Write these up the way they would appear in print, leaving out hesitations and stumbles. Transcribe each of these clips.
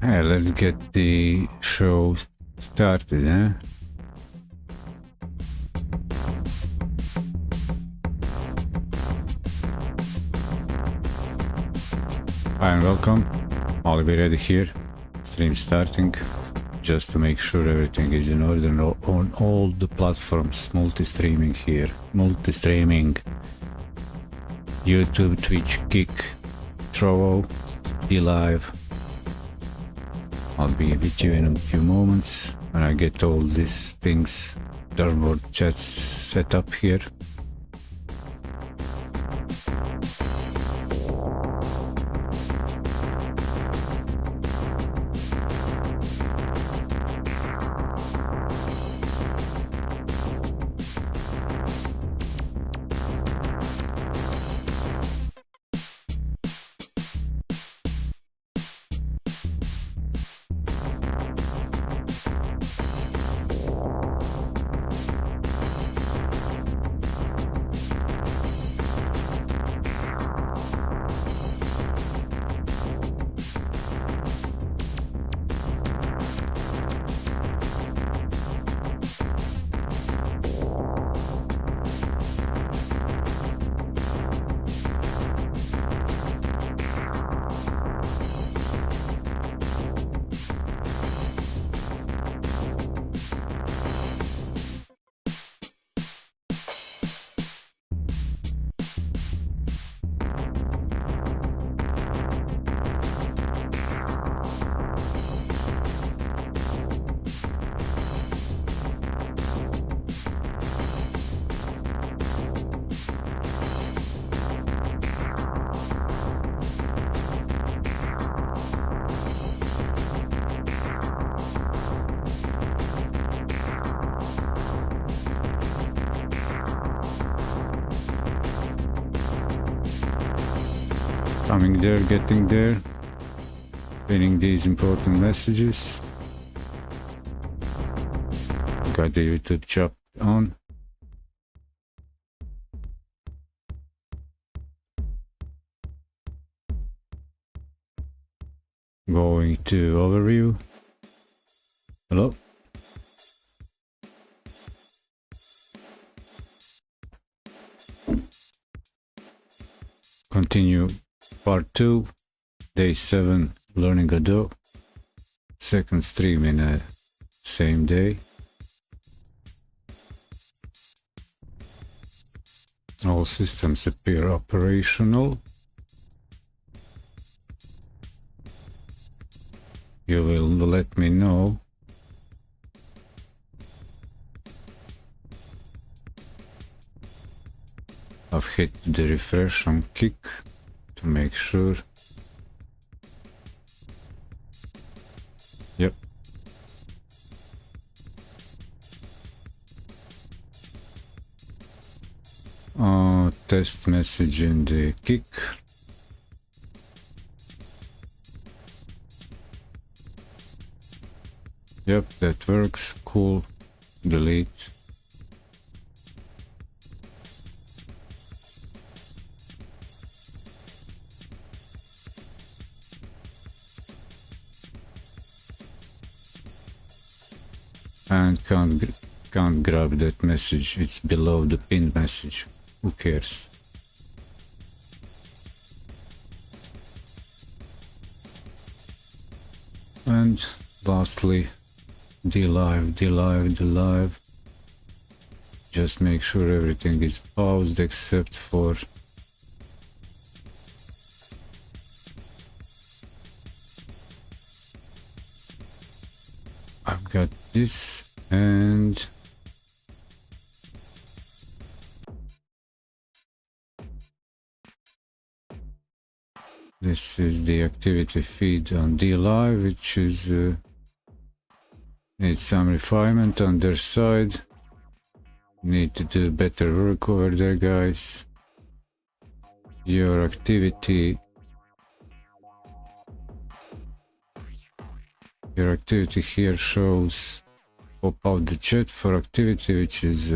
Hey, let's get the show started, eh? Hi and welcome. Oliver Eddy here. Stream starting. Just to make sure everything is in order on all the platforms. Multi-streaming here. Multi-streaming. YouTube, Twitch, Kick, Trovo, DLive. I'll be with you in a few moments when I get all these things, dashboard chats set up here. Coming there, getting there, pinning these important messages. Got the YouTube chat on. Going to overview. Hello. Continue. Part 2, Day 7, learning Godot. Second stream in a same day. All systems appear operational. You will let me know. I've hit the refresh on Kick to make sure. Yep. Test message in the Kick. Yep, that works. Cool. Delete. And can't grab that message. It's below the pinned message. Who cares? And lastly, DLive. Just make sure everything is paused except for I've got this and this is the activity feed on DLive, which is needs some refinement on their side. Need to do better work over there, guys. Your activity here shows pop out the chat for activity, which is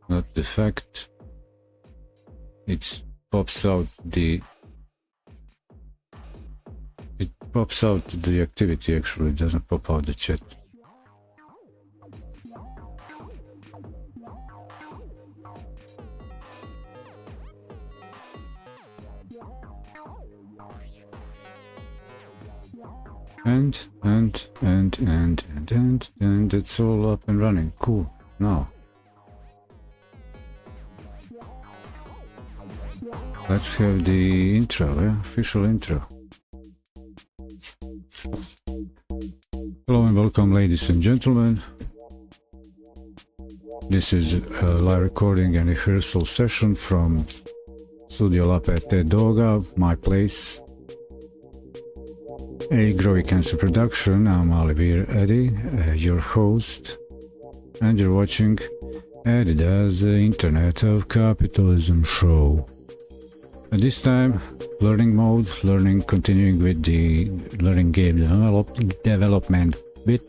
not the fact. It pops out the pops out the activity, actually. It doesn't pop out the chat. And it's all up and running. Cool. Now let's have the intro, official intro. Hello and welcome, ladies and gentlemen. This is a live recording and rehearsal session from Studio Lab at Doga, my place. A Growing Cancer production. I'm Oliver Eddy, your host, and you're watching Eddy does the Internet of Capitalism show. At this time, learning mode, continuing with the learning game development with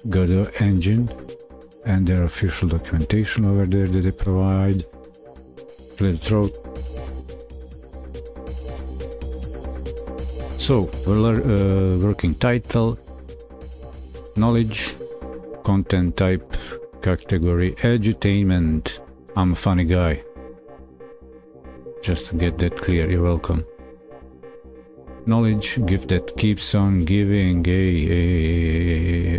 Godot engine and their official documentation over there that they provide. Clear the throat. So, working title, knowledge, content type, category, edutainment. I'm a funny guy. Just to get that clear, you're welcome. Knowledge, gift that keeps on giving,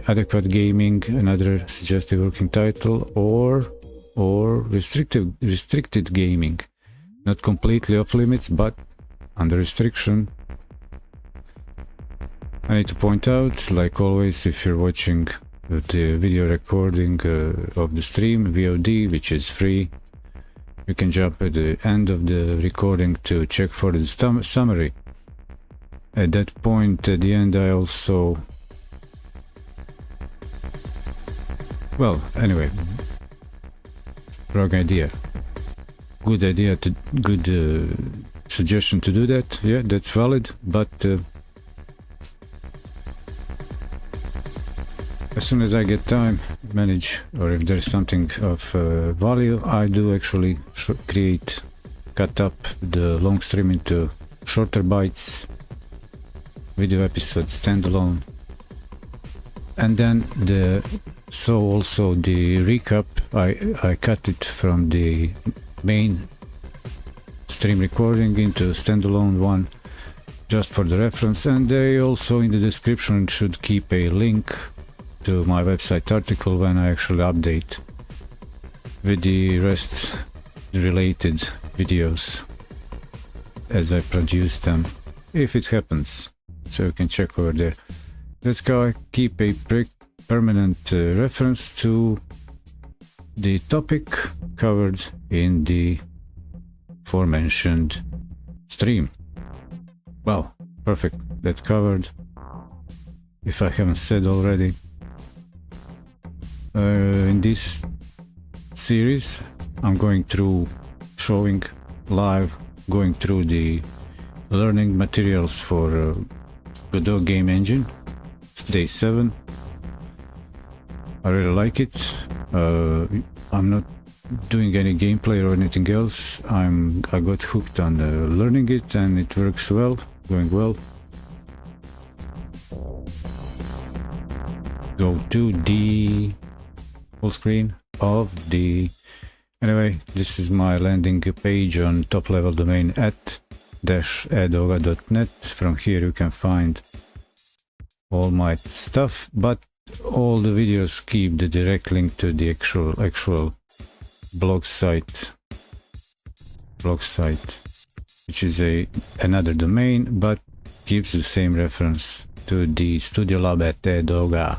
adequate gaming, another suggested working title, or restricted gaming. Not completely off limits, but under restriction. I need to point out, like always, if you're watching the video recording of the stream, VOD, which is free, you can jump at the end of the recording to check for the summary. At that point, at the end, I also... Well, anyway, wrong idea. Good idea, good suggestion to do that, yeah, that's valid, but... as soon as I get time, manage, or if there's something of value, I do actually cut up the long stream into shorter bites, video episodes, standalone, and then also the recap, I cut it from the main stream recording into standalone one, just for the reference, and they also in the description should keep a link to my website article when I actually update with the rest related videos as I produce them, if it happens, so you can check over there. Let's go keep a permanent reference to the topic covered in the aforementioned stream. Well, perfect, that's covered, if I haven't said already. In this series, I'm going through showing live, going through the learning materials for Godot game engine. It's day 7. I really like it. I'm not doing any gameplay or anything else. I got hooked on learning it, and it works well, going well. Go to the full screen of the... Anyway, this is my landing page on top level domain at -edoga.net. From here you can find all my stuff, but all the videos keep the direct link to the actual blog site, which is another domain, but gives the same reference to the Studio Lab at Doga.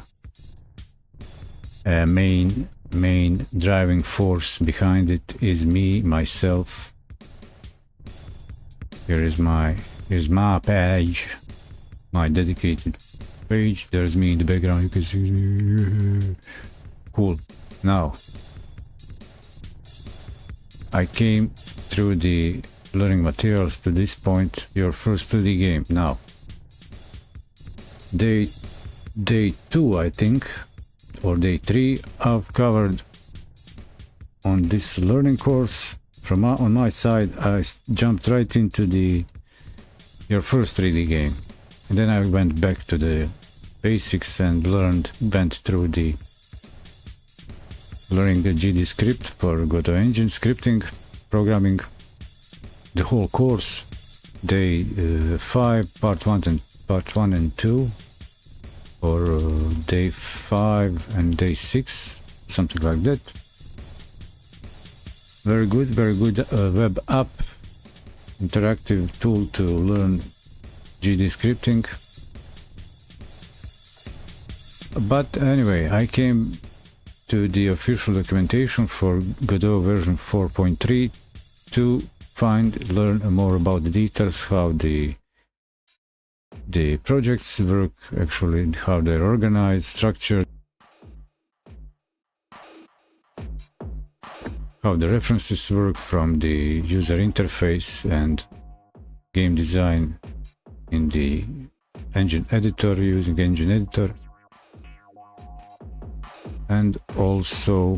Main driving force behind it is myself. Here's my page, my dedicated page. There's me in the background, you can see. Cool. Now I came through the learning materials to this point, your first 2D game. Now day 2, I think, or day 3, I've covered on this learning course. On my side, I jumped right into your first 3D game. And then I went back to the basics and went through learning the GD script for Godot engine scripting, programming, the whole course, day 5, part 1 and 2, or day 5 and day 6, something like that. Very good web app, interactive tool to learn GD scripting. But anyway, I came to the official documentation for Godot version 4.3 to learn more about the details, how the projects work, actually how they're organized, structured, how the references work from the user interface and game design in the engine editor, using engine editor, and also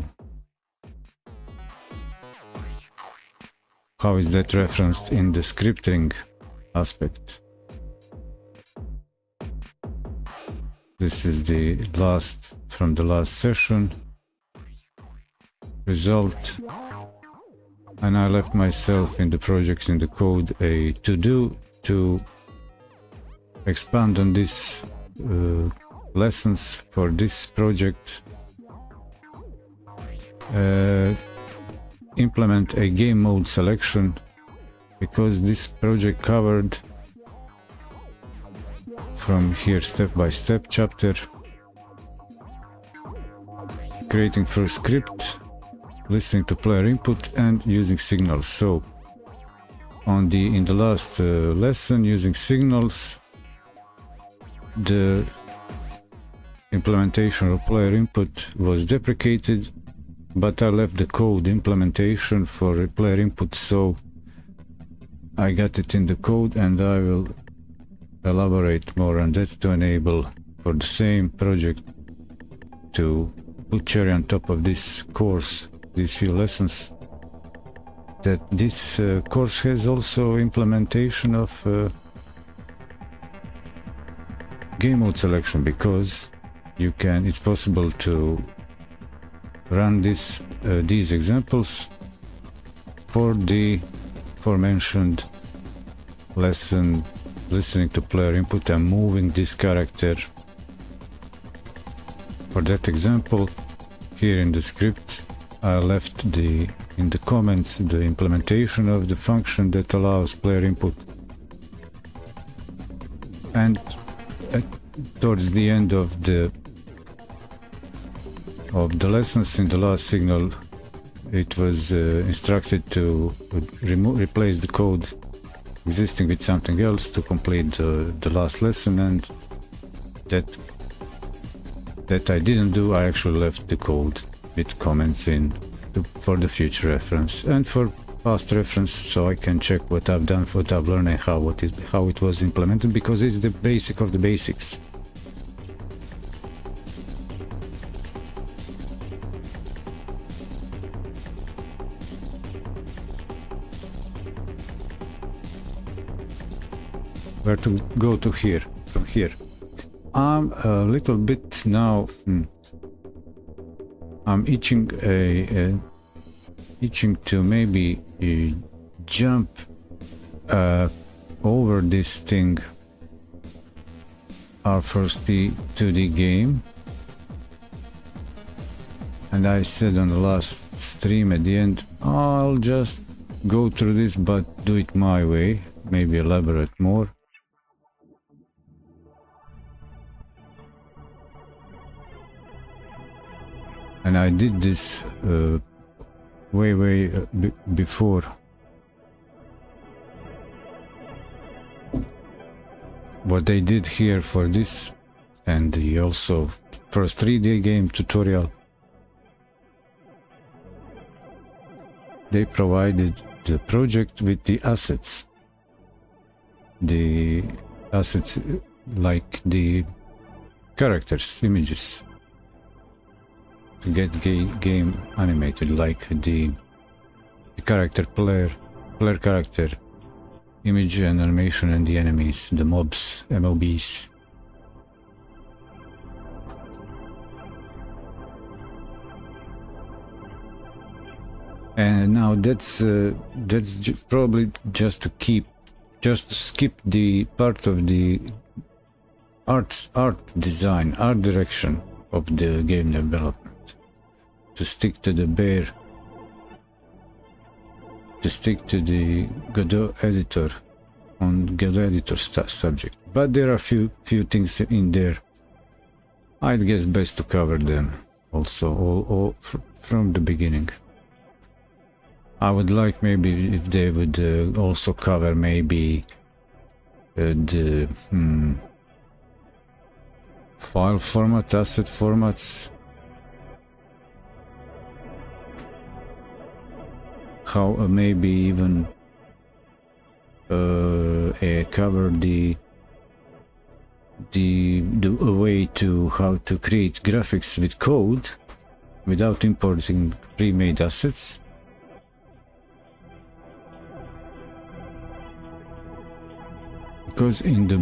how is that referenced in the scripting aspect. This is the last from the last session result, and I left myself in the project, in the code, a to-do to expand on this lessons for this project, implement a game mode selection, because this project covered from here step-by-step chapter, creating first script, listening to player input, and using signals. So in the last lesson, using signals, the implementation of player input was deprecated, but I left the code implementation for player input, so I got it in the code, and I will elaborate more on that to enable for the same project to put cherry on top of this course, these few lessons, that this course has also implementation of game mode selection, because it's possible to run these examples for the aforementioned lesson, listening to player input and moving this character. For that example, here in the script, I left in the comments the implementation of the function that allows player input, and towards the end of the lessons, in the last signal, it was instructed to replace the code existing with something else to complete the last lesson, and that I didn't do. I actually left the code with comments in for the future reference and for past reference, so I can check what I've done, what I've learned, and how it was implemented, because it's the basic of the basics. Where to go to here, from here? I'm a little bit now, I'm itching to maybe jump over this thing, our first 2D game. And I said on the last stream at the end, I'll just go through this, but do it my way, maybe elaborate more. And I did this way before. What they did here for this, and the also first 3D game tutorial, they provided the project with the assets. The assets like the characters, images, to get game animated, like the character player character, image and animation and the enemies, the mobs, MOBs. And now that's probably just to skip the part of the art design, art direction of the game development, to stick to the bare, to stick to the Godot editor on Godot editor subject. But there are few things in there. I'd guess best to cover them also all from the beginning. I would like maybe if they would also cover maybe the file format, asset formats, how maybe even cover the way to how to create graphics with code without importing pre-made assets. Because in the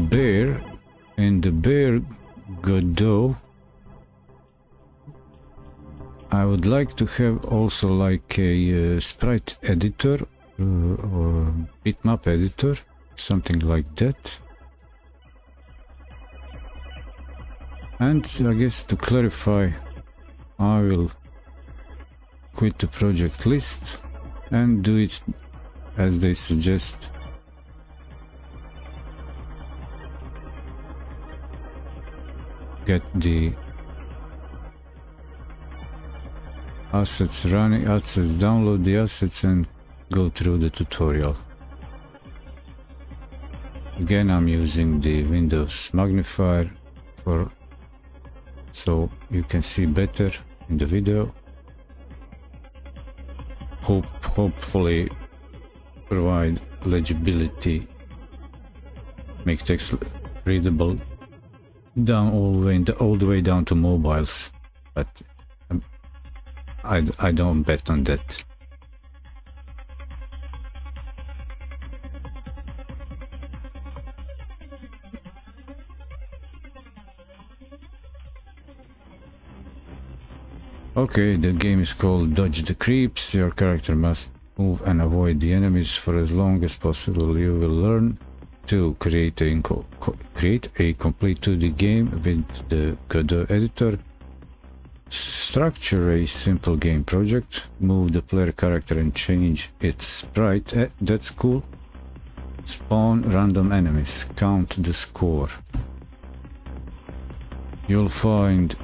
bare Godot, I would like to have also like a sprite editor or bitmap editor, something like that. And I guess to clarify, I will quit the project list and do it as they suggest. Get the assets running, download the assets and go through the tutorial. Again, I'm using the Windows magnifier so you can see better in the video. Hopefully provide legibility, make text readable down all the way down to mobiles, but I don't bet on that. Okay, the game is called Dodge the Creeps. Your character must move and avoid the enemies for as long as possible. You will learn to create a complete 2D game with the Godot editor. Structure a simple game project. Move the player character and change its sprite. That's cool. Spawn random enemies. Count the score. You'll find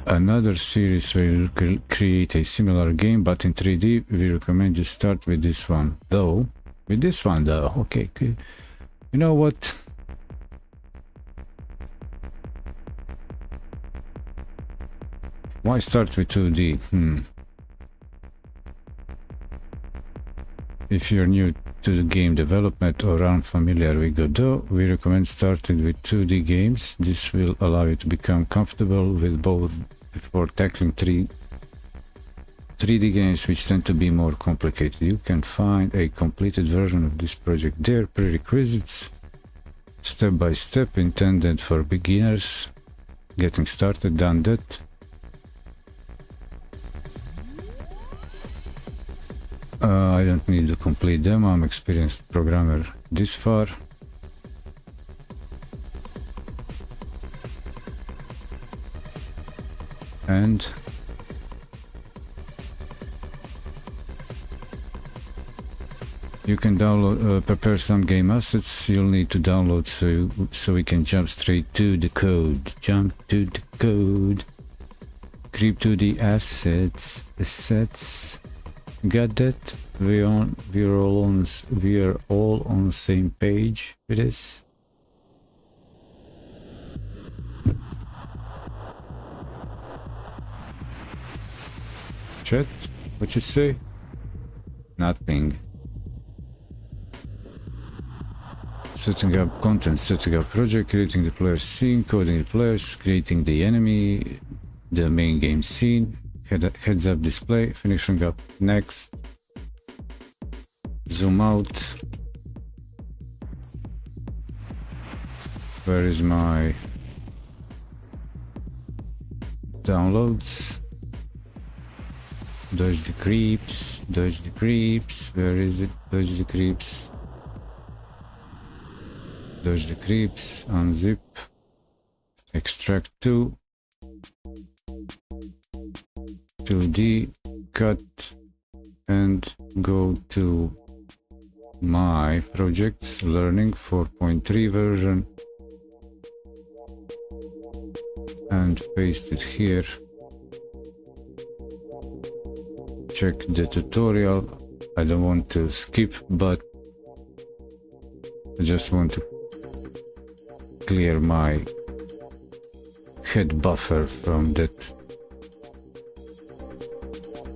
another series where you create a similar game, but in 3D. We recommend you start with this one though. Okay, good. You know what? Why start with 2D? If you're new to the game development or unfamiliar with Godot, we recommend starting with 2D games. This will allow you to become comfortable with both before tackling 3D games, which tend to be more complicated. You can find a completed version of this project there. Prerequisites, step by step, intended for beginners. Getting started, done that. I don't need to complete demo. I'm experienced programmer this far. And you can download, prepare some game assets you'll need to download so we can jump straight to the code. Creep to the assets. Got that? We are all on the same page with this. Chat, what you say? Nothing. Setting up content, setting up project, creating the player scene, coding the players, creating the enemy, the main game scene, heads up display, finishing up, next, zoom out, Where is my downloads? Dodge the creeps, dodge the creeps. Where is it? Dodge the creeps. Dodge the creeps, unzip, extract 2D, cut, and go to my projects, learning 4.3 version, and paste it here. Check the tutorial. I don't want to skip, but I just want to clear my head buffer from that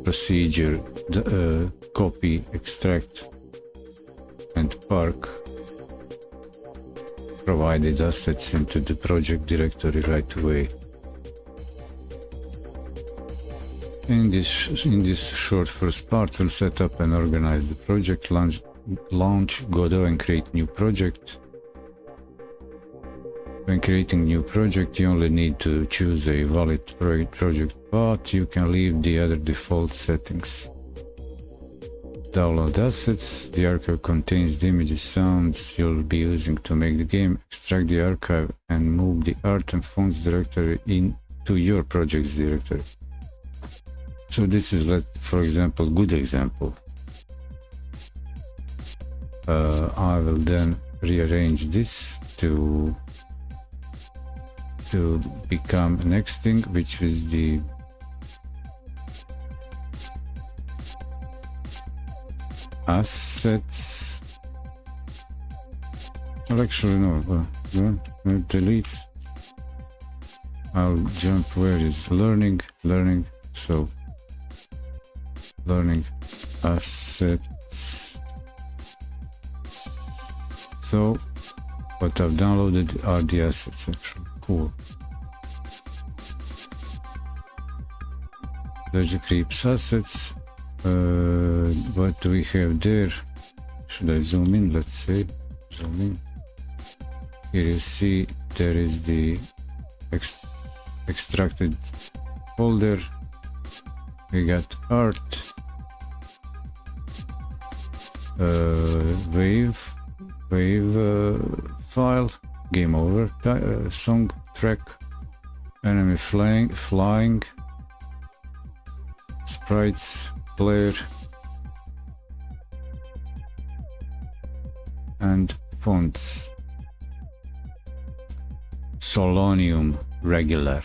procedure, the copy, extract, and park provided assets into the project directory right away. In this short first part, we'll set up and organize the project, launch Godot and create new project. When creating new project, you only need to choose a valid project path. You can leave the other default settings. Download assets. The archive contains the images, sounds you'll be using to make the game. Extract the archive and move the art and fonts directory into your projects directory. So this is, for example, good example. I will then rearrange this to become the next thing, which is the assets. Well, actually no, delete. I'll jump where is learning, so learning assets. So what I've downloaded are the assets actually. Cool. There's the creeps assets. What do we have there? Should I zoom in? Let's say zoom in. Here you see there is the extracted folder. We got art, wave file, game over, song track, enemy flying, sprites, player, and fonts. Solonium regular.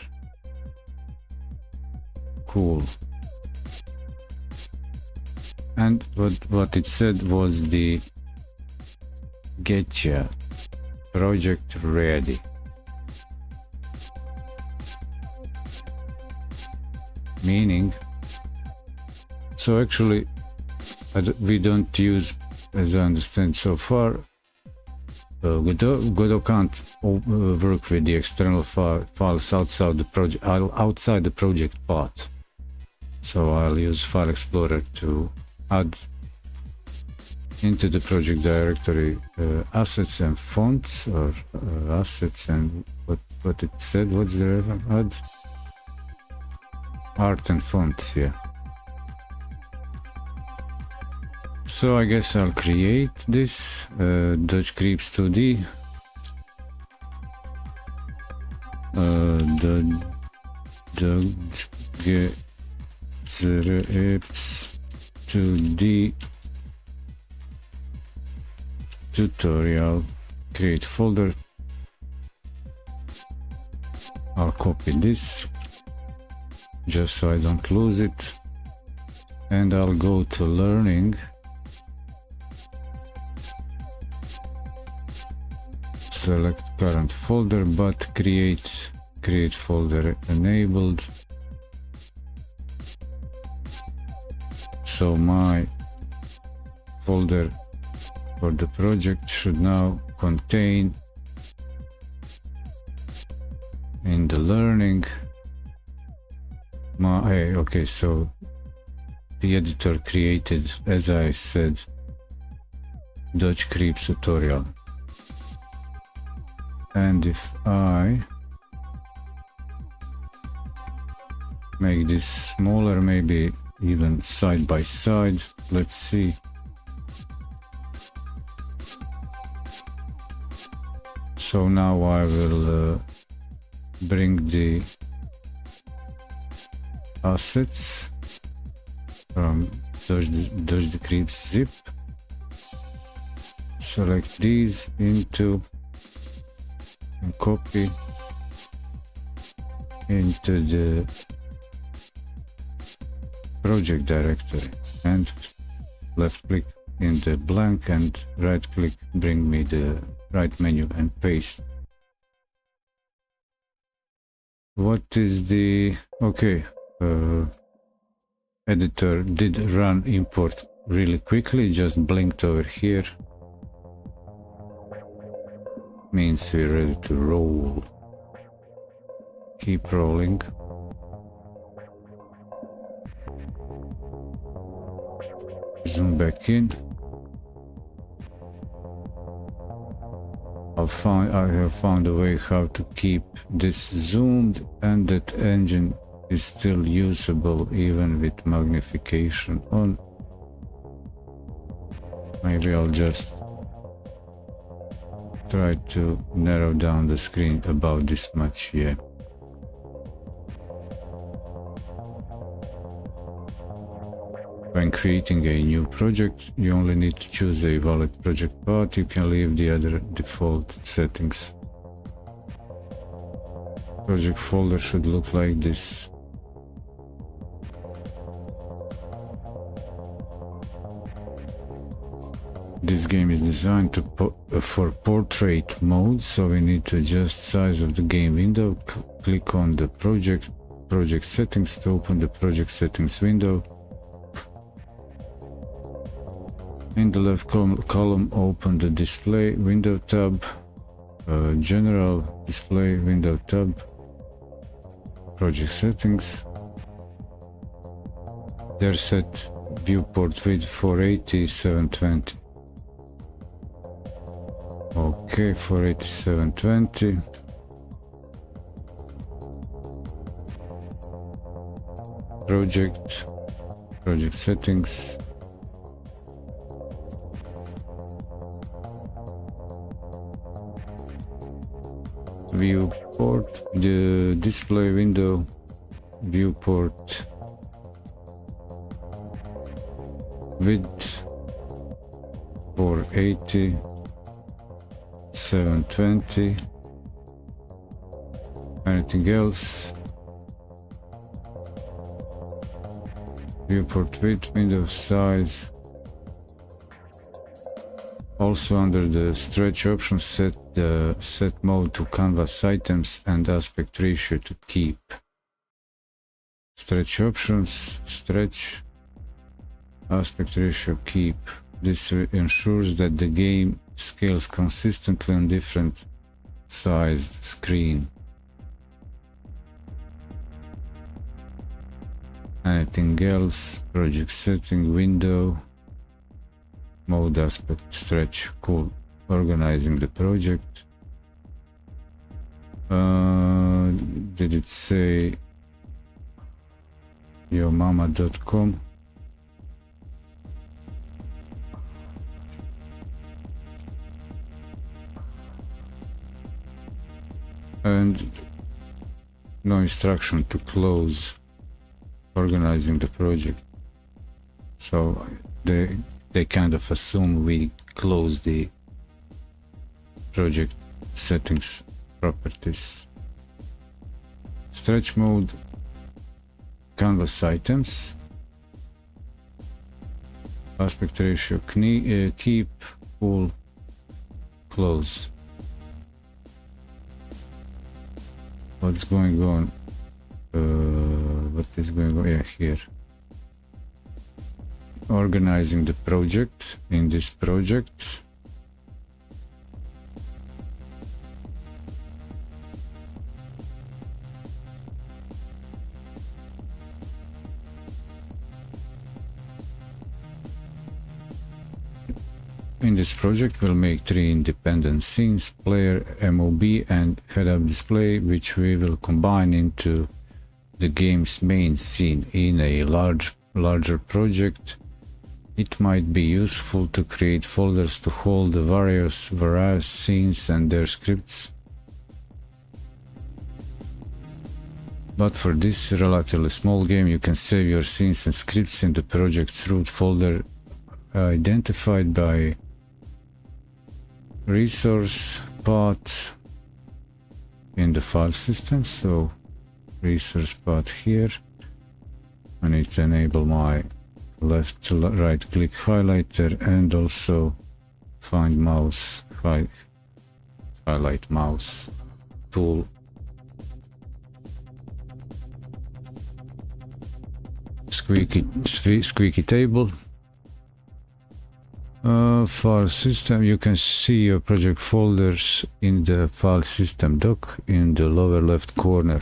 Cool. And what it said was the getcha project ready. Meaning, so actually we don't use, as I understand so far, Godot can't work with the external files outside the project path. So I'll use File Explorer to add into the project directory assets and fonts, or assets and what it said. What's the add? Art and fonts, yeah. So I guess I'll create this Dodge Creeps 2D. Dodge Creeps 2D tutorial. Create folder. I'll copy this just so I don't lose it, and I'll go to learning. Select current folder, but create folder enabled. So my folder for the project should now contain in the learning okay, so the editor created, as I said, Dodge Creeps tutorial. And if I make this smaller, maybe even side by side, let's see. So now I will bring the assets from Dodge the Creeps zip, select these into and copy into the project directory, and left click in the blank and right click, bring me the right menu and paste. What is the okay? Editor did run import really quickly, just blinked over here. Means we're ready to roll. Keep rolling. Zoom back in. I have found a way how to keep this zoomed and that engine is still usable even with magnification on. Maybe I'll just try to narrow down the screen about this much, yeah. When creating a new project, you only need to choose a valid project path. You can leave the other default settings. Project folder should look like this. This game is designed to for portrait mode, so we need to adjust size of the game window. Click on the project settings to open the project settings window. In the left column, open the display window tab, general display window tab, project settings. They're set viewport width 480, 720. Okay, 480, 720. Project settings. Viewport, the display window, viewport width 480, 720. Anything else? Viewport width, window size. Also under the stretch option, set the set mode to canvas items and aspect ratio to keep. Stretch options, stretch, aspect ratio keep. This ensures that the game scales consistently on different sized screen. Anything else? Project setting, window, mode, aspect, stretch, cool. Organizing the project. Did it say yourmama.com? And no instruction to close organizing the project. So they kind of assume we close the project settings properties. Stretch mode, canvas items, aspect ratio keep, pull, close. What's going on? What is going on? Yeah, here. Organizing the project. In this project, This project will make 3 independent scenes, player, MOB and head-up display, which we will combine into the game's main scene. In a larger project, it might be useful to create folders to hold the various scenes and their scripts. But for this relatively small game, you can save your scenes and scripts in the project's root folder identified by resource path in the file system. So resource path here. I need to enable my left to right click highlighter and also find mouse, highlight mouse tool. Squeaky table. File system, you can see your project folders in the file system dock in the lower left corner.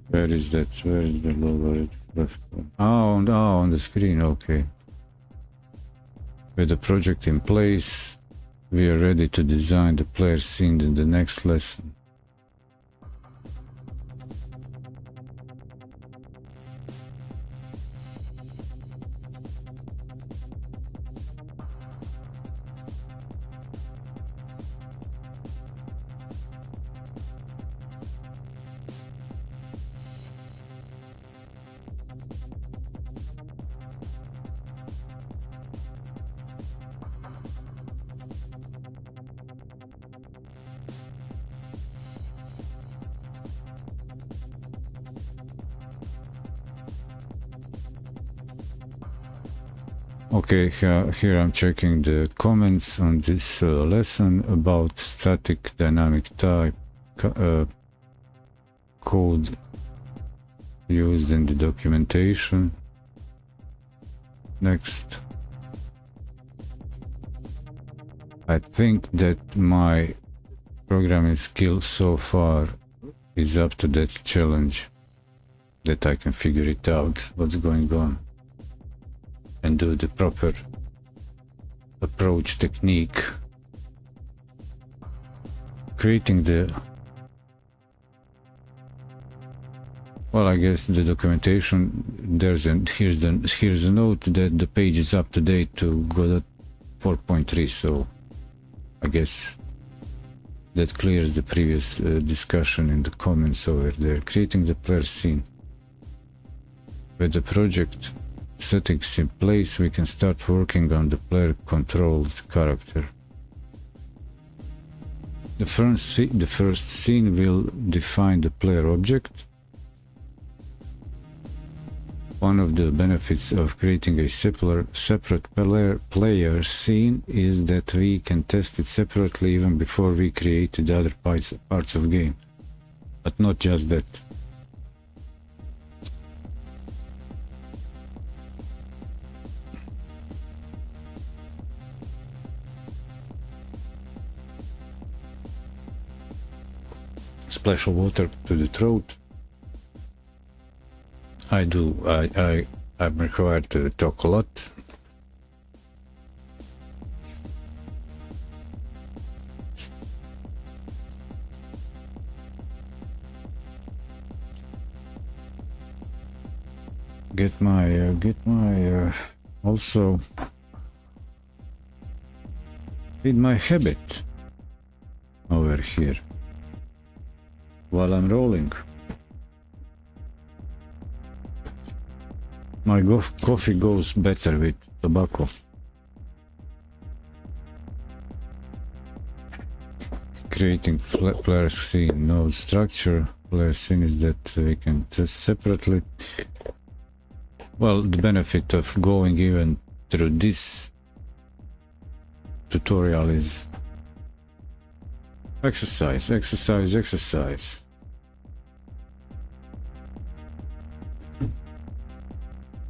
Where is that? Where is the lower left corner? On the screen, okay. With the project in place, we are ready to design the player scene in the next lesson. Okay, here I'm checking the comments on this lesson about static dynamic type code used in the documentation. Next. I think that my programming skill so far is up to that challenge, that I can figure it out, what's going on, and do the proper approach technique. Creating the, well, I guess the documentation, here's a note that the page is up to date to Godot 4.3, so I guess that clears the previous discussion in the comments over there. Creating the player scene. With the project settings in place, we can start working on the player controlled character. The first scene will define the player object. One of the benefits of creating a separate player scene is that we can test it separately even before we create the other parts of game. But not just that. Splash of water to the throat. I'm required to talk a lot. Get my also feed my habit over here while I'm rolling. My coffee goes better with tobacco. Creating player scene node structure. Player scene is that we can test separately. Well, the benefit of going even through this tutorial is exercise.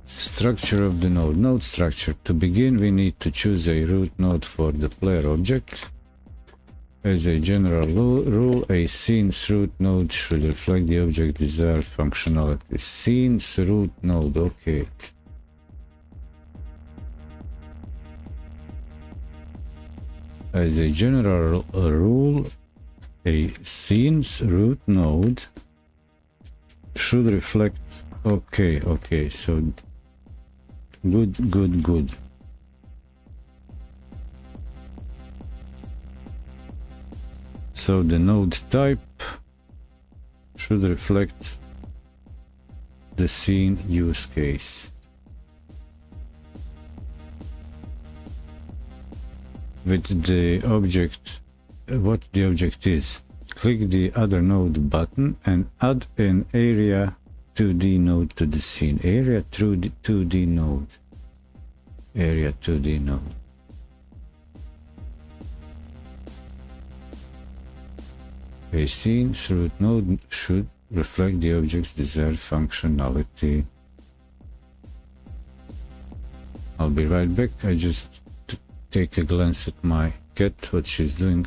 Structure of the node. Node structure. To begin, we need to choose a root node for the player object. As a general rule, a scene's root node should reflect the object desired functionality. Scene's root node, okay. as a general rule, a scene's root node should reflect. Okay, so good. So the node type should reflect the scene use case. With the object, what the object is. Click the other node button and add an area 2D node to the scene. Area through the 2D node. Area 2D node. A scene's root node should reflect the object's desired functionality. I'll be right back. I just take a glance at my cat, what she's doing.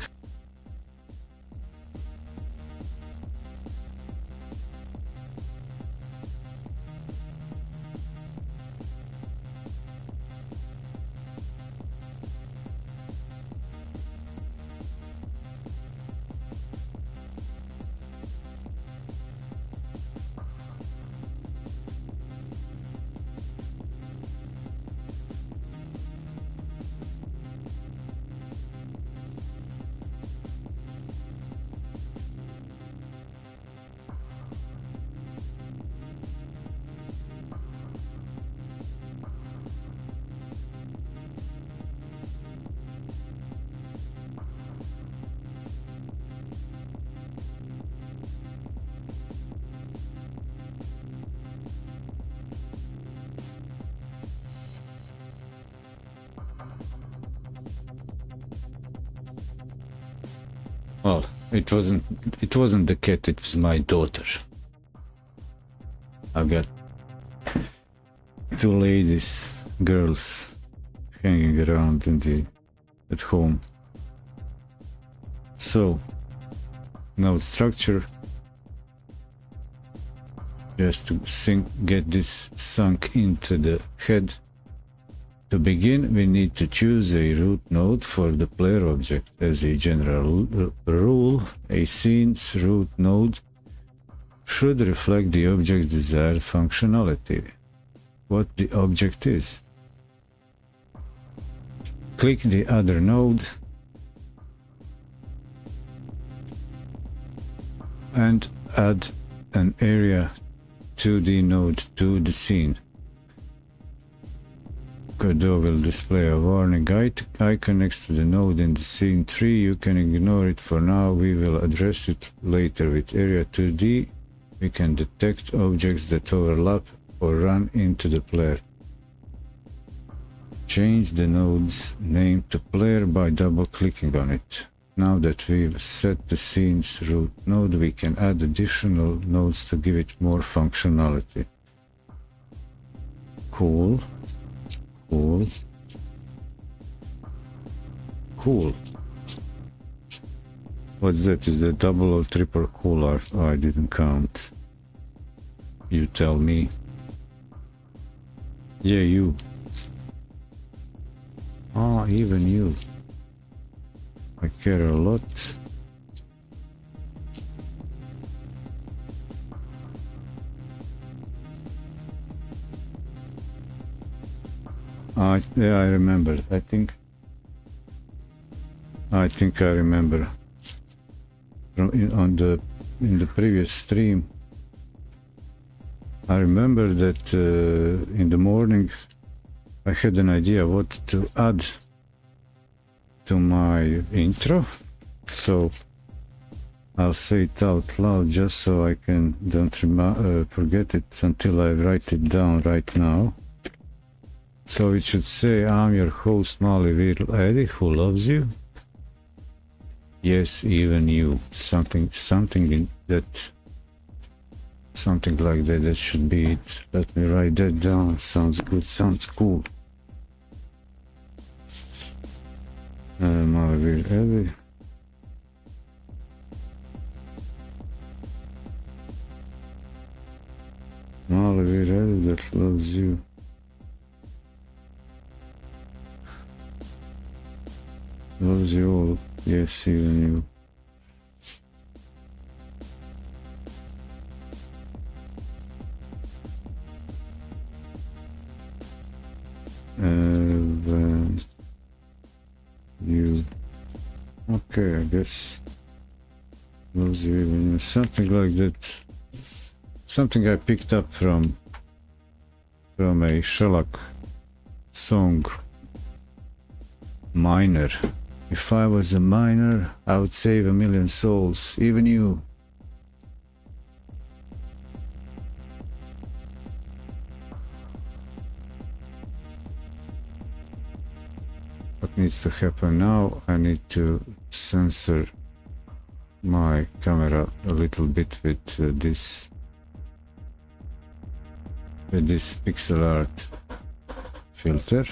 Well, it wasn't the cat, it was my daughter. I've got two ladies, girls, hanging around at home. So, node structure, just to get this sunk into the head. To begin, we need to choose a root node for the player object. As a general rule, a scene's root node should reflect the object's desired functionality. What the object is. Click the other node and add an area 2D node to the scene. Godot will display a warning icon next to the node in the scene tree. You can ignore it for now. We will address it later. With Area 2D, we can detect objects that overlap or run into the player. Change the node's name to player by double-clicking on it. Now that we've set the scene's root node, we can add additional nodes to give it more functionality. Cool. What's that? Is that double or triple cool? I didn't count. You tell me. Yeah, you. Ah, even you. I care a lot. Yeah, I remember. I think I remember from in the previous stream. I remember that in the morning I had an idea what to add to my intro, so I'll say it out loud just so I don't forget it until I write it down right now. So it should say, I'm your host, Little Eddy, who loves you. Yes, even you. Something like that. That should be it. Let me write that down. Sounds good. Sounds cool. Little Eddy. Little Eddy that loves you. Lose you all. Yes, even you. You. Okay, I guess. Lose you even you. Something like that. Something I picked up from a Shellac song. Miner. If I was a miner, I would save 1,000,000 souls, even you. What needs to happen now? I need to censor my camera a little bit with this pixel art filter,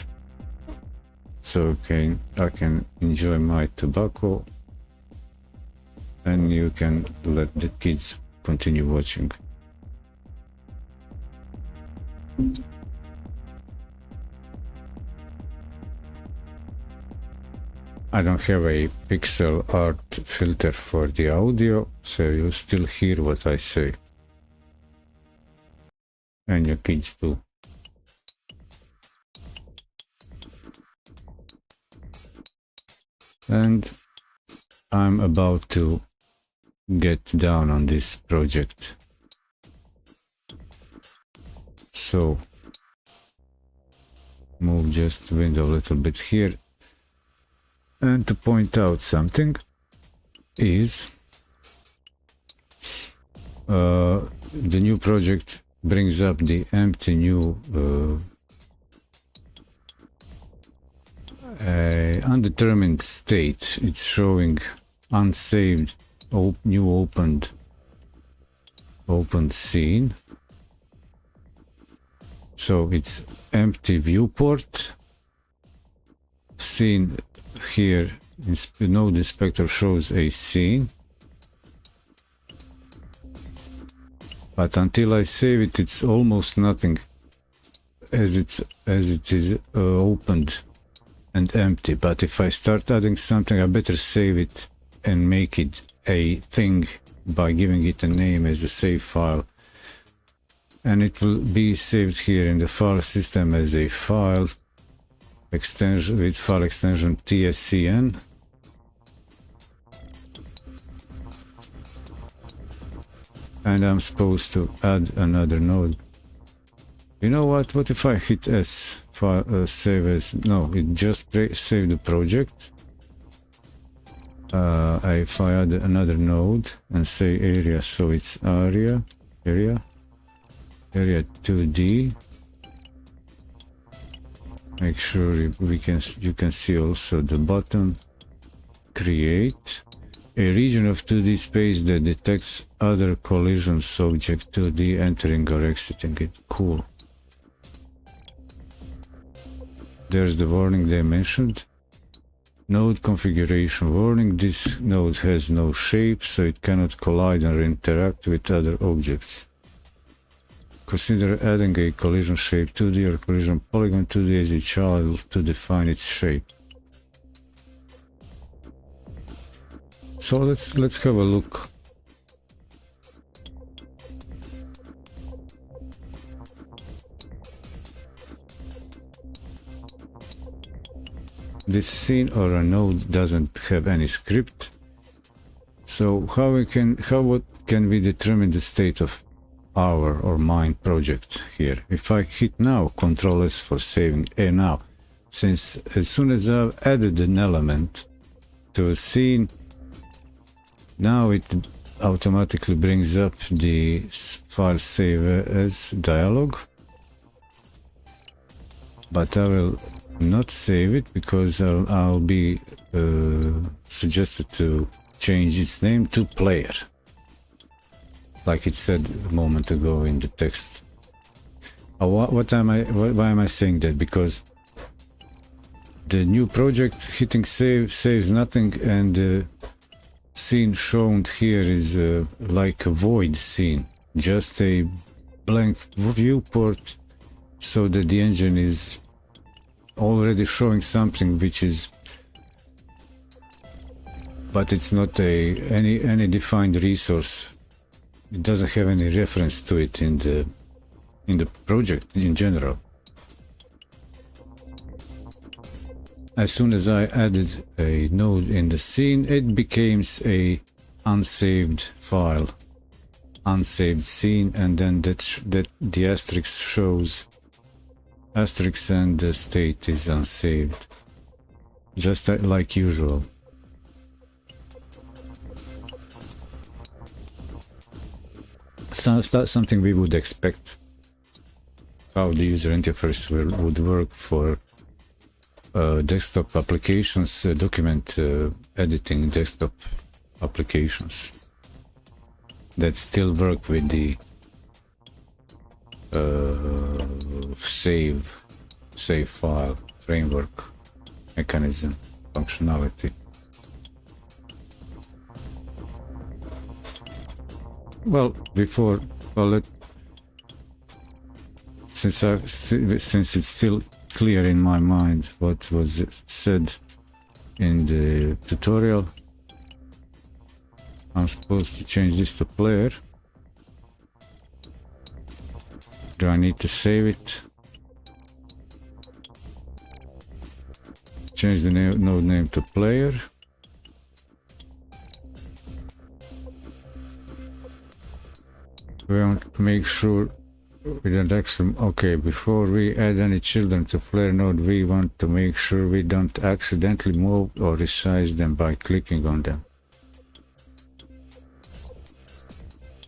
so I can enjoy my tobacco and you can let the kids continue watching. I don't have a pixel art filter for the audio, so you still hear what I say. And your kids too. And I'm about to get down on this project. So move just the window a little bit here. And to point out something is the new project brings up the empty new undetermined state. It's showing unsaved new opened scene. So it's empty viewport. Scene here, node inspector shows a scene. But until I save it, it's almost nothing as it is opened and empty. But if I start adding something, I better save it and make it a thing by giving it a name as a save file. And it will be saved here in the file system as a file extension with file extension tscn. And I'm supposed to add another node. You know what? What if I hit S? Save as? No, it just saved the project. If I add another node and say area, so it's area 2D. Make sure you can see also the button. Create a region of 2D space that detects other collision subject 2D entering or exiting it. Cool. There's the warning they mentioned. Node configuration warning. This node has no shape, so it cannot collide or interact with other objects. Consider adding a collision shape 2D or collision polygon 2D as a child to define its shape. So let's have a look. This scene or a node doesn't have any script. So how can we determine the state of our or mine project here? If I hit now, Ctrl S for saving, and now, since as soon as I've added an element to a scene, now it automatically brings up the file save as dialog. But I will not save it because I'll be suggested to change its name to player, like it said a moment ago in the text. Why am I saying that? Because the new project hitting save saves nothing, and the scene shown here is like a void scene, just a blank viewport, so that the engine is already showing something which is but it's not any defined resource. It doesn't have any reference to it in the project in general. As soon as I added a node in the scene, it becomes a unsaved file, unsaved scene, and then that the asterisk shows asterisk and the state is unsaved, just like usual. So that's something we would expect, how the user interface would work for desktop applications, document editing desktop applications that still work with the save file framework mechanism functionality. Well, since it's still clear in my mind what was said in the tutorial, I'm supposed to change this to player. Do I need to save it? Change the node name to player. We want to make sure we don't actually, okay, before we add any children to player node, we want to make sure we don't accidentally move or resize them by clicking on them.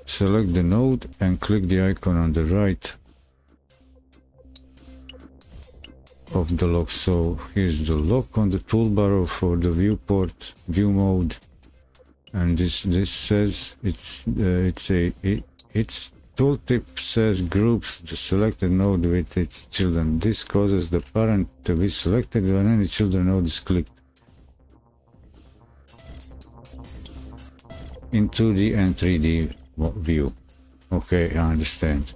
Select the node and click the icon on the right of the lock. So here's the lock on the toolbar for the viewport, view mode, and this says its tooltip says groups the selected node with its children. This causes the parent to be selected when any children node is clicked. In 2D and 3D view. Okay, I understand.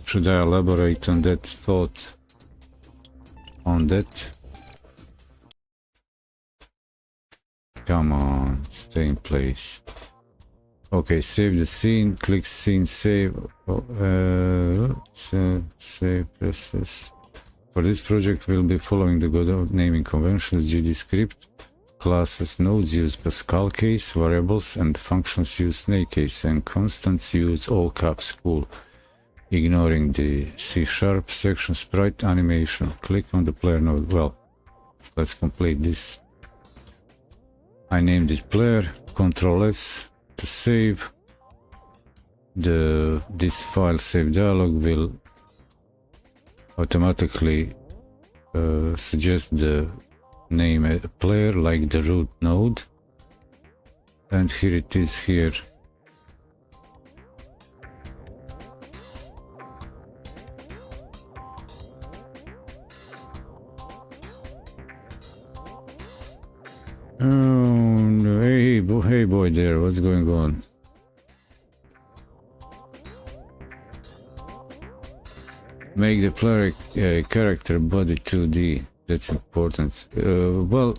Should I elaborate on that thought? On that? Come on, stay in place. Okay, save the scene, click scene save, save process. For this project we'll be following the Godot naming conventions. GD script classes nodes use Pascal case, variables and functions use snake case, and constants use all caps. Cool. Ignoring the C# section sprite animation. Click on the player node. Well, let's complete this. I named it player. Ctrl S to save. This file save dialog will automatically suggest the name a player like the root node, and here it is here. Oh no, hey boy there, what's going on? Make the player character body 2D. That's important. Well,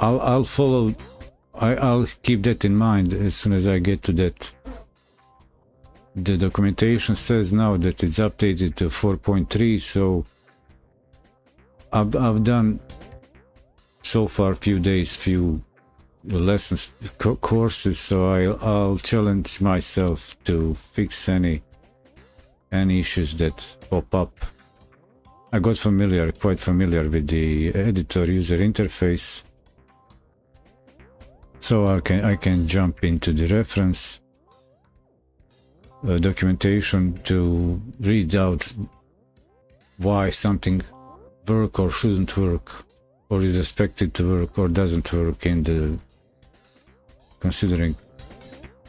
I'll follow. I'll keep that in mind as soon as I get to that. The documentation says now that it's updated to 4.3, so I've done so far few lessons, courses, so I'll challenge myself to fix any issues that pop up. I got quite familiar with the editor user interface, so I can jump into the reference documentation to read out why something work or shouldn't work, or is expected to work or doesn't work in the considering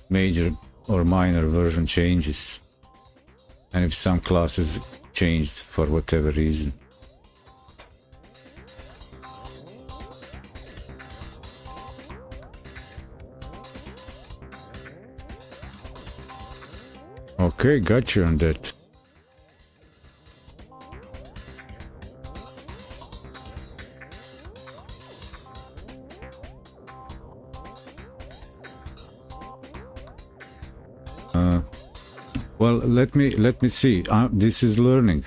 major or minor version changes, and if some classes changed for whatever reason. Okay, got you on that. Well, let me see. This is learning.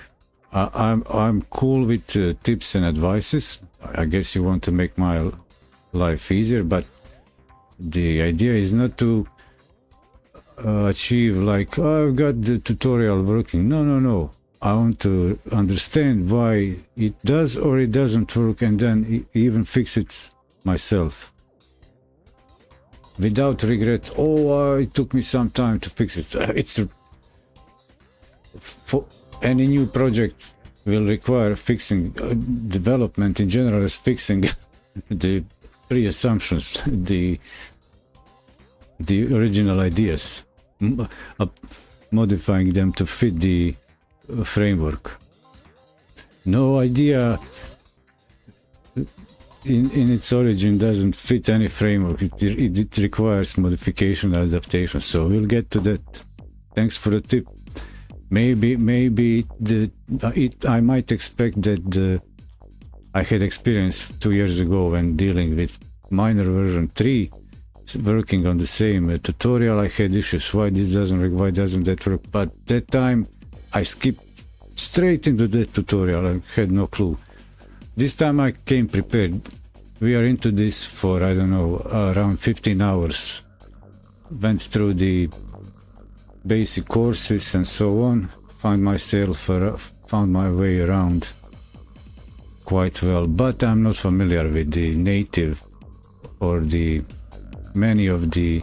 I'm cool with tips and advices. I guess you want to make my life easier, but the idea is not to achieve like, oh, I've got the tutorial working. No. I want to understand why it does or it doesn't work, and then even fix it myself. Without regret, oh, it took me some time to fix it. It's for any new project will require fixing. Development in general is fixing the pre-assumptions, the original ideas, modifying them to fit the framework. No idea in its origin doesn't fit any framework. It requires modification, adaptation. So we'll get to that. Thanks for the tip. Maybe I might expect that I had experience 2 years ago when dealing with minor version 3, working on the same tutorial. I had issues. Why doesn't that work? But that time I skipped straight into the tutorial. I had no clue. This time I came prepared. We are into this for, I don't know, around 15 hours. Went through the basic courses and so on. Found my way around quite well. But I'm not familiar with the native or many of the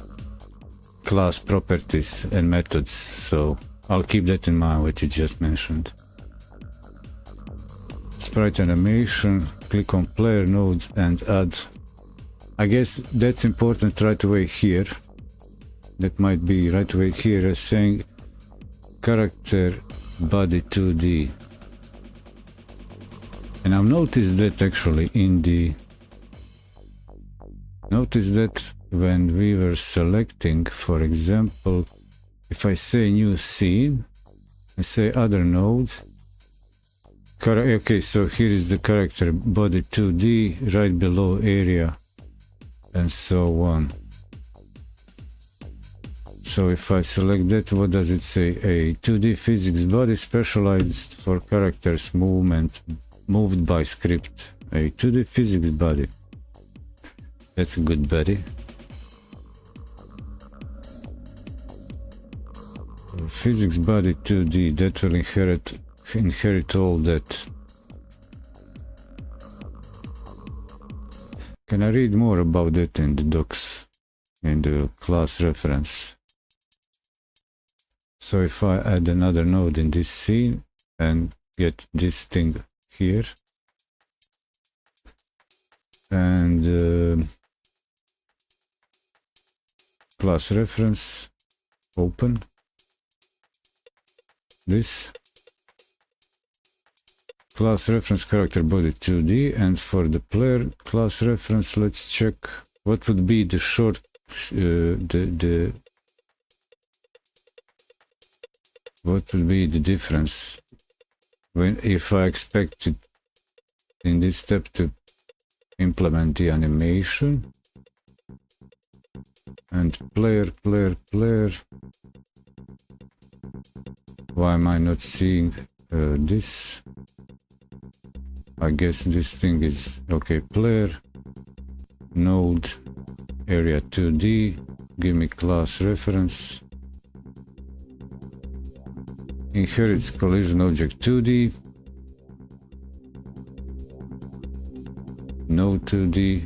class properties and methods. So I'll keep that in mind, what you just mentioned. Sprite animation, click on player node and add. I guess that's important right away here. That might be right away here as saying character body 2D. And I've noticed that actually notice that when we were selecting, for example, if I say new scene and say other node, okay, so here is the character body 2D, right below area, and so on. So if I select that, what does it say? A 2D physics body specialized for characters moved by script. A 2D physics body. That's a good body. Physics body 2D, that will inherit all that. Can I read more about that in the docs, in the class reference? So if I add another node in this scene and get this thing here, and class reference, open this class reference character body 2D, and for the player class reference, let's check what would be the short what will be the difference if I expect it in this step to implement the animation and player. Why am I not seeing this? I guess this thing is okay. Player node area 2D, give me class reference, inherits collision object 2D, node 2D,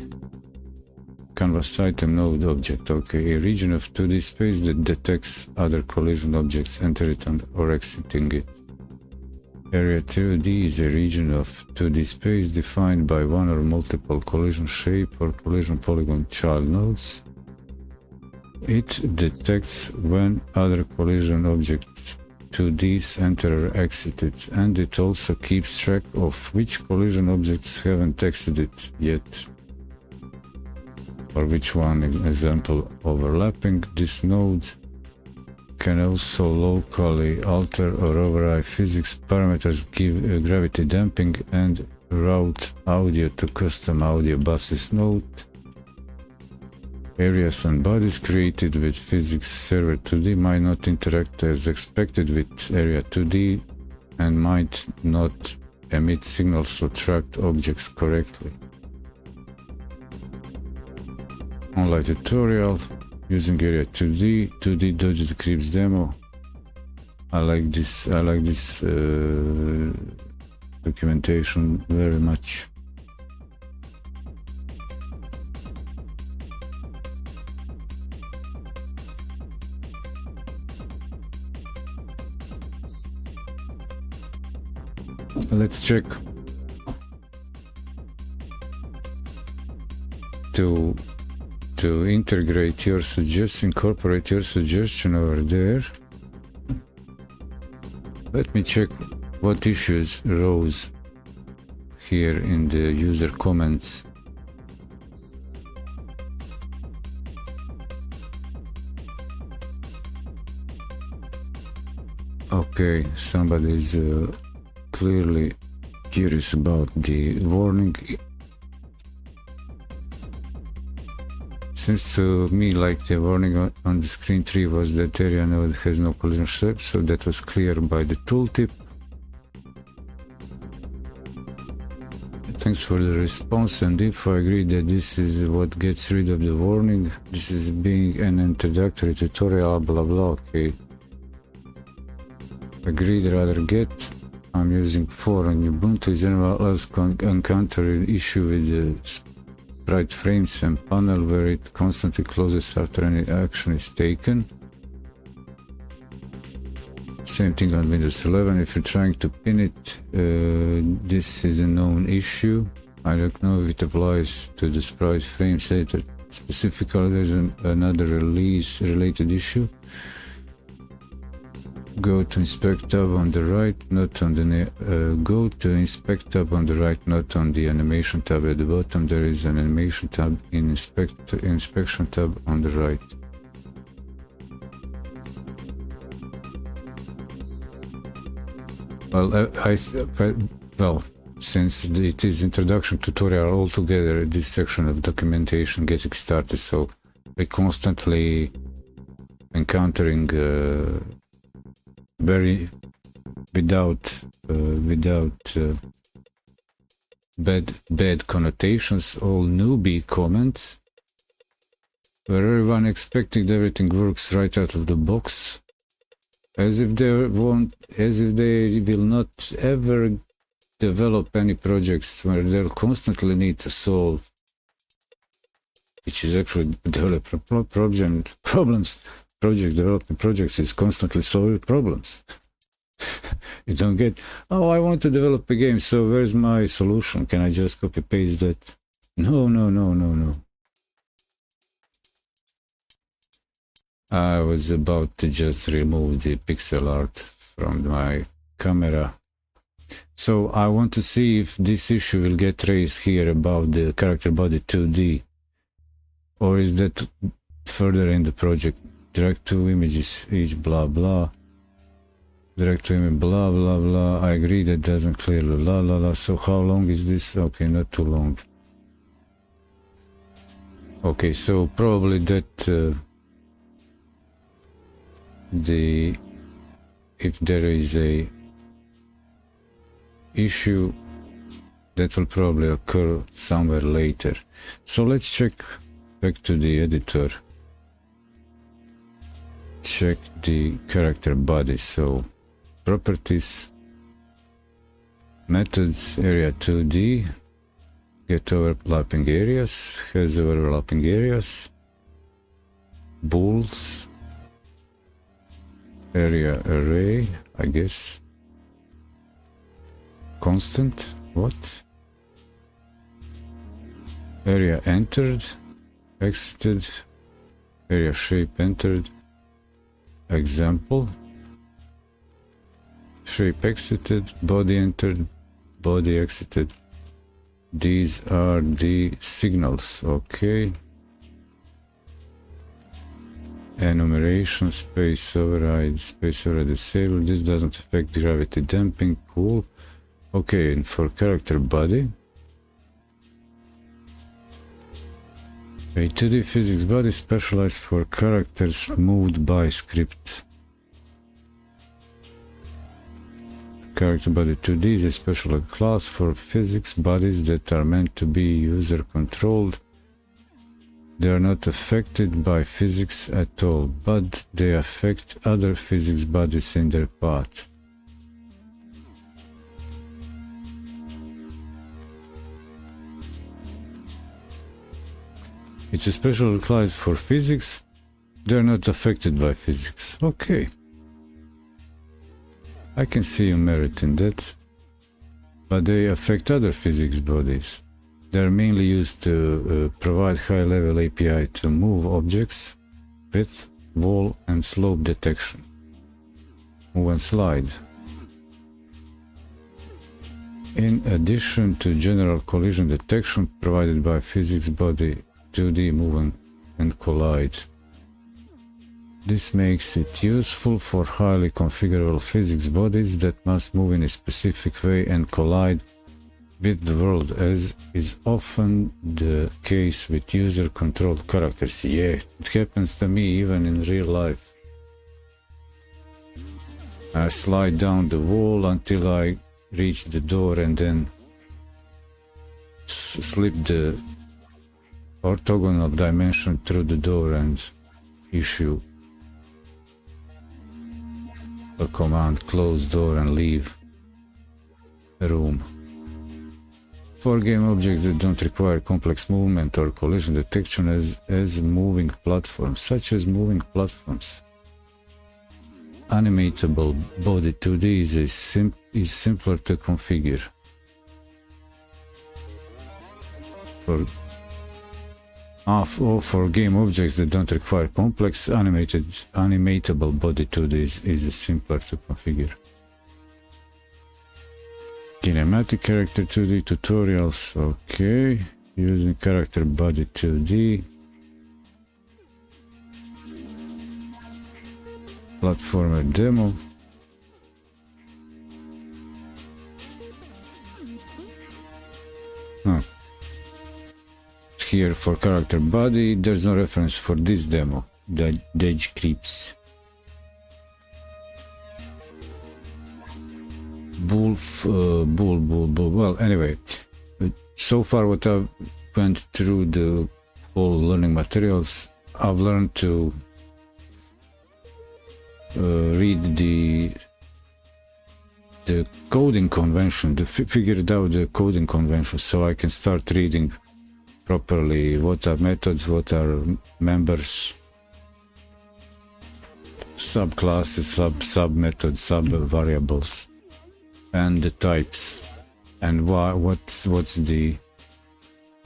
canvas item node object. Okay, a region of 2D space that detects other collision objects entering or exiting it. Area 2D is a region of 2D space defined by one or multiple collision shape or collision polygon child nodes. It detects when other collision objects 2Ds enter or exit it, and it also keeps track of which collision objects haven't exited yet, or which one. Example, overlapping this node can also locally alter or override physics parameters, give gravity damping, and route audio to custom audio buses. Note: areas and bodies created with physics server 2D might not interact as expected with area 2D and might not emit signals or track objects correctly. Online tutorial using area 2D dodge the creeps demo. I like this documentation very much. Let's check to integrate your suggestion, incorporate your suggestion over there. Let me check what issues arose here in the user comments. Okay, somebody is clearly curious about the warning. Seems to me like the warning on the screen 3 was that area node has no collision shape, so that was clear by the tooltip. Thanks for the response, and if I agree that this is what gets rid of the warning, this is being an introductory tutorial, blah blah. Okay, agreed, rather get. I'm using 4 on Ubuntu. Is anyone else encounter an issue with the sprite frames and panel where it constantly closes after any action is taken? Same thing on Windows 11. If you're trying to pin it, this is a known issue. I don't know if it applies to the sprite frames later. Specifically, there's another release related issue. Go to inspect tab on the right, not on the go to inspect tab on the right, not on the animation tab at the bottom. There is an animation tab in inspection tab on the right. Well, since it is introduction tutorial altogether, this section of documentation getting started, so we're constantly encountering very without bad connotations, all newbie comments, where everyone expecting everything works right out of the box, as if they will not ever develop any projects where they'll constantly need to solve, which is actually developer problems. Project development projects is constantly solving problems. You don't get, oh, I want to develop a game, so where's my solution? Can I just copy paste that? No. I was about to just remove the pixel art from my camera. So I want to see if this issue will get raised here about the character body 2D, or is that further in the project? Direct to images each blah blah. Direct to image blah blah blah. I agree that doesn't clearly la la la. So how long is this? Okay, not too long. Okay, so probably that if there is a issue, that will probably occur somewhere later. So let's check back to the editor. Check the character body. So properties, methods, area 2D, get overlapping areas, has overlapping areas, bools, area array, I guess, constant, what? Area entered, exited, area shape entered, example, shape exited, body entered, body exited. These are the signals. Okay, Enumeration, space override disabled. This doesn't affect gravity damping. Cool. Okay, and for character body, a 2D physics body specialized for characters moved by script. Character body 2D is a special class for physics bodies that are meant to be user controlled. They are not affected by physics at all, but they affect other physics bodies in their path. It's a special class for physics. They're not affected by physics. Okay. I can see a merit in that. But they affect other physics bodies. They're mainly used to provide high-level API to move objects, width, wall, and slope detection. Move and slide. In addition to general collision detection provided by physics body 2D move and collide. This makes it useful for highly configurable physics bodies that must move in a specific way and collide with the world, as is often the case with user-controlled characters. Yeah, it happens to me even in real life. I slide down the wall until I reach the door and then slip the orthogonal dimension through the door and issue a command, close door and leave the room. For game objects that don't require complex movement or collision detection as moving platforms, such as moving platforms. Animatable body 2D is simpler to configure. For game objects that don't require complex animatable body 2D is simpler to configure. Kinematic character 2D tutorials, okay. Using character body 2D. Platformer demo. Here for character body, there's no reference for this demo. The Edge creeps. Bull. Well, anyway, so far what I've went through the whole learning materials, I've learned to read the coding convention, figured out the coding convention, so I can start reading properly what are methods, what are members, subclasses, sub-methods, sub-variables, and the types, and what's the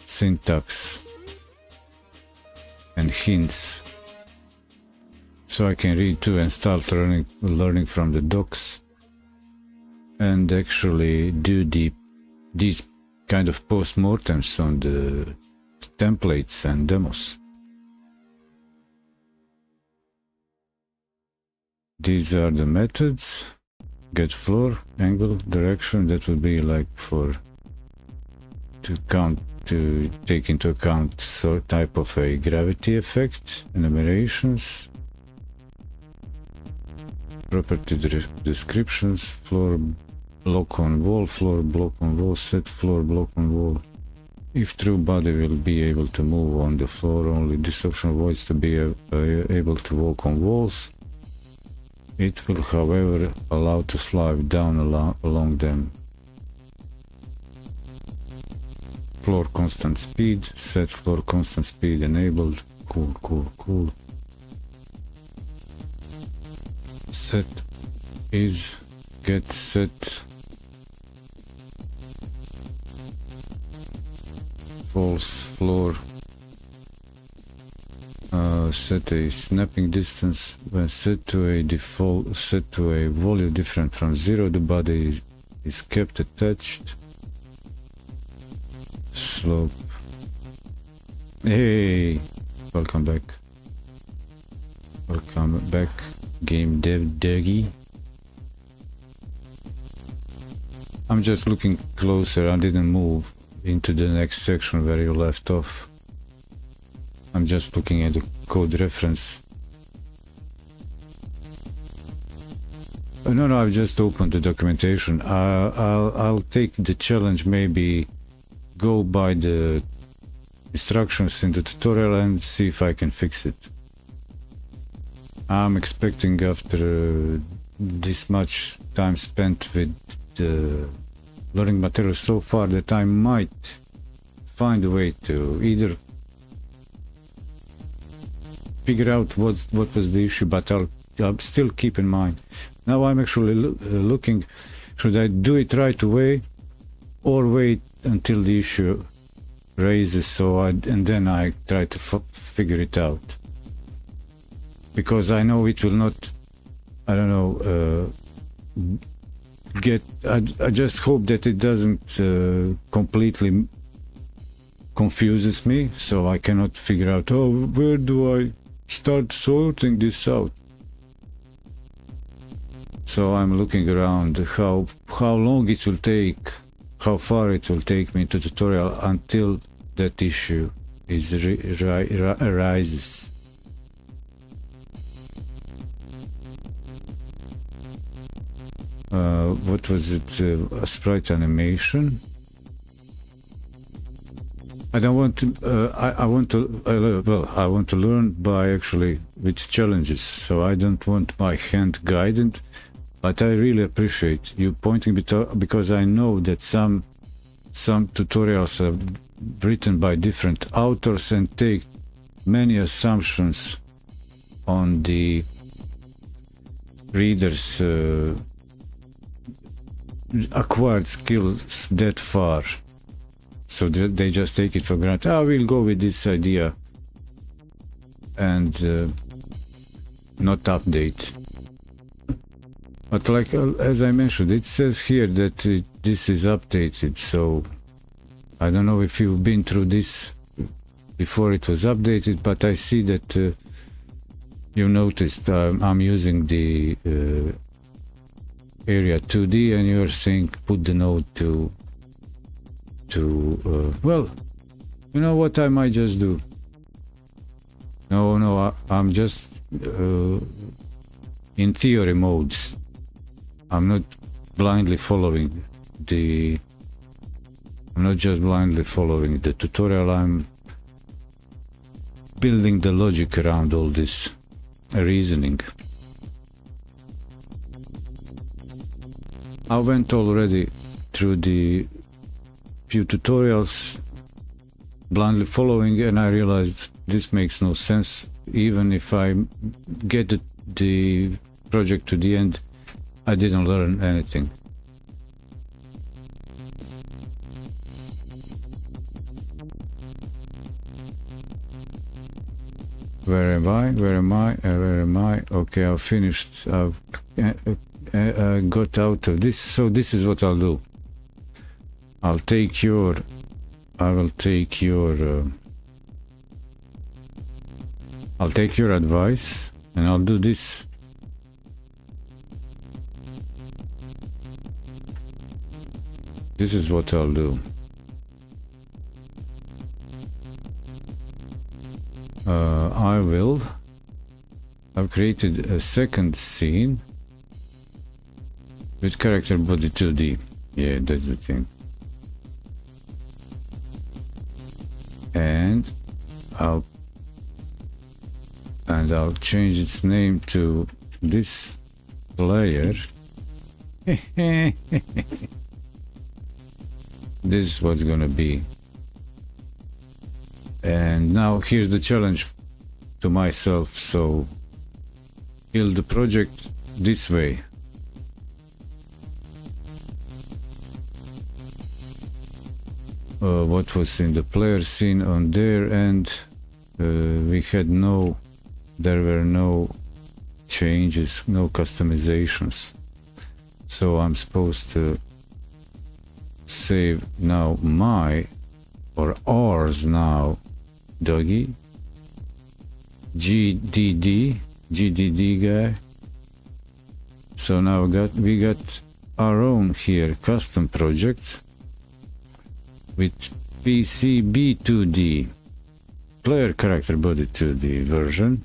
syntax and hints, so I can read too and start learning from the docs and actually do these kind of post-mortems on the templates and demos. These are the methods. Get floor, angle, direction, that would be like to take into account sort type of a gravity effect, enumerations, property descriptions, floor block on wall, floor block on wall, set floor block on wall. If true, body will be able to move on the floor, only this option avoids to be able to walk on walls. It will, however, allow to slide down along them. Floor constant speed, set floor constant speed enabled. Cool. Set is get set false floor. Set a snapping distance. When set to a value different from 0, the body is kept attached. Slope. Hey, welcome back. Welcome back, game dev Doggy. I'm just looking closer. I didn't move into the next section where you left off. I'm just looking at the code reference. No, I've just opened the documentation. I'll take the challenge, maybe go by the instructions in the tutorial and see if I can fix it. I'm expecting after this much time spent with the learning material so far that I might find a way to either figure out what was the issue, but I'll still keep in mind. Now I'm actually looking, should I do it right away or wait until the issue raises, and then I try to figure it out, because I know it will not, I don't know, I just hope that it doesn't completely confuses me, so I cannot figure out, oh, where do I start sorting this out? So I'm looking around how long it will take, how far it will take me to tutorial until that issue is arises. What was it? A sprite animation. I don't want to. I want to. I want to learn by actually with challenges. So I don't want my hand guided. But I really appreciate you pointing because I know that some tutorials are written by different authors and take many assumptions on the reader's acquired skills that far. So they just take it for granted. I will go with this idea and not update. But like as I mentioned, it says here that this is updated, so I don't know if you've been through this before it was updated, but I see that you noticed I'm using the area 2D and you're saying put the node to well, you know what I might just do? No, I'm just in theory modes. I'm not blindly following I'm not just blindly following the tutorial, I'm building the logic around all this reasoning. I went already through the few tutorials blindly following, and I realized this makes no sense. Even if I get the project to the end, I didn't learn anything. Where am I? Okay, I've finished. I've got out of this. So this is what I'll do. I will take your advice and I'll do this. This is what I'll do. I've created a second scene with character body 2D. Yeah, that's the thing. And I'll change its name to this player. This is what's gonna be. And now here's the challenge to myself. So build the project this way. What was in the player scene on their end, there were no changes, no customizations. So I'm supposed to save now ours now, Doggy, GDD, GDD guy. So now we got our own here custom project with PCB2D, player character body 2D version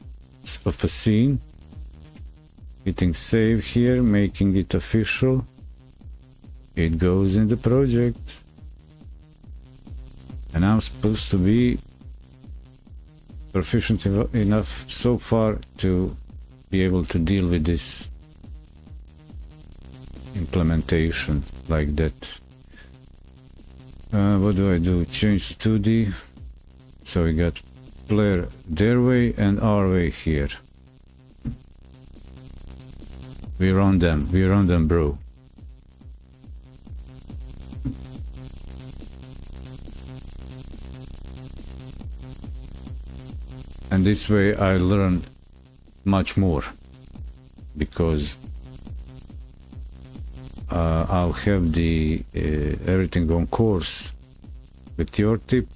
of a scene. Hitting save here, making it official. It goes in the project. And I'm supposed to be proficient enough so far to be able to deal with this implementation like that. What do I do? Change to 2D. So we got player their way and our way here. We're on them, bro. And this way I learn much more, because I'll have the everything on course with your tip,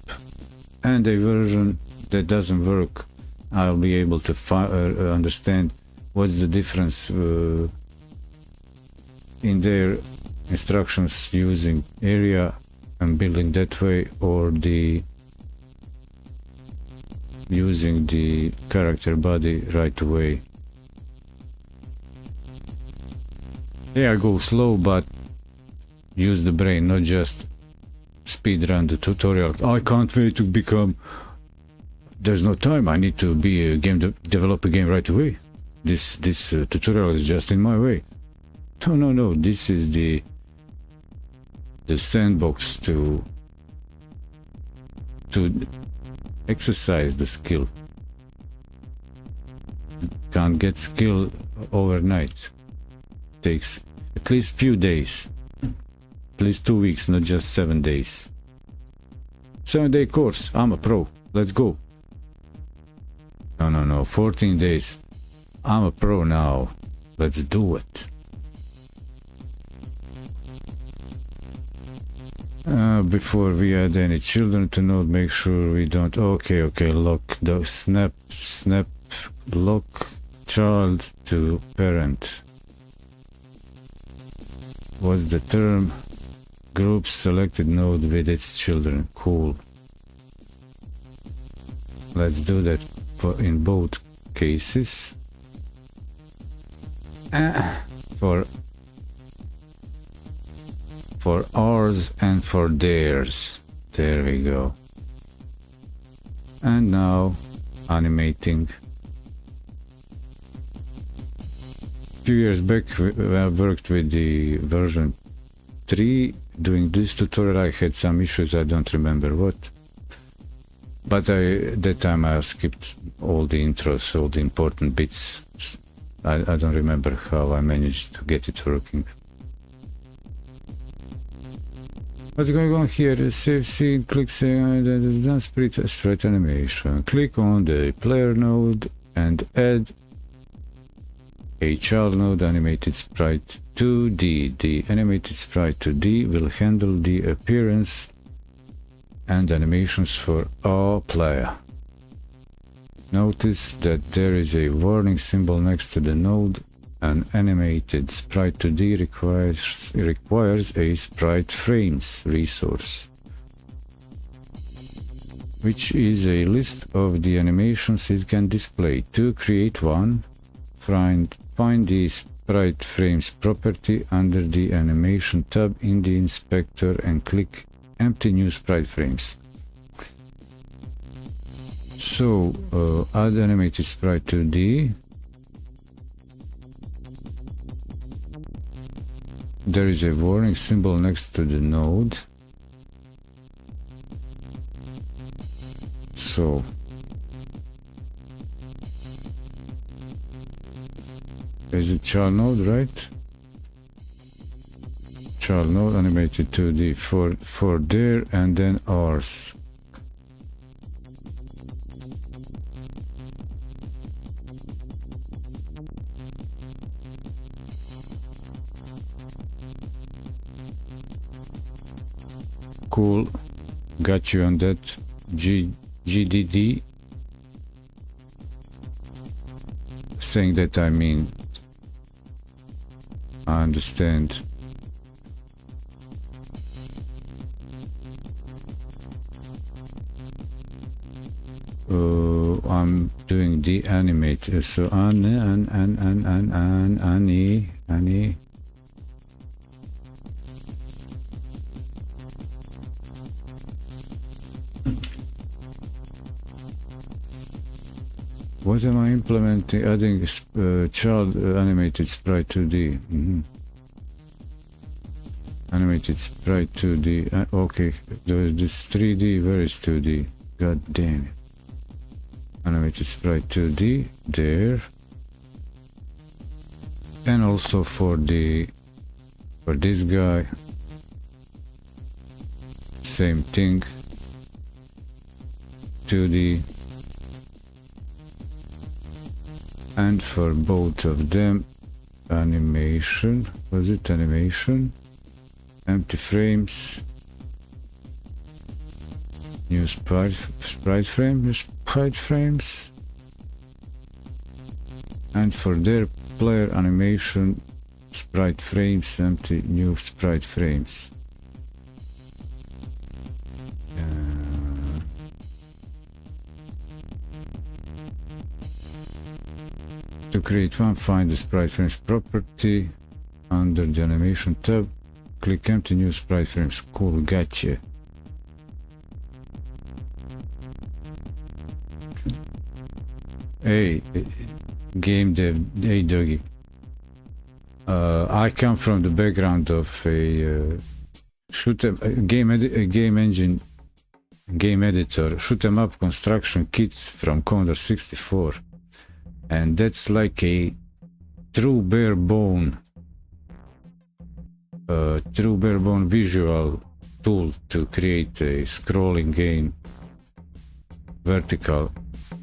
and a version that doesn't work, I'll be able to understand what's the difference in their instructions using area and building that way, or the using the character body right away. Yeah, I go slow, but use the brain, not just speed run the tutorial. I can't wait to become... There's no time, I need to be a develop a game right away. This tutorial is just in my way. No, this is the sandbox to exercise the skill. Can't get skill overnight. Takes at least few days, at least 2 weeks, not just 7 days. 7-day course, I'm a pro, let's go. No, 14 days, I'm a pro now, let's do it. Before we add any children to node, make sure we don't... Okay, lock the snap lock child to parent. What's the term? Group selected node with its children. Cool. Let's do that in both cases. For ours and for theirs. There we go. And now animating. Few years back I worked with the version 3. Doing this tutorial I had some issues, I don't remember what. But that time I skipped all the intros, all the important bits. I don't remember how I managed to get it working. What's going on here? Save scene, click save, that is done, sprite animation. Click on the player node and add a child node animated sprite 2D. The animated sprite 2D will handle the appearance and animations for all player. Notice that there is a warning symbol next to the node. An animated sprite 2D requires a sprite frames resource, which is a list of the animations it can display. To create one, find the sprite frames property under the animation tab in the inspector and click empty new sprite frames. So add animated sprite 2D. There is a warning symbol next to the node. So is it child node, right? Child node animated 2D for their and then ours. Cool, got you on that. GDD saying that I mean. I understand. I'm doing the animate. So Annie. What am I implementing? Adding child animated sprite 2D. Animated sprite 2D. Okay, there's this 3D. Where is 2D? God damn it. Animated sprite 2D there. And also for this guy. Same thing. 2D. And for both of them, animation. Was it animation? Empty frames. New sprite frame. New sprite frames. And for their player animation, sprite frames, empty new sprite frames. To create one, find the sprite frames property under the animation tab. Click empty new sprite frames. Cool, gotcha. Hey, game dev, hey doggy. I come from the background of a game engine, game editor, shoot 'em up construction kit from Commodore 64. And that's like a true bare bone visual tool to create a scrolling game, vertical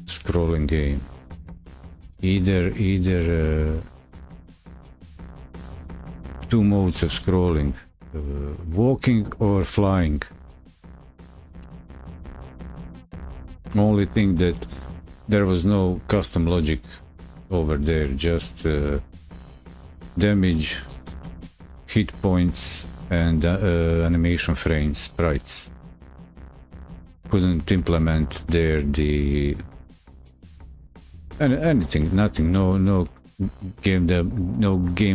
scrolling game. Either two modes of scrolling, walking or flying. Only thing that there was no custom logic over there, just damage, hit points, and animation frames, sprites. Couldn't implement there anything, nothing, no game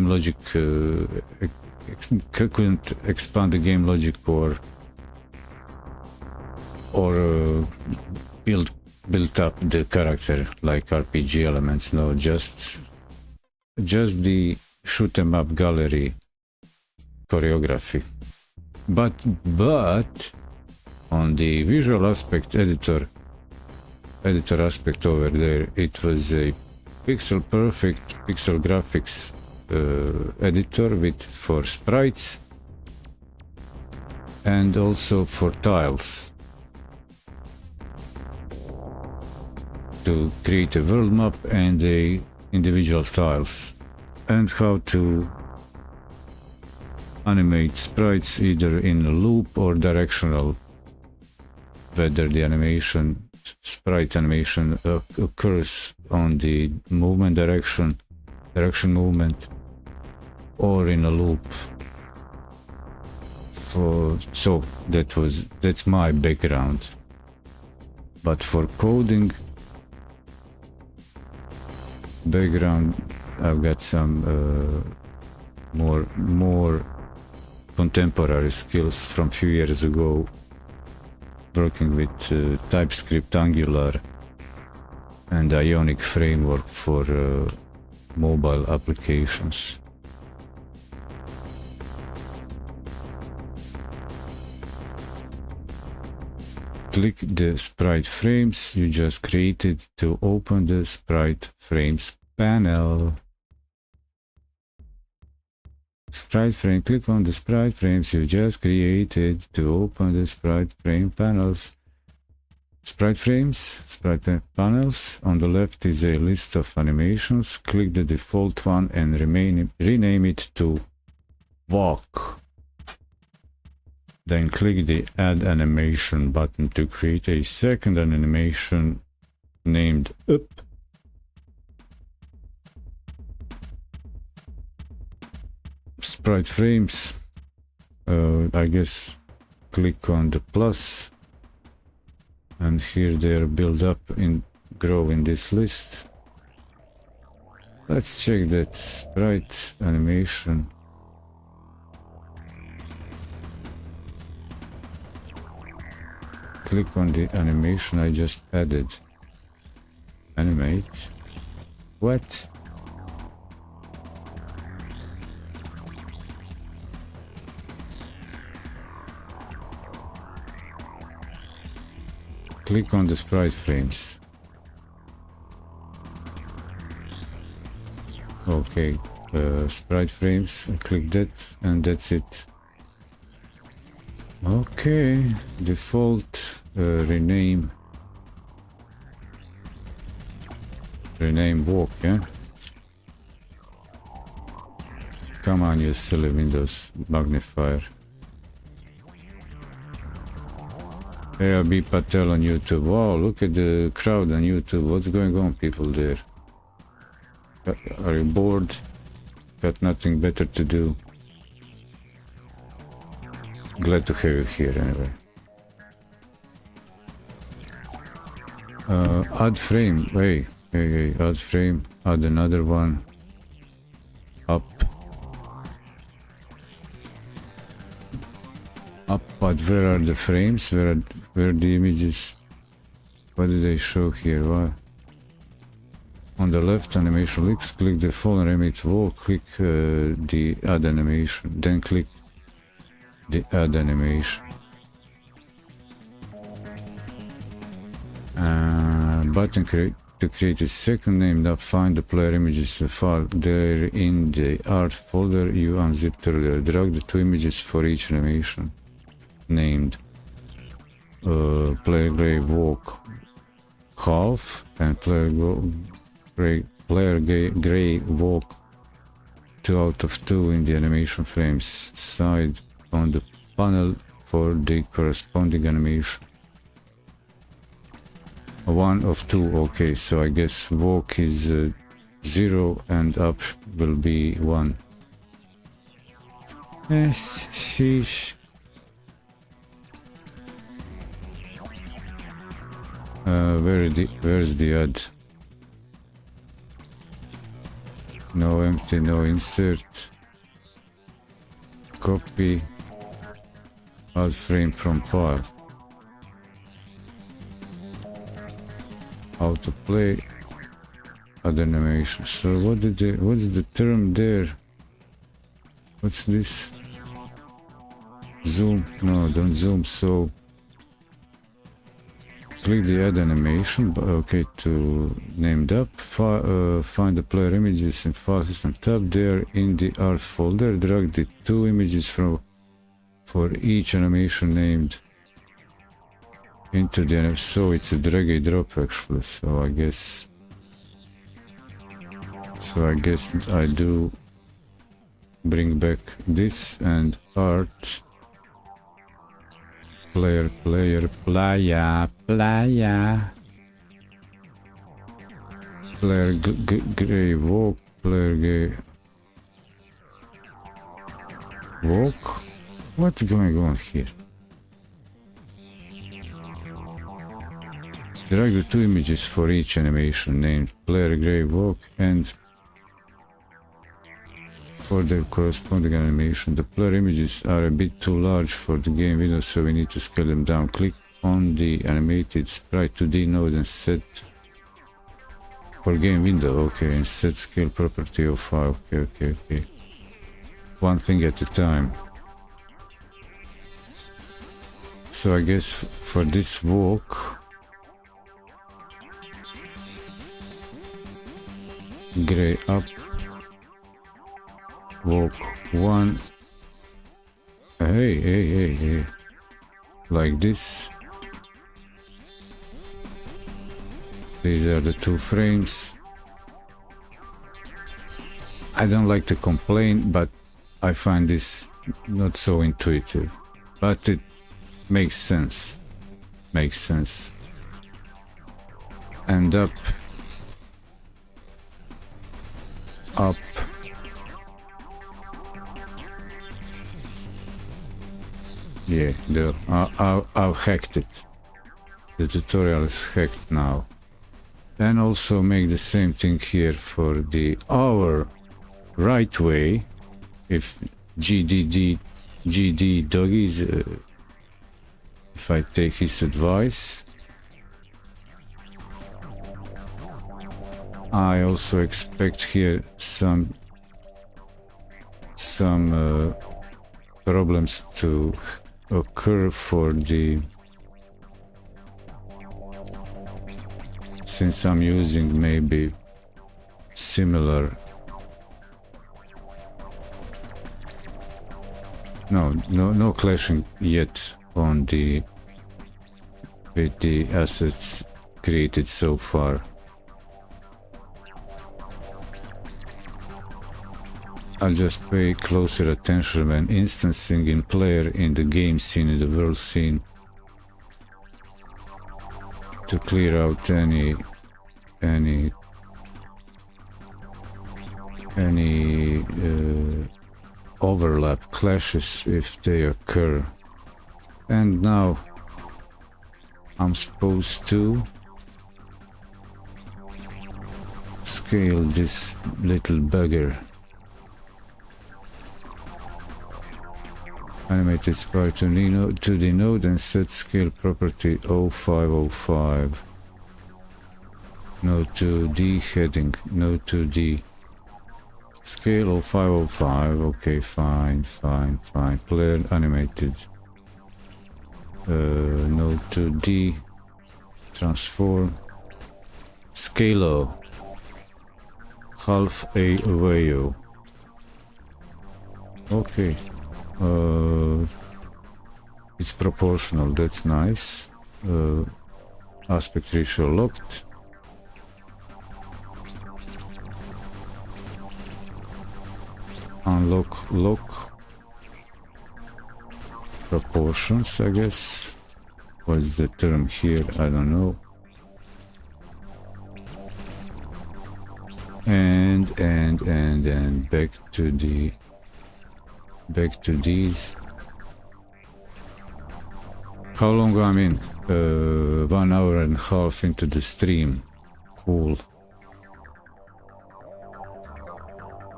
logic. Couldn't expand the game logic or built up the character like RPG elements. No, just the shoot 'em up gallery choreography. But on the visual aspect, editor aspect over there, it was a pixel perfect pixel graphics editor for sprites and also for tiles. To create a world map and the individual tiles, and how to animate sprites either in a loop or directional, whether the sprite animation occurs on the movement direction movement, or in a loop. So that's my background. But for coding background, I've got some more contemporary skills from few years ago, working with TypeScript, Angular, and Ionic framework for mobile applications. Click the sprite frames you just created to open the sprite frames panel. Sprite frame, click on the sprite frames you just created to open the sprite frame panels. Sprite frames, sprite panels. On the left is a list of animations. Click the default one and rename it to walk. Then click the add animation button to create a second animation named up. sprite frames. I guess click on the plus, and here they're build up in grow in this list. Let's check that sprite animation. Click on the animation I just added. Animate. What? Click on the sprite frames. Okay, sprite frames, click that, and that's it. Okay, default, rename walk, yeah? Come on, you silly Windows magnifier. ARB Patel on YouTube. Wow, look at the crowd on YouTube. What's going on, people there? Are you bored? Got nothing better to do? Glad to have you here anyway. Add frame. Hey, add frame. Add another one. Up. But where are the frames? Where are the images? What do they show here? What? On the left animation links, click the full animate wall, click the add animation, then click the add animation. Button to create a second named up, find the player images file there in the art folder you unzipped earlier. Drag the two images for each animation named player gray walk half and player gray walk 2 out of 2 in the animation frames side on the panel for the corresponding animation. 1 of 2, okay, so I guess walk is 0 and up will be 1. Yes, sheesh. Where's the add? No empty, no insert. Copy. Add frame from file. How to play. Add animation. So what's the term there? What's this? Zoom? No, don't zoom. So click the add animation, okay, to named up, find the player images in file system tab there in the art folder, drag the two images for each animation named into the animation. So it's a drag and drop actually, so I guess I do bring back this and art. Player, playa. Player gray walk, player gray walk. What's going on here? Drag the two images for each animation named player gray walk and for the corresponding animation. The player images are a bit too large for the game window, so we need to scale them down. Click on the animated sprite 2D node and set for game window, okay, and set scale property of 5, okay. One thing at a time. So I guess for this walk, gray up, walk 1, hey, like this. These are the two frames. I don't like to complain, but I find this not so intuitive, but it makes sense. And up, Yeah, I've hacked it. The tutorial is hacked now. And also make the same thing here for the our right way. If GD doggies, if I take his advice, I also expect here some problems to occur for the, since I'm using maybe similar, no clashing yet on the with the assets created so far. I'll just pay closer attention when instancing in player in the game scene, in the world scene, to clear out any overlap clashes if they occur. And now I'm supposed to scale this little bugger. Animated sprite to the node and set scale property 0505. Node to D heading, node to D. Scale 0505, okay, fine. Player animated. Node to D. Transform. Scalo. Half a wayo. Okay. It's proportional, that's nice. Aspect ratio locked. Unlock lock proportions, I guess. What's the term here? I don't know. And back to these. How long I'm in? 1 hour and a half into the stream. Cool.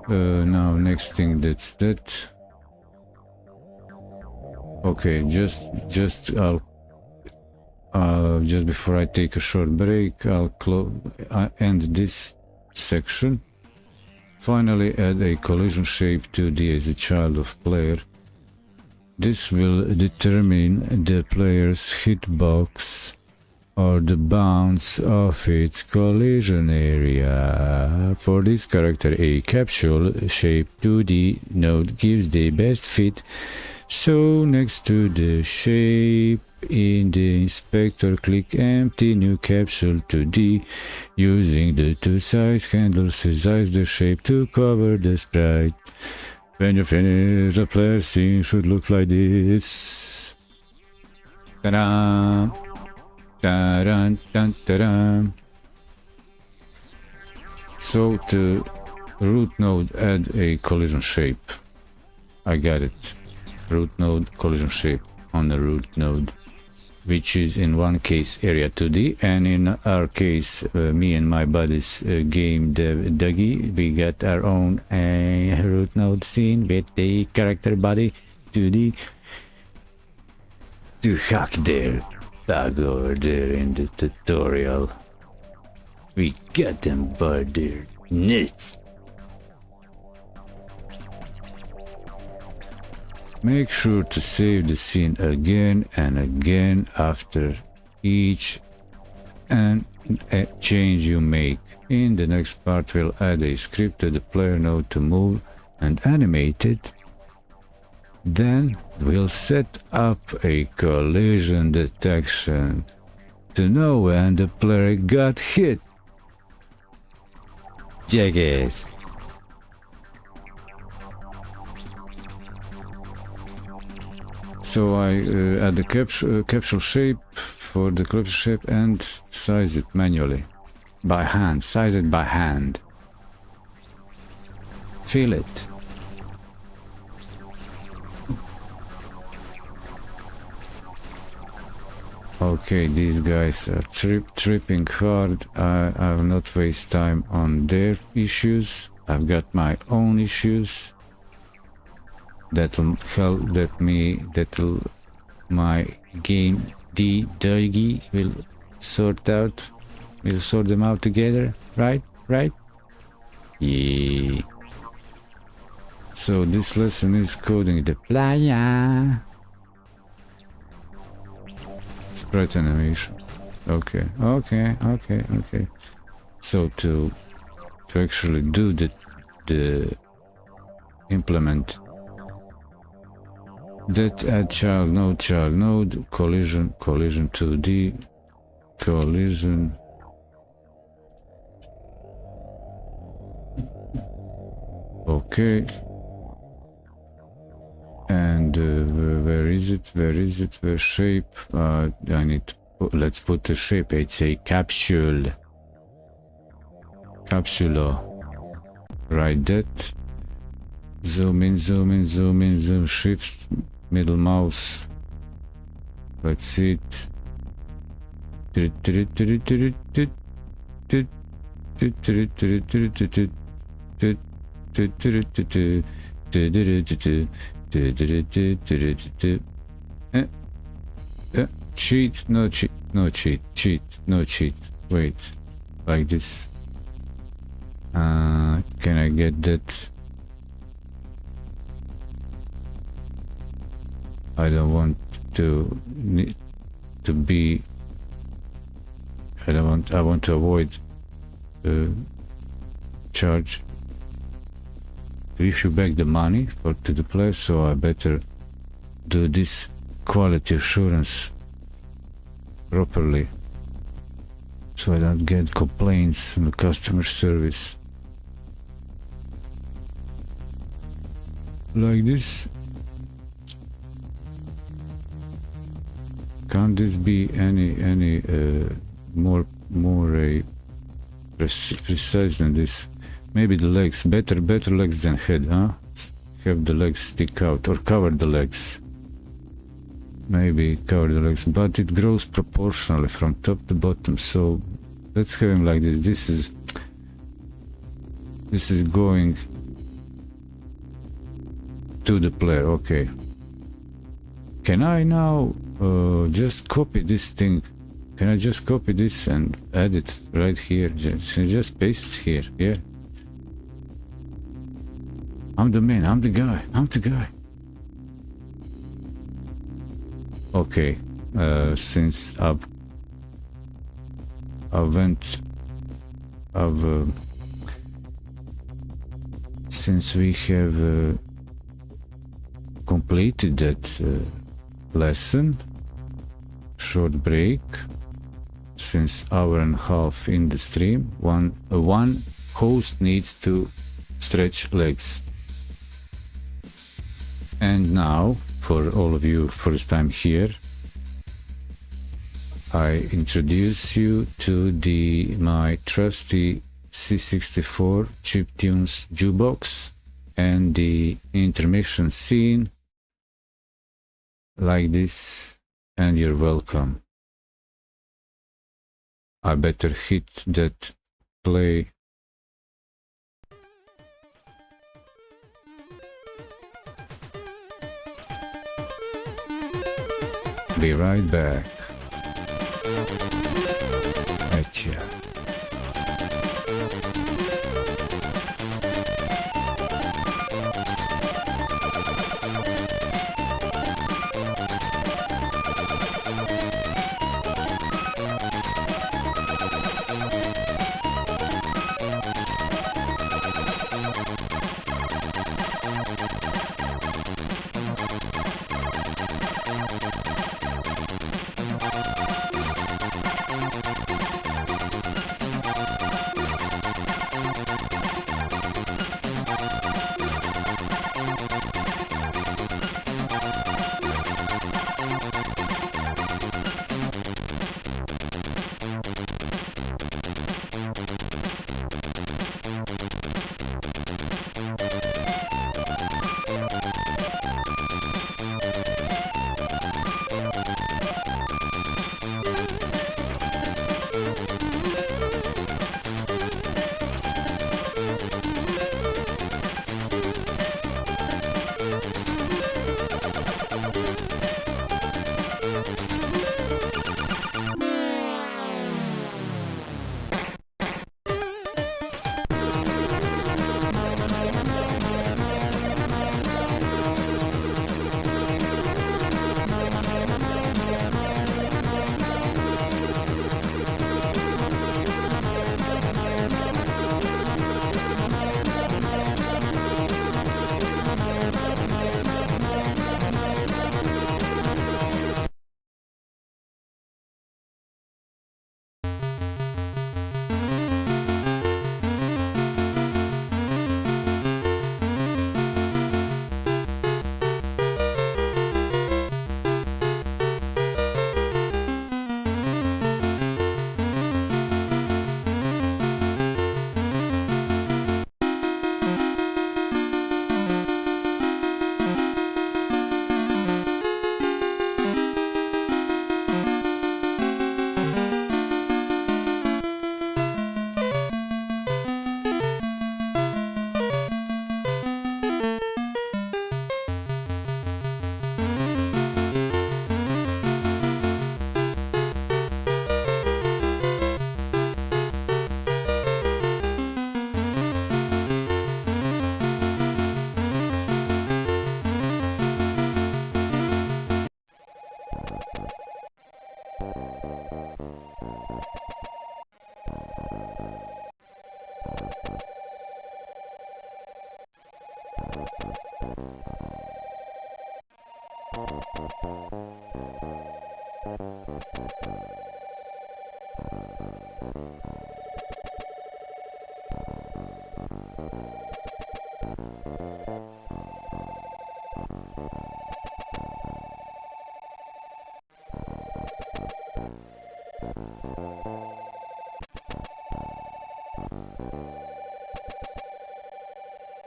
Now next thing, that's that. Okay, just before I take a short break, I'll end this section. Finally, add a collision shape 2D as a child of player. This will determine the player's hitbox or the bounds of its collision area. For this character, a capsule shape 2D node gives the best fit. So next to the shape in the inspector, click empty new capsule 2D. Using the two size handles, resize the shape to cover the sprite. When you finish, the player scene should look like this. Ta-da! Ta-da! Ta-da! So to root node, add a collision shape. I got it. Root node, collision shape on the root node, which is in one case area 2D, and in our case, me and my buddies, game dev Dougie, we got our own root node scene with the character body 2D. To hack their bug over there in the tutorial. We got them by their nuts. Make sure to save the scene again and again after each and change you make. In the next part, we'll add a script to the player node to move and animate it. Then we'll set up a collision detection to know when the player got hit. Jackass. So I add the capsule shape for the capsule shape and size it manually. By hand, size it by hand. Feel it. Okay, these guys are tripping hard. I will not waste time on their issues. I've got my own issues. That'll help that'll my game Doggy will sort out. We'll sort them out together, right? Right? Yeah. So this lesson is coding the playa. Sprite animation. Okay. So to actually do the implement that add child node collision 2D collision. Okay. And where is it? Where shape? I need to let's put the shape. It's a capsule. Capsula. Right, that. Zoom in, shift, middle mouse. Let's see it. Cheat, no cheat. Wait, like this. Can I get that? I don't want to be. I want to avoid charge. To issue back the money to the player, so I better do this quality assurance properly, so I don't get complaints from the customer service. Like this. Can't this be any more precise than this? Maybe the legs, better legs than head, huh? Have the legs stick out or cover the legs. Maybe cover the legs, but it grows proportionally from top to bottom. So let's have him like this. This is going to the player. Okay. Can I now just copy this thing? Can I just copy this and add it right here? Just paste it here. Yeah. I'm the man, I'm the guy. Okay, since since we have completed that lesson, short break, since hour and a half in the stream, one host needs to stretch legs. And now, for all of you first time here, I introduce you to my trusty C64 chiptunes jukebox and the intermission scene like this, and you're welcome. I better hit that play. Be right back. Etcha.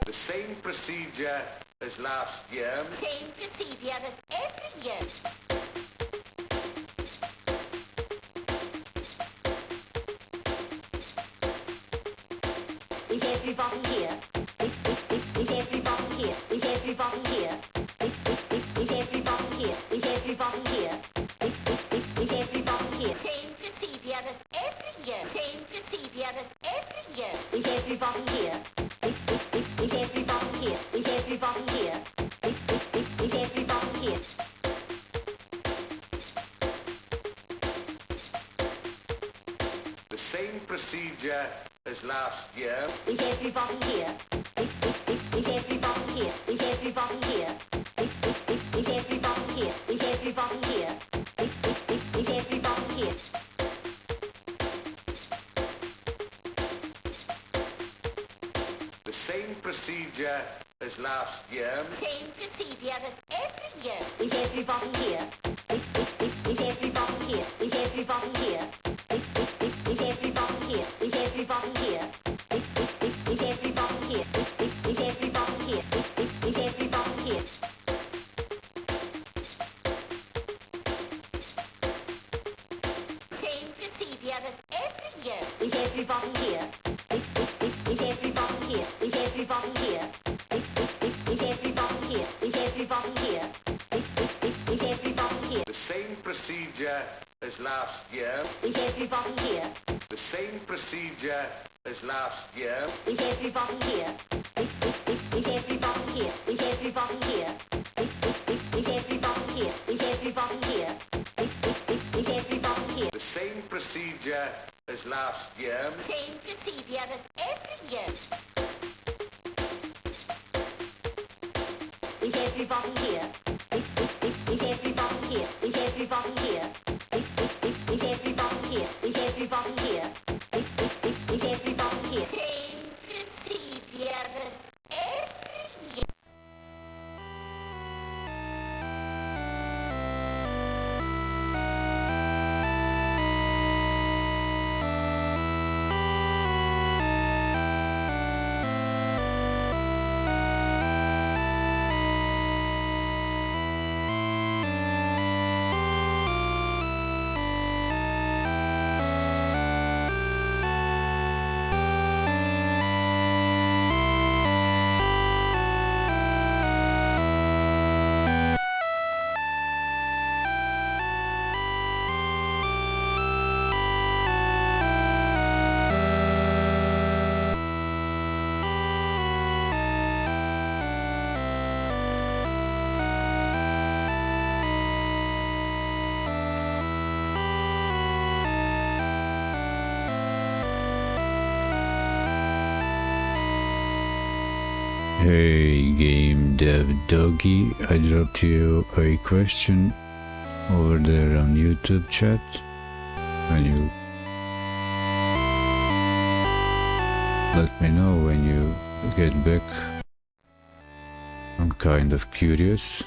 The same procedure as last year. Same procedure as every year. Is everybody here? Is everybody here? Is everybody here? Is everybody here? Is everybody here? Is everybody here? Same procedure as every year. Same procedure as every year. Is everybody here? Is everybody here? Is everybody here? Is everybody here? The same procedure as last year. Is everybody here? Is everybody here? Is everybody here? Is everybody here? Is everybody here? Is everybody here? The same procedure as last year. Same procedure as every year. Is everybody here? Is everybody here? Is everybody here? Is everybody here? Is everybody here? Is everybody here? Is everybody here? Is everybody here? Same procedure as every year. Is everybody here? Is everybody here? Is everybody here? Is everybody here? Is everybody here? Is everybody here? The same procedure as last year. Is everybody here? The same procedure as last year. Is everybody here? Is everybody here? Is everybody here? Is everybody here? Is everybody here? Is everybody here? The same procedure as last year. Same procedure as every year. Is everybody here? Is everybody here? Is everybody here? Is everybody here? Is everybody here? Is everybody here? Same procedure as every year. Hey game dev doggy, I dropped you a question over there on YouTube chat. Can you let me know when you get back? I'm kind of curious.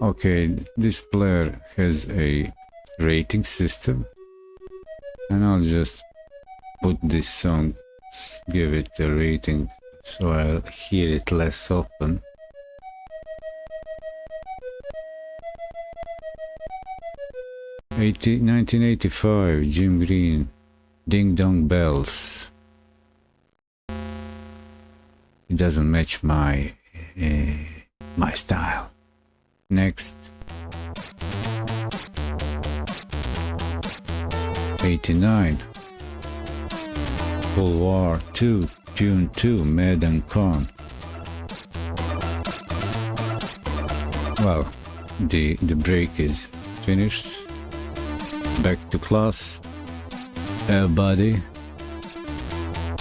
Okay, this player has a rating system, and I'll just put this song, give it a rating so I'll hear it less often. '80, 1985, Jim Green, Ding Dong Bells. It doesn't match my style. Next. 89. Cold War 2, Tune 2, Mad and Con. Well, the break is finished. Back to class. Everybody,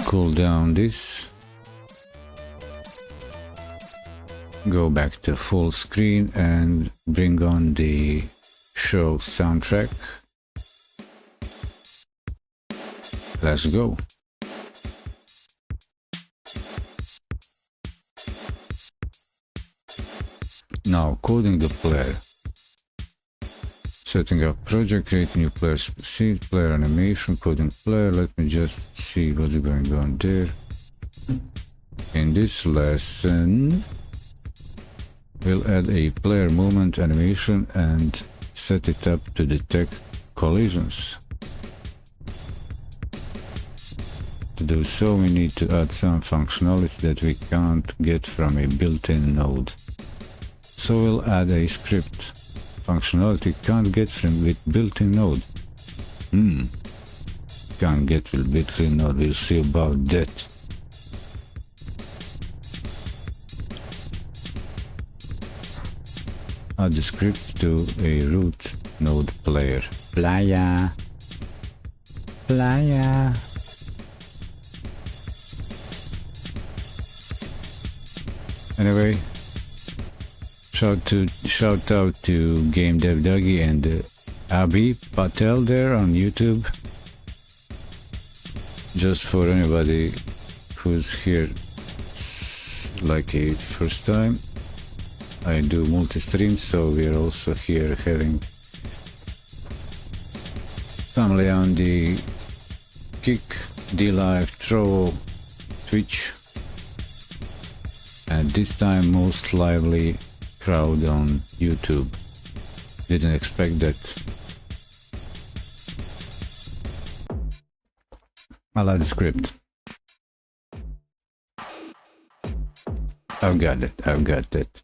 cool down this. Go back to full screen and bring on the show soundtrack. Let's go. Now coding the player. Setting up project, create new player seed, player animation, coding player. Let me just see what's going on there. In this lesson, we'll add a player movement animation and set it up to detect collisions. To do so, we need to add some functionality that we can't get from a built-in node. So we'll add a script. Functionality can't get from with built-in node. Can't get with built-in node. We'll see about that. Add the script to a root node player. Playa. Playa. Anyway, shout out to Game Dev Doggy and Abhi Patel there on YouTube. Just for anybody who's here like a first time, I do multi-stream, so we're also here having family on the Kick, D-Live, Troll, Twitch, and this time most lively crowd on YouTube. Didn't expect that. I'll add the script. I've got it.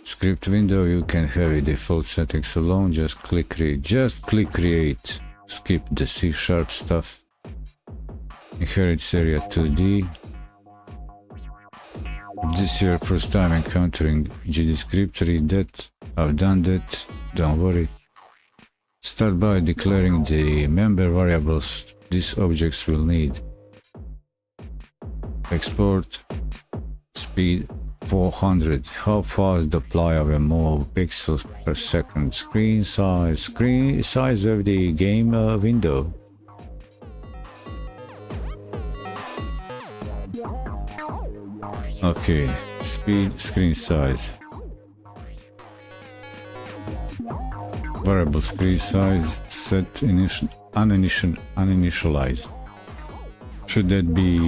Script window, you can have a default settings alone, just click create, skip the C# stuff. Inherit area 2D. If this is your first time encountering GDScript, read that. I've done that, don't worry. Start by declaring the member variables these objects will need. Export speed 400. How fast the player will move pixels per second. Screen size of the game window. Okay, speed, screen size. Variable screen size set uninitialized. Should that be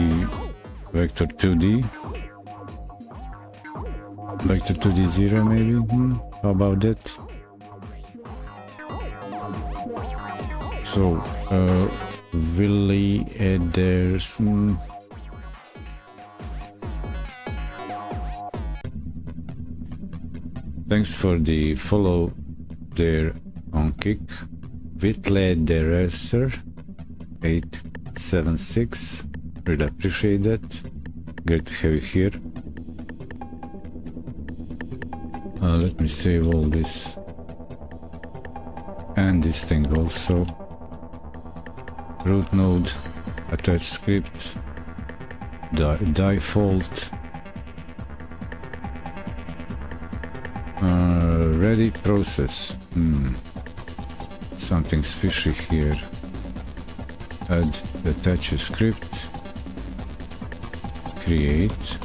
vector 2D? Vector 2D 0 maybe? How about that? So, Willie Ederson. Thanks for the follow there on Kick. Whitlederesser 876. Really appreciate that. Great to have you here. Let me save all this and this thing also. Root node, attach script, default. Ready process. Something's fishy here. Add attach a script. Create.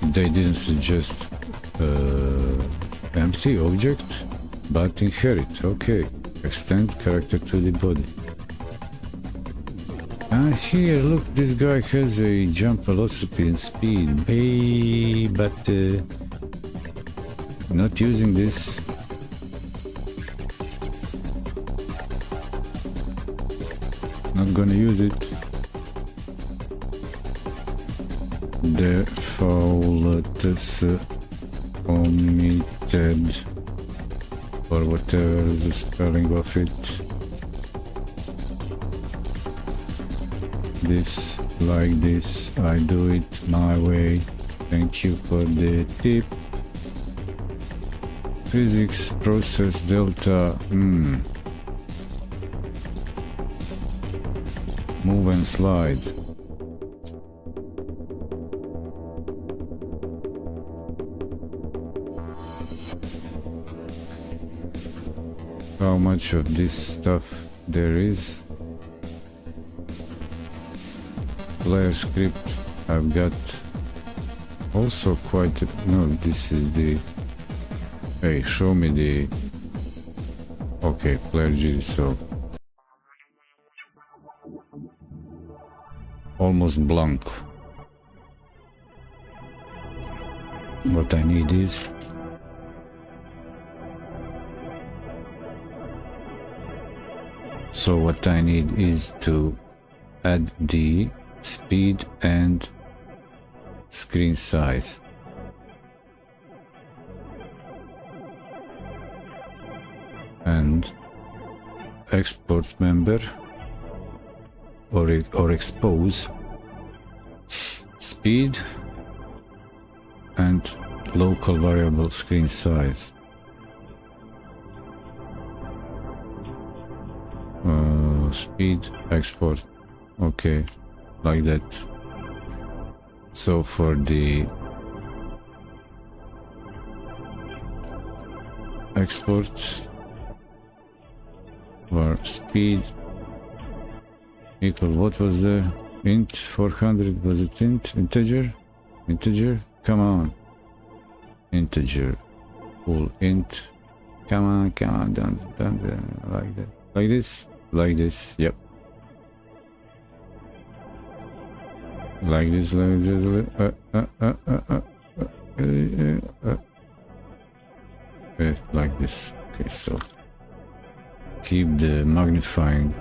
They didn't suggest Empty object, but inherit. Okay. Extend character to the body. And here, look, this guy has a jump velocity and speed. Hey, but not using this. Not gonna use it. Defaults omitted, or whatever is the spelling of it. This, like this, I do it my way. Thank you for the tip. Physics process delta. Move and slide. How much of this stuff there is? Player script. I've got also quite a, no, this is the, hey, show me the, okay, player G, so almost blank. What I need is so what I need is to add the speed and screen size. And export member or expose speed and local variable screen size. Speed export, okay, like that. So for the export for speed equal, what was the int 400, was it integer, come on, integer, full int, come on, don't like that, like this, yep, like this, like this. Okay, so keep the magnifying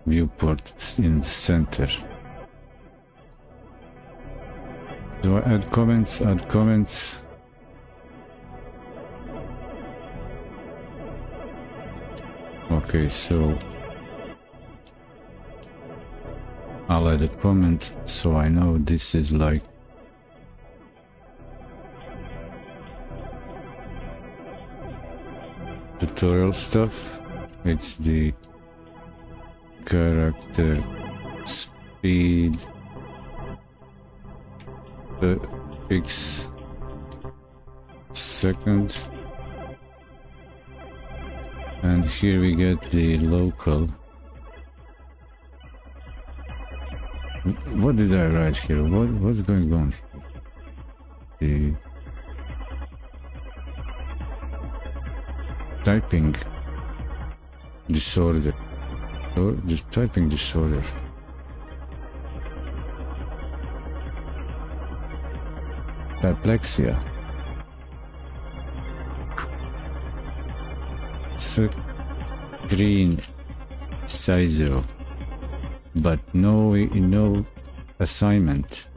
viewport in the center. Do I add comments? Add comments. Okay, so I'll add a comment so I know this is like tutorial stuff. It's the character speed pix second, and here we get the local. What did I write here? What's going on here? The typing disorder, or the typing disorder. Dyslexia. Screen size, but no assignment.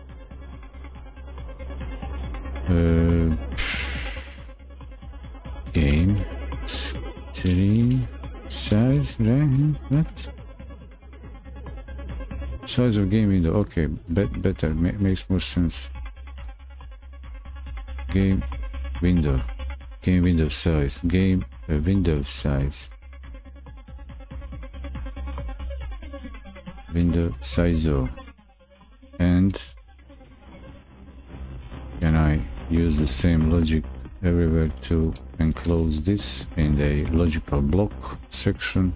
Game screen size, right? What? Size of game window. Okay, better, makes more sense. Game window size, window size, window size. And can I use the same logic everywhere to enclose this in a logical block section?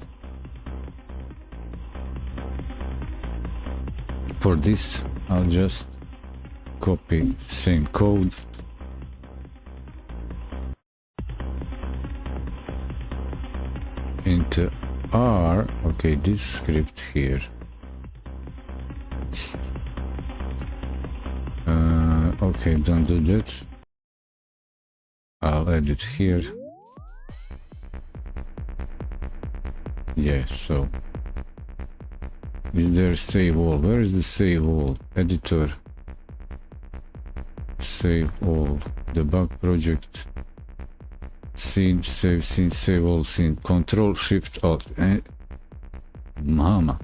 For this, I'll just copy the same code into R. Okay, this script here. Okay, don't do that. I'll edit here. Yeah, so is there save all? Where is the save all? Editor. Save all. Debug project. Scene, save all scene. Control Shift Alt. Mama.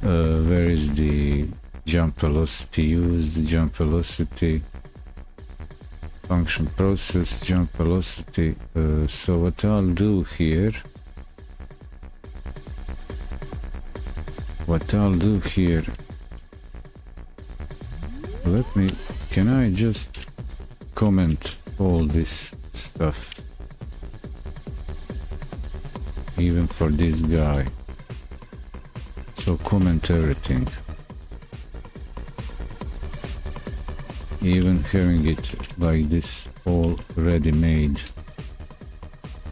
Where is the jump velocity used? Jump velocity. Function process, jump velocity. So what I'll do here. Can I just comment all this stuff? Even for this guy. So comment everything. Even having it like this all ready-made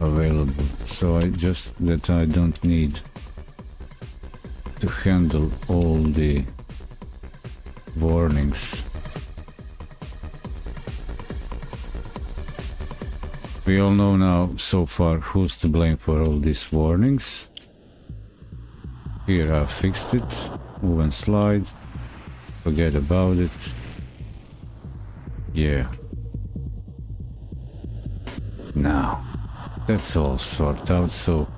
available. So I don't need to handle all the warnings. We all know now so far who's to blame for all these warnings. Here I fixed it. Move and slide. Forget about it. Yeah. Now, that's all sorted out. So,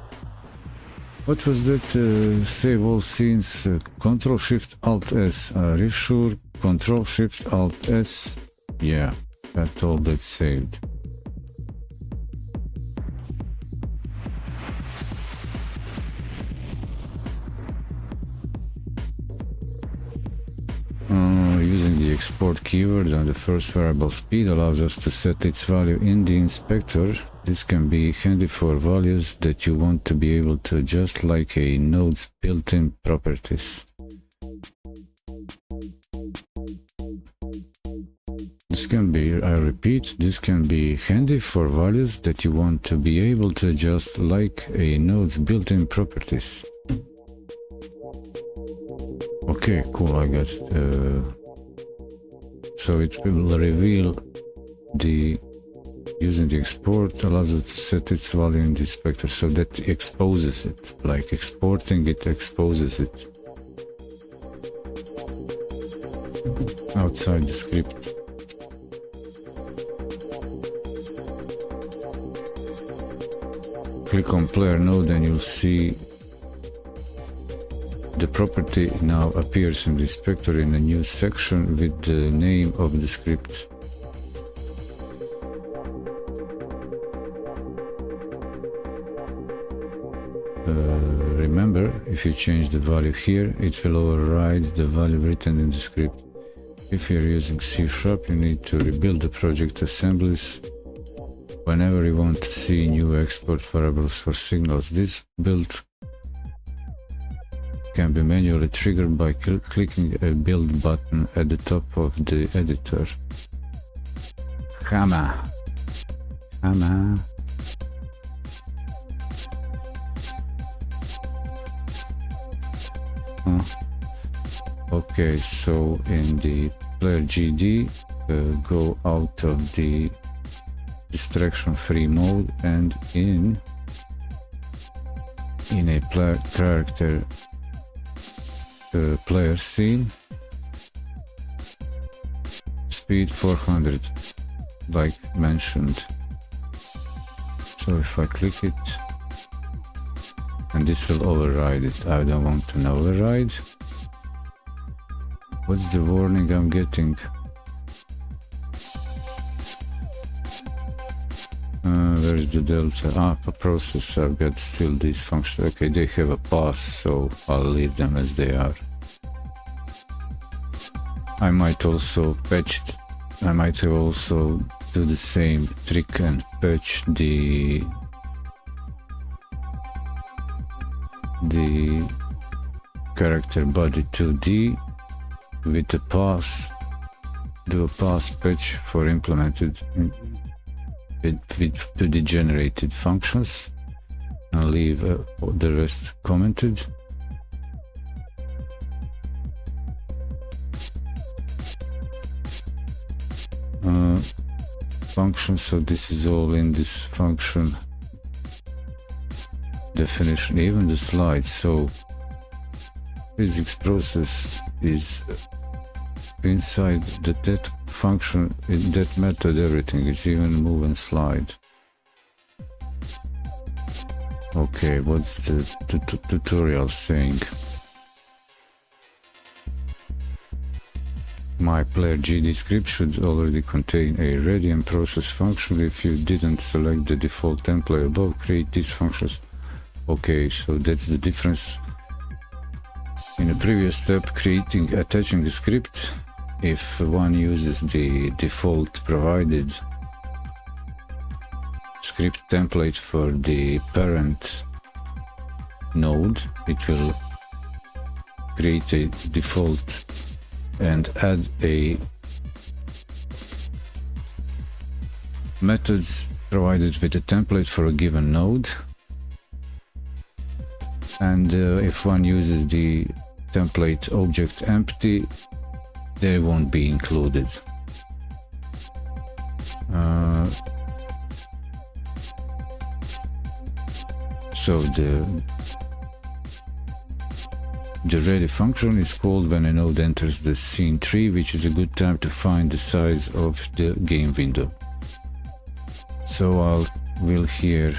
what was that? Save all scenes. Control Shift Alt S. Are you sure? Control Shift Alt S. Yeah, that's all that's saved. Using the export keyword on the first variable speed allows us to set its value in the inspector. This can be handy for values that you want to be able to adjust, like a node's built-in properties. This can be, I repeat, this can be handy for values that you want to be able to adjust, like a node's built-in properties. Okay, cool, I got it. So it will reveal the, using the export allows us to set its value in the inspector, so that exposes it, like exporting it exposes it outside the script. Click on player node and you'll see the property now appears in the inspector in a new section with the name of the script. Remember, if you change the value here, it will override the value written in the script. If you're using C#, you need to rebuild the project assemblies whenever you want to see new export variables for signals. This build can be manually triggered by clicking a build button at the top of the editor. Hammer. Okay, so in the player GD, go out of the distraction free mode and in a player character player scene, speed 400 like mentioned. So if I click it, and this will override it. I don't want an override. What's the warning I'm getting? Where's the delta? Process. I've got still these functions. Okay, they have a pass, so I'll leave them as they are. I might also patch. I might also do the same trick and patch the character body 2D with a pass. Do a pass patch for implemented to the generated functions. I'll leave the rest commented. Function, so this is all in this function definition, even the slide. So physics process is inside that function, in that method. Everything is, even move and slide. Okay, what's the tutorial saying? My player GD script should already contain a ready and process function. If you didn't select the default template above, create these functions. Okay, so that's the difference. In the previous step, attaching the script, if one uses the default provided script template for the parent node, it will create a default and add a methods provided with a template for a given node. And if one uses the template object empty, they won't be included. So the ready function is called when a node enters the scene tree, which is a good time to find the size of the game window. So we'll here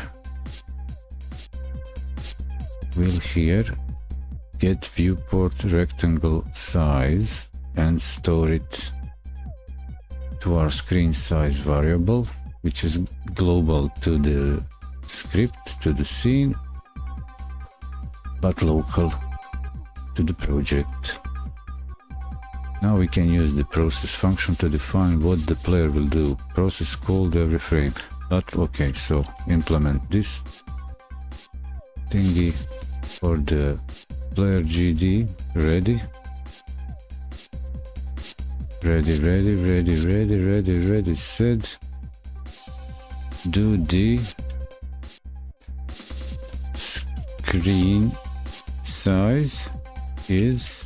get viewport rectangle size and store it to our screen size variable, which is global to the script, to the scene, but local to the project. Now we can use the process function to define what the player will do. Process called every frame. But okay, so implement this thingy for the player GD ready. Ready, set. Do the screen size is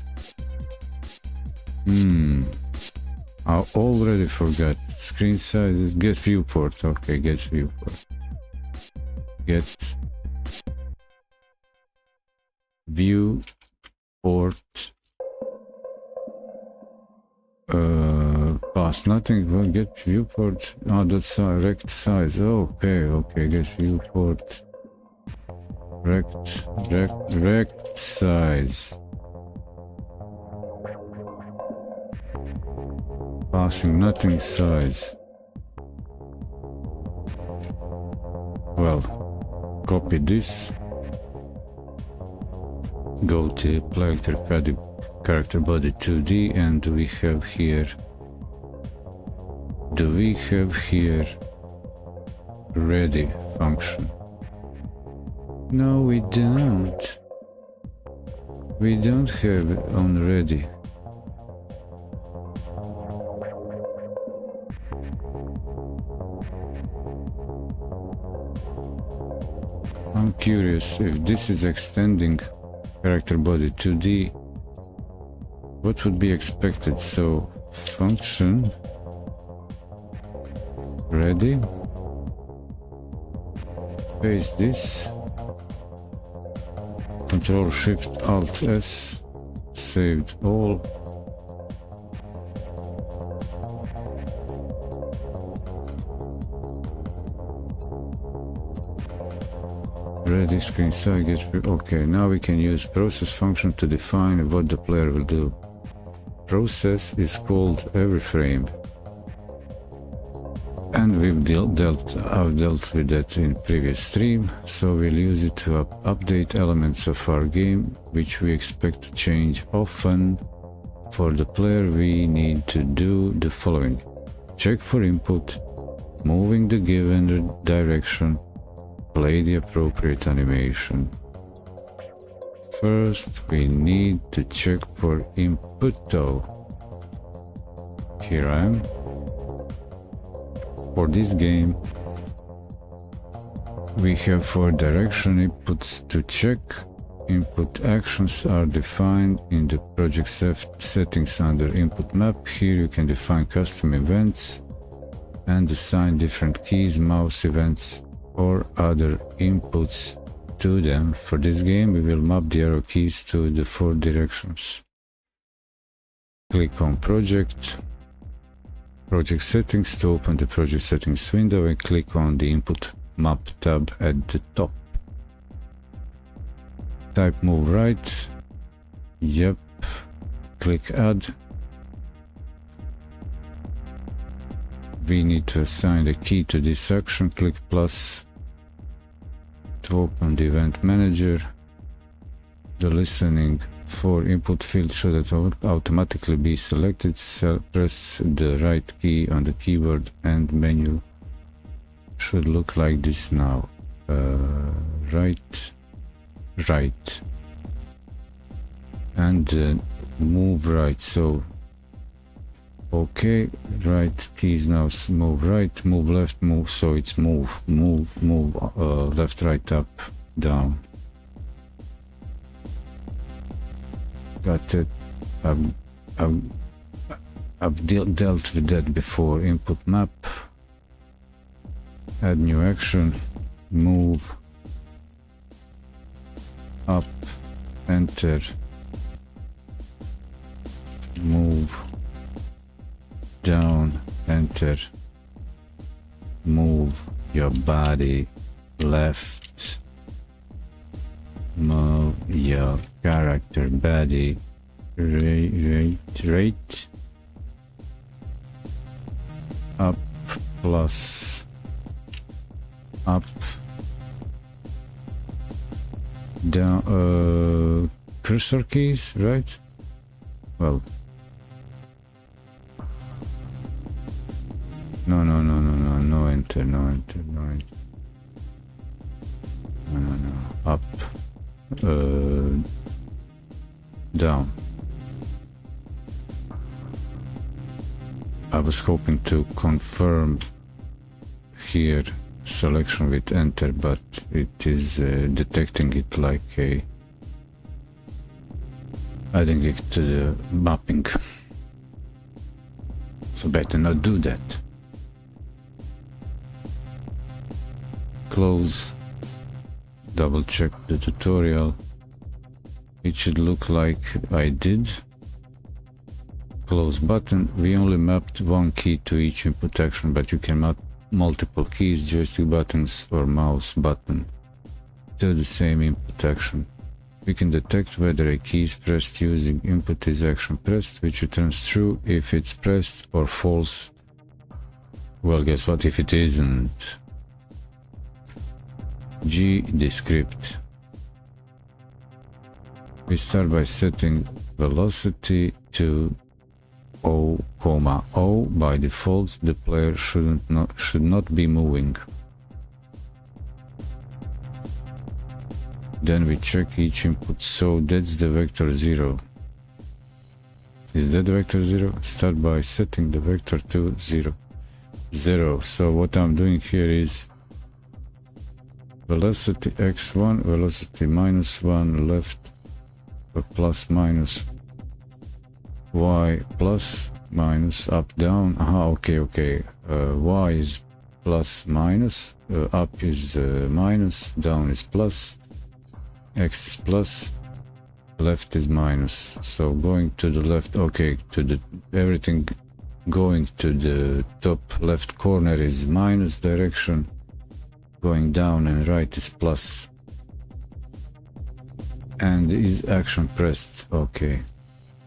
I already forgot. Screen size is get viewport. Okay, get viewport. Get viewport pass nothing. Well, get viewport. Oh, that's rect size. Okay, get viewport rect size. Passing nothing size. Well, copy this. Go to character body 2D, and do we have here ready function? No, we don't. We don't have it on ready. I'm curious if this is extending character body 2D, what would be expected? So function ready, paste this, Control Shift Alt S, saved all. Ready screen size get. Okay, now we can use process function to define what the player will do. Process is called every frame, and I've dealt with that in previous stream, so we'll use it to update elements of our game which we expect to change often. For the player, we need to do the following: check for input, moving the given direction, play the appropriate animation. First, we need to check for input though. Here I am. For this game, We have 4 direction inputs to check. Input actions are defined in the project settings under input map. Here you can define custom events and assign different keys, mouse events or other inputs to them. For this game we will map the arrow keys to the 4 directions. Click on project settings to open the project settings window and click on the input map tab at the top. Type move right. Yep. Click add. We need to assign a key to this action. Click plus to open the event manager. The listening for input field should automatically be selected. Press the right key on the keyboard and menu should look like this now. Right, and move right. So okay, right keys now move right, move left, move. So it's move, left, right, up, down. Got it. I've dealt with that before. Input map, add new action, move up, enter, move down, enter, move your body left, move your character body right, up, plus, up, down, cursor keys, right? Well, no enter, no, up, down. I was hoping to confirm here selection with enter, but it is detecting it like adding it to the mapping. So better not do that. Close, double check the tutorial. It should look like I did. Close button. We only mapped one key to each input action, but you can map multiple keys, joystick buttons or mouse button to the same input action. We can detect whether a key is pressed using input is action pressed, which returns true if it's pressed, or false. Well, guess what if it isn't? G descript. We start by setting velocity to O, O. By default, the player should not be moving. Then we check each input, so that's the vector 0. Is that vector 0? Start by setting the vector to 0. 0. So what I'm doing here is velocity x1, velocity -1 left, plus minus, y plus minus, up down. Okay. Y is plus minus, up is minus, down is plus, x is plus, left is minus. So going to the left, okay, to the everything going to the top left corner is minus direction, going down and right is plus, and is action pressed. Okay,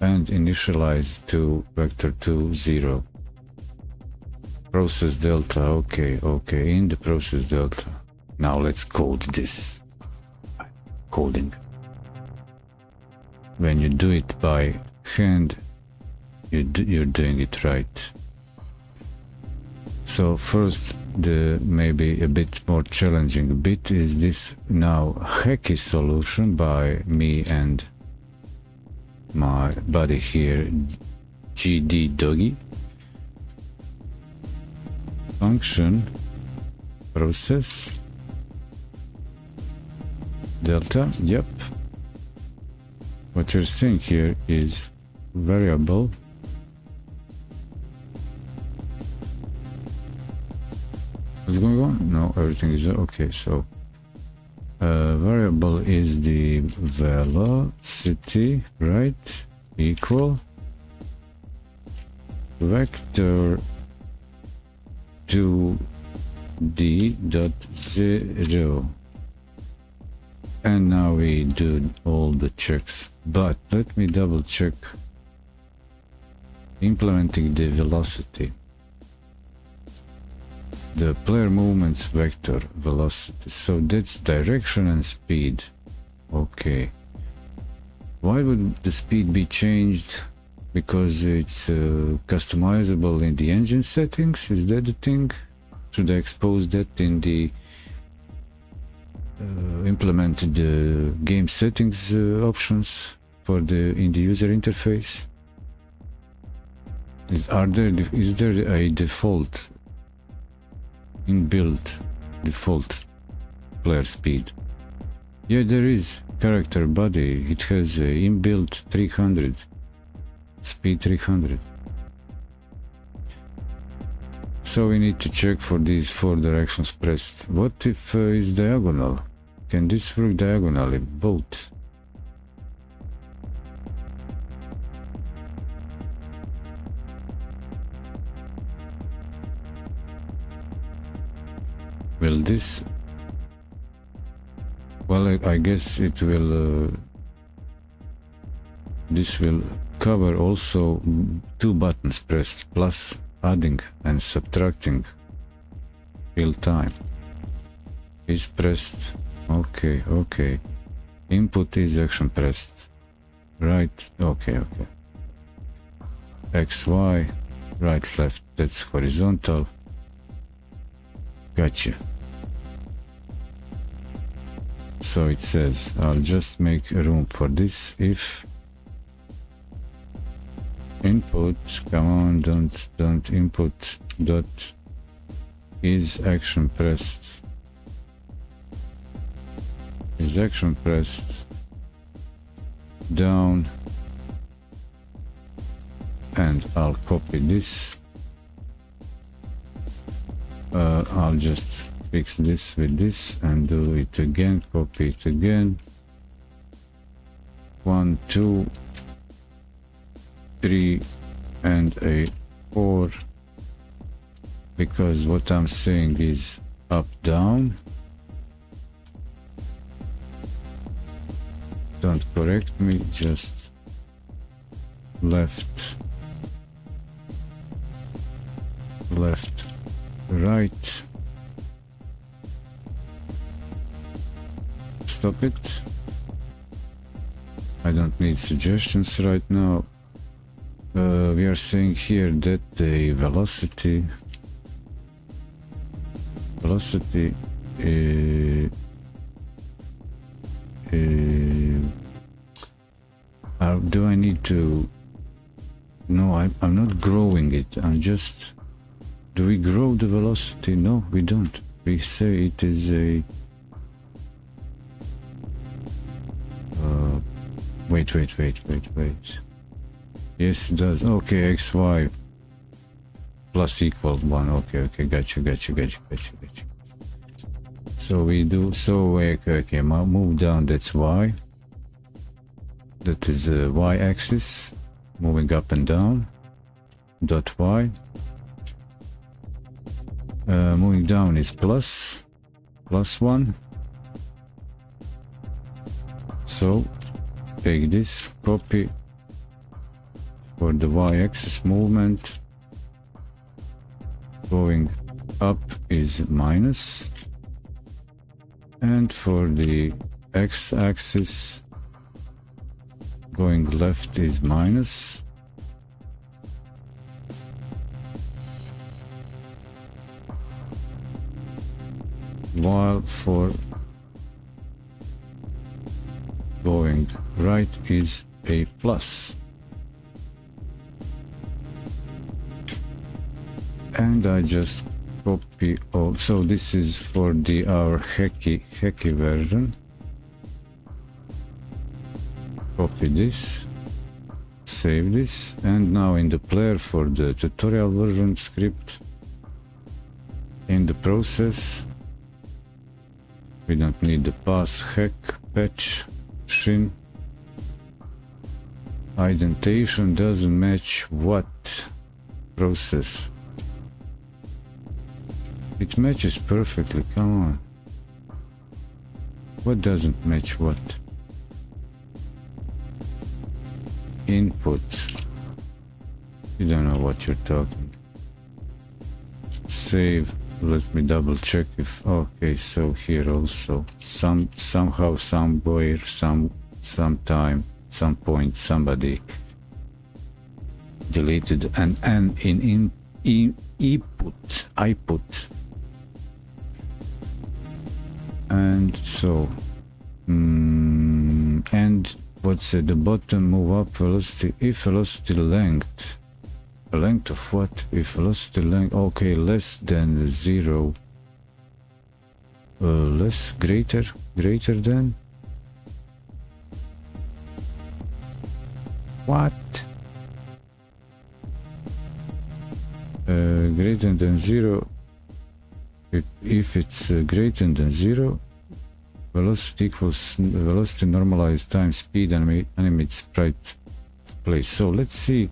and initialize to vector 2 0. Process delta. Okay, in the process delta. Now let's code this. Coding. When you do it by hand, you're doing it right. So first, the maybe a bit more challenging bit is this now hacky solution by me and my buddy here, GD Doggy. Function process delta. Yep. What you're seeing here is variable. What's going on? No, everything is okay. So variable is the velocity, right? Equal vector 2d dot 0. And now we do all the checks, but let me double check implementing the velocity. The player movements vector velocity, so that's direction and speed. Okay, why would the speed be changed? Because it's customizable in the engine settings. Is that the thing? Should I expose that in the implemented game settings options for in the user interface? Is there a default inbuilt default player speed? Yeah, there is character body. It has a inbuilt 300 speed 300. So we need to check for these 4 directions pressed. What if it's diagonal? Can this work diagonally? Both. Will this... Well, I guess it will... this will cover also 2 buttons pressed, plus adding and subtracting real time. Is pressed. Okay, okay. Input is action pressed. Right, okay, okay. X, Y, right, left, that's horizontal. Gotcha. So it says, I'll just make room for this if input, come on, don't input dot is action pressed. Is action pressed down, and I'll copy this. I'll just fix this with this and do it again, copy it again. 1, 2, 3 and a 4, because what I'm saying is up down. Don't correct me, just left, left, right. Stop it. I don't need suggestions right now. We are saying here that the velocity do I need to... No, I'm not growing it. I'm just... Do we grow the velocity? No, we don't. We say it is a... wait. Yes, it does. Okay, XY plus equal 1. Okay, gotcha. So we do, so okay, move down, that's Y. That is Y-axis, moving up and down, dot Y. Moving down is plus 1. So take this, copy for the Y-axis movement. Going up is minus, and for the X-axis going left is minus. While for going right is a plus. And I just copy all. So this is for our hacky version. Copy this, save this, and now in the player for the tutorial version script, in the process, we don't need the pass, hack, patch, shin. Indentation doesn't match what process? It matches perfectly, come on. What doesn't match what? Input. You don't know what you're talking. Save. Let me double check if okay, so here also somehow, somewhere, sometime, some point somebody deleted an n in input. And so and what's at the bottom, move up velocity, if velocity length, a length of what? If velocity length, okay, less than 0, less, greater than what? Greater than 0. If it's greater than 0, velocity equals velocity normalized times speed animate sprite place. So let's see.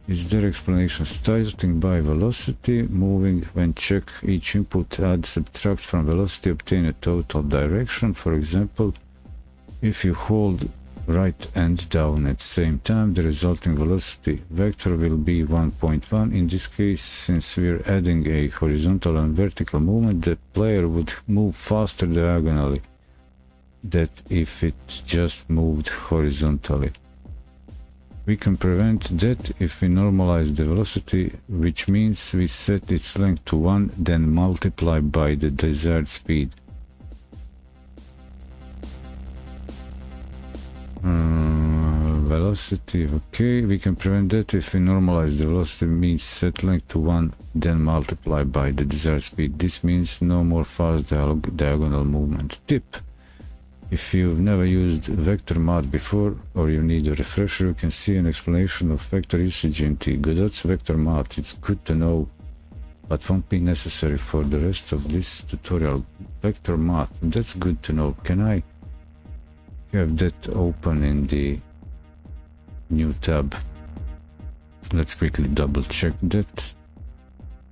Is there explanation? Starting by velocity, moving when check each input, add, subtract from velocity, obtain a total direction. For example, if you hold right and down at the same time, the resulting velocity vector will be 1.1. In this case, since we're adding a horizontal and vertical movement, the player would move faster diagonally than if it just moved horizontally. We can prevent that if we normalize the velocity, which means we set its length to 1, then multiply by the desired speed. Velocity, okay, we can prevent that if we normalize the velocity, means set length to 1, then multiply by the desired speed. This means no more fast diagonal movement. Tip: if you've never used vector math before, or you need a refresher, you can see an explanation of vector usage in the Godot's vector math. It's good to know, but won't be necessary for the rest of this tutorial. Vector math, that's good to know. Can I have that open in the new tab? Let's quickly double check that.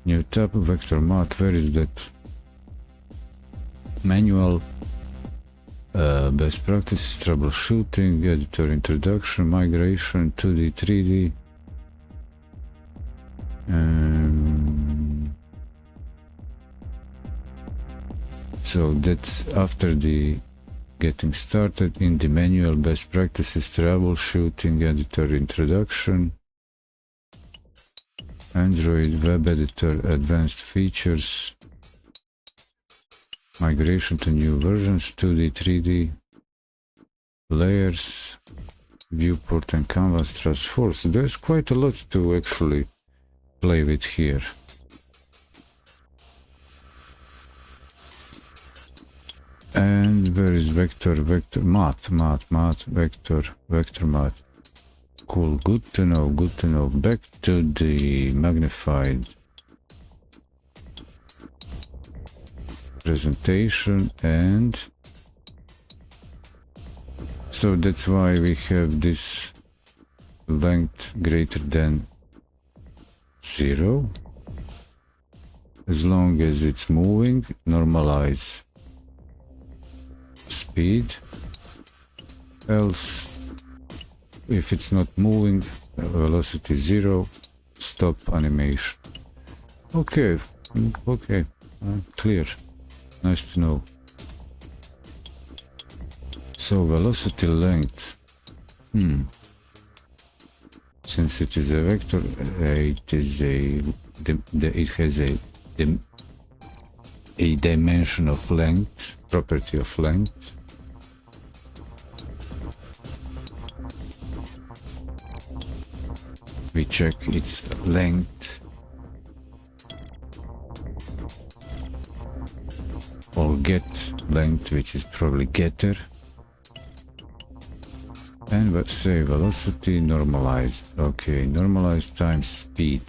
New tab, vector math, where is that? Manual, best practices, troubleshooting, editor introduction, migration, 2D, 3D. So that's after the getting started. In the manual, best practices, troubleshooting, editor introduction, Android web editor, advanced features, migration to new versions, 2D, 3D, layers, viewport and canvas transforms. There's quite a lot to actually play with here. And where is vector math, vector math. Cool, good to know. Back to the magnified presentation, and so that's why we have this length greater than 0. As long as it's moving, normalize speed, else if it's not moving, velocity 0, stop animation. Okay, clear, nice to know. So velocity length, since it is a vector, it has a dimension of length, property of length. We check its length, or get length, which is probably getter. And let's say velocity normalized. Okay, normalized times speed.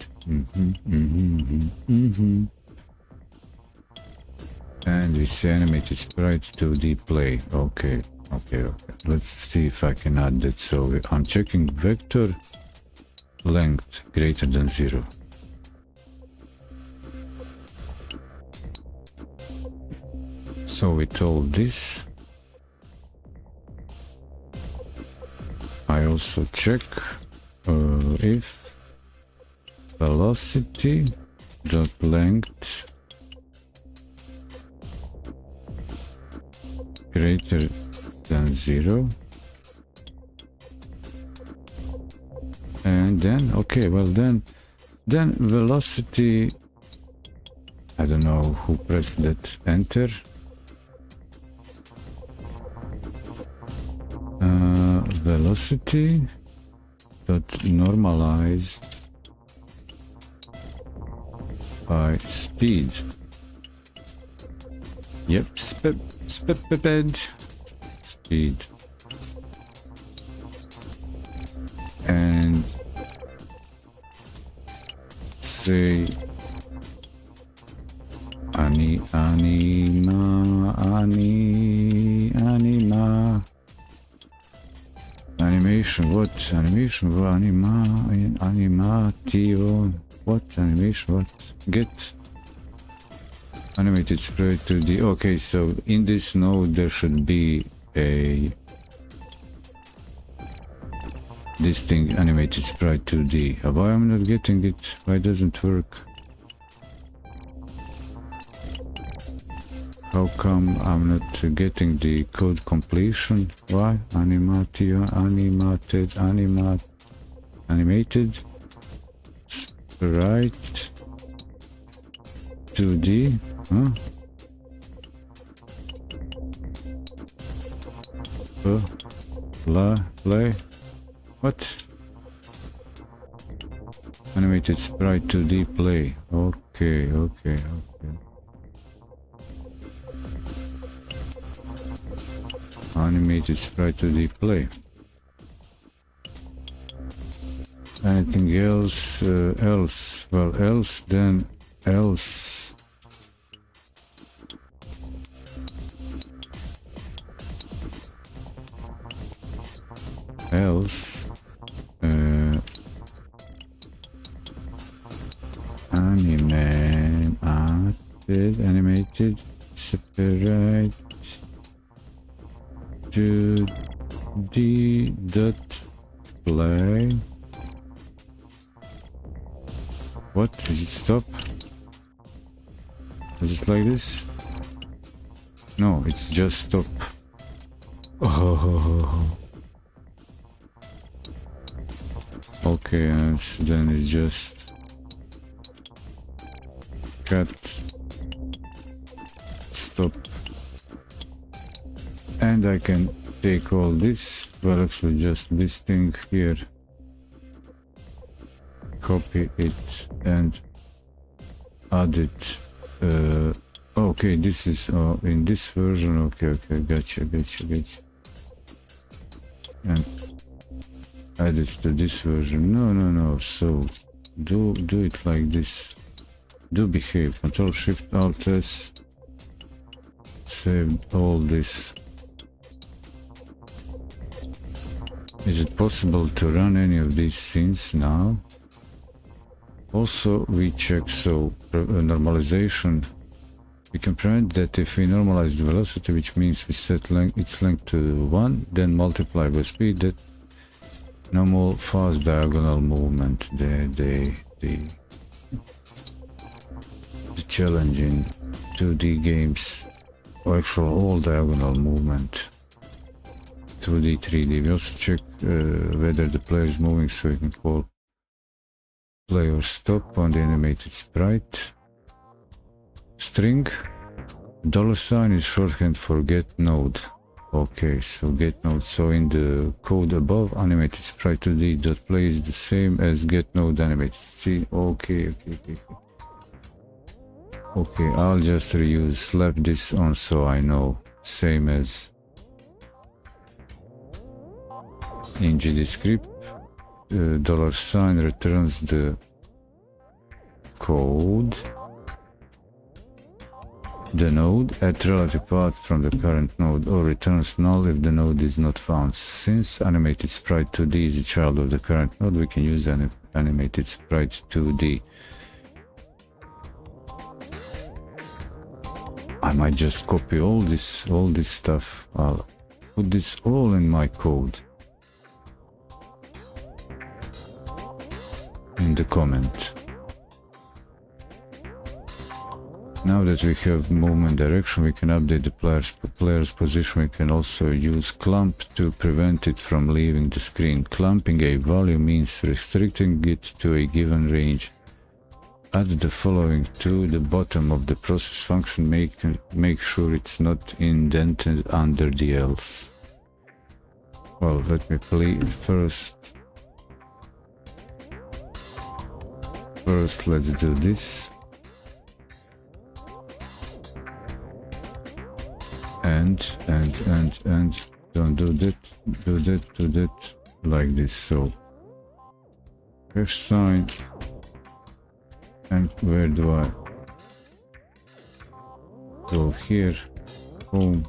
And we say animated sprite 2D play. Okay. Let's see if I can add that. So I'm checking vector length greater than 0. So we told this. I also check if velocity dot length greater than 0, and then okay, well then velocity, I don't know who pressed that enter. Velocity dot normalized by speed. Yep, speed. And say anima animation. What animation? Animation. What animation? What get animated sprite 2D. Okay, so in this node there should be this thing animated sprite 2D. Why I'm not getting it? Why doesn't it work? How come I'm not getting the code completion? Why? Animated sprite 2D, huh? Play. What? Animated sprite 2D play. Okay. Animated sprite 2D play. Anything else? Well, else. Animated separate to d dot play. What is it? Stop? Is it like this? No, it's just stop. Oh. Okay, and then it's just cut stop, and I can take all this, well actually just this thing here, copy it and add it. Okay, this is in this version. Okay, gotcha, and add it to this version. No, so do it like this. Do behave. Control Shift Alt S. Save all this. Is it possible to run any of these scenes now? Also, we check normalization. We can prevent that if we normalize the velocity, which means we set its length to 1, then multiply by speed, that no more fast diagonal movement. The challenge in 2D games, or actual all diagonal movement. 2D, 3D. We also check whether the player is moving, so we can call player stop on the animated sprite. String $sign is shorthand for get node. Okay, so get node. So in the code above, animated sprite 2D dot play is the same as get node animated. See, okay. Okay, I'll just reuse, slap this on so I know. Same as in GDScript, $sign returns the code, the node at relative path from the current node, or returns null if the node is not found. Since animated sprite 2D is a child of the current node, we can use an animated sprite 2D. I might just copy all this stuff. I'll put this all in my code in the comment. Now that we have movement direction, we can update the player's position. We can also use clump to prevent it from leaving the screen. Clumping a value means restricting it to a given range. Add the following to the bottom of the process function. Make sure it's not indented under the else. Well, let me play first. First, let's do this. And don't do that like this. So hash sign, and where do I go? Here, home,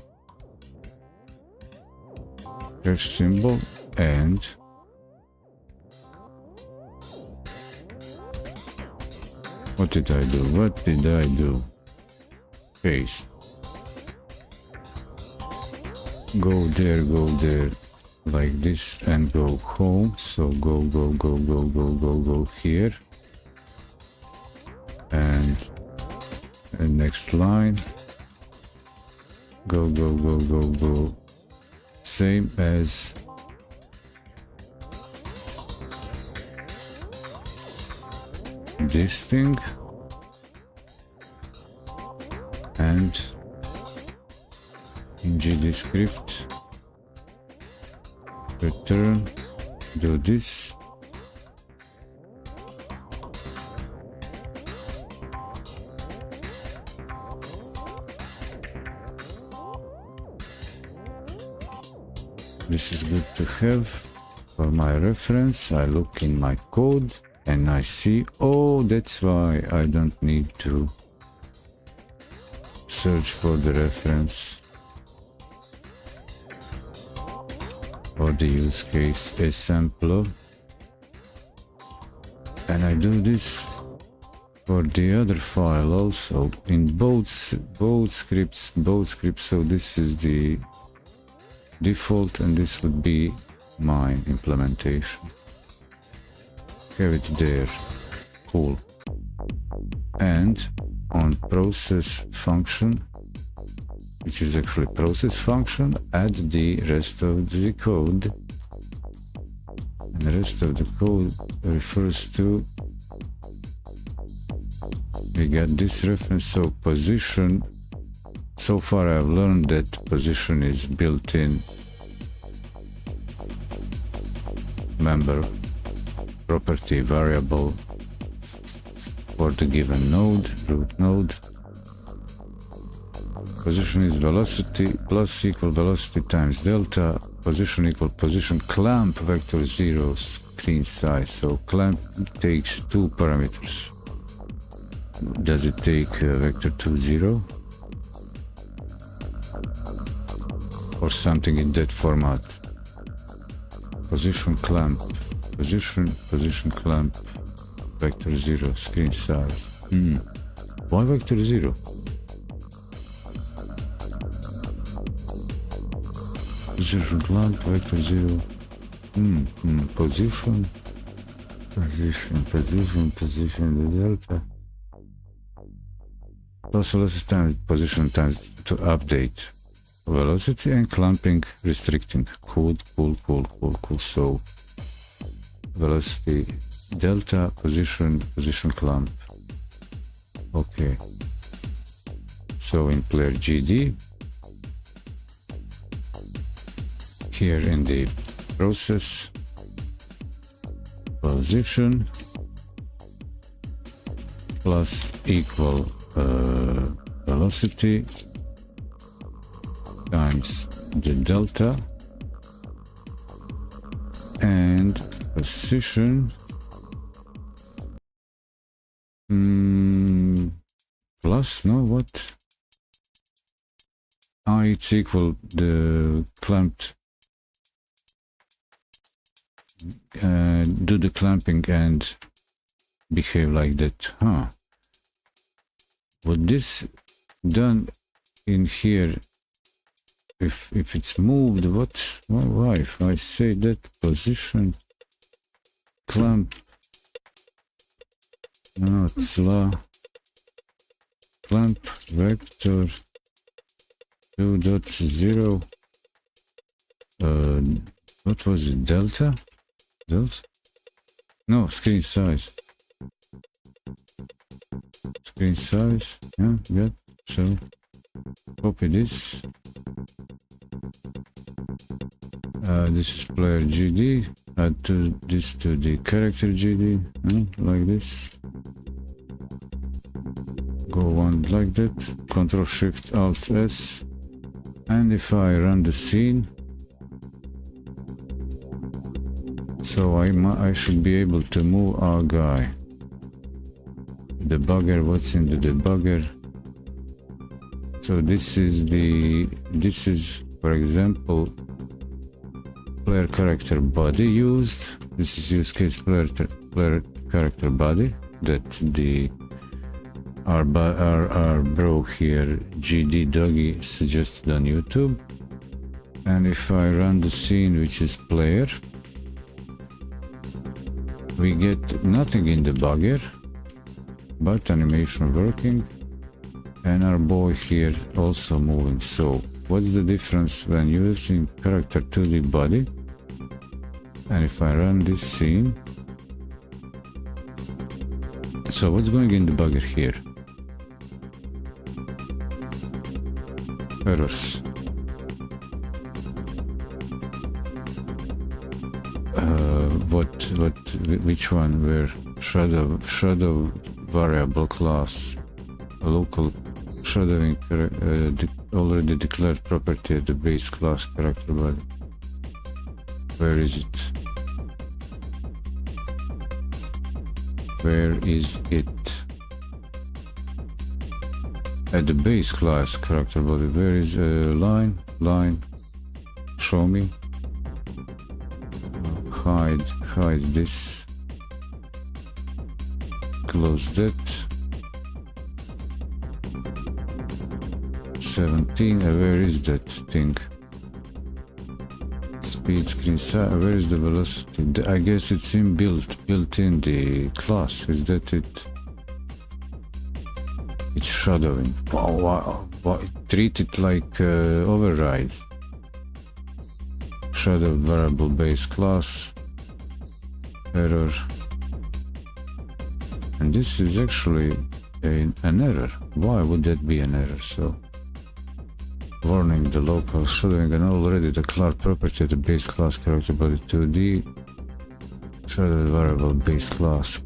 hash symbol, and what did I do? Paste. Go there like this, and go home. So go here, and next line, go, same as this thing, and in GDScript return, do this, this is good to have for my reference. I look in my code and I see, oh, that's why I don't need to search for the reference or the use case as sampler. And I do this for the other file also in both scripts. So this is the default, and this would be my implementation. Have it there. Cool. And on process function, which is actually process function, add the rest of the code. And the rest of the code refers to, we got this reference, so position. So far I've learned that position is built-in member property variable for the given node, root node. Position is velocity plus equal velocity times delta. Position equal position clamp vector 0 screen size. So clamp takes two parameters. Does it take vector 2 0? Or something in that format? Position clamp, position clamp, vector 0 screen size. Why vector 0? Position clamp, vector 0. Position, the delta. Plus velocity times position times to update velocity, and clamping restricting. Cool. So velocity delta, position clamp. Okay. So in player GD, here in the process, position plus equal velocity times the delta and position plus, no, what? It's equal the clamped, do the clamping and behave like that, huh? What this done in here, if it's moved, why if I say that position clamp, no, it's clamp vector 2.0, what was it, delta, no, screen size, yeah, good. So copy this, this is player GD, add this to the character GD, like this, go on like that, Control Shift Alt S, and if I run the scene, so I should be able to move our guy. Debugger, what's in the debugger? So this is for example player character body used. This is use case player character body that our bro here GD Doggy suggested on YouTube. And if I run the scene, which is player, we get nothing in the debugger but animation working, and our boy here also moving. So what's the difference when using character 2D body? And if I run this scene, so what's going in the debugger here? Errors. Which one? Where shadow variable class, a local shadowing already declared property at the base class character body. Where is it? Where is it? At the base class character body. Where is line? Show me. Hide this. Close that. 17. Where is that thing? Speed, screen size. Where is the velocity? I guess it's built in the class. Is that it? It's shadowing. Wow. Treat it like override. Shadow variable base class. Error. And this is actually an error. Why would that be an error? So, warning, the local shadowing and already declared property of the base class character body 2D shadow variable base class.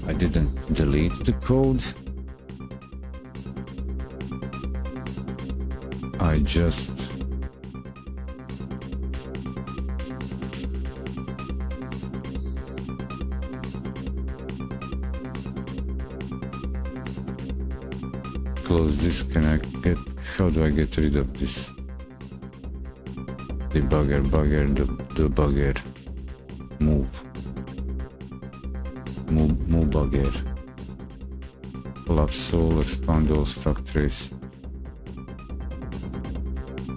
I didn't delete the code. I just close this. How do I get rid of this? Debugger, debugger, move bugger, collapse all, expand all, stack trace.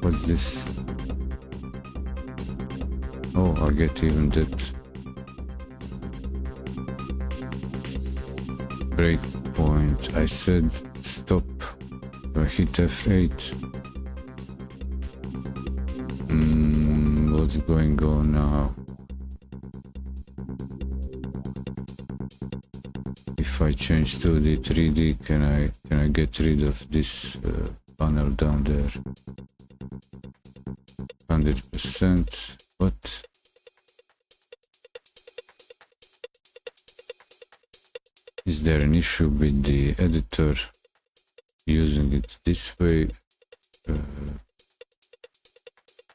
What's this? Oh, I get even that. Breakpoint. I said stop. I hit F8. What's going on now? If I change to the 3D, can I get rid of this panel down there? 100%. What? Is there an issue with the editor using it this way?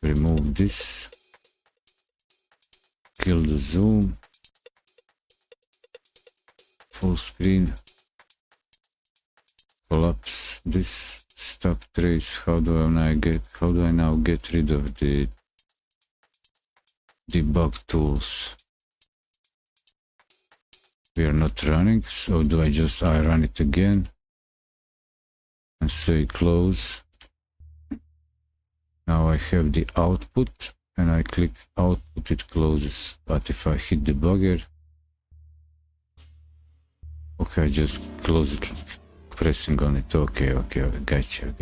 remove this, kill the zoom, full screen, collapse this, stop trace. How do I now get rid of the debug tools? We are not running, so do I run it again and say close. Now I have the output and I click output, it closes. But if I hit debugger, okay, I just close it, pressing on it. Okay, gotcha.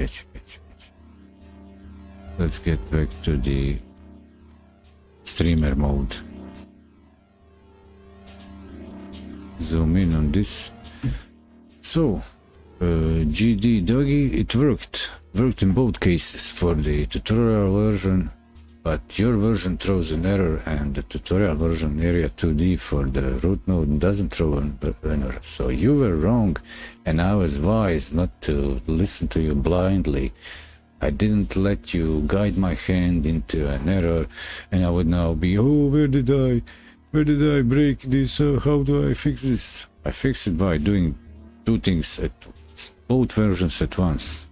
Let's get back to the streamer mode. Zoom in on this. So GD Doggy, it worked in both cases for the tutorial version, but your version throws an error and the tutorial version area 2D for the root node doesn't throw an error. So you were wrong and I was wise not to listen to you blindly. I didn't let you guide my hand into an error and I would now be, oh, where did I break this? How do I fix this? I fixed it by doing two things both versions at once.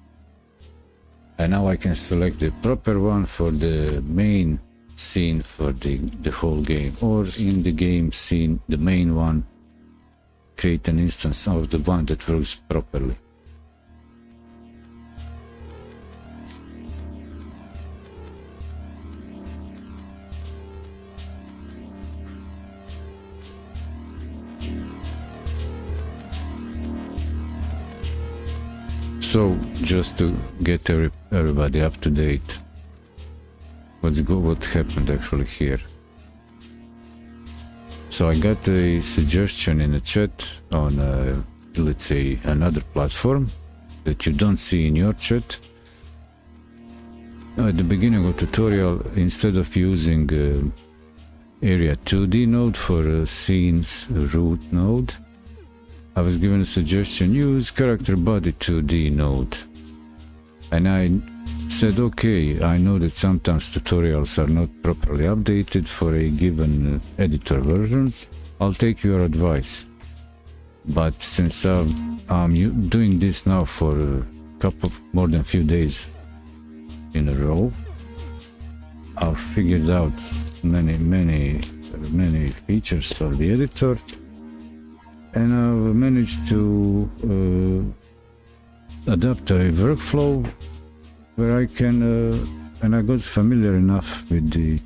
And now I can select the proper one for the main scene for the whole game, or in the game scene, the main one, create an instance of the one that works properly. So just to get everybody up to date, what happened actually here. So I got a suggestion in the chat on let's say another platform that you don't see in your chat. At the beginning of the tutorial, instead of using area 2D node for scenes root node, I was given a suggestion, use character body 2D node. And I said, okay, I know that sometimes tutorials are not properly updated for a given editor version. I'll take your advice. But since I'm doing this now for more than a few days in a row, I've figured out many features of the editor. And I've managed to adapt a workflow where I can, and I got familiar enough with the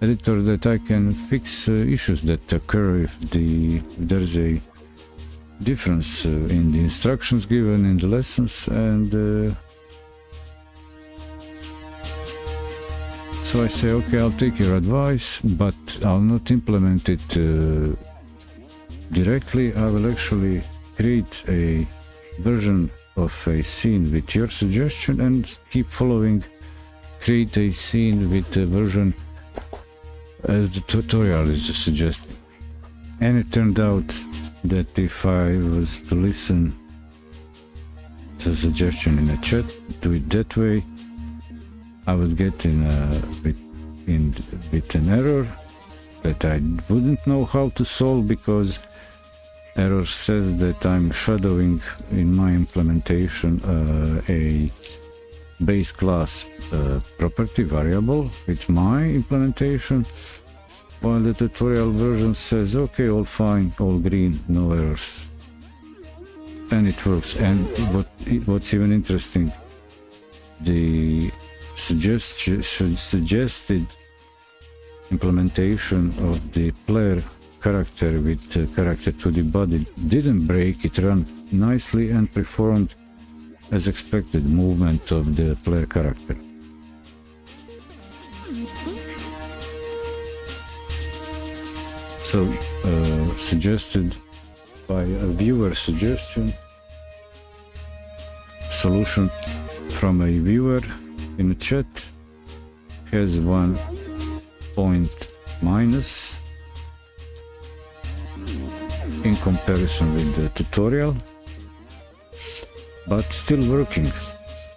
editor that I can fix issues that occur if there's a difference in the instructions given in the lessons, and so I say, okay, I'll take your advice, but I'll not implement it directly. I will actually create a version of a scene with your suggestion and keep following, create a scene with a version as the tutorial is suggesting. And it turned out that if I was to listen to the suggestion in the chat, do it that way, I would get with an error that I wouldn't know how to solve, because error says that I'm shadowing in my implementation a base class property variable with my implementation, while the tutorial version says, okay, all fine, all green, no errors. And it works. And what's even interesting, the suggested implementation of the player character with character to the body didn't break. It ran nicely and performed as expected movement of the player character. So suggested by a viewer suggestion, solution from a viewer in the chat has 1 point minus in comparison with the tutorial, but still working.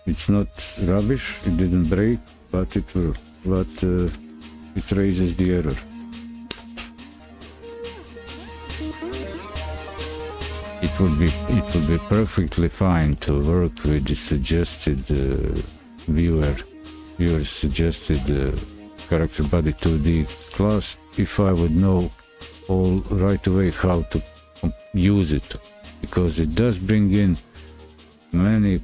It's not rubbish, it didn't break, but it works. But it raises the error. It would be perfectly fine to work with the suggested viewer suggested character body 2D class if I would know all right away how to use it, because it does bring in many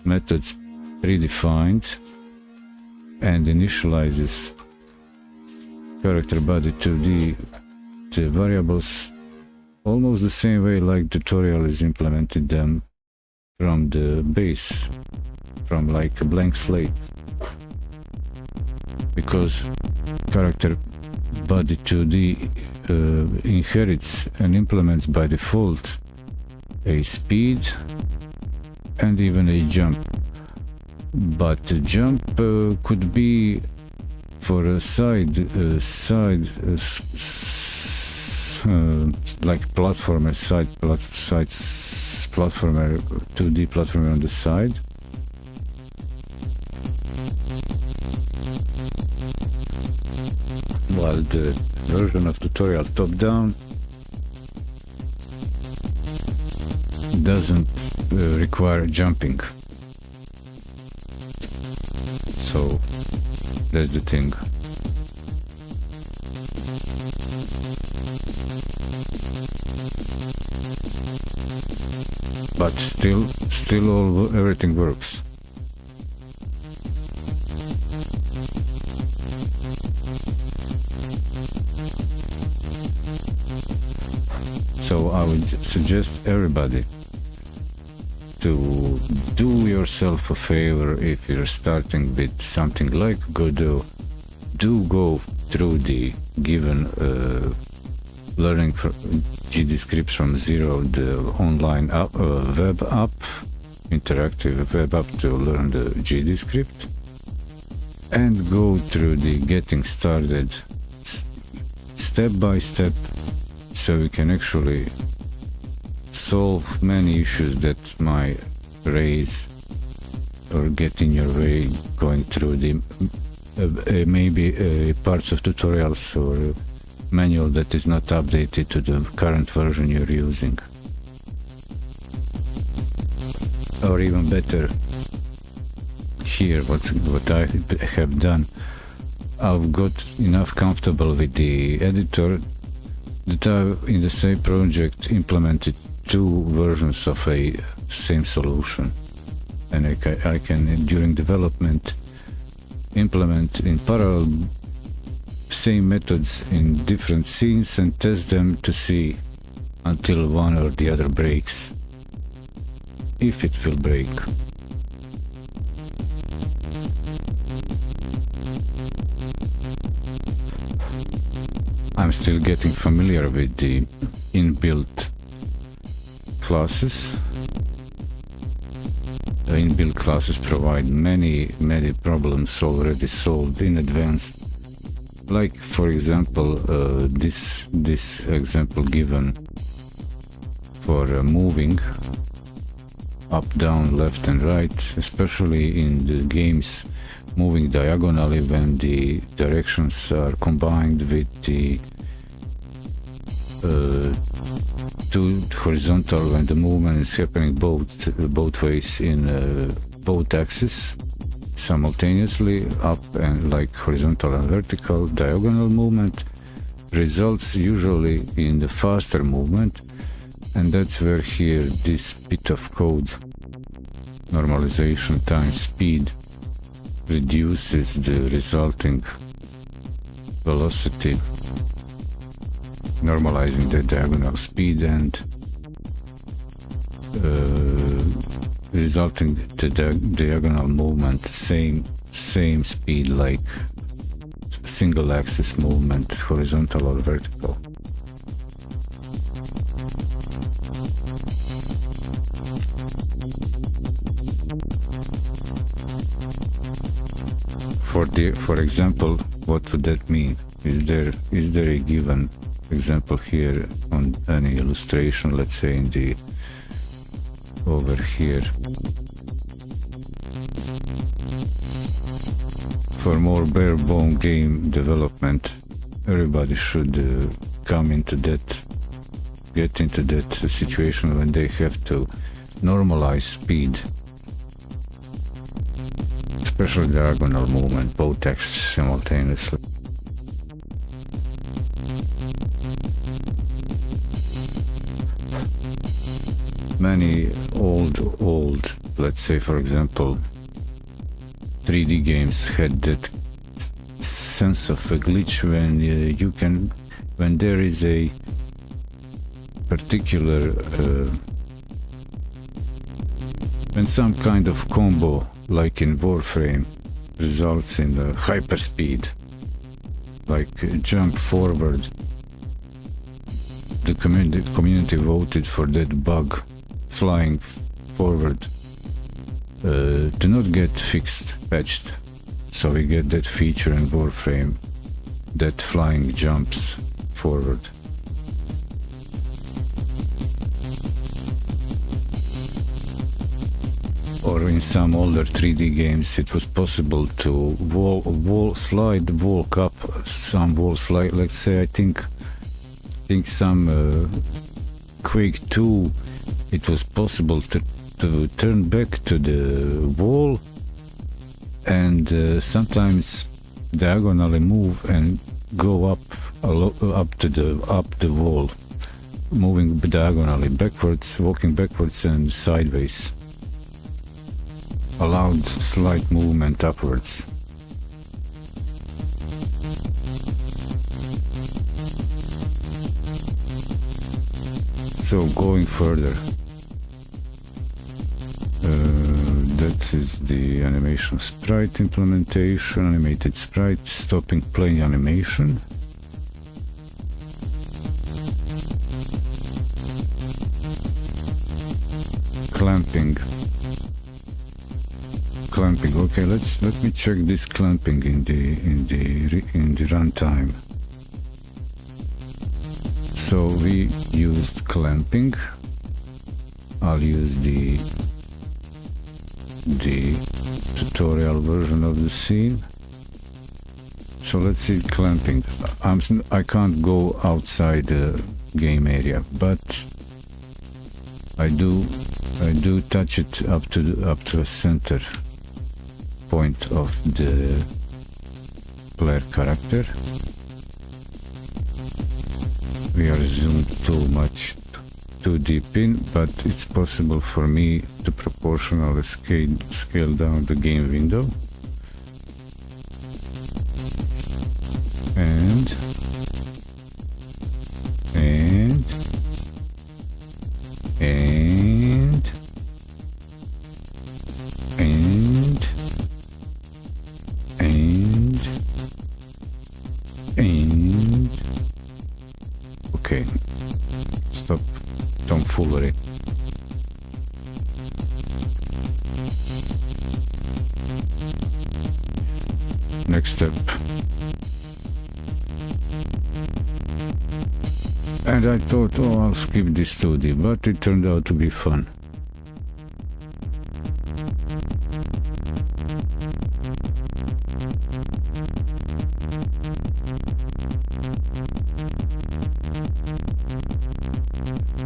methods predefined and initializes character body 2D to variables almost the same way like tutorial is implemented them from the base, from like a blank slate, because character body 2D inherits and implements by default a speed and even a jump, but the jump could be for a like platformer platformer 2D platformer on the side. While the version of tutorial top down doesn't require jumping. So that's the thing. But still everything works. So I would suggest everybody to do yourself a favor if you're starting with something like Godot. Do go through the given learning for GDescript from zero, the online web app, interactive web app to learn the GDescript, and go through the getting started step by step, so we can actually solve many issues that might raise or get in your way going through the maybe parts of tutorials or manual that is not updated to the current version you're using. Or even better, here what I have done, I've got enough comfortable with the editor that I in the same project implemented two versions of a same solution, and I can during development implement in parallel same methods in different scenes and test them to see until one or the other breaks, if it will break. I'm still getting familiar with the inbuilt classes. The inbuilt classes provide many problems already solved in advance. Like for example, this example given for moving up, down, left and right, especially in the games moving diagonally when the directions are combined with the two horizontal, when the movement is happening both ways in both axes simultaneously, up and like horizontal and vertical. Diagonal movement results usually in the faster movement, and that's where here this bit of code, normalization times speed, reduces the resulting velocity, normalizing the diagonal speed and resulting the diagonal movement same speed like single axis movement, horizontal or vertical. For example, what would that mean? Is there a given example here on any illustration, let's say in the over here? for more bare bone game development, everybody should come into that, get into that situation when they have to normalize speed, especially diagonal movement, both axes simultaneously. Many old, let's say for example, 3D games had that sense of a glitch when when there is a particular, when some kind of combo, like in Warframe, results in hyperspeed, like jump forward. The community voted for that bug, flying forward, to not get fixed, patched. So we get that feature in Warframe, that flying jumps forward. Or in some older 3D games, it was possible to walk up some walls. Like, let's say, I think some Quake 2, it was possible to turn back to the wall and sometimes diagonally move and go up the wall, moving diagonally backwards, walking backwards and sideways. Allowed slight movement upwards. So going further, that is the animation sprite implementation, animated sprite, stopping playing animation. Clamping. Okay, let me check this clamping in the runtime. So we used clamping. I'll use the tutorial version of the scene. So let's see clamping. I can't go outside the game area, but I do touch it up to a center point of the player character. We are zoomed too deep in, but it's possible for me to proportionally scale down the game window. And okay, stop tomfoolery. Next step. And I thought, oh, I'll skip this 2D, but it turned out to be fun.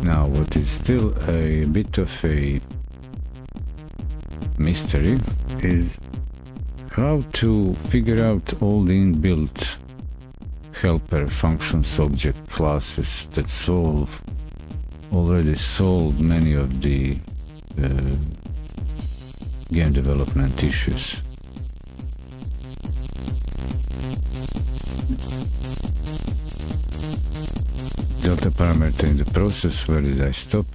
Now, what is still a bit of a mystery is how to figure out all the inbuilt helper functions, object classes that already solve many of the game development issues. Delta parameter in the process. Where did I stop?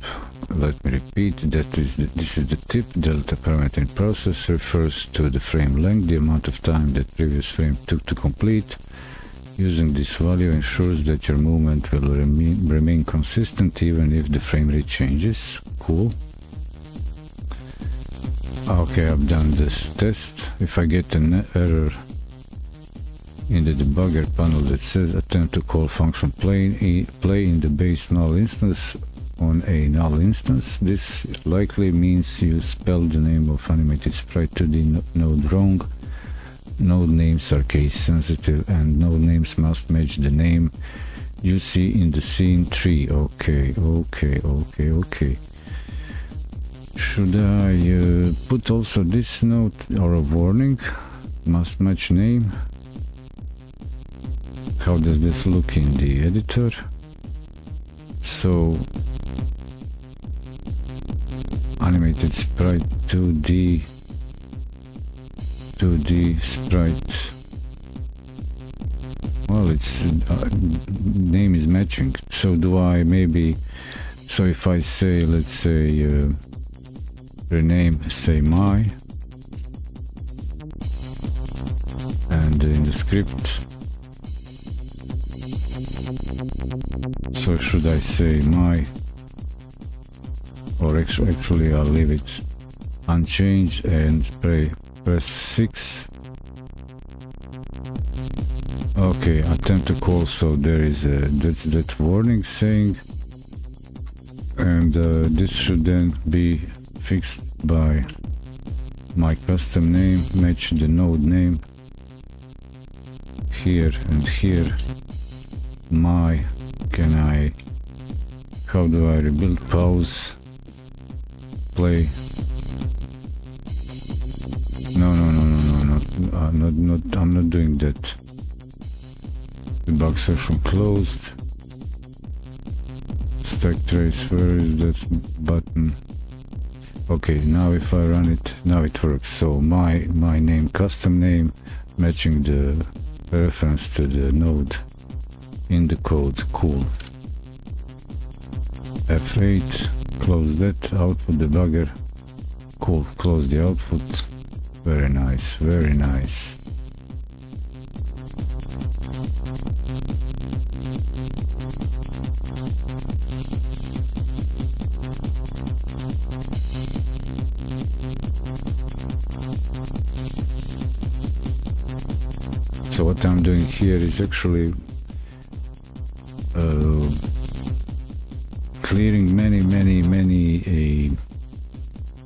Let me repeat. This is the tip. Delta parameter in process refers to the frame length, the amount of time that previous frame took to complete. Using this value ensures that your movement will remain consistent even if the frame rate changes. Cool. Okay, I've done this test. If I get an error in the debugger panel that says attempt to call function play in the base null instance on a null instance, this likely means you spelled the name of animated sprite 2D node wrong. node names are case sensitive and node names must match the name you see in the scene tree. Okay. Should I put also this note or a warning? Must match name. How does this look in the editor? So animated sprite 2D sprite. Well, it's name is matching. So do I maybe? So if I say, let's say, rename, say my, and in the script. So should I say my, or actually I'll leave it unchanged and press 6. Okay, attempt to call, so there is that's that warning saying, and this should then be fixed by my custom name, match the node name here and here. My, how do I rebuild? Pause, play. No, I'm not doing that. Debug session closed. Stack trace, where is that button? Okay, now if I run it, now it works. So my name, custom name, matching the reference to the node in the code. Cool. F8, close that, output debugger. Cool, close the output. Very nice, very nice. So what I'm doing here is actually clearing many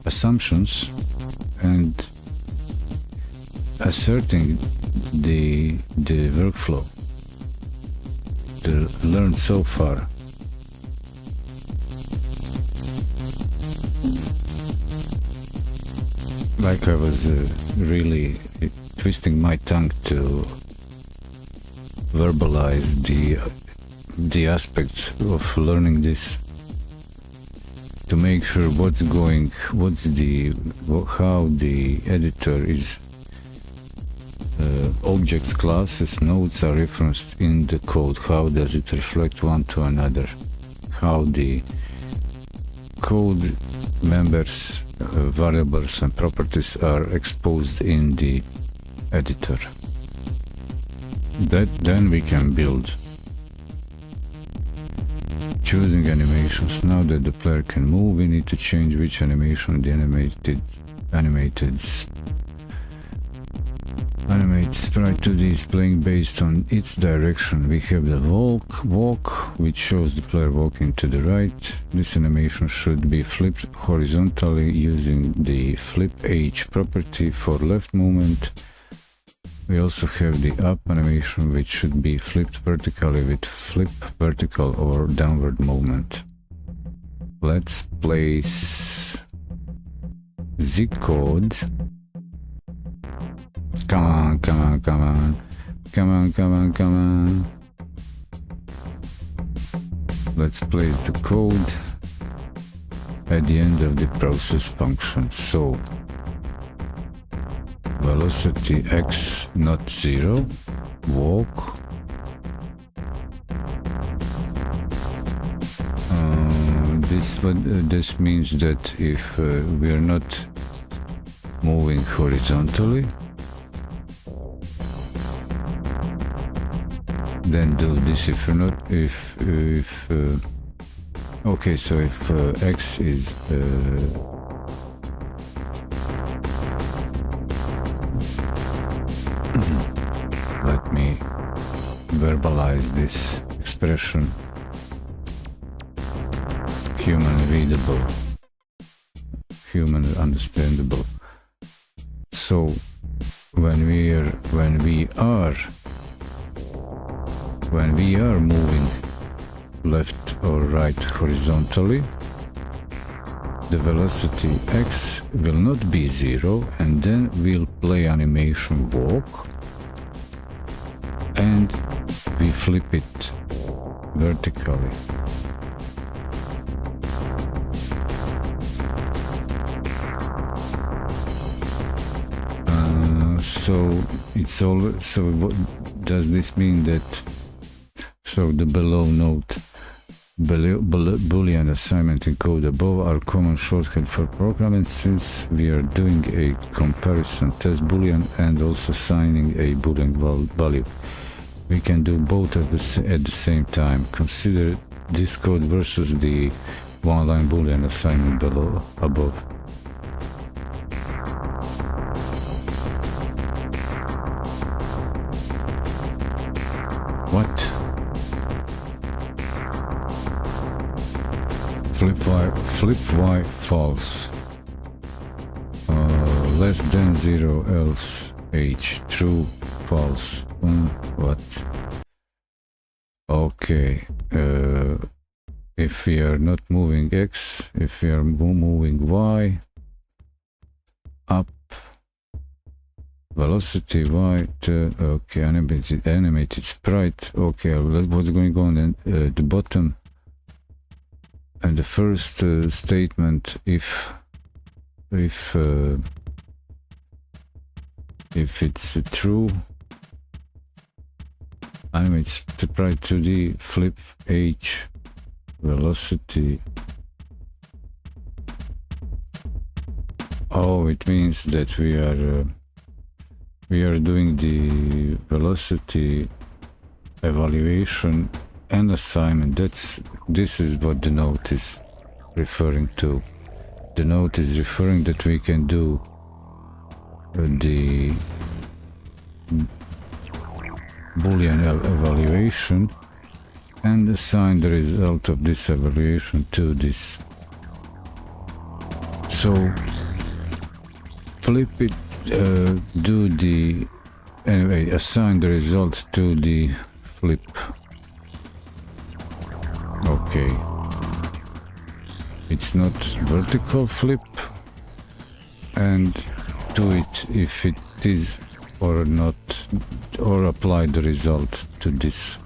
assumptions and asserting the workflow learned so far. Like I was really twisting my tongue to verbalize the aspects of learning this, to make sure how the editor is objects, classes, nodes are referenced in the code. How does it reflect one to another? How the code members, variables and properties are exposed in the editor. Then we can build. Choosing animations. Now that the player can move, we need to change which animation the animated sprite 2D is playing based on its direction. We have the walk, which shows the player walking to the right. This animation should be flipped horizontally using the flip H property for left movement. We also have the up animation, which should be flipped vertically with flip vertical or downward movement. Let's place the code. Come on. Let's place the code at the end of the process function. So velocity x not 0, walk. This means that if we are not moving horizontally, then do this. If you're not, okay, so if x is let me verbalize this expression. Human readable, human understandable. So when we are moving left or right horizontally, the velocity x will not be 0, and then we'll play animation walk and we flip it vertically. So it's all. So what does this mean? That so the below note Boolean assignment in code above are common shortcut for programming, since we are doing a comparison test Boolean and also assigning a Boolean value. We can do both at the same time. Consider this code versus the one-line Boolean assignment above. What? Flip y false. Less than 0 else h. True, false. What? Okay. If we are not moving x, if we are moving y, up, velocity y, okay, animated sprite. Okay, what's going on at the bottom? And the first statement, if it's true, animate sprite to the flip h, velocity. Oh, it means that we are doing the velocity evaluation and assignment. This is what the note is referring to. The note is referring that we can do the Boolean evaluation and assign the result of this evaluation to this. So flip it, do the, anyway, assign the result to the flip. Okay, it's not vertical flip, and do it if it is or not, or apply the result to this.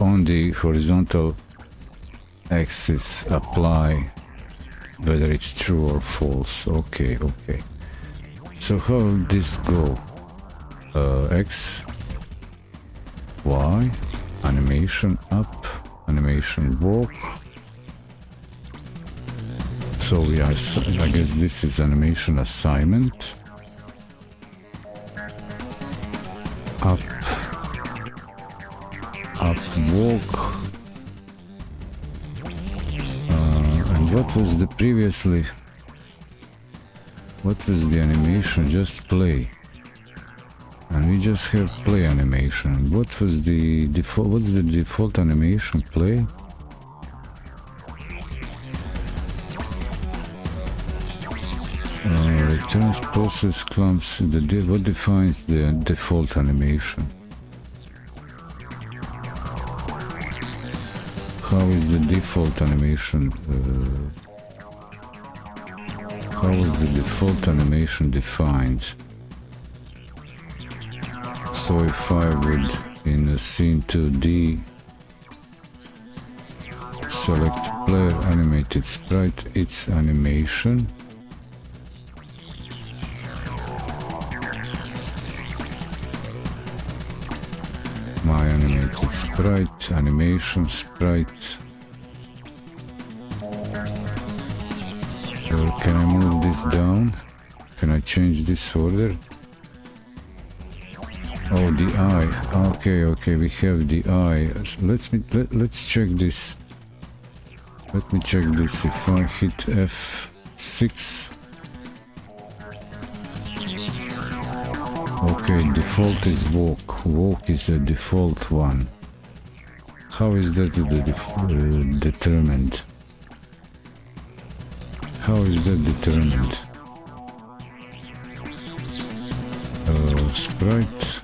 On the horizontal axis, apply whether it's true or false. Okay. So how will this go? X, Y, animation up, animation walk. So we are, I guess this is animation assignment. Up, walk. And what was the previously? What was the animation? Just play. And we just have play animation. What was the default? What's the default animation? Play. Returns process clumps. What defines the default animation? How is the default animation? How is the default animation defined? So if I would, in the scene 2D, select player animated sprite, its animation. My animated sprite, animation sprite. Can I move this down? Can I change this order? Oh, the eye. Okay, we have the eye. Let's check this. Let me check this. If I hit F6. Okay, default is walk. Walk is a default one. How is that determined? How is that determined? sprite.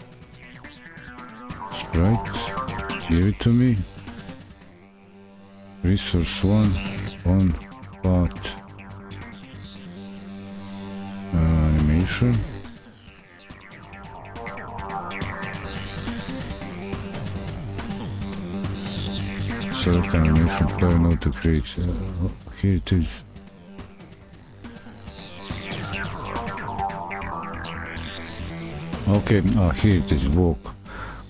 Sprite, give it to me. Resource 1 part. Animation. Select animation player node to create. Here it is. Okay, here it is, walk.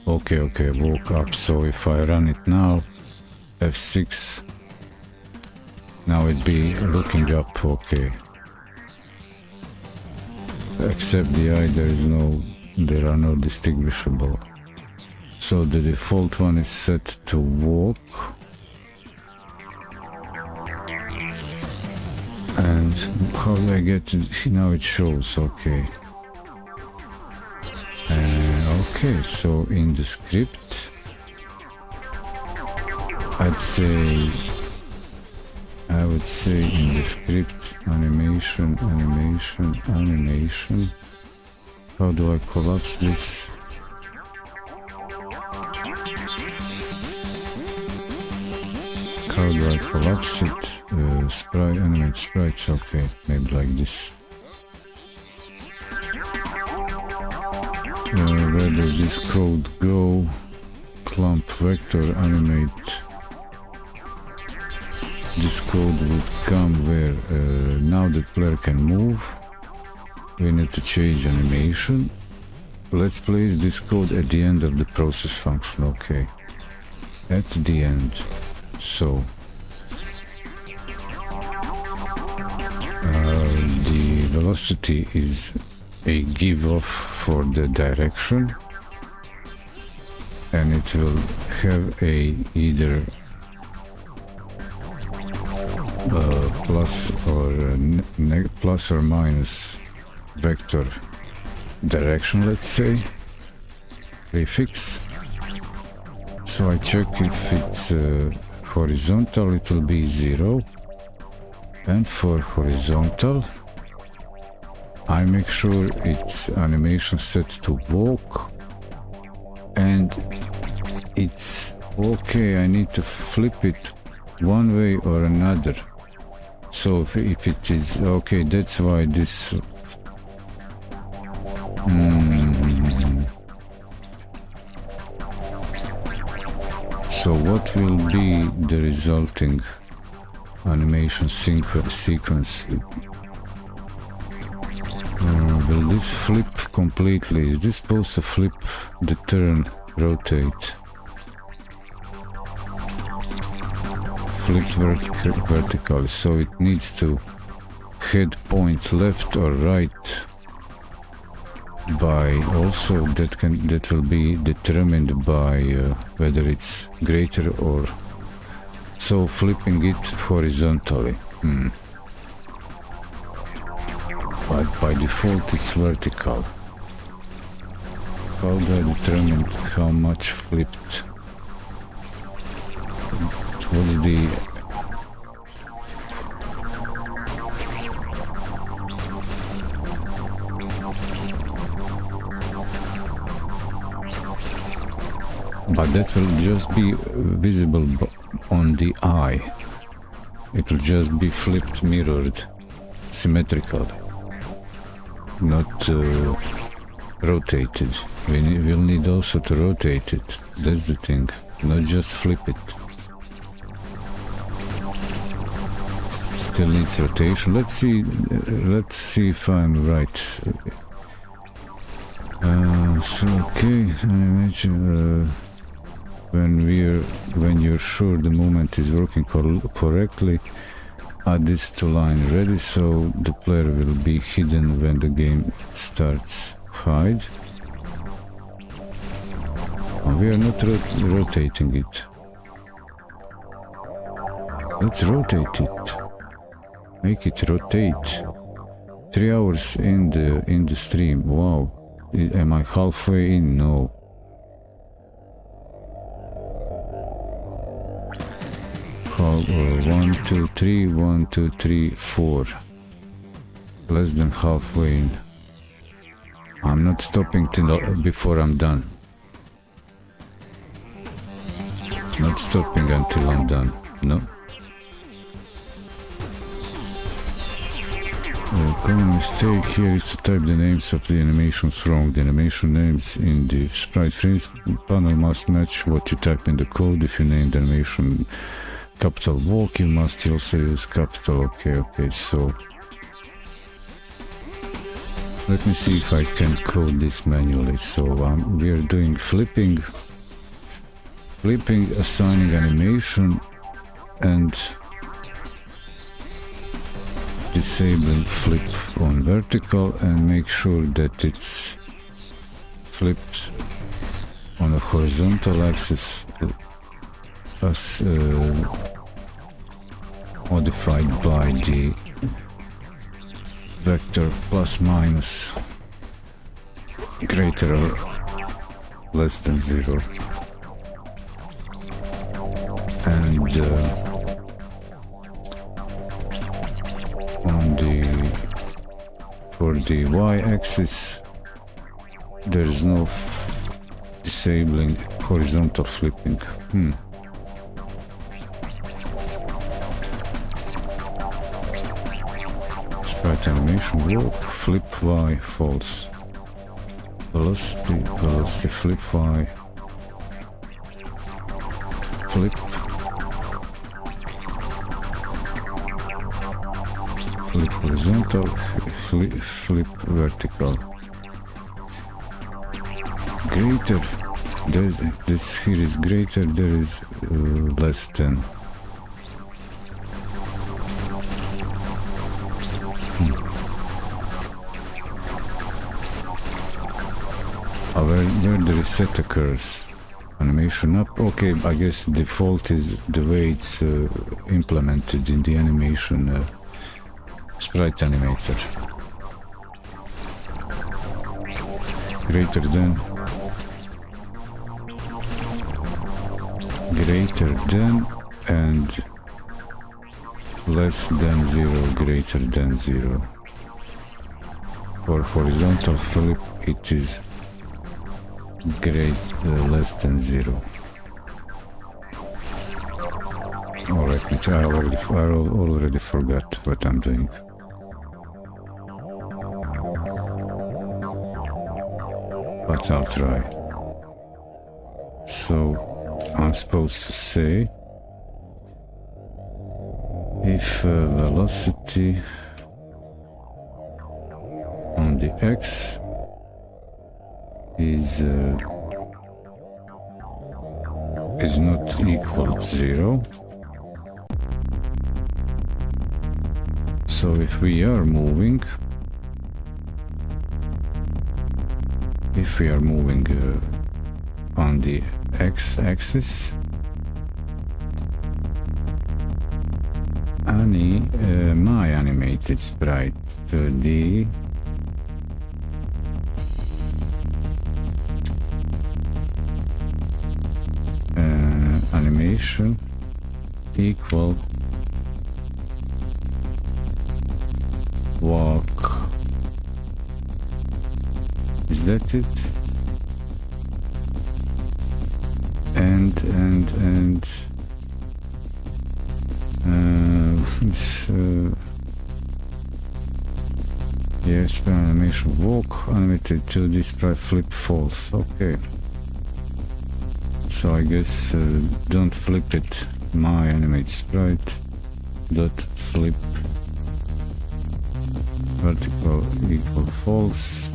Okay, walk up. So if I run it now, F6, now it be looking up. Okay. Except the eye, there are no distinguishable. So the default one is set to walk. And how do I get it? Now it shows, okay. Okay, so in the script, I would say in the script, animation. How do I collapse this? How do I collapse it? Sprite, animate sprites, okay, maybe like this. Where does this code go? Clump vector animate. This code would come where now the player can move. We need to change animation. Let's place this code at the end of the process function. Okay, at the end. So the velocity is a give off for the direction, and it will have a either plus or minus vector direction, let's say, prefix. So I check if it's horizontal, it will be 0, and for horizontal I make sure it's animation set to walk, and it's okay. I need to flip it one way or another. So if it is okay, that's why this so what will be the resulting animation sequence? Will this flip completely? Is this supposed to flip the turn, rotate? Flipped vertically, so it needs to head point left or right by also that will be determined by whether it's greater or so flipping it horizontally. But by default it's vertical. How do I determine how much flipped? What's the but that will just be visible on the eye. It will just be flipped, mirrored, symmetrical, not rotated. We'll need also to rotate it. That's the thing, not just flip it. Still needs rotation. Let's see if I'm right. So okay, I imagine when you're sure the movement is working correctly, add this to line ready, so the player will be hidden when the game starts. Hide. Oh, we are not rotating it. Let's rotate it. Make it rotate. 3 hours in the stream. Wow. Am I halfway in? No. How, 1, 2, 3, 1, 2, 3, 4. Less than halfway in. I'm not stopping till before I'm done. Not stopping until I'm done. No. Common mistake here is to type the names of the animations wrong. The animation names in the sprite frames panel must match what you type in the code. If you name the animation capital walk, you must also use capital. Okay, so let me see if I can code this manually. So we are doing flipping, assigning animation, and disabling flip on vertical, and make sure that it's flipped on a horizontal axis as modified by the vector plus minus greater or less than 0. And for the y-axis there is no disabling horizontal flipping. Sprite animation walk, flip y, false. Velocity, flip y, flip. Flip horizontal, flip vertical. Greater, this here is greater, there is less than. Where the reset occurs. Animation up. Okay, I guess default is the way it's implemented in the animation sprite animator. Greater than, and less than 0, greater than 0. For horizontal flip it is less than 0. Alright, I already forgot what I'm doing. But I'll try. So I'm supposed to say if velocity on the x is not equal to 0. So if we are moving, on the x-axis, my animated sprite to the animation equal walk. Is that it? And yes, animation walk animated to this sprite flip false. Okay. So I guess don't flip it. My animate sprite dot flip vertical equal false,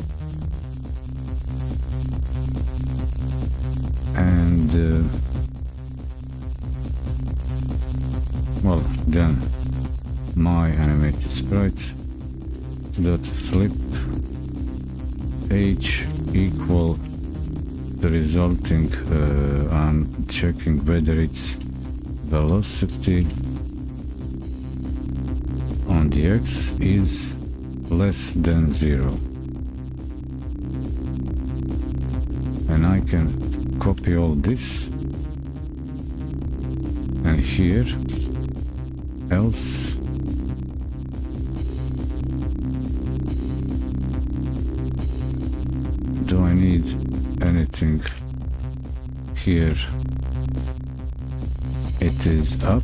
and well, then my animated sprite dot flip h equal the resulting, I'm checking whether it's velocity on the x is less than 0, and I can copy all this and here, else everything here. It is up,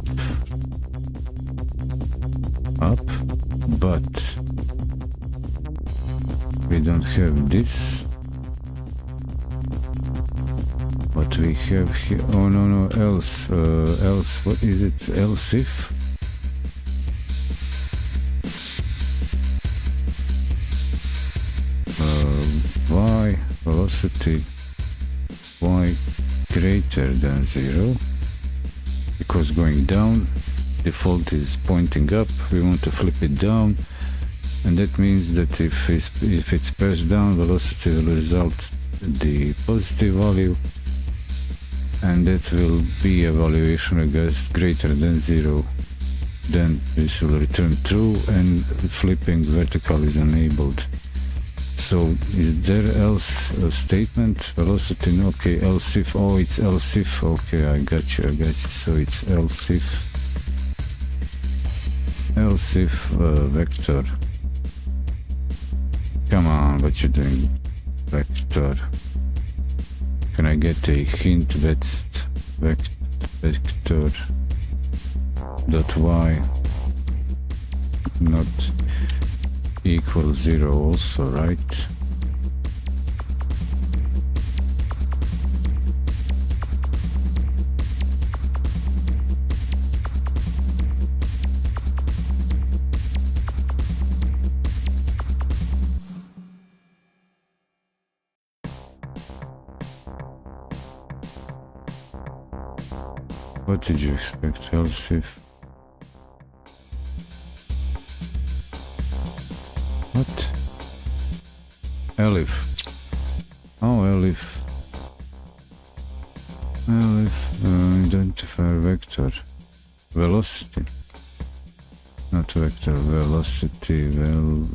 but we don't have this. What we have here? Oh no, else, else. What is it? Else if? Y velocity y greater than 0, because going down, default is pointing up. We want to flip it down, and that means that if it's pressed down, velocity will result the positive value, and that will be evaluation against greater than 0. Then this will return true, and flipping vertical is enabled. So is there else a statement? Velocity, no, okay, else if, oh, it's else if, okay, I got you. So it's else if vector. Come on, what you doing? Vector. Can I get a hint? Vector dot y not equal 0 also, right? What did you expect? Else if? What? Elif. Oh, Elif. Identifier vector. Velocity. Not vector, velocity.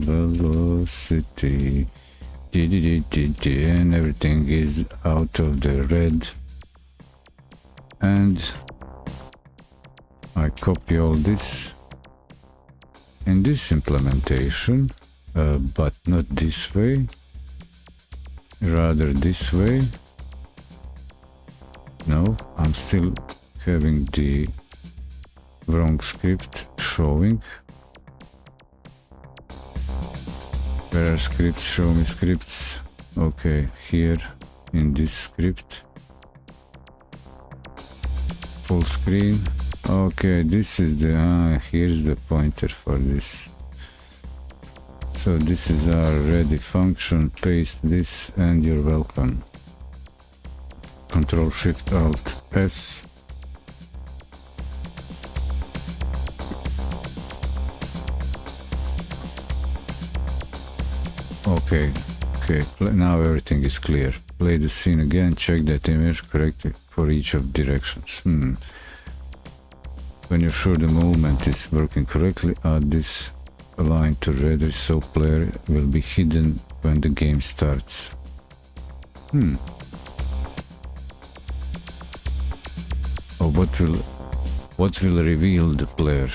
Velocity. And everything is out of the red. And I copy all this in this implementation, but not this way, rather this way. No, I'm still having the wrong script showing. Where are scripts? Show me scripts. Okay, here in this script. Full screen. Okay, this is the here's the pointer for this. So this is our ready function. Paste this and you're welcome. Control Shift Alt S. Okay, now everything is clear. Play the scene again, check that image correctly for each of directions. When you're sure the movement is working correctly, add this line to ready so player will be hidden when the game starts. Oh, what will reveal the player?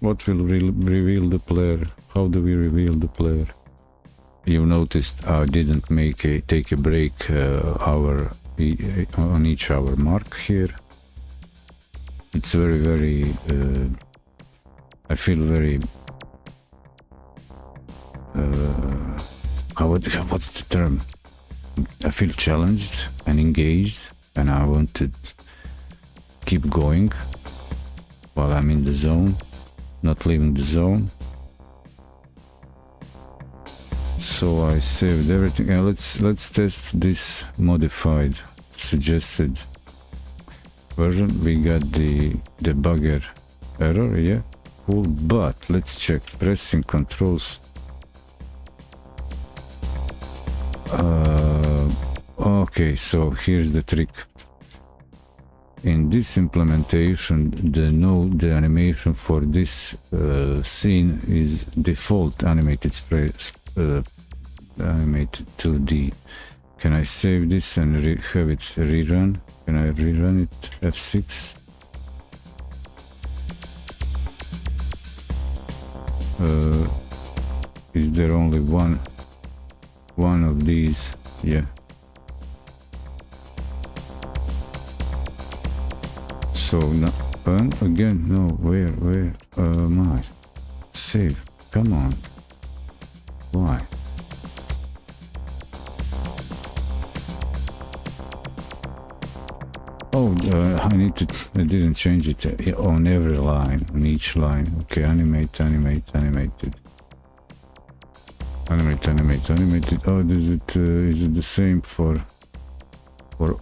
What will reveal the player? How do we reveal the player? You noticed I didn't take a break on each hour mark here. It's very I feel very what's the term? I feel challenged and engaged, and I want to keep going while I'm in the zone, not leaving the zone. So I saved everything. Let's test this modified suggested version. We got the debugger error, yeah, cool. But let's check pressing controls. Okay, so here's the trick. In this implementation, the animation for this scene is default animated animated 2D. Can I save this and have it rerun? Can I rerun it? F6. Is there only one of these? Yeah. So no, again, no, where am I? Save, come on. Why? Oh, I didn't change it on every line, on each line. Okay, animated. Animated. Oh, is it the same for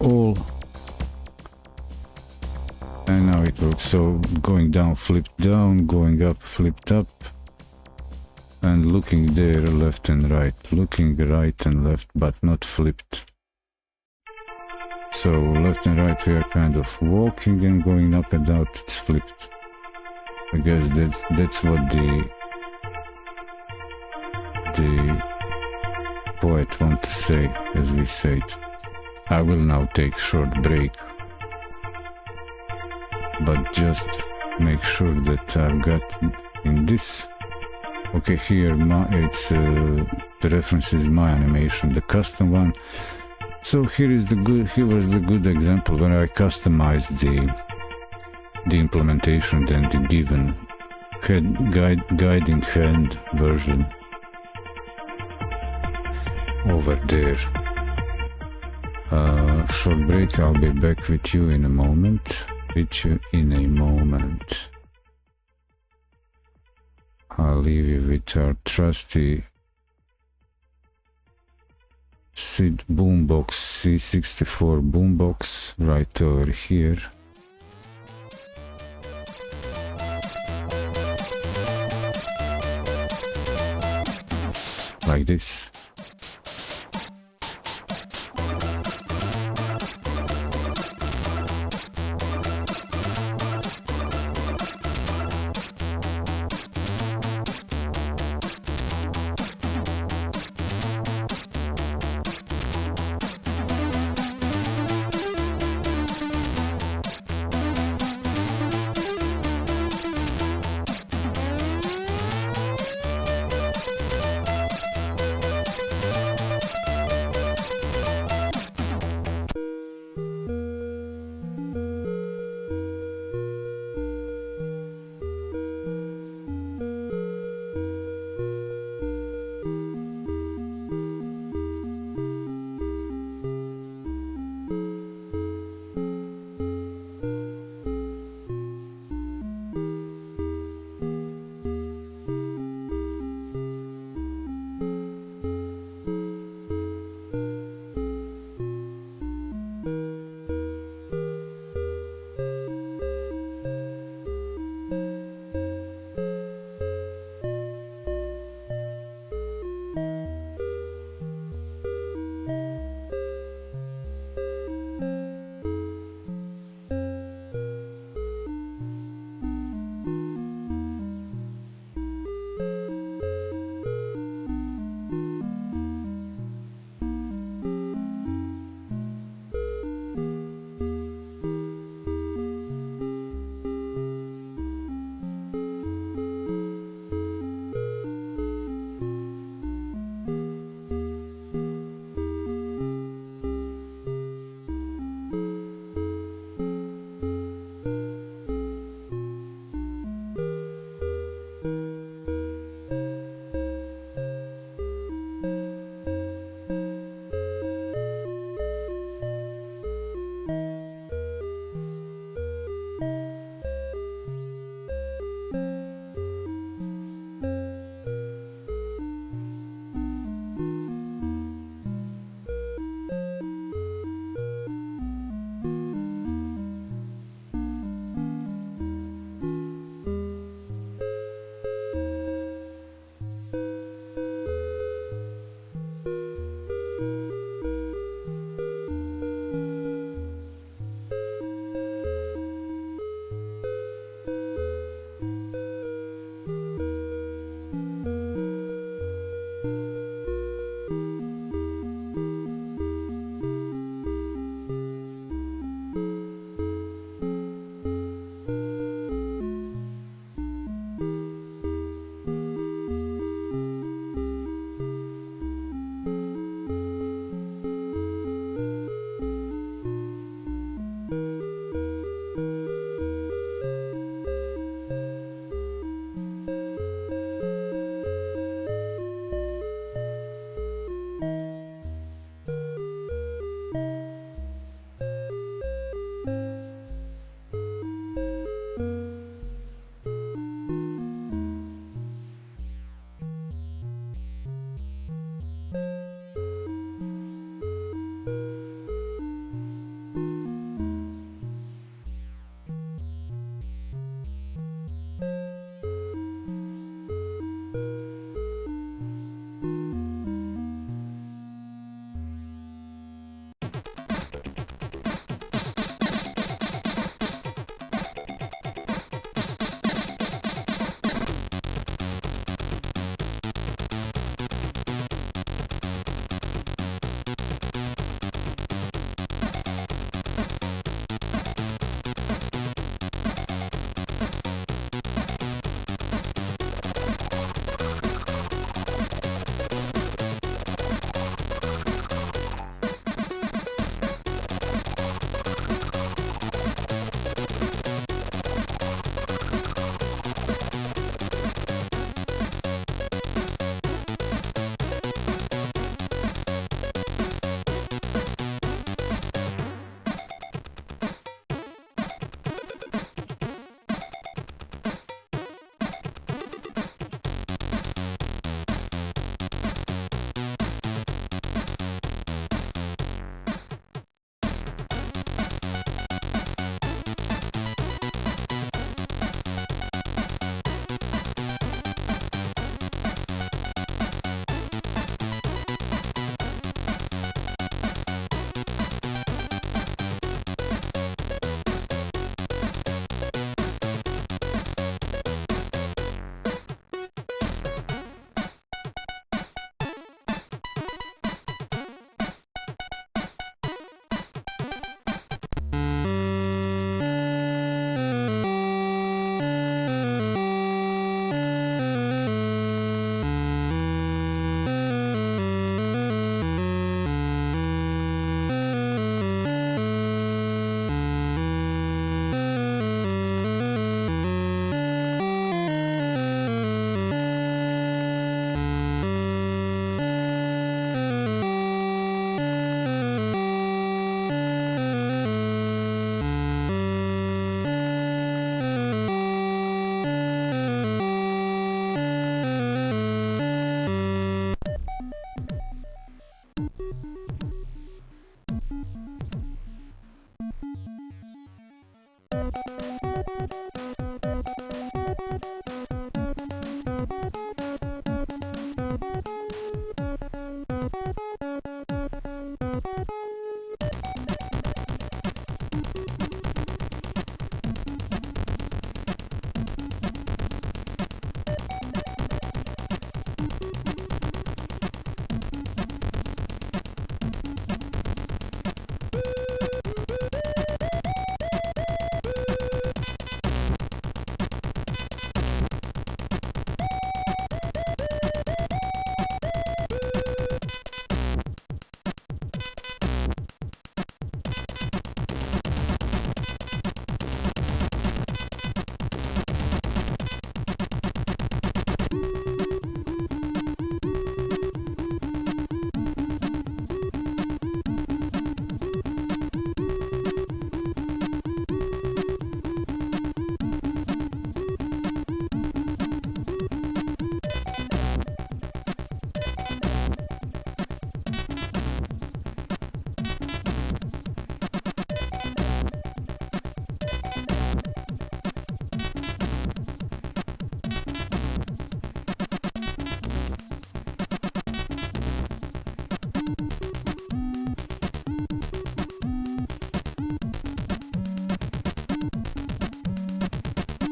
all? And now it works. So going down, flipped down, going up, flipped up, and looking there, left and right, looking right and left, but not flipped. So left and right we are kind of walking, and going up and out it's flipped. I guess that's what the poet want to say, as we say it. I will now take a short break, but just make sure that I've got in this. Okay, here the reference is my animation, the custom one. So here was the good example when I customized the implementation, then the given guiding hand version over there. Short break, I'll be back with you in a moment. I'll leave you with our trusty SID boombox, C64 boombox right over here. Like this.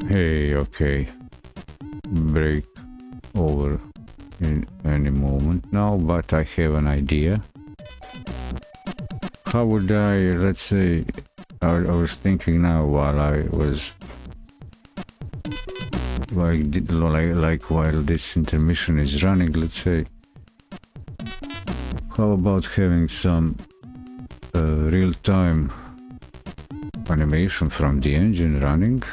Hey, okay. Break over in any moment now, but I have an idea. How would I, let's say, I was thinking now while I was like while this intermission is running, let's say, how about having some real-time animation from the engine running,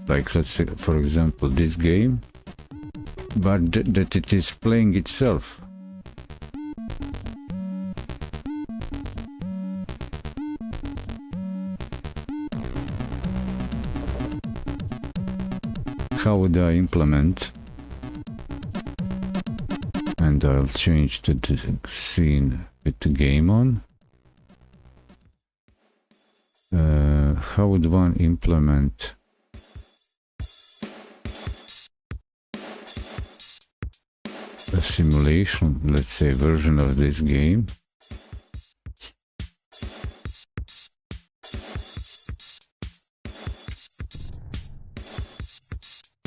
like let's say for example this game, but that it is playing itself. How would I implement? And I'll change to the scene with the game on. How would one implement a simulation, let's say, version of this game?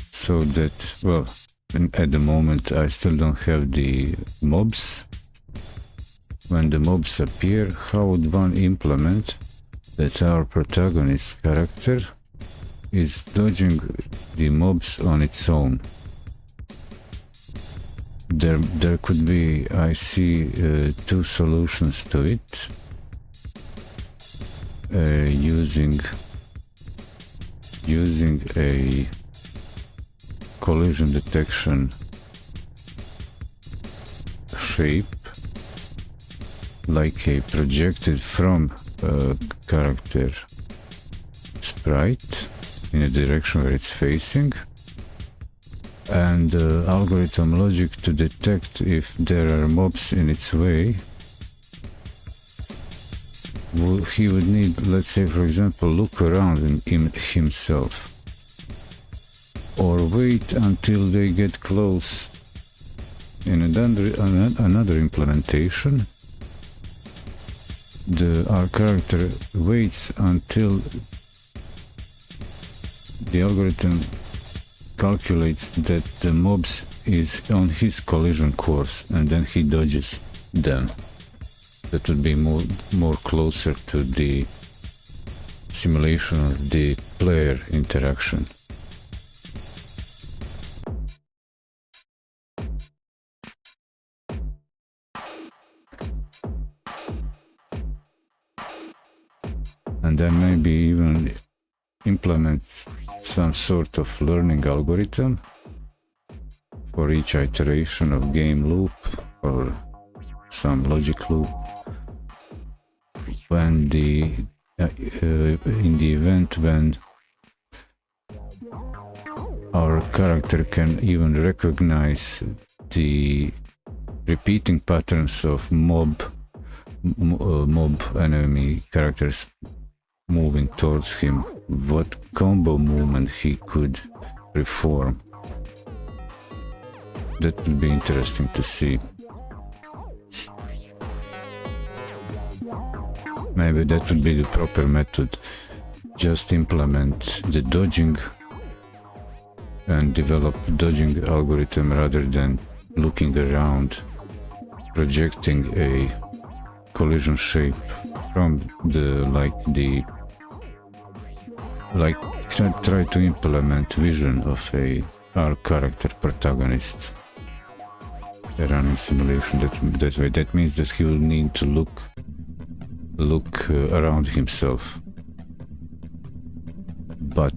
So that, well, at the moment I still don't have the mobs. When the mobs appear, how would one implement that our protagonist character is dodging the mobs on its own? There could be, I see, two solutions to it. Using a collision detection shape, like a projected from a character sprite in a direction where it's facing, and algorithm logic to detect if there are mobs in its way. He would need, let's say for example, look around in himself, or wait until they get close. In another implementation, our character waits until the algorithm calculates that the mobs is on his collision course, and then he dodges them. That would be more closer to the simulation of the player interaction. And then maybe even implement some sort of learning algorithm for each iteration of game loop, or some logic loop, when in the event when our character can even recognize the repeating patterns of mob enemy characters moving towards him, what combo movement he could perform. That would be interesting to see. Maybe that would be the proper method. Just implement the dodging and develop dodging algorithm rather than looking around, projecting a collision shape from try to implement vision of our character protagonist. A running simulation that way. That means that he will need to look around himself. But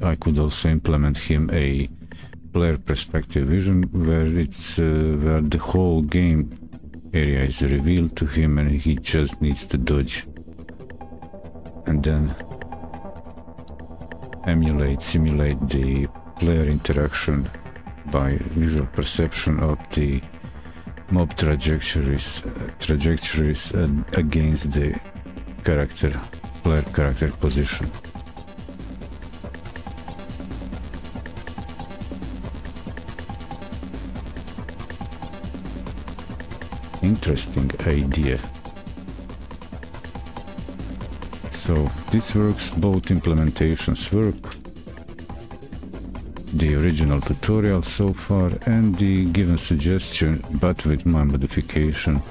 I could also implement him a player perspective vision where where the whole game area is revealed to him and he just needs to dodge. And then simulate the player interaction by visual perception of the mob trajectories against the player character position. Interesting idea. So this works, both implementations work. The original tutorial so far and the given suggestion, but with my modification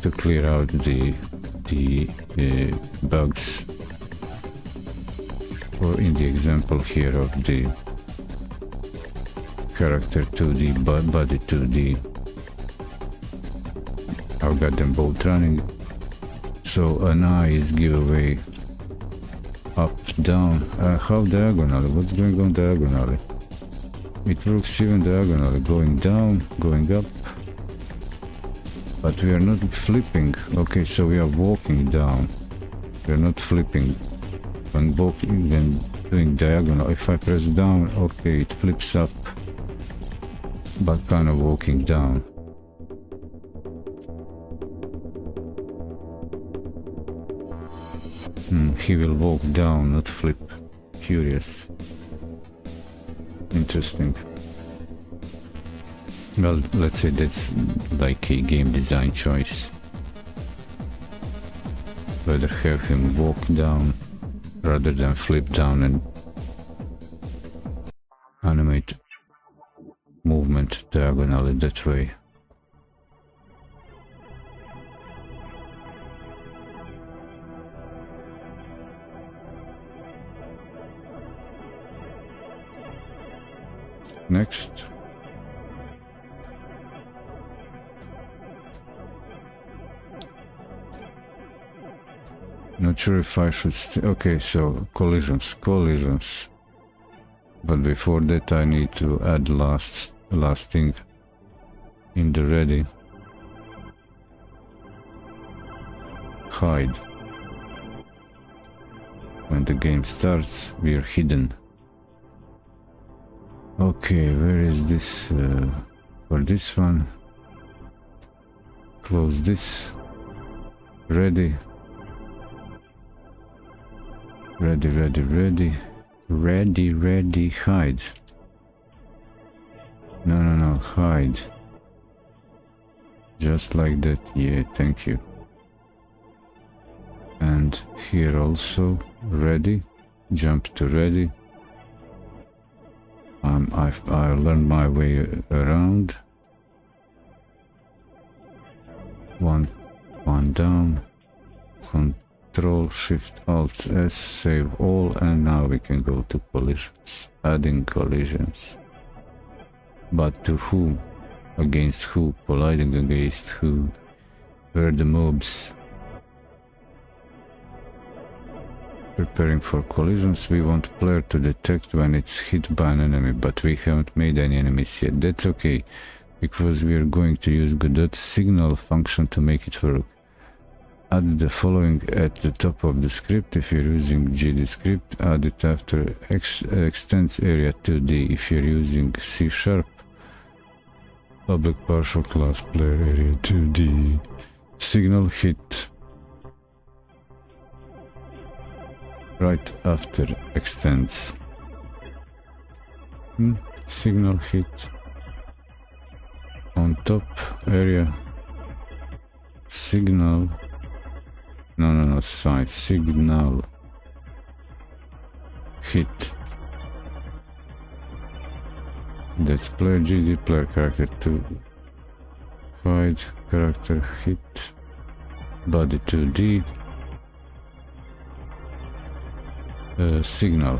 to clear out the bugs. Or in the example here of the character to the body to the... I've got them both running. So an eye is giveaway up, down. How diagonally? What's going on diagonally? It works even diagonally, going down, going up. But we are not flipping. Okay, so we are walking down. We are not flipping. When walking and doing diagonal, if I press down, okay, it flips up. But kind of walking down. He will walk down, not flip. Curious. Interesting. Well, let's say that's like a game design choice. Whether have him walk down rather than flip down and animate movement diagonally that way. Next. Not sure if I should okay, so collisions. But before that I need to add last thing in the ready. Hide. When the game starts, we are hidden. Okay, where is this? For this one, close this. Ready, hide. No, hide. Just like that, yeah, thank you. And here also, ready, jump to ready. I learned my way around. One down. Control Shift Alt S, save all, and now we can go to collisions. Adding collisions. But to who? Against who? Colliding against who? Where the mobs? Preparing for collisions, we want player to detect when it's hit by an enemy, but we haven't made any enemies yet. That's okay, because we are going to use Godot's signal function to make it work. Add the following at the top of the script if you're using GD script, add it after extends area 2D if you're using C#, public partial class player area 2D, signal hit. Right after extends. Signal hit top area. Signal. No, side. Signal. Hit. That's player GD, player character 2. Hide, character hit. Body 2D. Signal.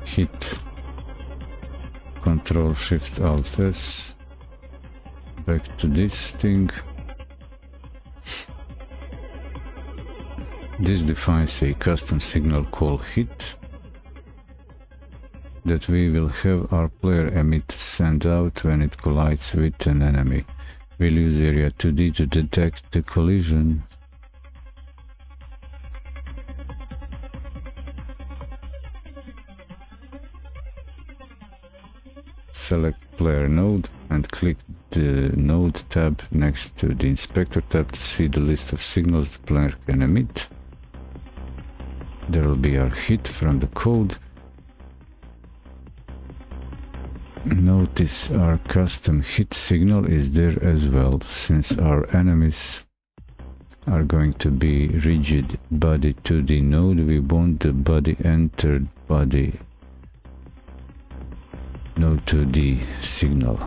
Hit. Control Shift Alt S. Back to this thing. This defines a custom signal called hit that we will have our player emit send out when it collides with an enemy. We'll use area 2D to detect the collision. Select player node and click the node tab next to the inspector tab to see the list of signals the player can emit. There will be our hit from the code. Notice our custom hit signal is there as well, since our enemies are going to be rigid body 2D node. We want the body entered body node 2D signal.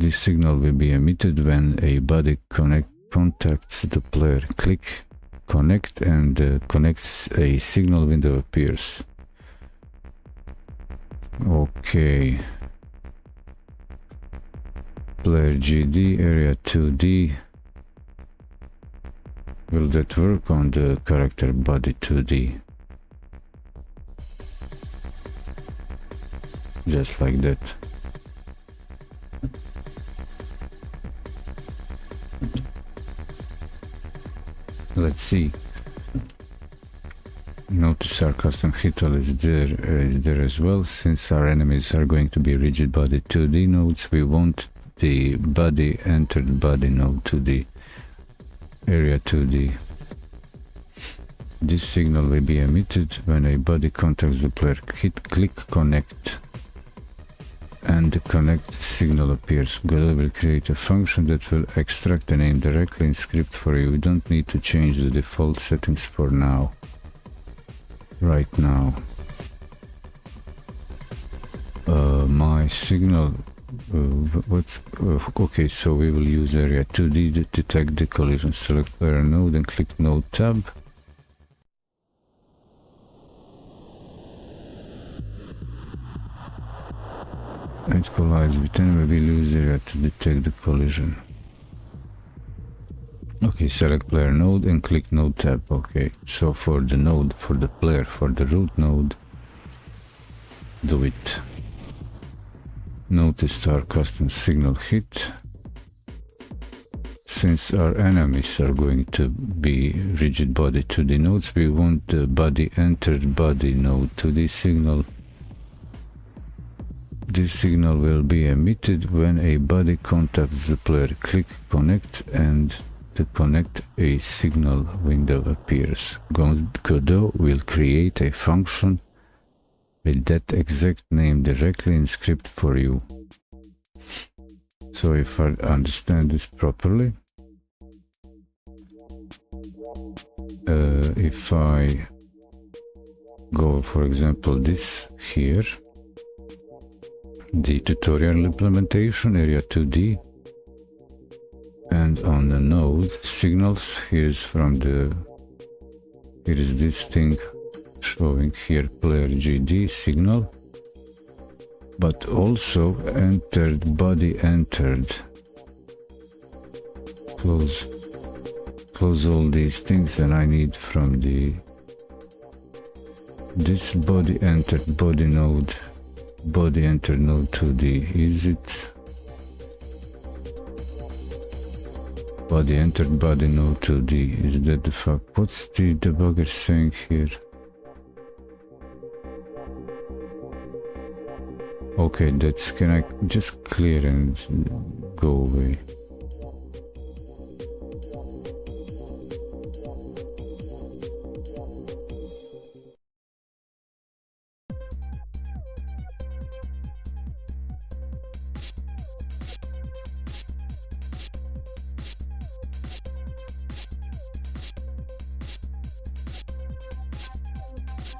This signal will be emitted when a body contacts the player. Click connect and connects a signal window appears. Okay. Player GD, area 2D. Will that work on the character body 2D? Just like that. Let's see. Notice our custom hit tool is there as well. Since our enemies are going to be rigid body 2D nodes, we want the body entered body node 2D, area 2D. This signal will be emitted when a body contacts the player. Click connect and the connect signal appears. Godot will create a function that will extract the name directly in script for you. We don't need to change the default settings for now. Right now. My signal, okay, so we will use area 2D to detect the collision. Select player node and click node tab. It collides with enemy. We use area to detect the collision. Okay, select player node and click node tab. Okay, so for the node, for the player, for the root node, do it. Notice our custom signal hit. Since our enemies are going to be rigid body 2D nodes, we want the body entered body node 2D signal. This signal will be emitted when a body contacts the player. Click connect and to connect a signal window appears. Godot will create a function with that exact name directly in script for you. So if I understand this properly, if I go, for example, this here, the tutorial implementation, area 2D, and on the node signals, here is this thing showing here player GD signal, but also entered body entered. Close all these things, and I need from this body entered body node, body entered node 2D. Is it body entered body node 2D? Is that the fuck? What's the debugger saying here? Okay, that's, can I just clear and go away?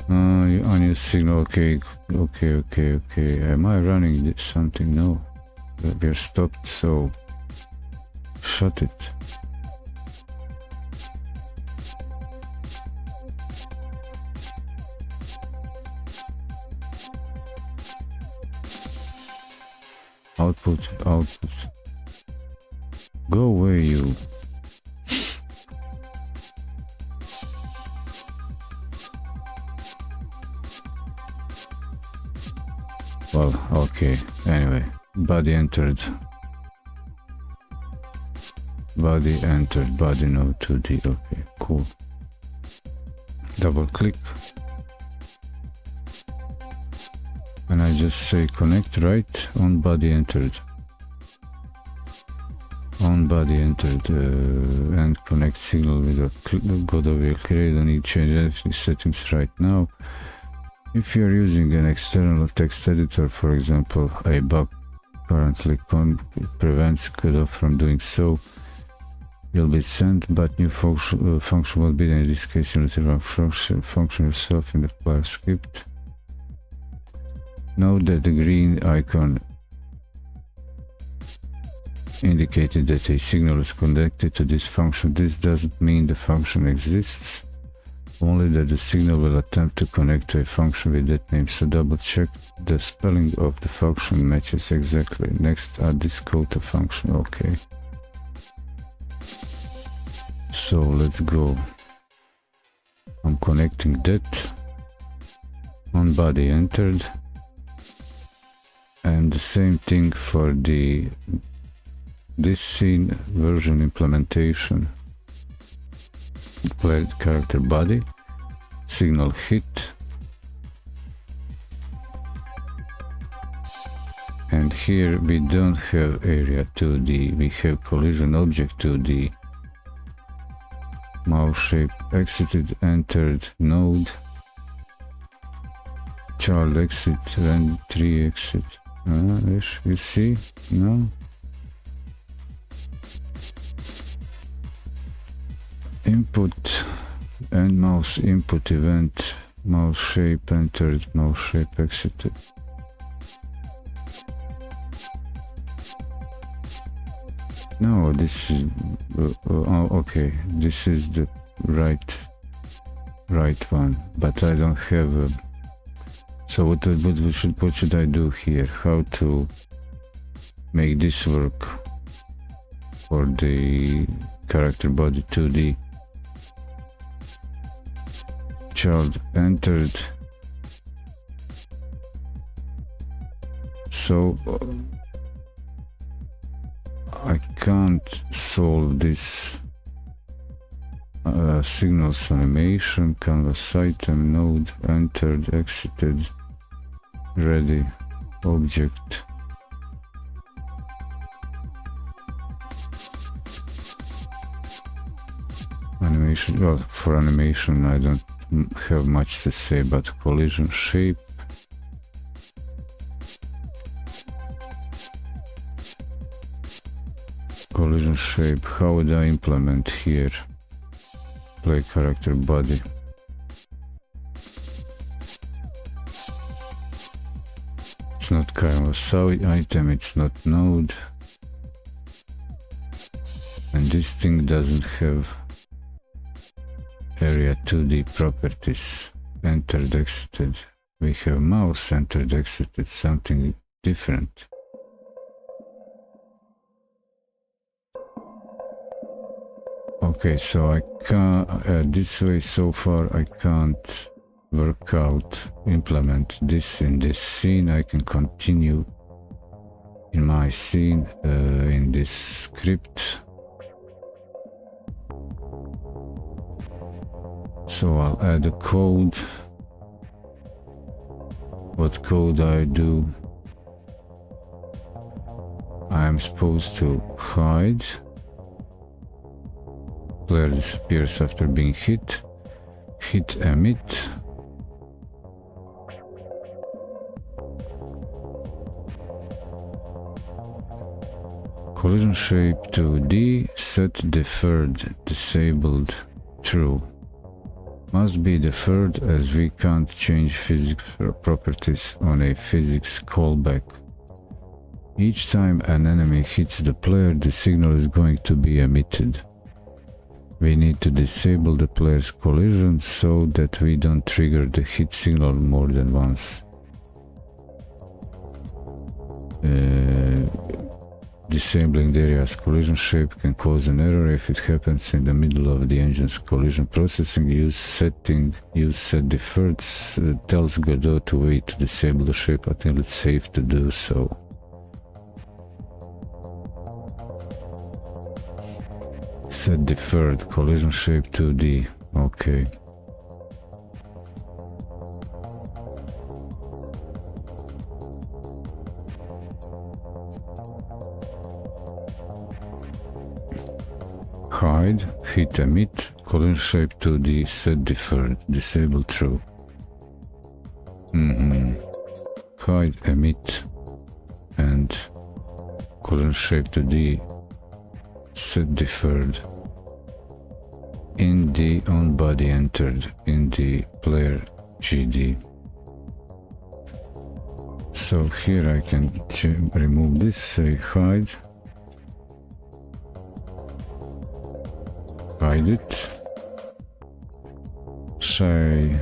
Unused signal. Okay. Am I running something? No. We're stopped, so shut it. Output. Go away, you. Well, okay. Anyway, body entered. Body node 2D. Okay, cool. Double click. And I just say connect, right? On body entered. And connect signal with a Godot will create. Don't need to change any settings right now. If you're using an external text editor, for example, a bug currently prevents Godot from doing so, you'll be sent, but new function will be, in this case, you need to run function yourself in the player script. Note that the green icon indicated that a signal is connected to this function. This doesn't mean the function exists, only that the signal will attempt to connect to a function with that name. So double check the spelling of the function matches exactly. Next, add this code to function. Okay. So let's go. I'm connecting that. On body entered. And the same thing for this scene version implementation. Player character body, signal hit, and here we don't have area 2D, we have collision object 2D. Mouse shape exited, entered node, child exit, rand 3 exit. You see? No? Input and mouse input event, mouse shape entered, mouse shape exited. No, this is okay. This is the right one, but I don't have a. So what should I do here? How to make this work for the character body 2D? Child entered. So I can't solve this signals animation, canvas item, node, entered, exited, ready, object. Animation, well, for animation I don't have much to say, but collision shape. Collision shape, how would I implement here? Play character body. It's not canvas item, it's not node. And this thing doesn't have area 2D properties. Entered, exited. We have mouse entered, exited, something different. Okay, so I can't, this way so far I can't work out, implement this in this scene. I can continue in my scene, in this script. So I'll add a code. What code I do? I'm supposed to hide. Player disappears after being hit. Hit emit. Collision shape 2D, set deferred, disabled, true. must be deferred as we can't change physics properties on a physics callback. Each time an enemy hits the player, the signal is going to be emitted. We need to disable the player's collision so that we don't trigger the hit signal more than once. Disabling the area's collision shape can cause an error if it happens in the middle of the engine's collision processing. Use set deferred tells Godot to wait to disable the shape until it's safe to do so. Set deferred collision shape 2D. Okay. Hide, hit emit, collision shape 2D, set deferred, disable true. Hide, emit, and collision shape 2D, set deferred. In the on body entered in the player GD. So here I can remove this, say hide. Hide it. Say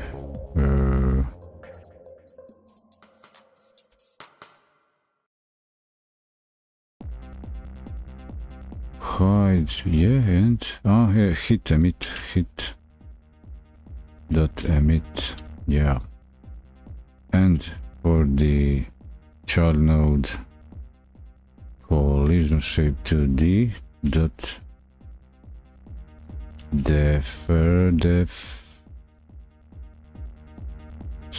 hide, yeah, and yeah, hit emit, hit dot emit, yeah, and for the child node collision shape 2D dot defer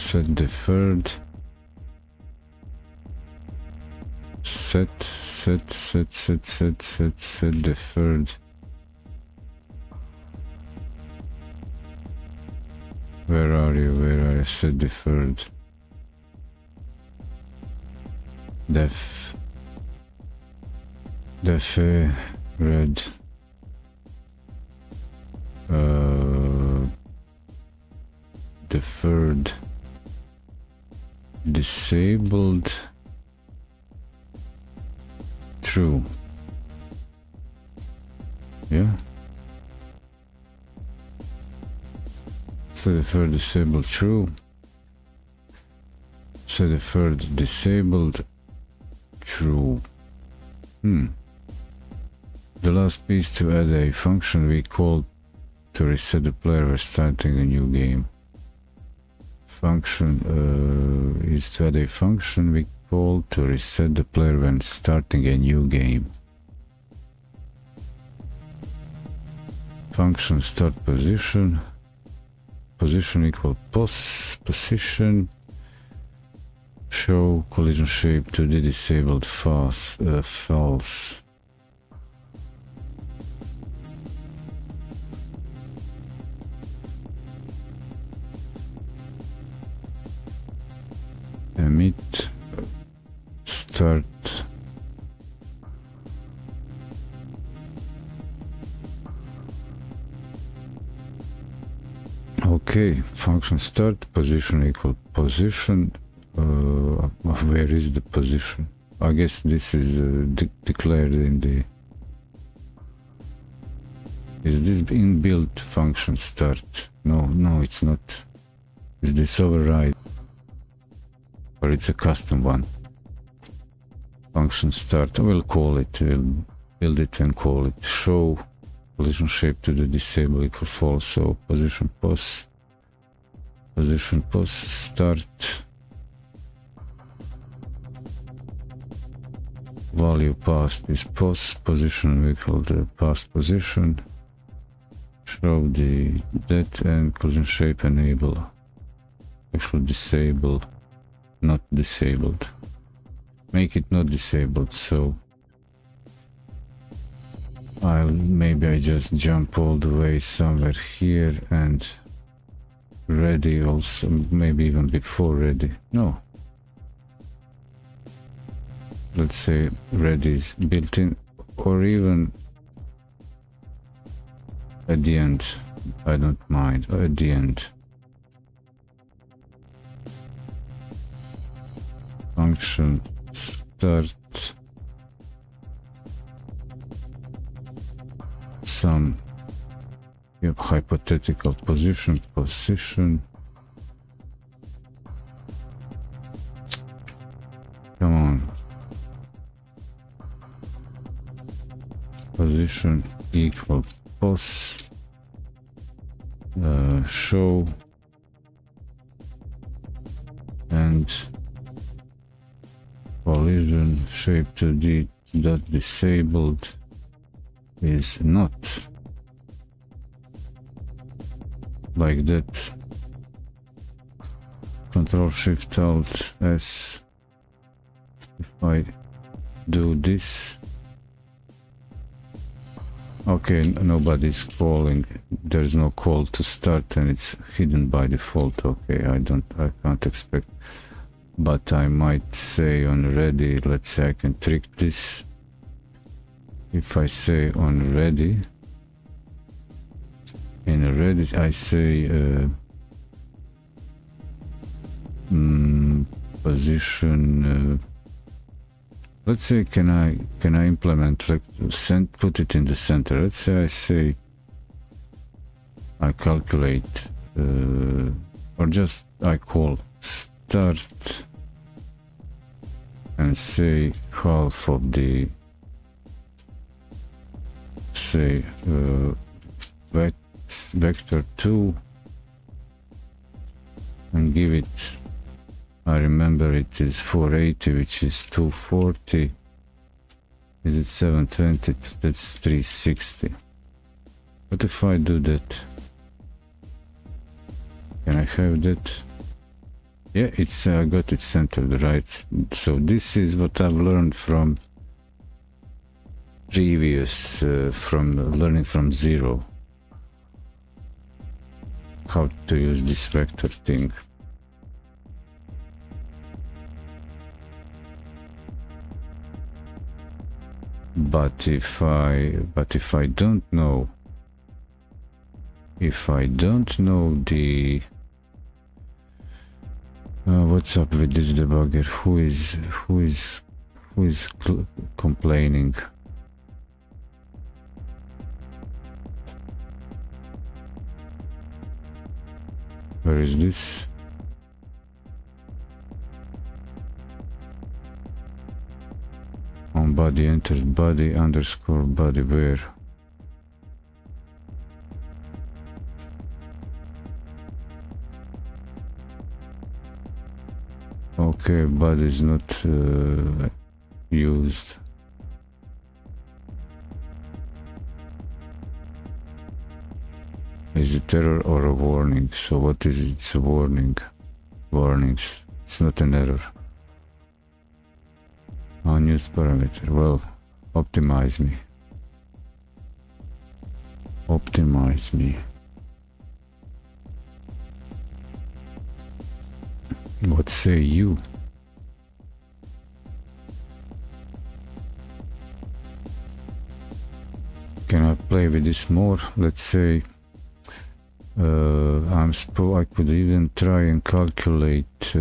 set deferred set deferred. Where are you? Set deferred. Red. Deferred. Disabled. True. Yeah. Set deferred disabled true. Set deferred disabled true. The last piece to add a function we call to reset the player when starting a new game. Function is to add a function we call to reset the player when starting a new game. Function start position equal position show collision shape to the disabled false. Emit start okay, function start position equal position. Where is the position? I guess this is declared in the. Is this inbuilt function start? No, it's not. Is this override? Or it's a custom one? Function start. We'll call it. We'll build it and call it show collision shape to the disable equal false. So position pos start. Value passed is pos position equal the past position. Show the that and collision shape enable. Actually disable, not disabled. Make it not disabled. So maybe I just jump all the way somewhere here and ready also, maybe even before ready. No. Let's say ready is built in, or even at the end. I don't mind at the end. Function start some hypothetical position. Come on. Position equal pos. Show and collision shape 2D dot disabled is not like that. Control Shift Alt S. If I do this, okay, nobody's calling. There's no call to start, and it's hidden by default. Okay, I can't expect. But I might say on ready. Let's say I can trick this. If I say on ready, in ready I say position. Let's say can I implement like put it in the center. Let's say I say I calculate or just I call start and say half of the say vector 2 and give it, I remember it is 480, which is 240. Is it 720? That's 360. What if I do that? Can I have that? Yeah, it's I got it centered, right? So this is what I've learned from previous, from learning from zero. How to use this vector thing. But if I don't know, the what's up with this debugger? Who is complaining? Where is this? On body entered body underscore body where? Okay, body is not used. Is it error or a warning? So what is it? It's a warning. Warnings. It's not an error. Unused parameter. Well, optimize me. Optimize me. What say you? Can I play with this more? Let's say I could even try and calculate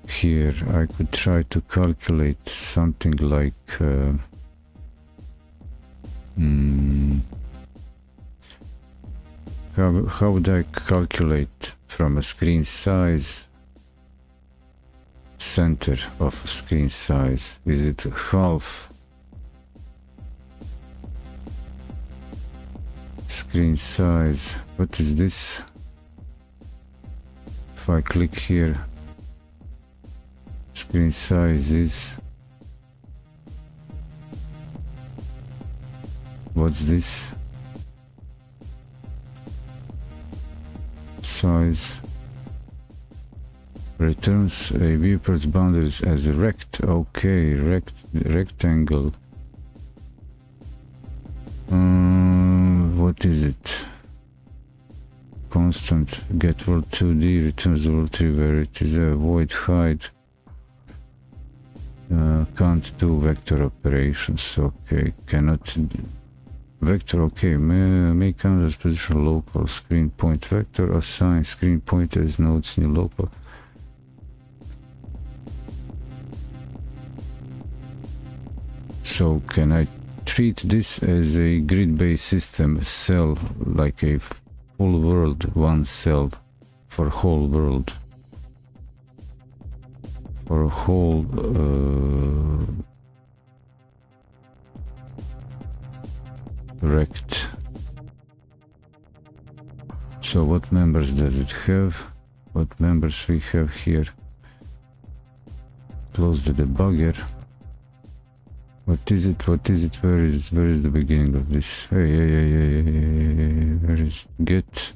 here. I could try to calculate something like how would I calculate from a screen size, center of screen size? Is it half screen size? What is this? If I click here, screen size is, what's this? Size returns a viewport's boundaries as a rect. Okay, rectangle. What is it? Constant get world 2D returns the world 3 where it is a void hide. Can't do vector operations. Okay, cannot Vector, okay, make canvas position local, screen point vector, assign screen pointer as nodes new local. So can I treat this as a grid-based system, cell, like a full world, one cell for whole world, for a whole rect. So what members does it have? What members we have here? Close the debugger. What is it? What is it? Where is the beginning of this? Hey, where is get?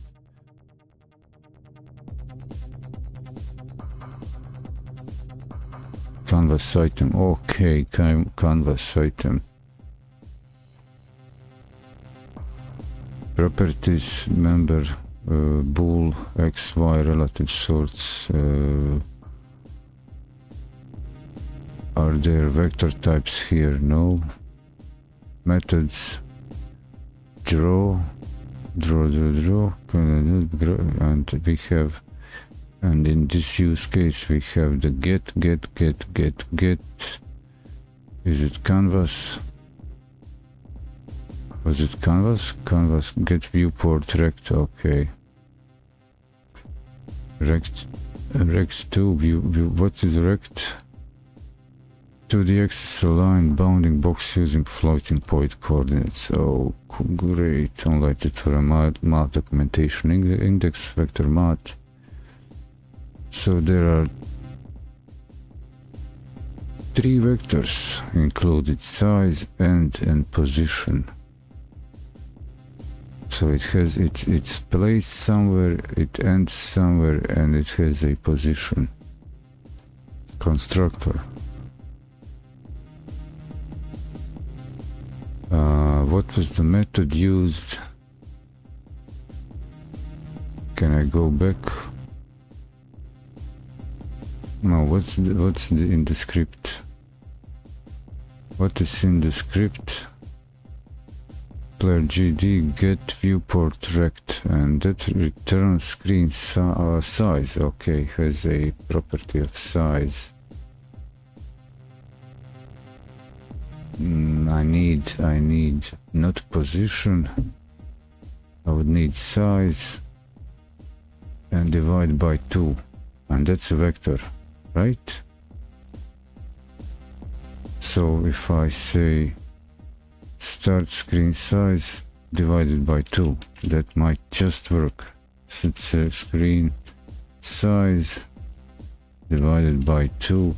Canvas item. Okay, canvas item. Properties, member, bool, x, y, relative sorts. Are there vector types here? No. Methods. Draw. And we have, and in this use case we have the get. Is it canvas? Was it canvas? Canvas, get viewport rect, okay. Rect 2, view, what is rect? To the axis align bounding box using floating point coordinates. Oh, great. Unlighted for a math documentation. Index vector math. So there are 3 vectors included: size, end, and position. So it has it's placed somewhere, it ends somewhere, and it has a position. Constructor. What was the method used? Can I go back? No, what's in the script? What is in the script? Player GD get viewport rect, and that returns screen size. Okay, has a property of size. I need not position. I would need size and divide by 2, and that's a vector, right? So if I say start screen size divided by 2, that might just work. So it's a screen size divided by 2.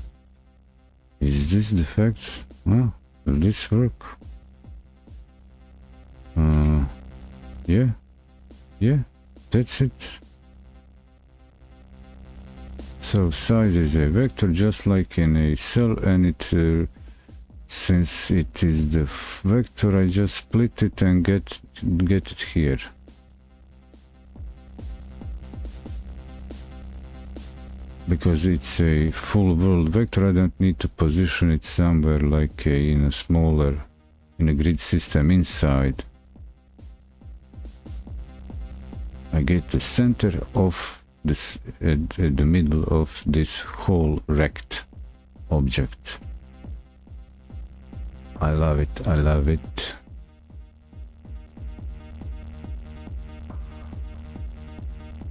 Is this the fact? Well, will this work? Yeah, that's it. So size is a vector just like in a cell, and it since it is the vector, I just split it and get it here. Because it's a full world vector, I don't need to position it somewhere like in a grid system inside. I get the center of this at the middle of this whole rect object. I love it.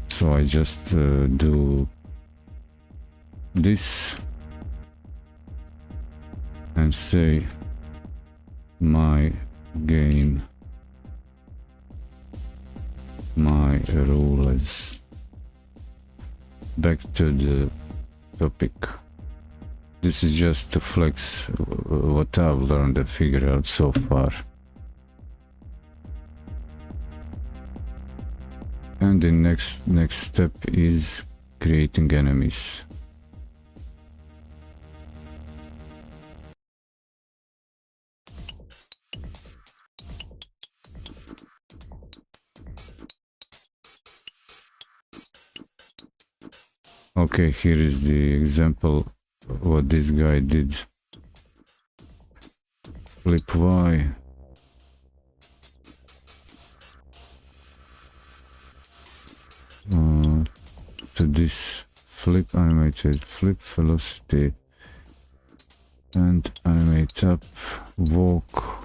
So I just do this and say my game, my rules. Back to the topic. This is just to flex what I've learned and figured out so far. And the next step is creating enemies. Okay, here is the example what this guy did. Flip Y, to this flip animated flip velocity and animate up walk.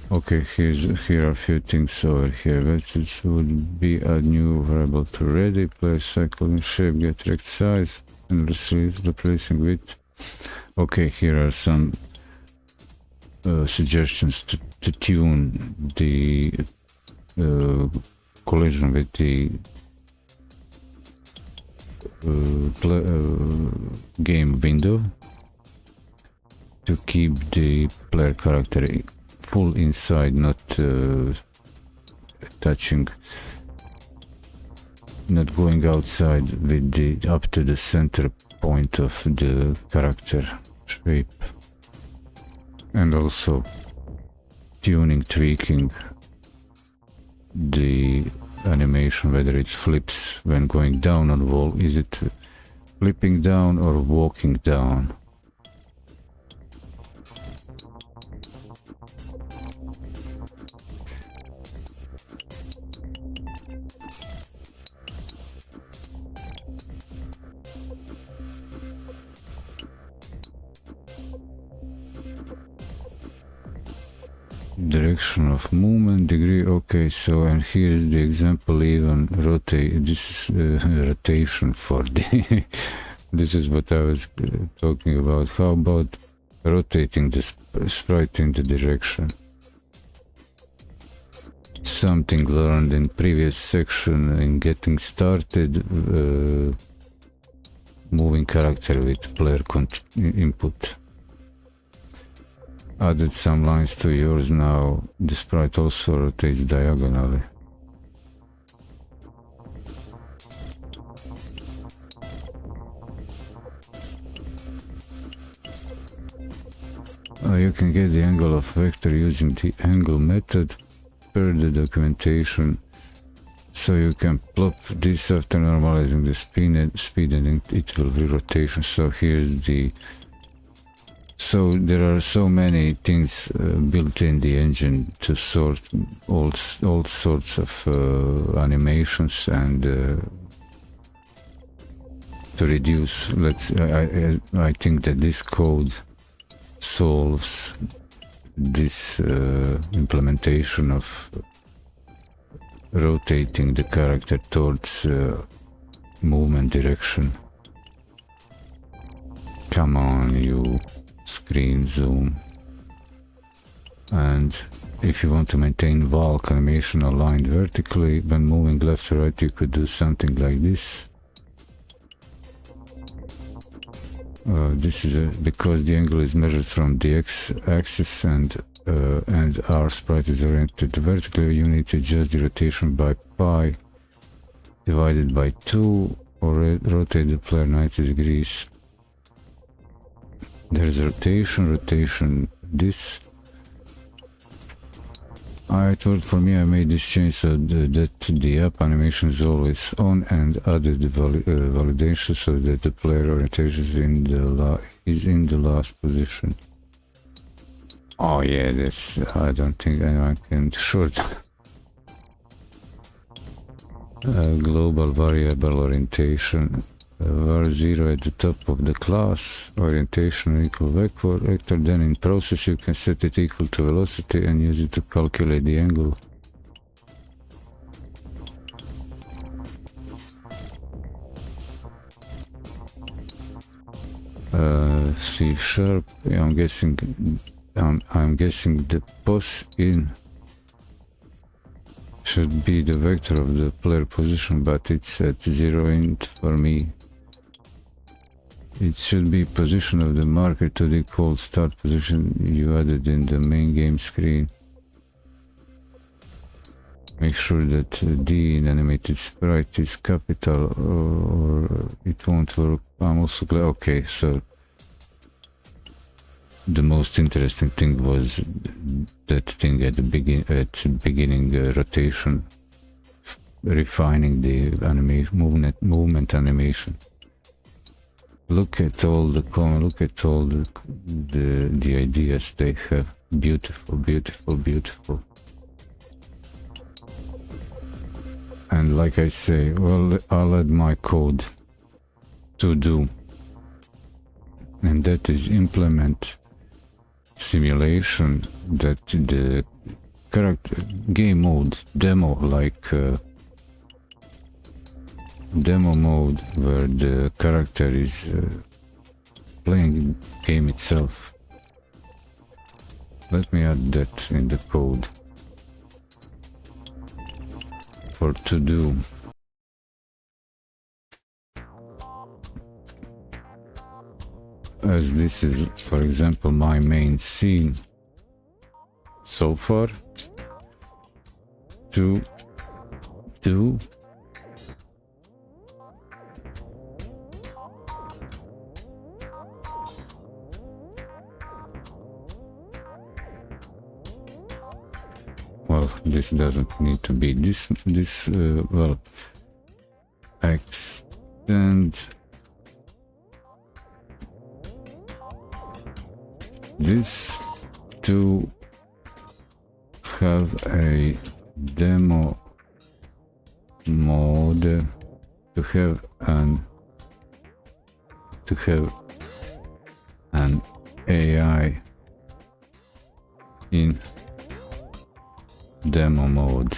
Okay, here are a few things over here. This would be a new variable to ready, player cycle in shape, get rect size, and replacing width. Okay, here are some suggestions to tune the collision with the game window to keep the player character full inside, not touching, not going outside with the up to the center point of the character shape, and also tuning, tweaking the animation, whether it flips when going down on wall. Is it flipping down or walking down? Direction of movement, degree. Okay, so and here is the example, even rotate. This is rotation for the this is what I was talking about. How about rotating the sprite in the direction? Something learned in previous section in getting started, moving character with player input. Added some lines to yours. Now the sprite also rotates diagonally. You can get the angle of vector using the angle method per the documentation. So you can plop this after normalizing the speed and it will be rotation. So here's the... So there are so many things built in the engine to sort all sorts of animations and to reduce. I think that this code solves this implementation of rotating the character towards movement direction. Come on, you screen zoom. And if you want to maintain walk animation aligned vertically when moving left to right, you could do something like this. This is because the angle is measured from the x-axis and our sprite is oriented vertically. You need to adjust the rotation by pi divided by 2 or rotate the player 90 degrees. There's rotation, this. I thought for me I made this change so that the up animation is always on, and added the validation so that the player orientation is in the last position. Oh yeah, that's... I don't think anyone can short. Global variable orientation. var0 at the top of the class, orientation equal vector, then in process you can set it equal to velocity and use it to calculate the angle. C#, I'm guessing the pos in should be the vector of the player position, but it's at 0 int for me. It should be position of the marker to the default start position you added in the main game screen. Make sure that D in animated sprite is capital or it won't work. I'm also glad. Okay, so the most interesting thing was that thing at the beginning rotation, refining the movement animation. Look at all the look at all the ideas they have. Beautiful, beautiful, beautiful. And like I say, well, I'll add my code to do, and that is implement simulation that the character game mode demo, like demo mode where the character is playing game itself. Let me add that in the code for to do. As this is, for example, my main scene so far, to do well, this doesn't need to be this well, extend this to have a demo mode, to have an AI in demo mode.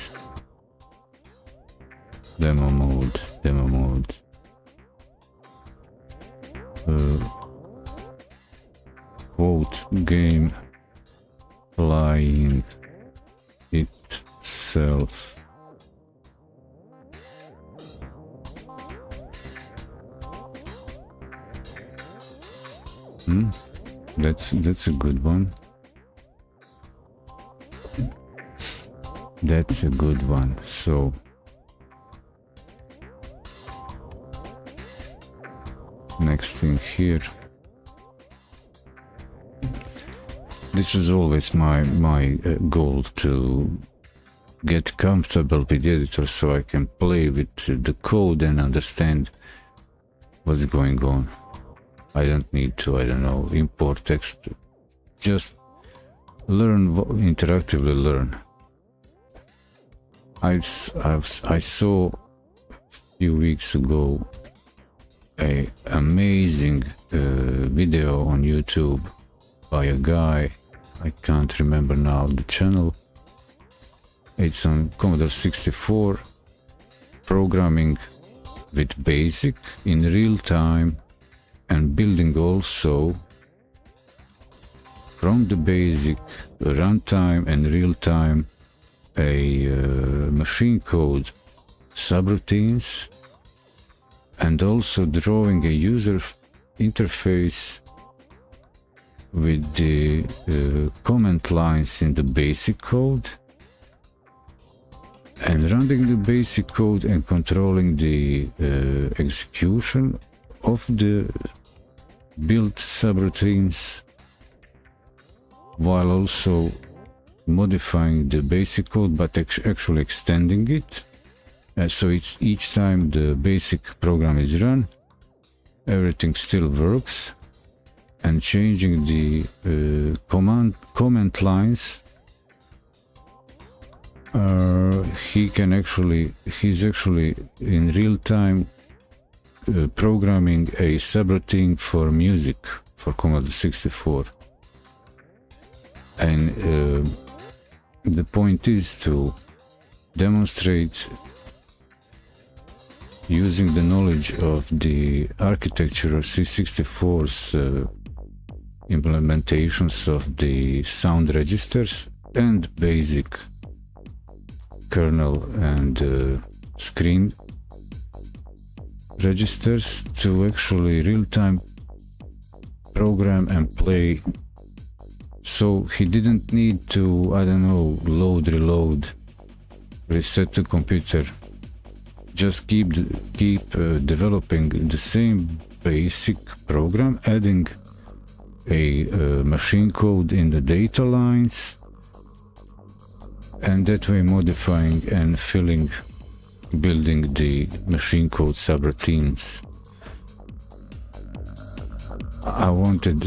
Quote, game playing itself. That's a good one. That's a good one. So next thing here. This was always my goal, to get comfortable with the editor so I can play with the code and understand what's going on. I don't need to, I don't know, import text. Just learn, interactively learn. I saw a few weeks ago a amazing video on YouTube by a guy, I can't remember now the channel. It's on Commodore 64, programming with BASIC in real time and building also from the BASIC runtime and real time a machine code subroutines, and also drawing a user interface with the comment lines in the basic code, and running the basic code and controlling the execution of the built subroutines, while also modifying the basic code but actually extending it. So it's each time the basic program is run, everything still works, and changing the comment lines. He's actually in real time programming a subroutine for music for Commodore 64. And the point is to demonstrate, using the knowledge of the architecture of C64's implementations of the sound registers and basic kernel and screen registers, to actually real-time program and play. So he didn't need to, I don't know, load, reload, reset the computer. Just keep developing the same basic program, adding a machine code in the data lines, and that way modifying and building the machine code subroutines. I wanted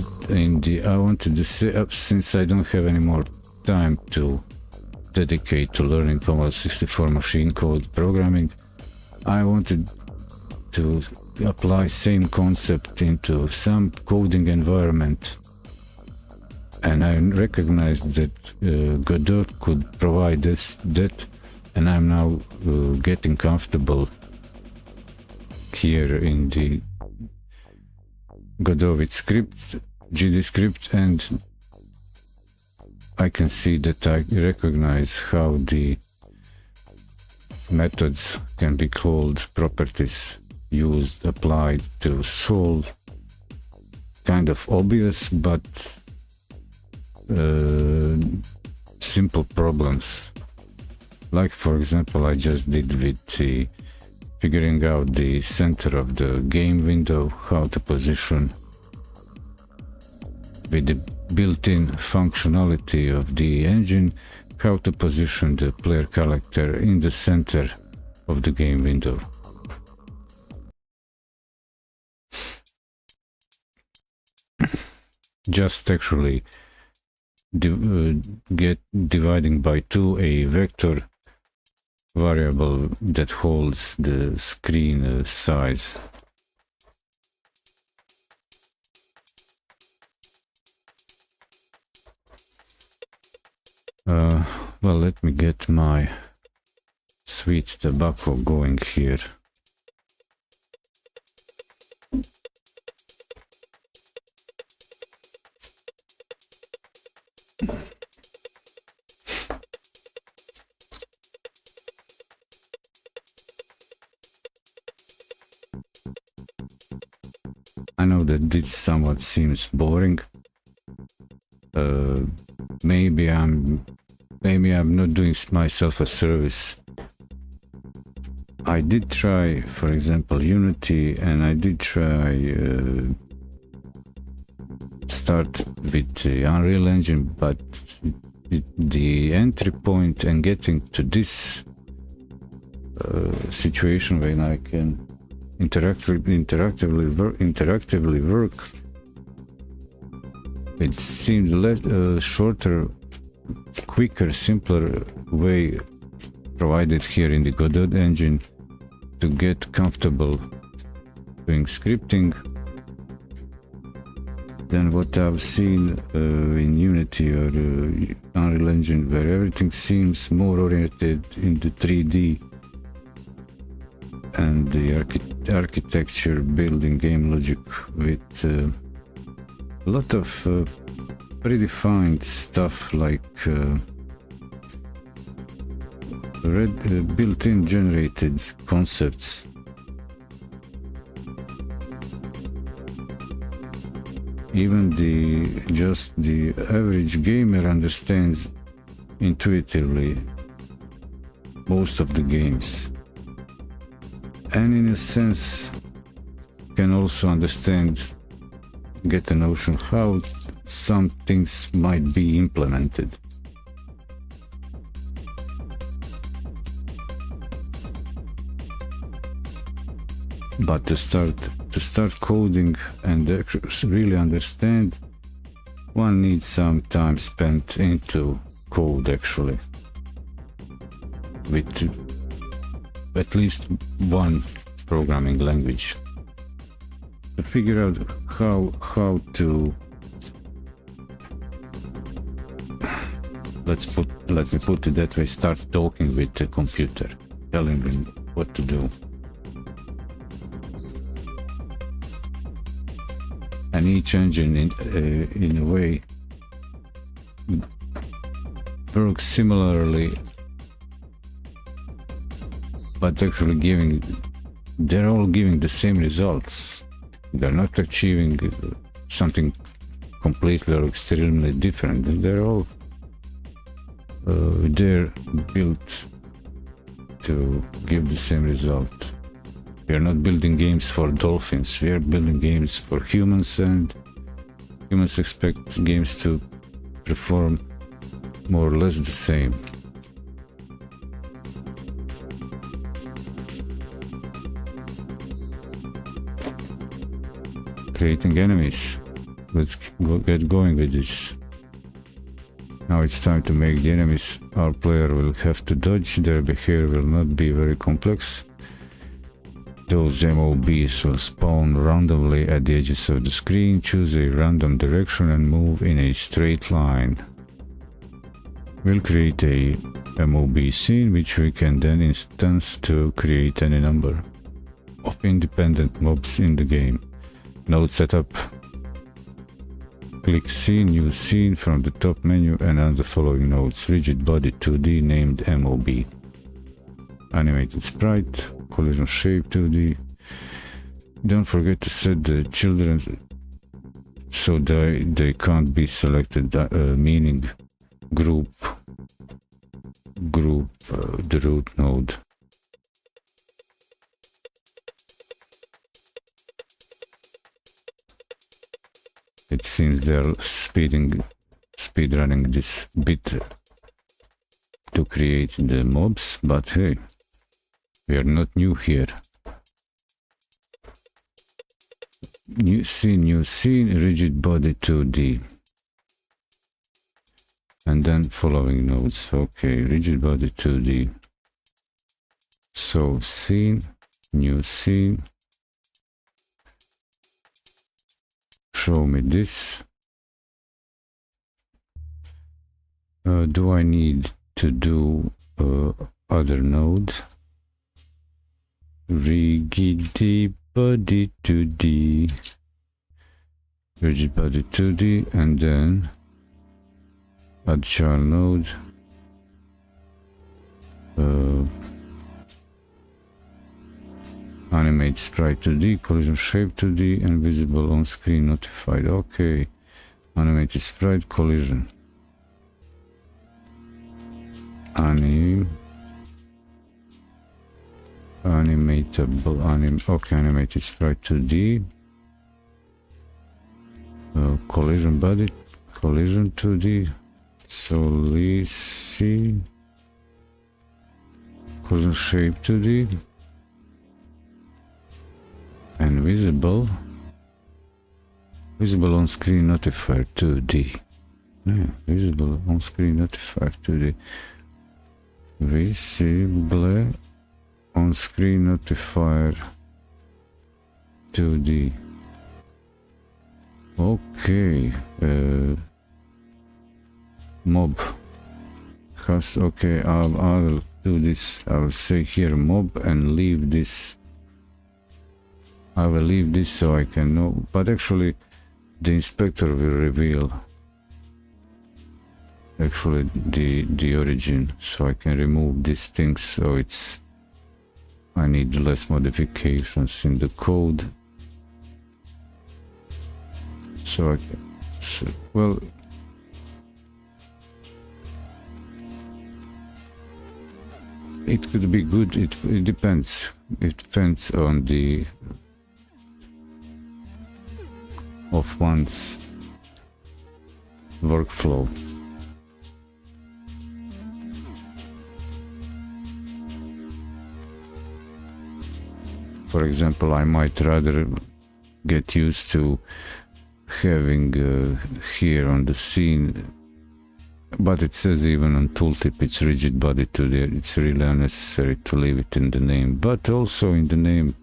to say, since I don't have any more time to dedicate to learning Commodore 64 machine code programming, I wanted to apply same concept into some coding environment, and I recognized that Godot could provide that, and I'm now getting comfortable here in the Godot with script, GD script, and I can see that I recognize how the methods can be called, properties used, applied to solve kind of obvious but simple problems. Like, for example, I just did with the figuring out the center of the game window, how to position with the built-in functionality of the engine, how to position the player character in the center of the game window. Just actually dividing by 2 a vector variable that holds the screen size. Well, let me get my sweet tobacco going here. I know that this somewhat seems boring. Maybe I'm not doing myself a service. I did try, for example, Unity, and I did try start with the Unreal Engine, but the entry point and getting to this situation when I can interactively work, it seemed shorter, quicker, simpler way provided here in the Godot engine to get comfortable doing scripting than what I've seen in Unity or Unreal Engine, where everything seems more oriented in the 3D and the architecture, building, game logic with a lot of predefined stuff like built-in generated concepts. Even the average gamer understands intuitively most of the games, and in a sense can also get a notion how some things might be implemented. But to start coding and really understand, one needs some time spent into code actually, with at least one programming language, to figure out how to, let me put it that way, start talking with the computer, telling them what to do. And each engine in a way works similarly, but actually they're all giving the same results. They're not achieving something completely or extremely different. They're all they're built to give the same result. We are not building games for dolphins, we are building games for humans, and Humans expect games to perform more or less the same. Creating enemies. Let's get going with this. Now it's time to make the enemies our player will have to dodge. Their behavior will not be very complex. Those MOBs will spawn randomly at the edges of the screen. Choose a random direction and move in a straight line. We'll create a MOB scene which we can then instance to create any number of independent mobs in the game. Node setup. Click Scene, New Scene from the top menu and add the following nodes. Rigid Body 2D named MOB. Animated Sprite, Collision Shape 2D. Don't forget to set the children so they can't be selected, meaning group the root node. It seems they're speedrunning this bit to create the mobs, but hey, we are not new here. New scene, rigid body 2D. And then following nodes. Okay, rigid body 2D. So scene, new scene. Show me this. Do I need to do other node? Rigid body 2D. Rigid body 2D and then add child node. Animate sprite 2D, collision shape 2D, and visible on screen notified. Okay, animated sprite collision. Animatable okay, animated sprite 2D. Collision body, collision 2D. So let's see. Collision shape 2D. And visible on screen notifier 2D. Yeah, visible on screen notifier 2D. Visible on screen notifier 2D. Okay. Mob. Okay, I will do this. I will say here mob and leave this. I will leave this so I can know, but actually the inspector will reveal actually the origin, so I can remove these things, so it's I need less modifications in the code, so I can, well, it could be good. It depends. It depends on the of one's workflow. For example, I might rather get used to having here on the scene, but it says even on tooltip it's rigid body to there. It's really unnecessary to leave it in the name, but also in the name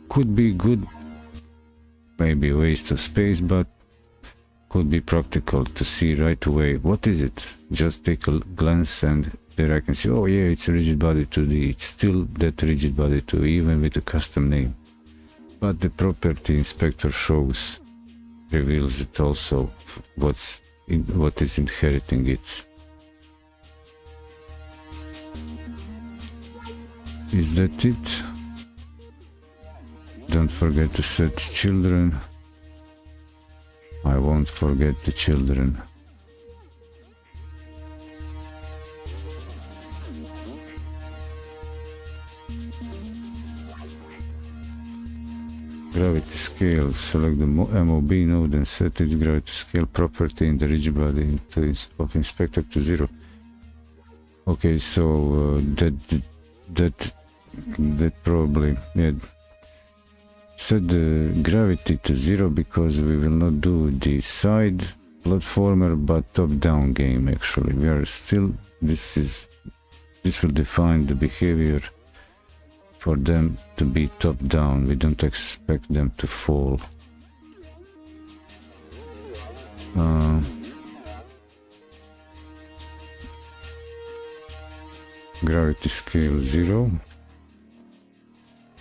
could be good. Maybe a waste of space, but could be practical to see right away what is it. Just take a glance and there I can see, oh yeah, it's a rigid body 2D. It's still that rigid body 2D, even with a custom name. But the property inspector reveals it also, what is inheriting it. Is that it? Don't forget to set children. I won't forget the children. Gravity scale. Select the MOB node and set its gravity scale property in the rigid body of inspector to 0. Okay, so that probably, yeah. Set the gravity to 0 because we will not do the side platformer but top-down game. Actually, we are still, this will define the behavior for them to be top-down. We don't expect them to fall. Gravity scale 0,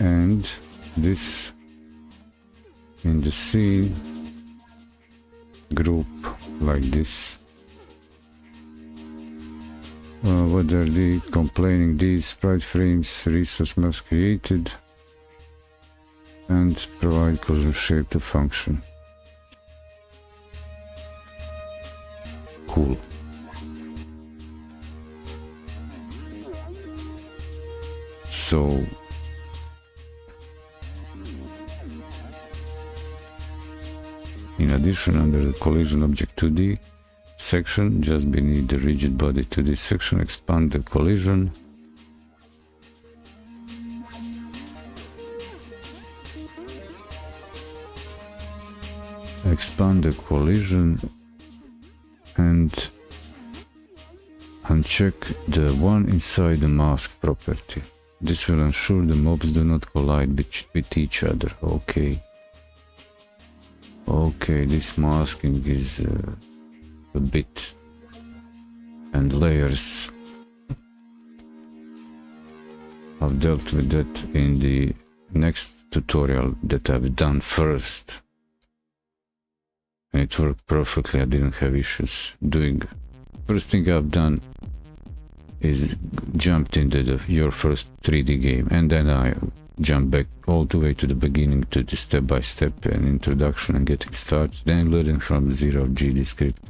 and this in the C group like this. What are they complaining? These sprite frames resource maps created and provide collision shape to function. Cool. So in addition, under the collision object 2D section, just beneath the rigid body 2D section, expand the collision. Expand the collision and uncheck the one inside the mask property. This will ensure the mobs do not collide with each other. Okay. Okay, this masking is a bit and layers. I've dealt with that in the next tutorial that I've done first. And it worked perfectly, I didn't have issues doing. First thing I've done is jumped into your first 3D game, and then I jumped back all the way to the beginning to the step-by-step and introduction and getting started, then learning from zero GD script.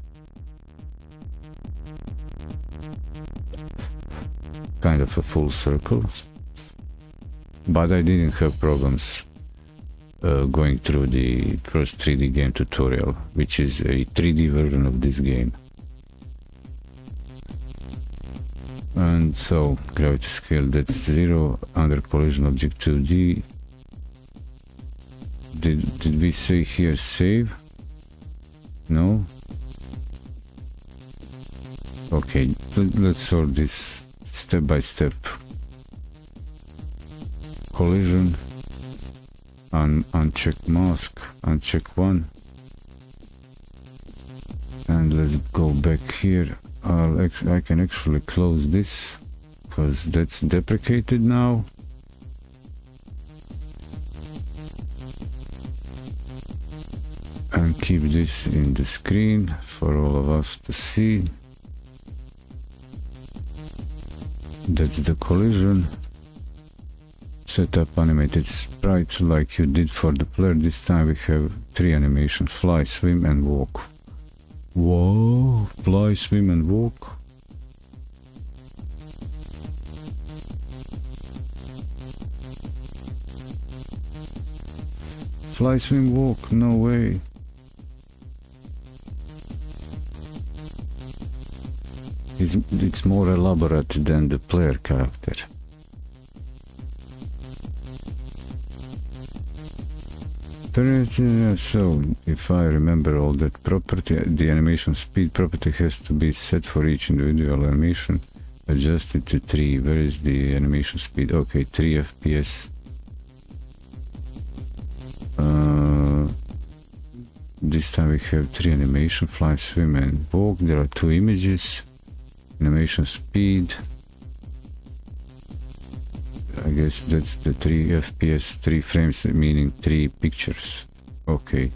Kind of a full circle, but I didn't have problems going through the first 3D game tutorial, which is a 3D version of this game. And so, gravity scale, that's 0, under collision object 2D. Did we say here save? No? Okay, let's sort this step by step. Collision, uncheck mask, uncheck 1. And let's go back here. I can actually close this because that's deprecated now. And keep this in the screen for all of us to see. That's the collision. Set up animated sprite like you did for the player. This time we have 3 animations: fly, swim and walk. Whoa, fly, swim and walk. Fly, swim, walk, no way. It's more elaborate than the player character. So, if I remember all that property, the animation speed property has to be set for each individual animation, adjusted to 3. Where is the animation speed? Okay, 3 FPS. This time we have 3 animation: fly, swim and walk. There are 2 images. Animation speed, I guess that's the 3 FPS, 3 frames, meaning 3 pictures. Okay.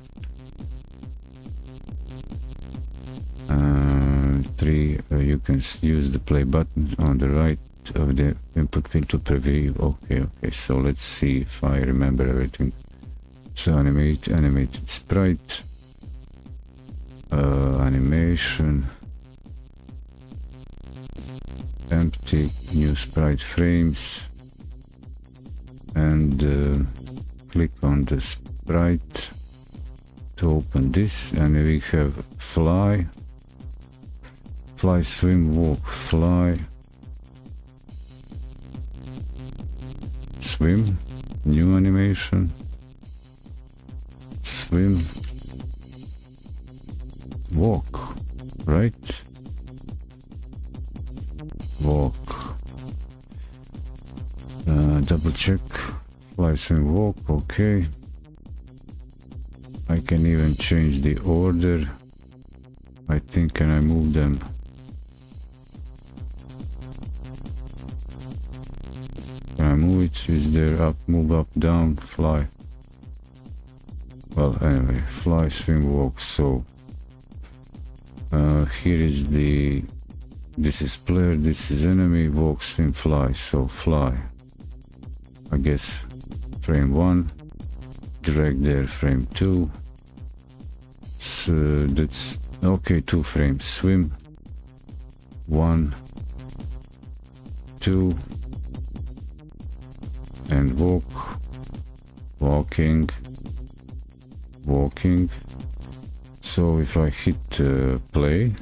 3, you can use the play button on the right of the input field to preview. Okay, so let's see if I remember everything. So animated sprite, animation, empty, new sprite frames, and click on the sprite to open this, and we have fly, swim, walk, fly, swim, new animation, swim, walk, right? Walk. Double check. Fly, swim, walk. Okay. I can even change the order. I think, can I move them? Can I move it? Is there up, move up, down, fly? Well, anyway, fly, swim, walk. So here is the, this is player, this is enemy, walk, swim, fly. So fly, I guess frame 1, drag there, frame 2. So that's okay, 2 frames. Swim, 1, 2, and walk, walking, walking. So if I hit play,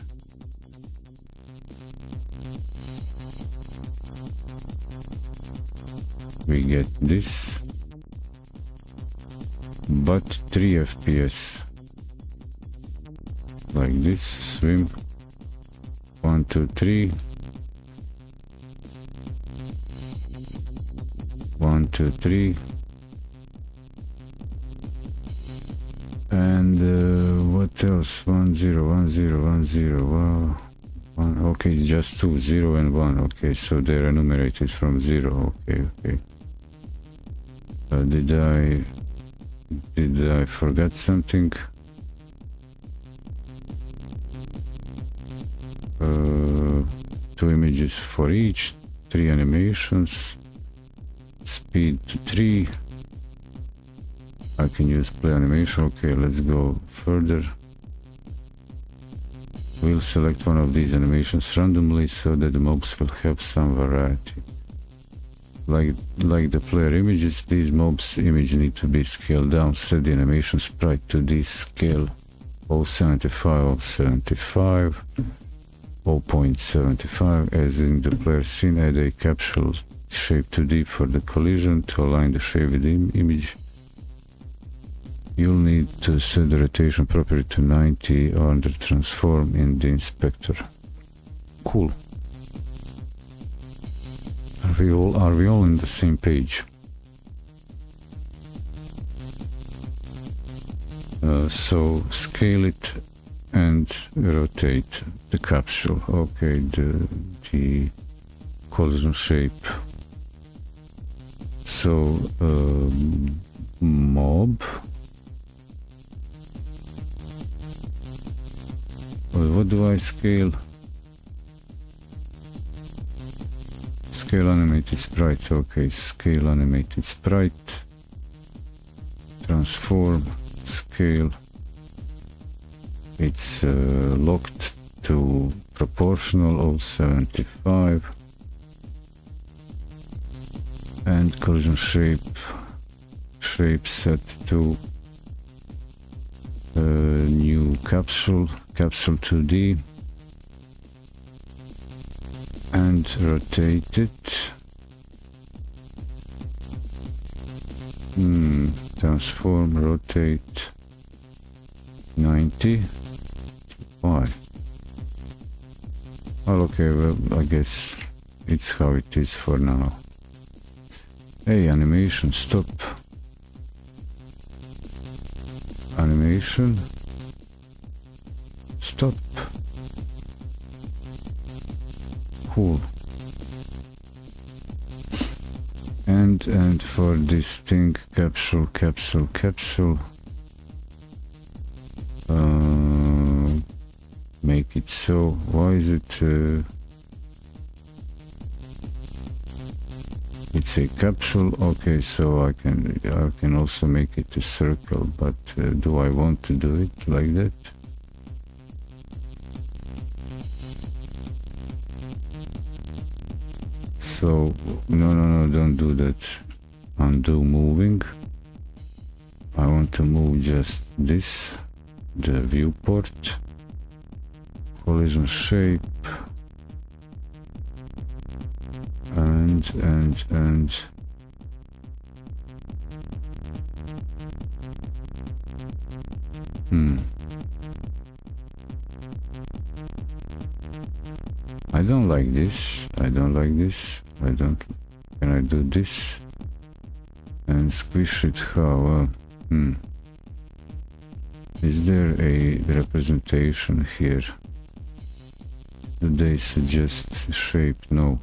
we get this, but 3 FPS, like this. Swim, 1, 2, 3, 1, 2, 3, and what else? 1, 0, 1, 0, 1, 0. Wow. 1, okay, just 2, 0 and 1. Okay, so they're enumerated from 0. Okay, okay. Did I forget something? 2 images for each, 3 animations, speed to 3. I can use play animation. Okay, let's go further. We'll select one of these animations randomly so that the mobs will have some variety. Like the player images, these mobs image need to be scaled down. Set the animation sprite to this scale: 0.75, 0.75, 0.75. As in the player scene, add a capsule shape 2D for the collision to align the shape with the image. You'll need to set the rotation property to 90 under transform in the inspector. Cool. Are we all in the same page? So scale it and rotate the capsule. Okay, the collision shape. So mob. What do I scale? Scale animated sprite. Okay, scale animated sprite. Transform, scale. It's locked to proportional of 75. And collision shape set to new capsule 2D, and rotate it. Transform, rotate 90. Why? Well, okay, well, I guess it's how it is for now. Hey, animation, stop. Animation, stop. Cool. And for this thing, capsule, make it so. Why is it? It's a capsule. Okay, so I can also make it a circle, but do I want to do it like that? So no, don't do that. Undo moving. I want to move just this, the viewport, collision shape, and I don't like this. I don't like this. I don't. Can I do this and squish it? How? Is there a representation here? Do they suggest shape? No.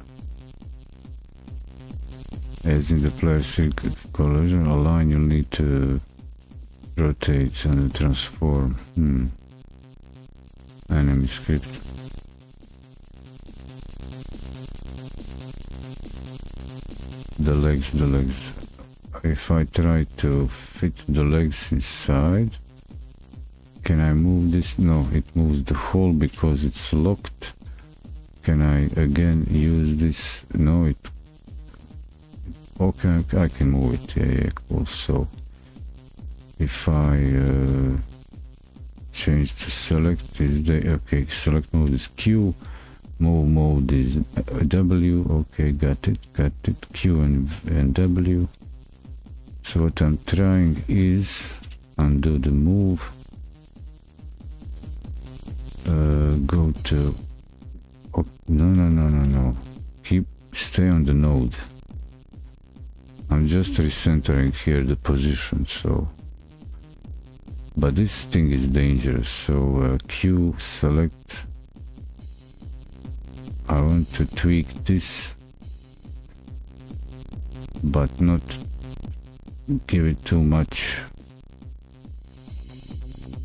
As in the player circuit collision, align, you'll need to rotate and transform. Enemy script. The legs. If I try to fit the legs inside, can I move this? No, it moves the hole because it's locked. Can I again use this? No, it. Okay, I can move it. Yeah, cool. So if I change to select, is the okay? Select mode is Q. Move mode is W. Okay, got it. Q and W. So what I'm trying is undo the move. Go to. Oh, no. Stay on the node. I'm just recentering here the position. So, but this thing is dangerous. So Q, select. I want to tweak this, but not give it too much.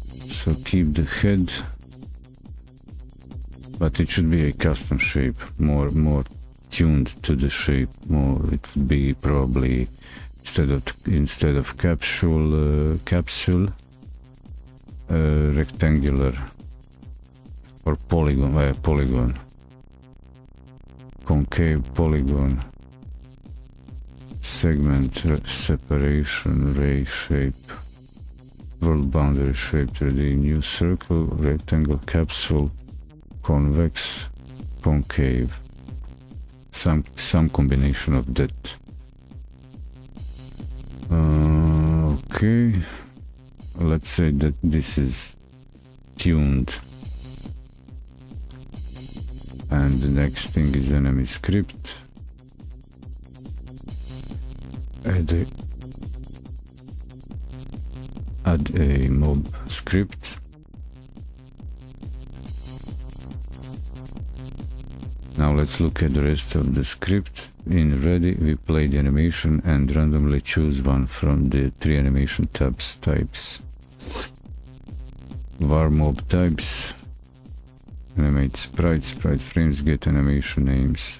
So keep the head, but it should be a custom shape, more tuned to the shape. More, it would be probably instead of capsule rectangular or polygon. Concave polygon, segment separation, ray shape, world boundary shape, 3D, new circle, rectangle, capsule, convex, concave, some combination of that. Okay, let's say that this is tuned. And the next thing is enemy script. Add a mob script. Now let's look at the rest of the script. In ready, we play the animation and randomly choose one from the 3 animation types. Var mob types. Animate sprite frames, get animation names.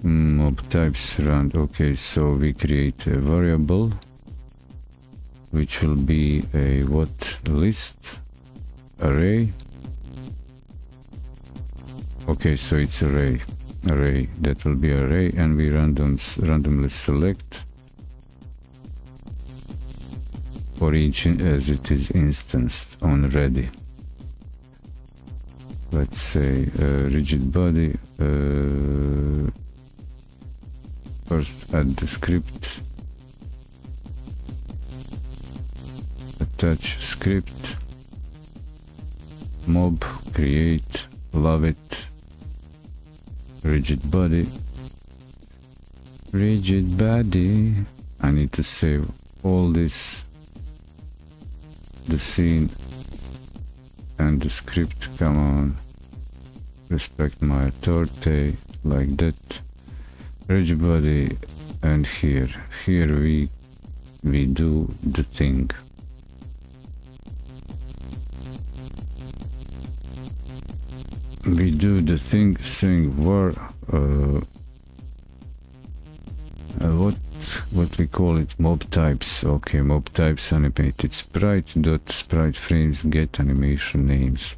Mob types run. Okay, so we create a variable which will be a what list array. Okay, so it's array. That will be array, and we randomly select for each as it is instanced on ready. Let's say rigid body. First add the script. Attach script. Mob, create, love it. Rigid body. I need to save all this. The scene and the script, come on, respect my authority, like that. Rigid body, and here we do the thing. We do the thing saying var what we call it, mob types. Okay, mob types, animated sprite dot sprite frames, get animation names.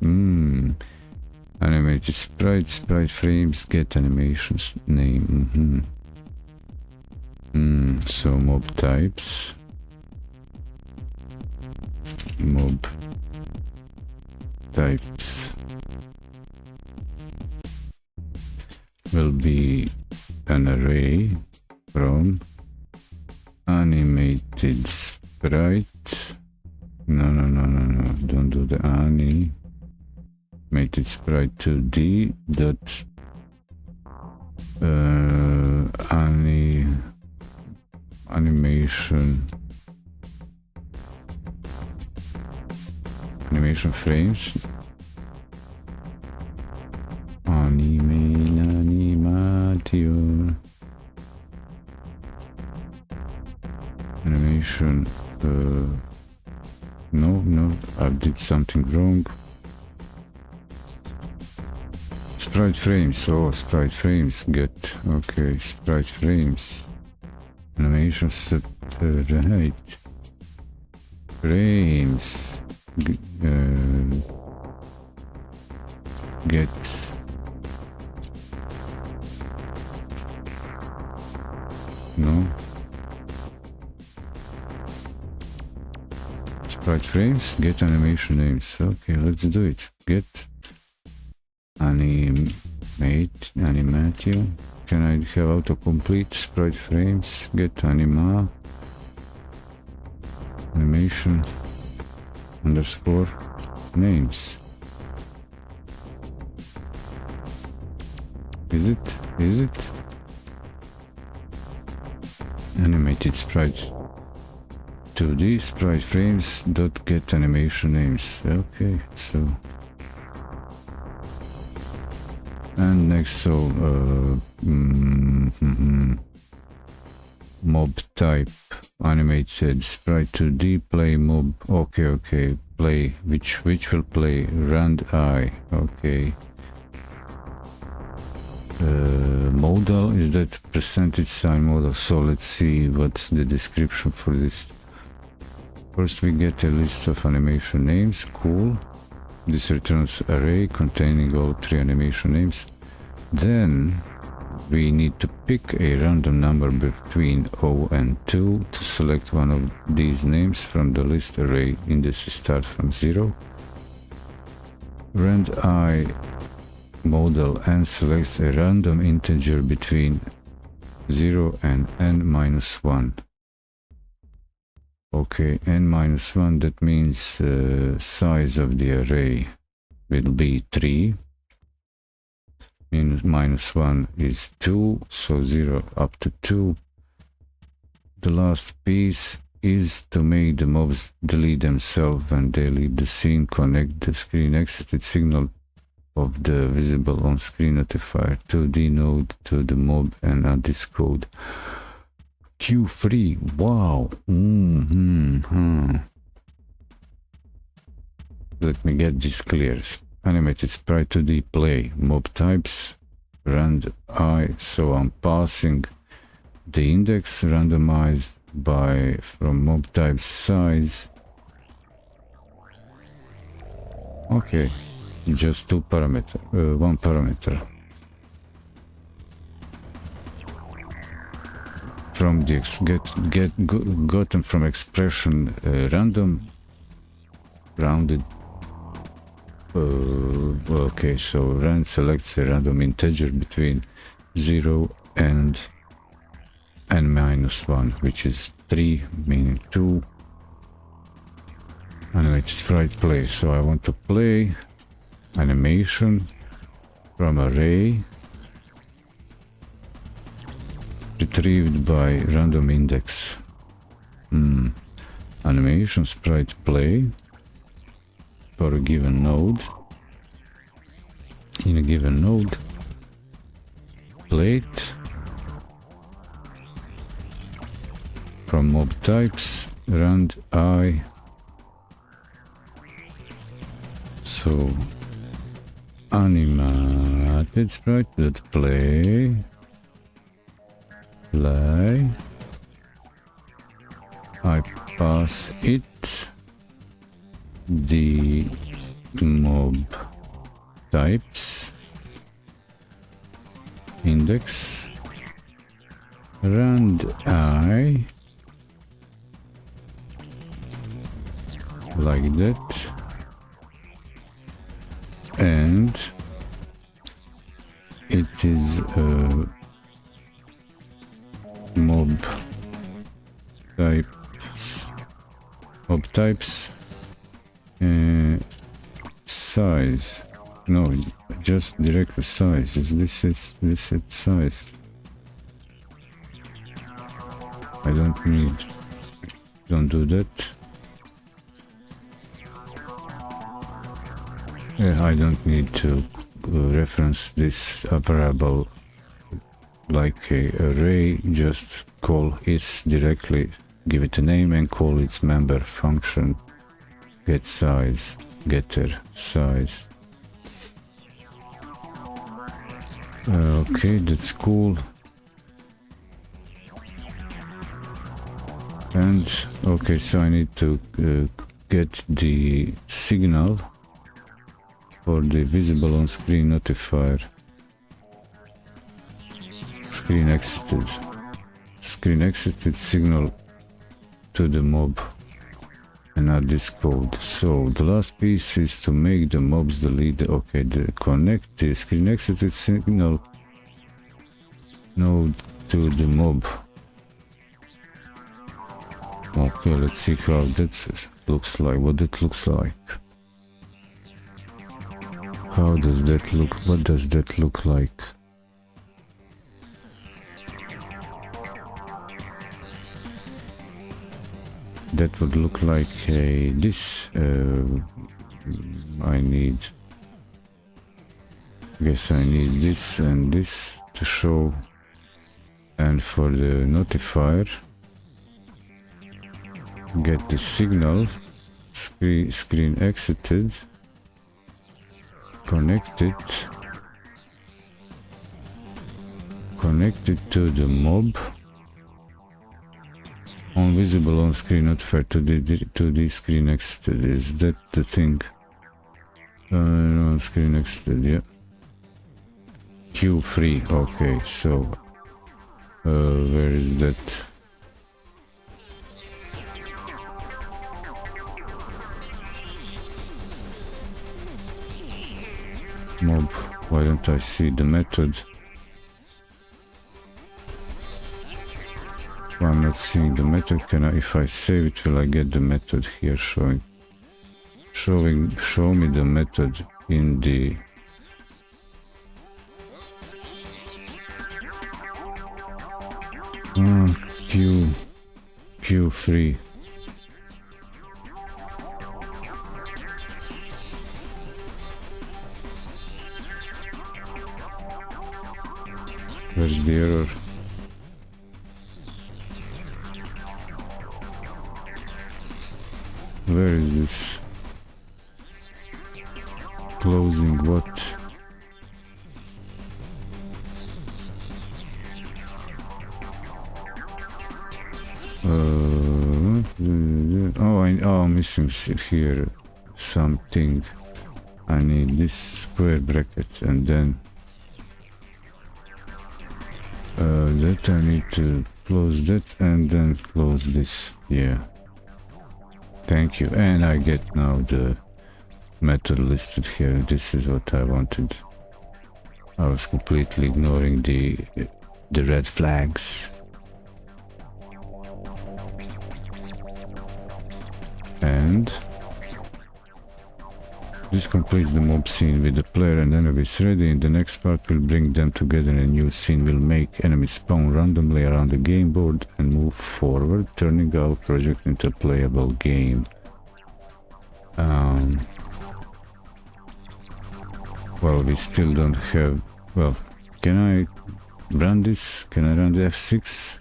Animated sprite frames, get animations name. So mob types, mob types will be an array from animated sprite. No, don't do the animated sprite 2D dot animation frames animation animation no, I did something wrong. Sprite frames, sprite frames, get, okay, sprite frames, animation set, right, frames, get, no, sprite frames, get animation names, okay, let's do it, get animatio. Can I have autocomplete sprite frames? Get animation underscore names. Is it? Animated sprite 2D sprite frames dot get animation names. Okay, so. And next, mob type animated sprite 2D play mob. Okay, play which will play rand I. Okay. Modal is that percentage sign modal. So let's see what's the description for this. First, we get a list of animation names. Cool. This returns array containing all 3 animation names. Then we need to pick a random number between 0 and 2 to select one of these names from the list array. Indices start from 0. Rand I model n selects a random integer between 0 and n-1. Okay, n-1, that means size of the array will be 3. Minus 1 is 2, so 0 up to 2. The last piece is to make the mobs delete themselves when they leave the scene. Connect the screen exited signal of the visible on-screen notifier 2D node to the mob and add this code. Q3, wow. Let me get this clear. Animated sprite 2D play mob types rand I, so I'm passing the index randomized by from mob type size. Okay, just one parameter. From the gotten from expression random rounded. Okay, so rand selects a random integer between 0 and n-1, which is 3, meaning 2. Animated sprite play. So I want to play animation from array retrieved by random index. Animation sprite play for a given node. In a given node, plate from mob types rand I. So animated sprite that play. I pass it the mob types index rand I like that, and it is mob types, size, no, just direct size. Is this its size? I don't do that. I don't need to reference this variable like a array, just call it directly, give it a name and call its member function get size, getter size. Okay, that's cool. And okay, so I need to get the signal for the visible on screen notifier. Screen exited signal to the mob, and add this code. So the last piece is to make the mobs the leader. Okay, connect the screen exited signal node to the mob. Okay, let's see how that looks like, what it looks like. How does that look? What does that look like? That would look like this. I guess I need this and this to show. And for the notifier, get the signal, screen exited, connect it to the mob, on visible on screen notifier to the screen exited. Is that the thing? On screen exited, yeah. Q3. Okay, so where is that? Mob. Why don't I see the method? I'm not seeing the method. Can I, if I save it, will I get the method here showing? Show me the method in the Q3. Where's the error? Where is this? Closing what? I'm missing here something. I need this square bracket, and then that I need to close that and then close this. Yeah. Thank you. And I get now the method listed here. This is what I wanted. I was completely ignoring the red flags. And this completes the mob scene with the player and enemies ready. In the next part, we'll bring them together in a new scene. We'll make enemies spawn randomly around the game board and move forward, turning our project into a playable game. Well, we still don't have... Well, can I run this? Can I run the F6?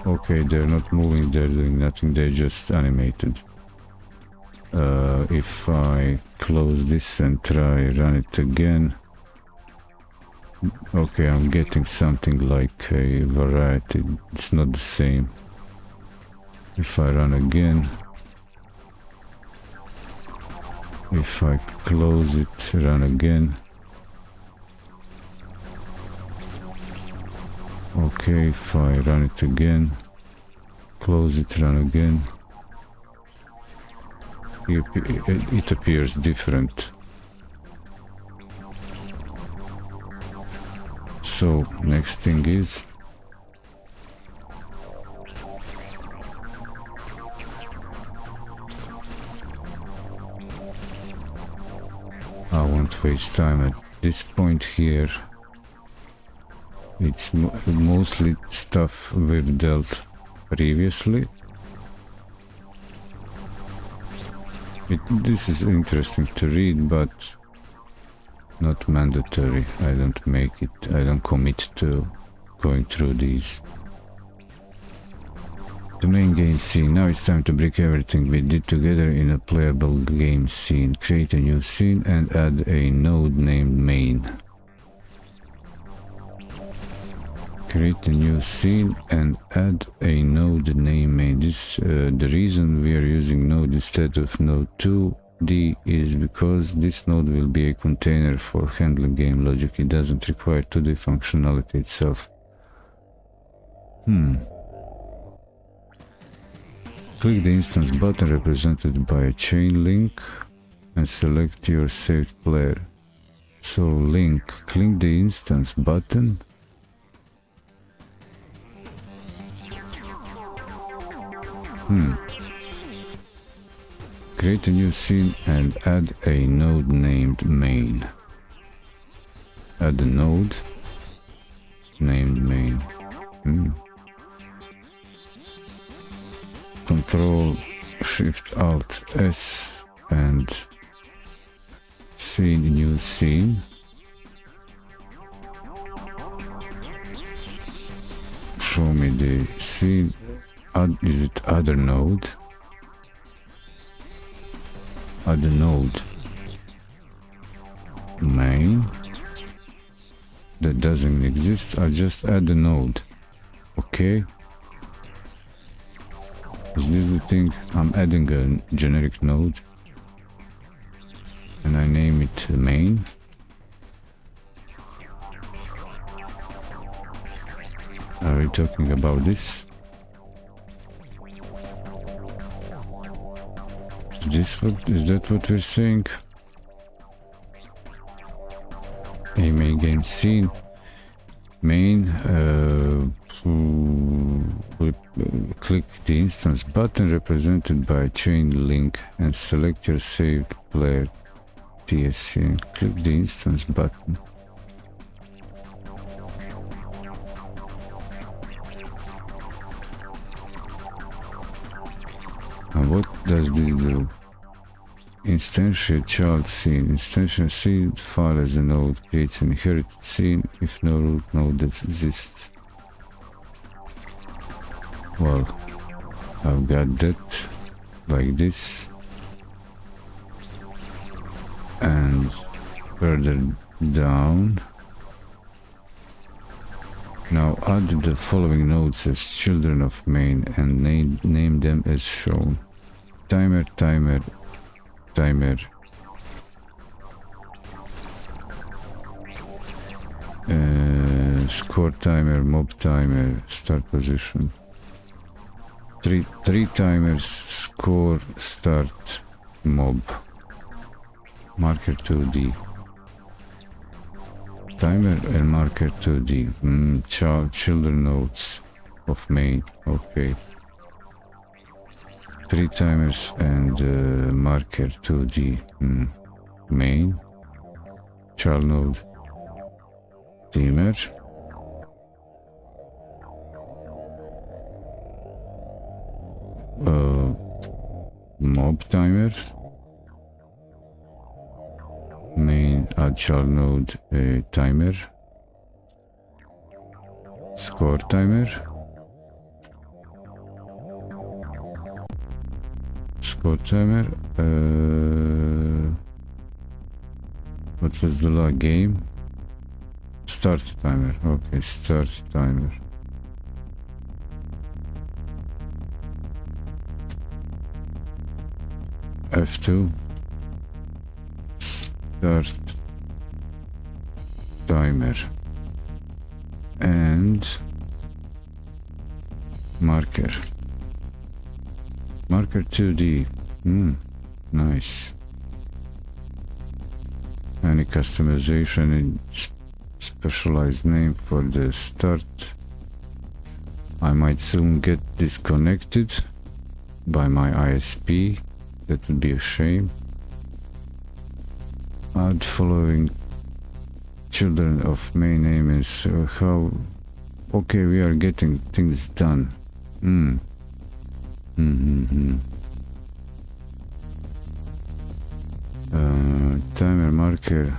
Okay, they're not moving, they're doing nothing, they're just animated. If I close this and try run it again... Okay, I'm getting something like a variety, it's not the same. If I run again... If I close it, run again... Okay, if I run it again, close it, run again. It appears different. So next thing is I won't waste time at this point here. It's mostly stuff we've dealt previously. This is interesting to read, but not mandatory. I don't commit to going through these. The main game scene. Now it's time to break everything we did together in a playable game scene. Create a new scene and add a node named main. Create a new scene and add a node named main. The reason we are using node instead of node 2D is because this node will be a container for handling game logic. It doesn't require 2D functionality itself. Click the instance button represented by a chain link and select your saved player. So click the instance button. Create a new scene and add a node named main. Add a node named main. Control Shift Alt S and scene, new scene. Show me the scene. Is it other node? Other node main. That doesn't exist. I'll just add a node. Okay. Is this the thing? I'm adding a generic node and I name it main. Are we talking about this? Is that what we're saying? A main game scene. Main. Click the instance button represented by a chain link and select your saved player TSC and click the instance button. And what does this do? Instantiate child scene. Instantiate scene file as a node creates an inherited scene if no root node exists. Well, I've got that like this, and further down. Now add the following nodes as children of main and name them as shown. Timer, timer, timer. Score timer, mob timer, start position. Three timers, score, start, mob. Marker 2D. Timer and marker 2D. Children nodes of main. Okay. 3 timers and marker 2D. Main. Child node. Timer. Mob timer. Main add child node timer. Score timer. Score timer. What was the last game? Start timer. Okay, start timer. F2. Start timer and marker Marker 2D. Nice. Any customization in specialized name for the start. I might soon get disconnected by my ISP. That would be a shame. Add following children of main name is how. Okay, we are getting things done. Timer marker.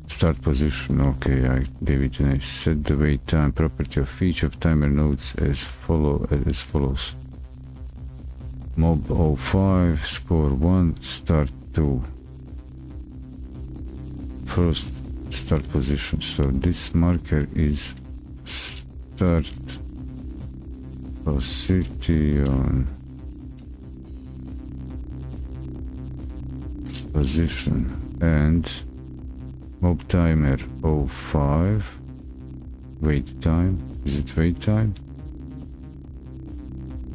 Start position. Okay, I gave it a name. Set the wait time property of each of timer nodes as follows. Mob 05, score 1, start 2. First start position. So this marker is start velocity on position and mob timer 05. Wait time. Is it wait time?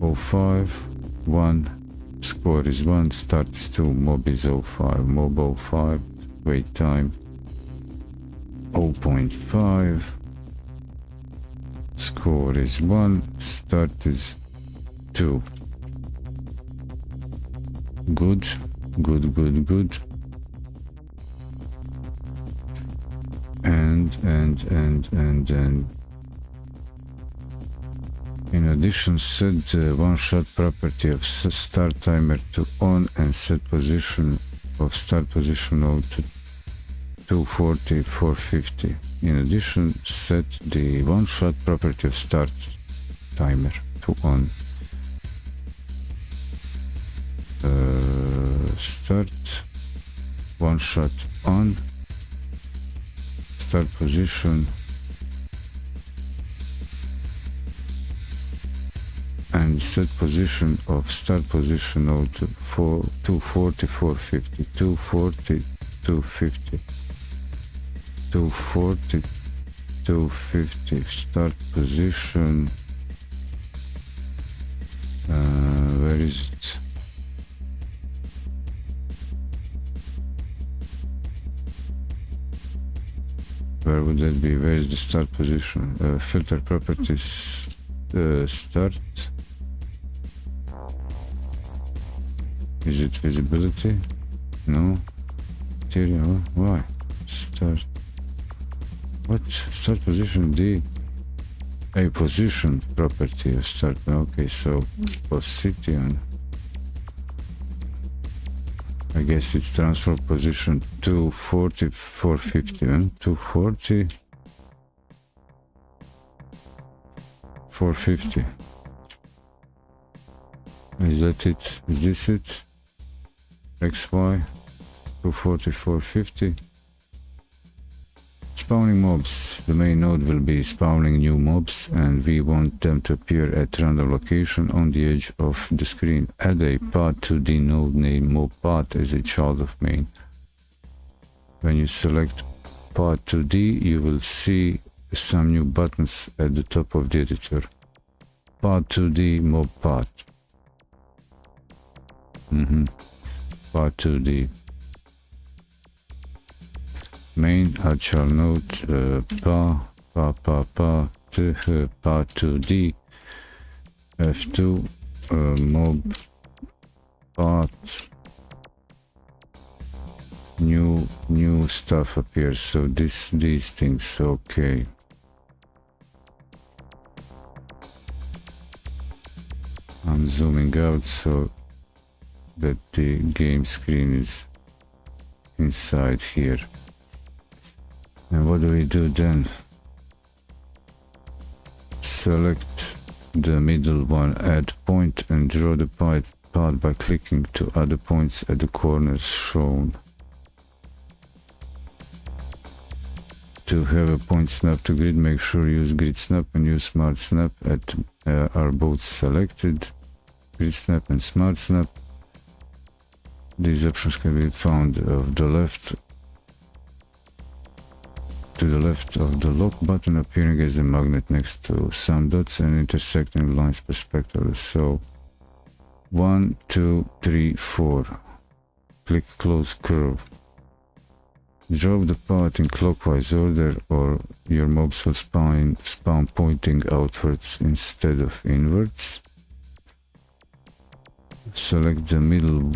05, 1, score is 1, start is 2, mob is 05, mob 05, wait time 0.5, score is 1, start is 2. Good. And in addition, set the one-shot property of start timer to on and set position of start position node to 240, 450. In addition, set the one-shot property of start timer to on. Start one-shot on. Start position and set position of start position node to 240, 450, 240, 250, 240, 250, start position, where is it? Where would that be? Where is the start position? Filter properties, start. Is it visibility? No. Material. Why? Start. What? Start position D. A position property of start. Okay, so opacity on. I guess it's transfer position 240, 450, and 240, 450. Is that it? Is this it? XY 240, 450. Spawning mobs. The main node will be spawning new mobs and we want them to appear at random location on the edge of the screen. Add a path to the node named mob path as a child of main. When you select path to D, you will see some new buttons at the top of the editor. Path to D, mob path. Path to D. Main actual node pa to D F2 mob path new stuff appears, so these things. Okay, I'm zooming out so that the game screen is inside here. And what do we do then? Select the middle one, add point and draw the path by clicking to other points at the corners shown. To have a point snap to grid, make sure you use grid snap and use smart snap are both selected. Grid snap and smart snap. These options can be found of the left to the left of the lock button, appearing as a magnet next to some dots and intersecting lines perspectively. So 1, 2, 3, 4. Click close curve. Drop the path in clockwise order or your mobs will spawn pointing outwards instead of inwards. Select the middle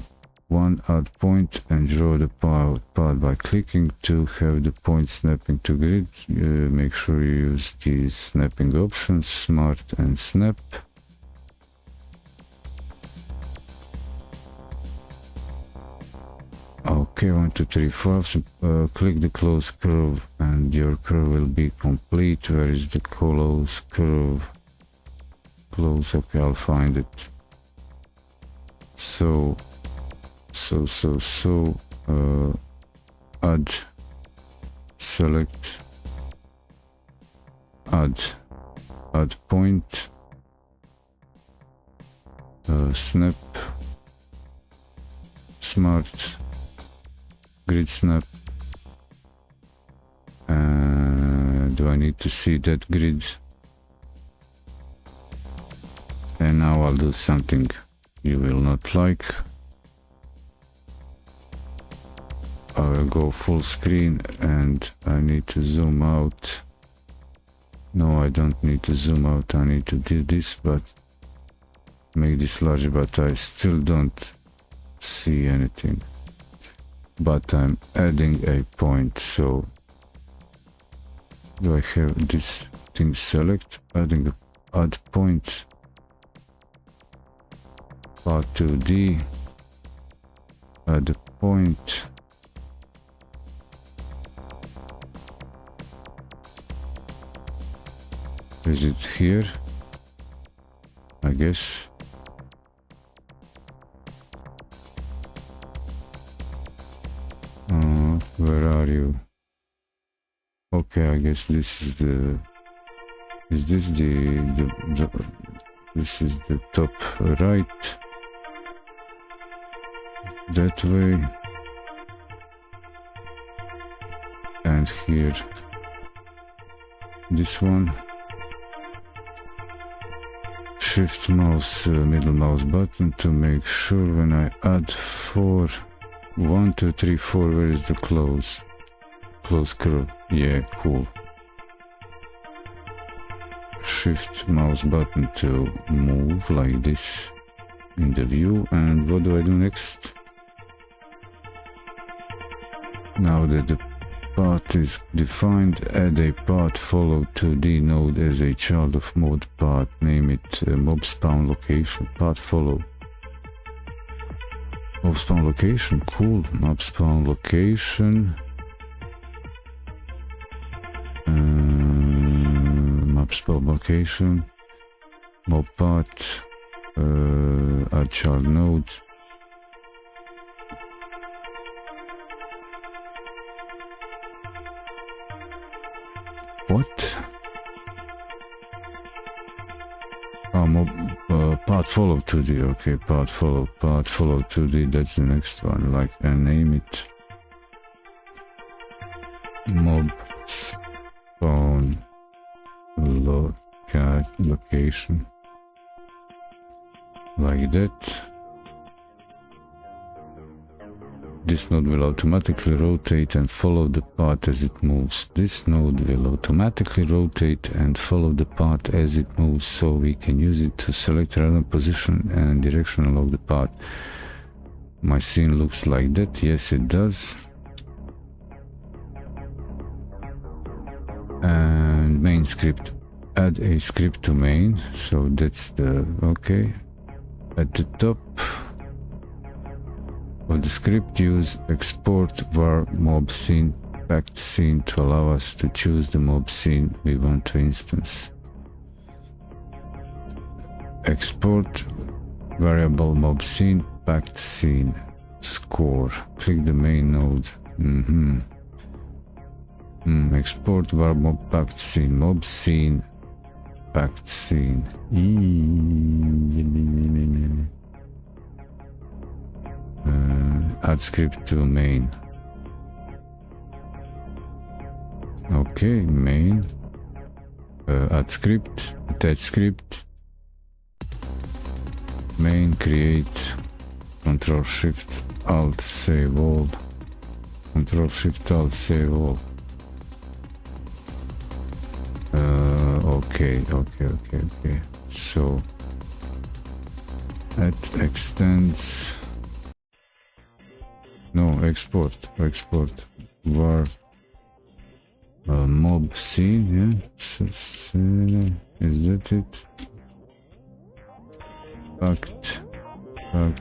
one, add point and draw the path by clicking to have the point snapping to grid. Make sure you use these snapping options, smart and snap. Okay, 1, 2, 3, 4. Click the close curve and your curve will be complete. Where is the close curve? Close, okay, I'll find it. So, add, select, add point, snap, smart, grid snap. Do I need to see that grid? And now I'll do something you will not like. I will go full screen and I need to zoom out. No, I don't need to zoom out. I need to do this, but make this larger, but I still don't see anything. But I'm adding a point, so do I have this thing select? Adding the add point. Path 2D. Add a point. Is it here? I guess. Where are you? Okay, I guess this is the... Is this this is the top right? That way. And here. This one. Shift mouse, middle mouse button to make sure when I add 4, 1, 2, 3, 4, where is the close curve? Yeah, cool. Shift mouse button to move like this in the view. And what do I do next? Now that the path is defined, add a path follow 2D node as a child of mod path. Name it mob spawn location. Path follow. Mob spawn location, cool. Mob spawn location. Mob spawn location. Mob path. Add child node. What? Path follow 2D. Okay, path follow 2D. That's the next one. Like, and name it mob spawn location. Like that. This node will automatically rotate and follow the path as it moves. This node will automatically rotate and follow the path as it moves, so we can use it to select random position and direction along the path. My scene looks like that. Yes, it does. And main script. Add a script to main. So that's the... okay. At the top of the script, use export var mob scene packed scene to allow us to choose the mob scene we want to instance. Export variable mob scene packed scene score. Click the main node. Export var mob packed scene mob scene packed scene. Add script to main. Okay, main. Add script, attach script. main, create, Control Shift Alt save all, Control Shift Alt save all. Okay. So it extends. No, export var mob scene, yeah. Is that it? Fact add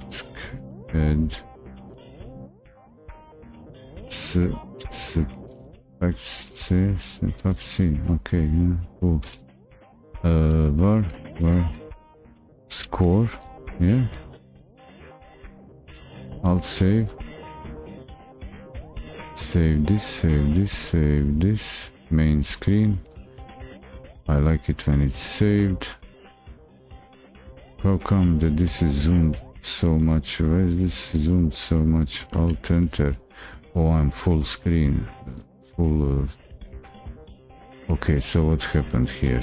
fact C. Okay, yeah, cool. Var score, yeah. Alt save this, main screen. I like it when it's saved. How come that this is zoomed so much? Why is this zoomed so much? Alt enter. Oh, I'm full screen. Okay, so what happened here?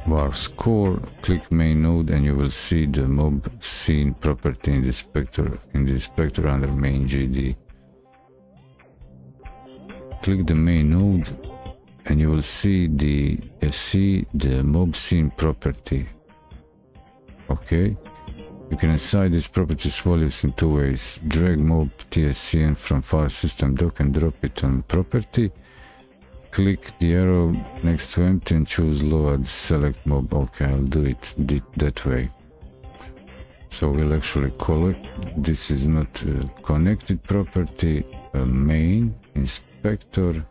Var score, click main node and you will see the mob scene property in the inspector under main GD. Click the main node and you will see the mob scene property. Okay, you can assign these properties values in two ways: drag mob tscn from file system doc and drop it on property. Click the arrow next to empty and choose load select mob. Okay, I'll do it that way. So we'll actually collect. This is not a connected property. Main inspector.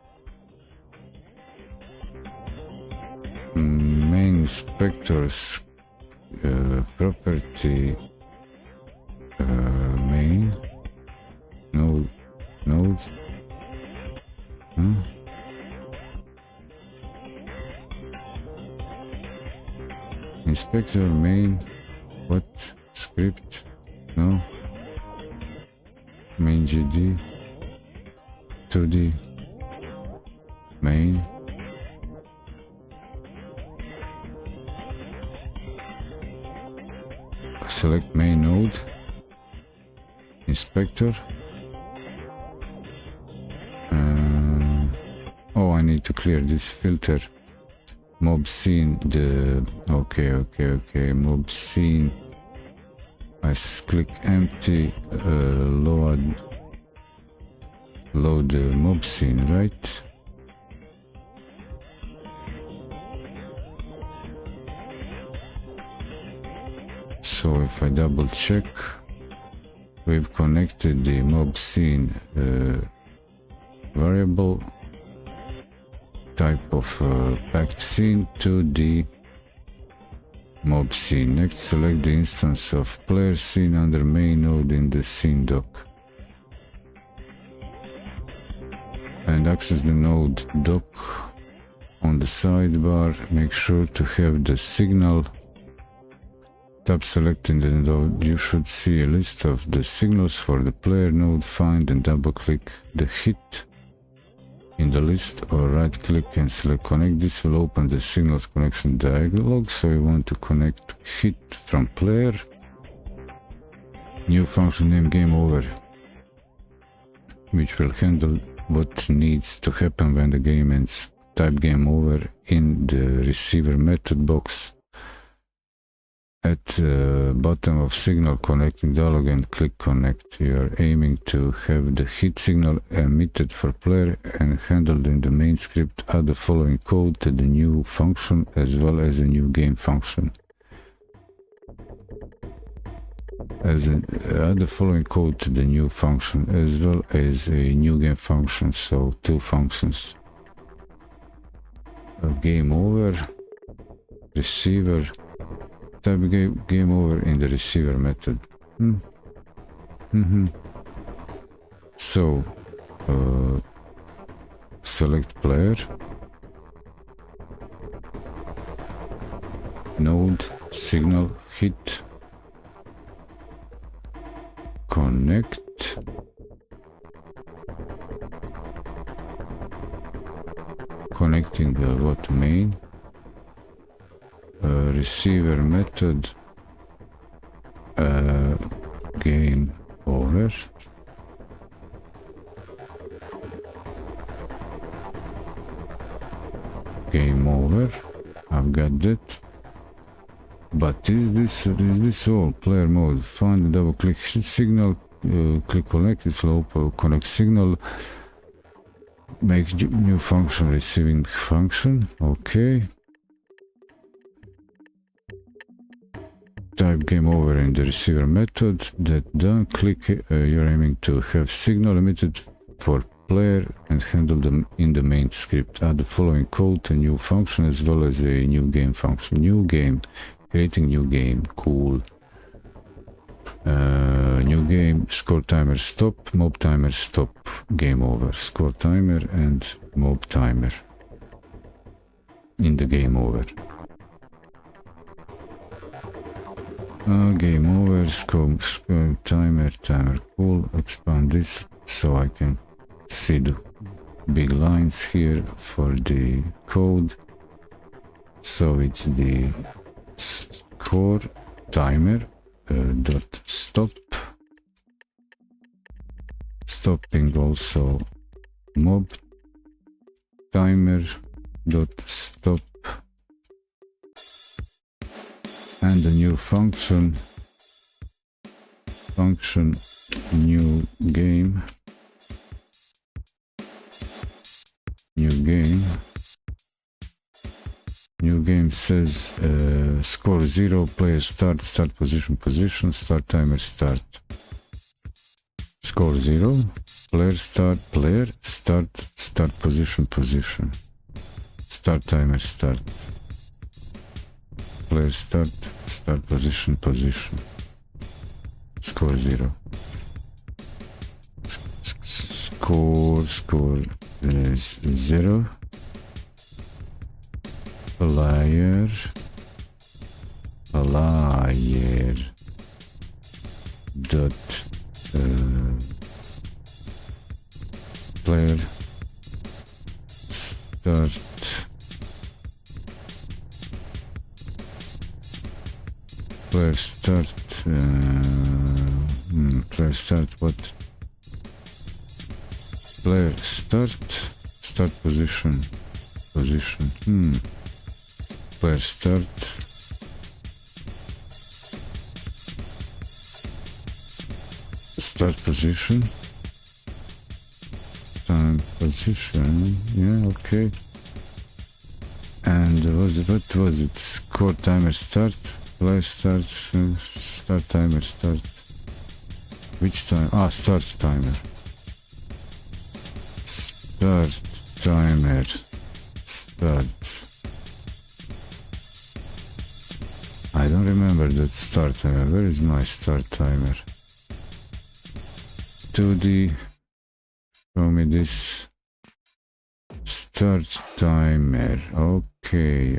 Main inspector's property. Main node. Inspector main, what? Script? No. Main GD, 2D, main. Select main node, inspector. Oh, I need to clear this filter. Mob scene, okay, mob scene. I click empty, load the mob scene, right? So if I double check, we've connected the mob scene variable type of packed scene to the mob scene. Next, select the instance of player scene under main node in the scene doc and access the node doc on the sidebar. Make sure to have the signal tab selected in the node. You should see a list of the signals for the player node. Find and double click the hit in the list or right click and select connect. This will open the signals connection dialog. So we want to connect hit from player. New function name game over, which will handle what needs to happen when the game ends. Type game over in the receiver method box at the bottom of signal connecting dialog and click connect. You are aiming to have the hit signal emitted for player and handled in the main script. Add the following code to the new function as well as a new game function. Add the following code to the new function as well as a new game function. So two functions. Game over, receiver. Type game over in the receiver method. So select player, node, signal, hit, connect, connecting what main, receiver method game over. Game over. I've got that. But is this all? Player mode. Find the double click signal. Click connect. Flow connect signal. Make new function receiving function. Okay. Type game over in the receiver method. That done. Click. You're aiming to have signal emitted for player and handle them in the main script. Add the following code, a new function as well as a new game function. New game. Creating new game. Cool. New game. Score timer stop. Mob timer stop. Game over. Score timer and mob timer. In the game over. Game over. Score timer. Timer. Cool. Expand this so I can see the big lines here for the code. So it's the score timer dot stop. Stopping also mob timer dot stop, and the new function new game. New game says score 0, player start position, start timer start. Score 0, player start position. Start timer start. Player start position. Score 0. Score is 0. Player dot player start player start what? Player start position. Player start position. Time position. Yeah, okay. And what was it? Score timer start. Player start timer start. Which time? Start timer. Start timer. Start. I don't remember that start timer. Where is my start timer? 2D. Show me this. Start timer. Okay.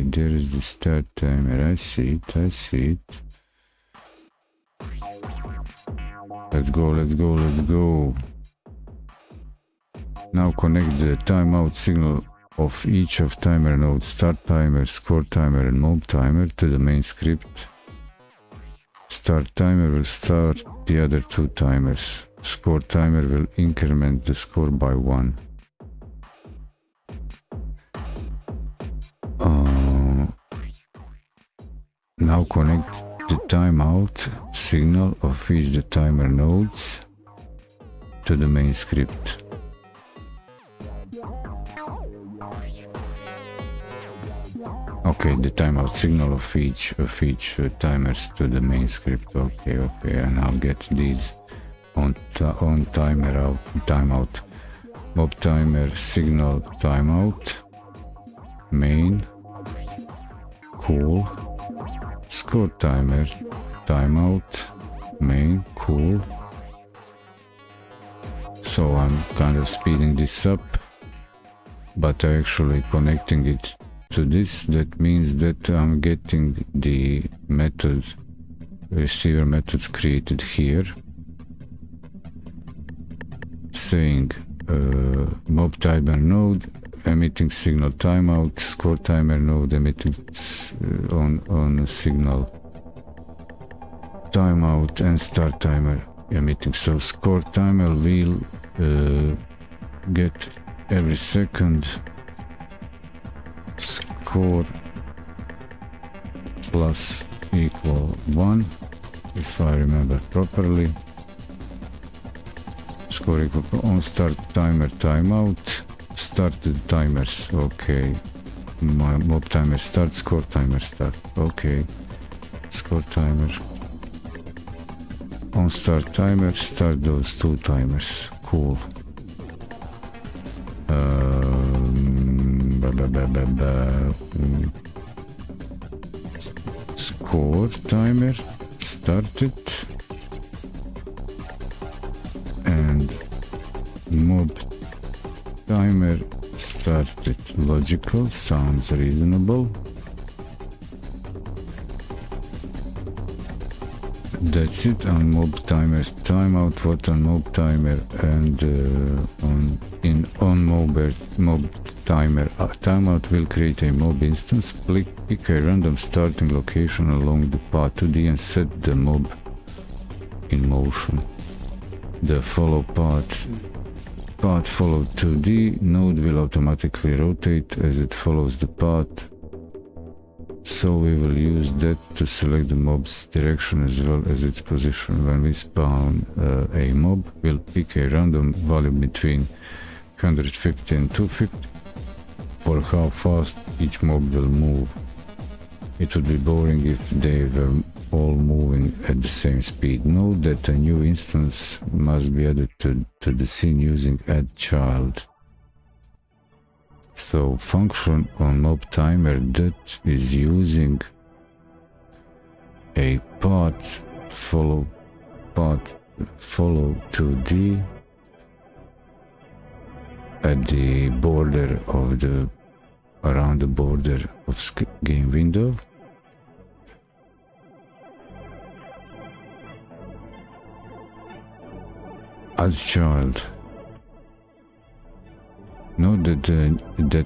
There is the start timer. I see it. Let's go. Now connect the timeout signal of each of timer nodes, start timer, score timer and mob timer, to the main script. Start timer will start the other two timers. Score timer will increment the score by 1. Now connect the timeout signal of each the timer nodes to the main script. Okay, the timeout signal of each timers to the main script. Okay, and I'll get these on timer out, timeout, mob timer signal timeout, main, cool, score timer timeout, main, cool. So I'm kind of speeding this up, but I'm actually connecting it to this. That means that I'm getting the receiver methods created here, saying mob timer node emitting signal timeout, score timer node emitting on signal timeout, and start timer emitting. So score timer will get every second score plus equal 1, if I remember properly. Score equal on start timer timeout, started timers, okay. My mob timer start, score timer start, okay. Score timer on start timer, start those two timers, cool. Score timer started, and mob timer started. Logical, sounds reasonable. That's it. On mob timer timeout, what on mob timer, and on mob timer timeout will create a mob instance. Pick a random starting location along the path 2D and set the mob in motion. The follow path follow 2D node will automatically rotate as it follows the path. So we will use that to select the mob's direction as well as its position. When we spawn a mob, we'll pick a random value between 150 and 250 for how fast each mob will move. It would be boring if they were all moving at the same speed. Note that a new instance must be added to the scene using add child. So function on mob timer that is using a path follow 2D at the border of around the border of game window. Add child. Note that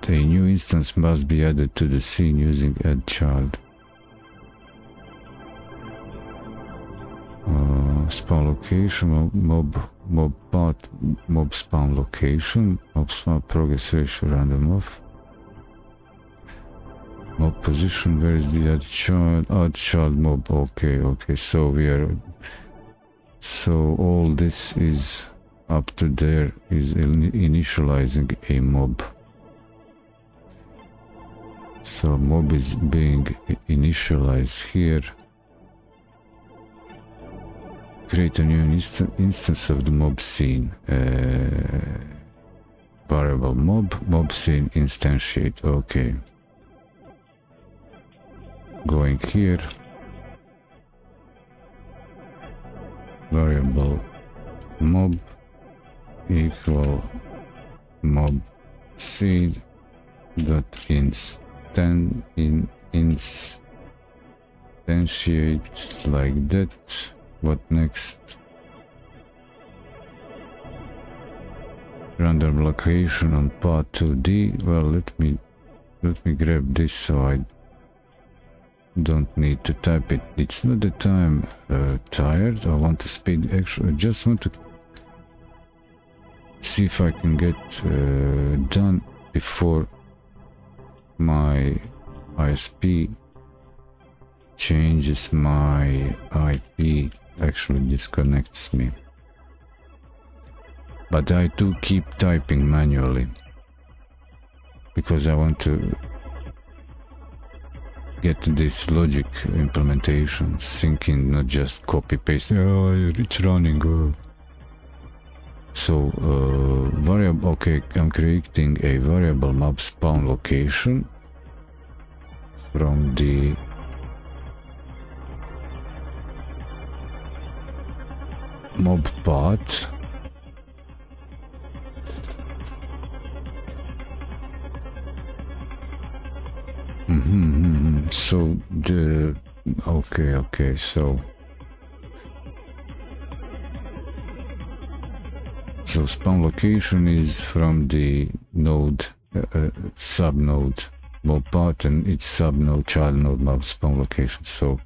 a new instance must be added to the scene using add child. Spawn location, mob path, mob spawn location, mob spawn progress ratio random off. Mob position, where is the add child mob? Okay, so all this is up to there is initializing a mob. So mob is being initialized here. Create a new instance of the mob scene. Variable mob scene instantiate. Okay. Going here. Variable mob equal mob scene dot instantiate like that. What next? Random location on path 2D. Well, let me grab this so I don't need to type it. It's not that I'm tired. I want to speed. Actually, I just want to see if I can get done before my ISP changes my IP, actually disconnects me. But I do keep typing manually because I want to get this logic implementation syncing, not just copy paste. Oh, it's running. Oh. So variable. Okay, I'm creating a variable mob spawn location from the mob path. So the okay, so spawn location is from the node subnode mob path and its subnode child node mob spawn location. So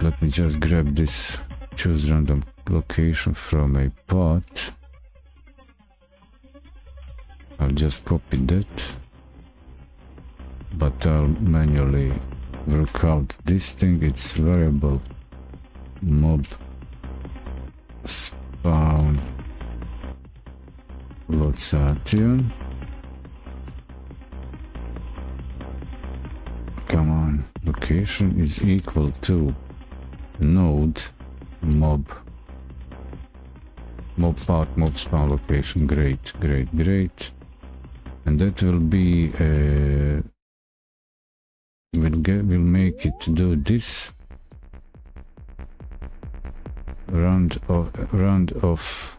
let me just grab this, choose random location from a path. I'll just copy that, but I'll manually work out this thing. It's variable mob spawn location. Come on, location is equal to node mob path mob spawn location. Great. And that will be we'll make it do this round off.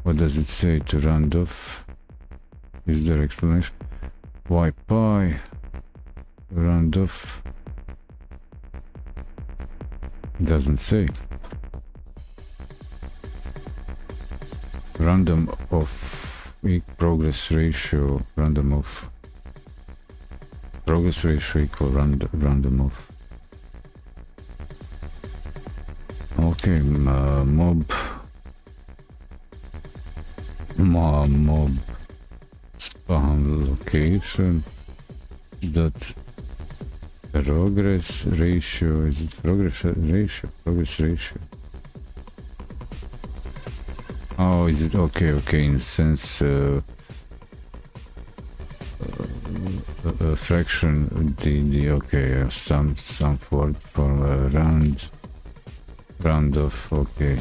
What does it say to round off? Is there explanation? Y pi round off doesn't say. Random of progress ratio, random of progress ratio equal random of. Okay, mob spawn location dot progress ratio. Is it progress ratio? Oh, is it okay? In sense, fraction. The okay. Some word for round off. Okay.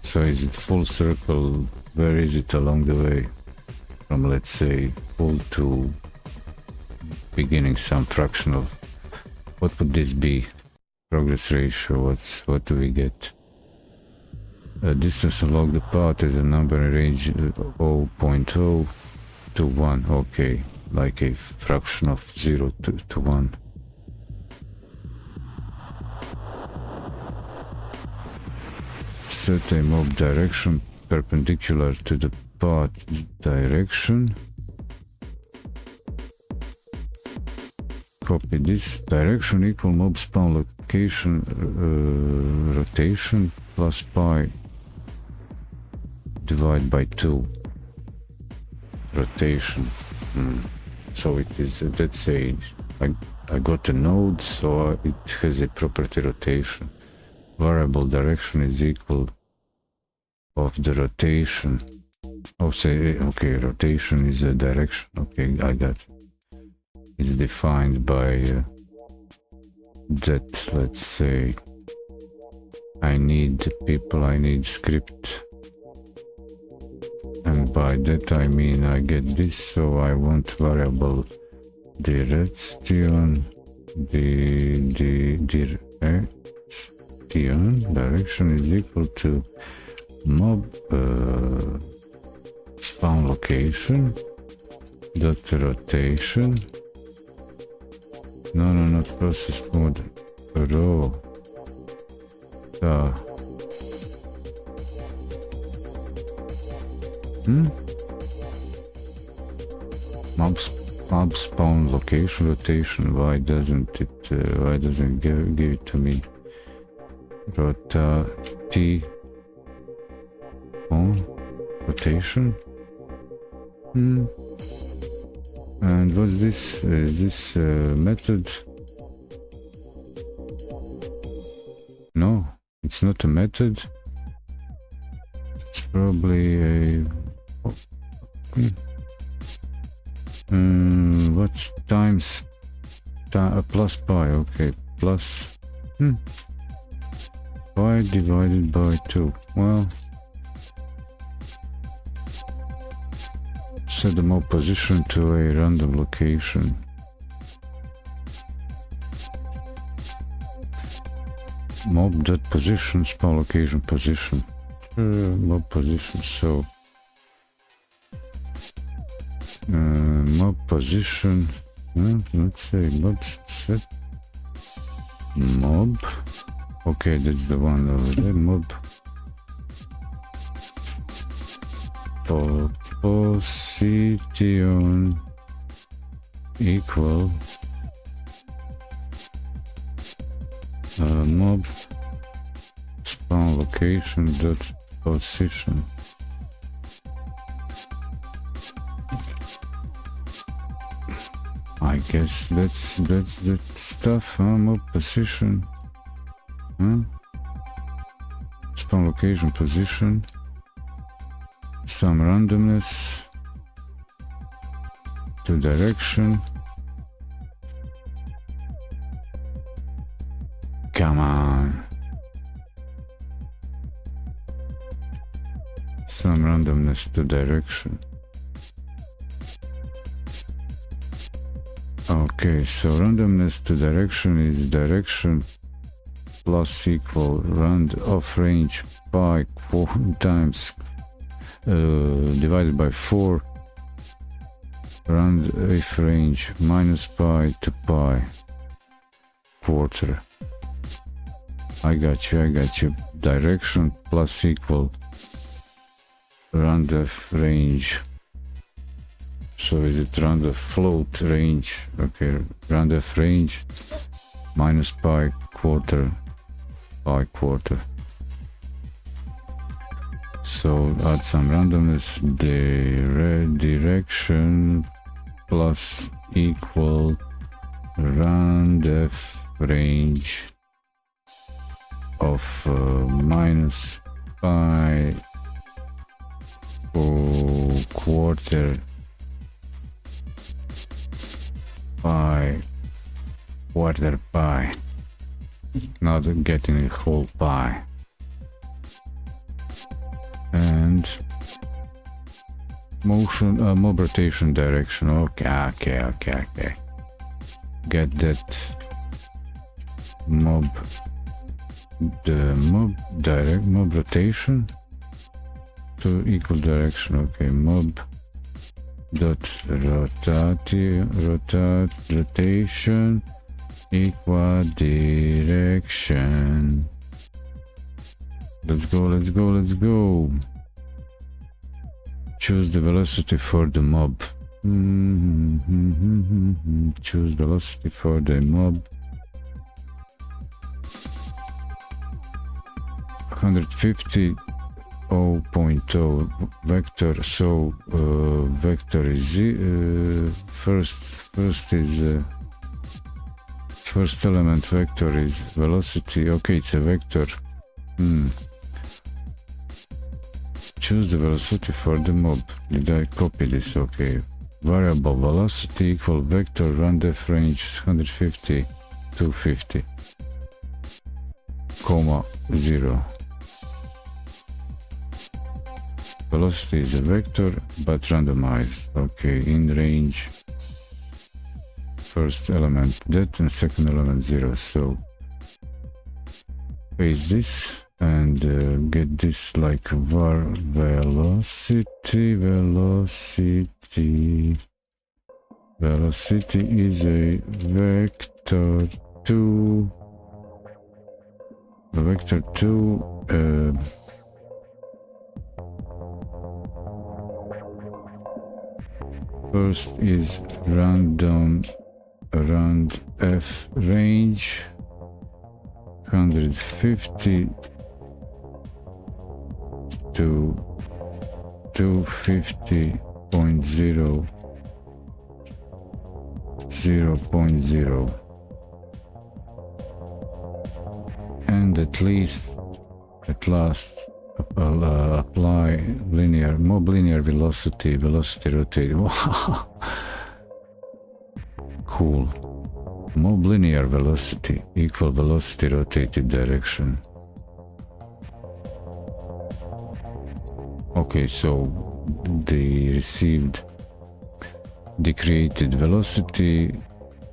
So is it full circle? Where is it along the way? From, let's say, full to beginning some fraction of. What would this be? Progress ratio. What do we get? Distance along the path is a number in range 0.0 to 1. Okay, like a fraction of 0 to 1. Set a mob direction perpendicular to the path direction. Copy this. Direction equal mob spawn location rotation plus pi divide by 2. Rotation. So it is, let's say, I got a node, so it has a property rotation. Variable direction is equal of the rotation. Oh, say, okay, rotation is a direction. Okay, I got it. It's defined by that, let's say, I need people, I need script. And by that I mean I get this, so I want variable direction, direction is equal to mob spawn location dot rotation. No, not process mode. Row. Mob spawn location rotation. Why doesn't give it to me? T on rotation. And what's this? Is this method? No, it's not a method. It's probably a. What times? Plus pi. Okay, plus. Pi divided by 2. Well. Set the mob position to a random location. Mob dot position spawn location position. Mob position. So mob position. Let's say mob set mob. Okay, that's the one over there. Mob velocity on equal mob spawn location dot position. I guess that's that stuff, huh? Mob position, huh? Spawn location position, some randomness to direction. Come on. Some randomness to direction. Okay, so randomness to direction is direction plus equal rand of range pi times divided by 4 rand if range minus pi to pi quarter. I got you. Direction plus equal rand of range. So is it rand of float range? Okay, rand of range minus pi quarter. So add some randomness. Direction plus equal rand of range of minus pi quarter pi quarter pi, not getting a whole pi. And motion mob rotation direction. Okay. Get that mob, the mob rotation to equal direction. Okay, mob dot rotation equal direction. Let's go. Choose the velocity for the mob. Choose velocity for the mob. 150 0.0 vector. So vector is first element vector is velocity. Okay, it's a vector. Choose the velocity for the mob. Did I copy this? Okay. Variable velocity equal vector random range 150 250 comma 0. Velocity is a vector but randomized. Okay, in range first element that and second element 0. So paste this and get this like var velocity is a vector 2 first is rand f range 150 to 250.0 0.0 and at last apply mob linear velocity rotate. Cool. Mob linear velocity equal velocity rotated direction. Okay, so the created velocity,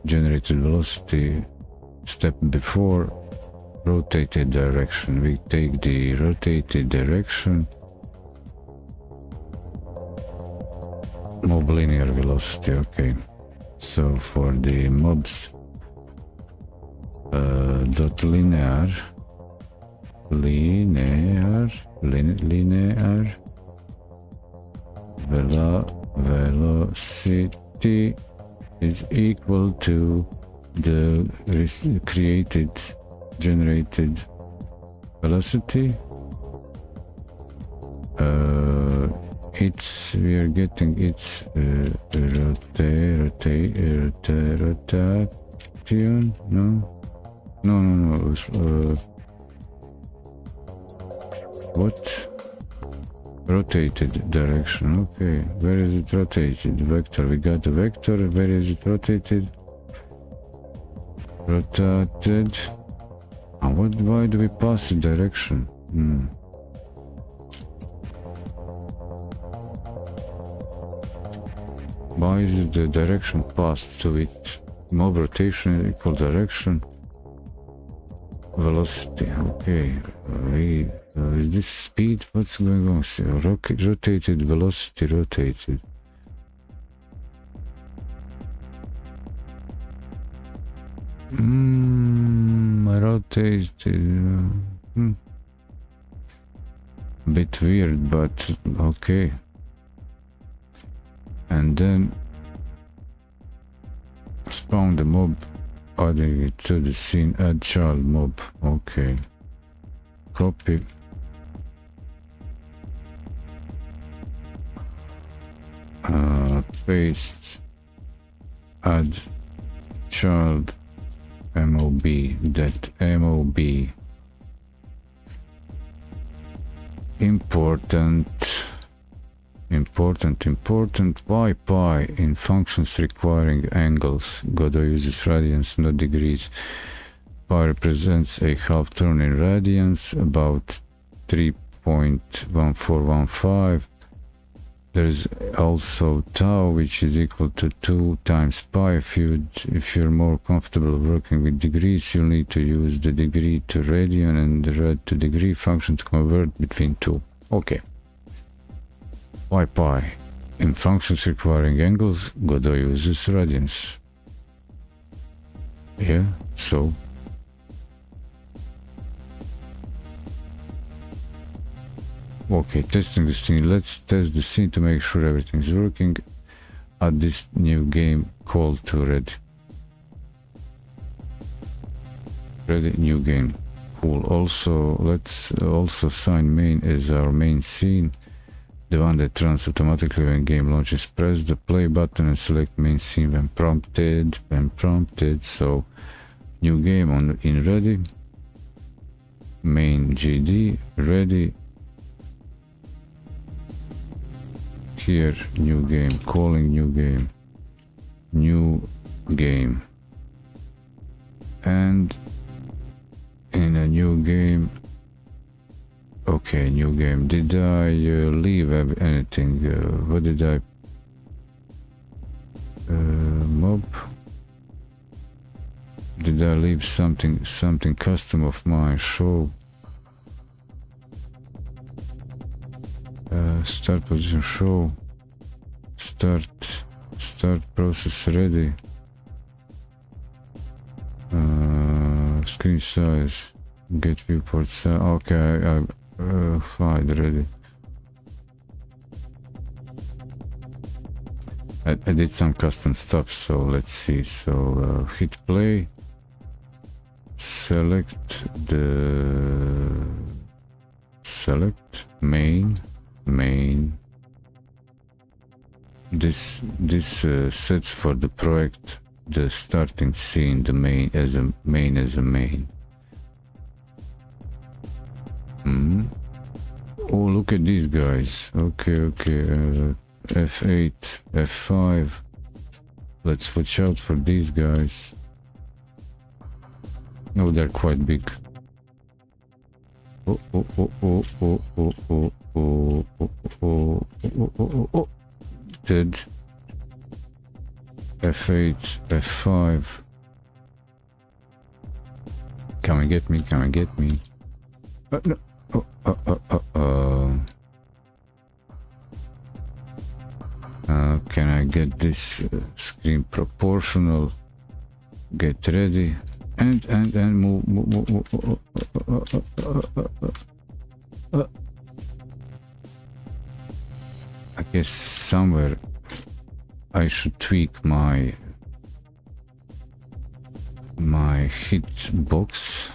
generated velocity, step before rotated direction. We take the rotated direction, mob linear velocity. Okay, so for the mobs dot linear velocity is equal to the generated velocity. We are getting its rotation. No. What? Rotated direction. Okay, where is it rotated? Vector. We got the vector. Where is it rotated? Rotated. And why do we pass the direction? Why is the direction passed to it? Mob rotation equal direction. Velocity. Okay. Is this speed? What's going on? Rotated velocity. Rotated. Rotated. Bit weird, but okay. And then spawn the mob, adding it to the scene. Add child mob. Okay. Copy. Paste. Add child mob. That mob. Important. Why pi in functions requiring angles? Godot uses radians, not degrees. Pi represents a half turn in radians, about 3.1415. There's also tau, which is equal to 2 times pi. If you're more comfortable working with degrees, you'll need to use the degree to radian and the rad to degree function to convert between two. Okay. Why pi? In functions requiring angles, Godot uses radians. Yeah, so. Okay, testing the scene. Let's test the scene to make sure everything's working. Add this new game call to ready. Ready, new game. Cool. Also, let's also assign main as our main scene. The one that runs automatically when game launches. Press the play button and select main scene when prompted. So, new game in ready. Main GD ready. Here, new game, calling new game, and in a new game. Okay, new game. Did I leave anything? What did I? Mob. Did I leave something custom of mine? Show. Start position show. Start process ready. Screen size. Get viewport size. Okay, hide ready. I did some custom stuff, so let's see. So hit play. Select main. This sets for the project the starting scene, the main as a main. Oh, look at these guys. Okay. F8, F5. Let's watch out for these guys. Oh, they're quite big. Oh. Dead. F8, F5. Come and get me. No. Can I get this screen proportional? Get ready. And move. I guess somewhere I should tweak my hitbox.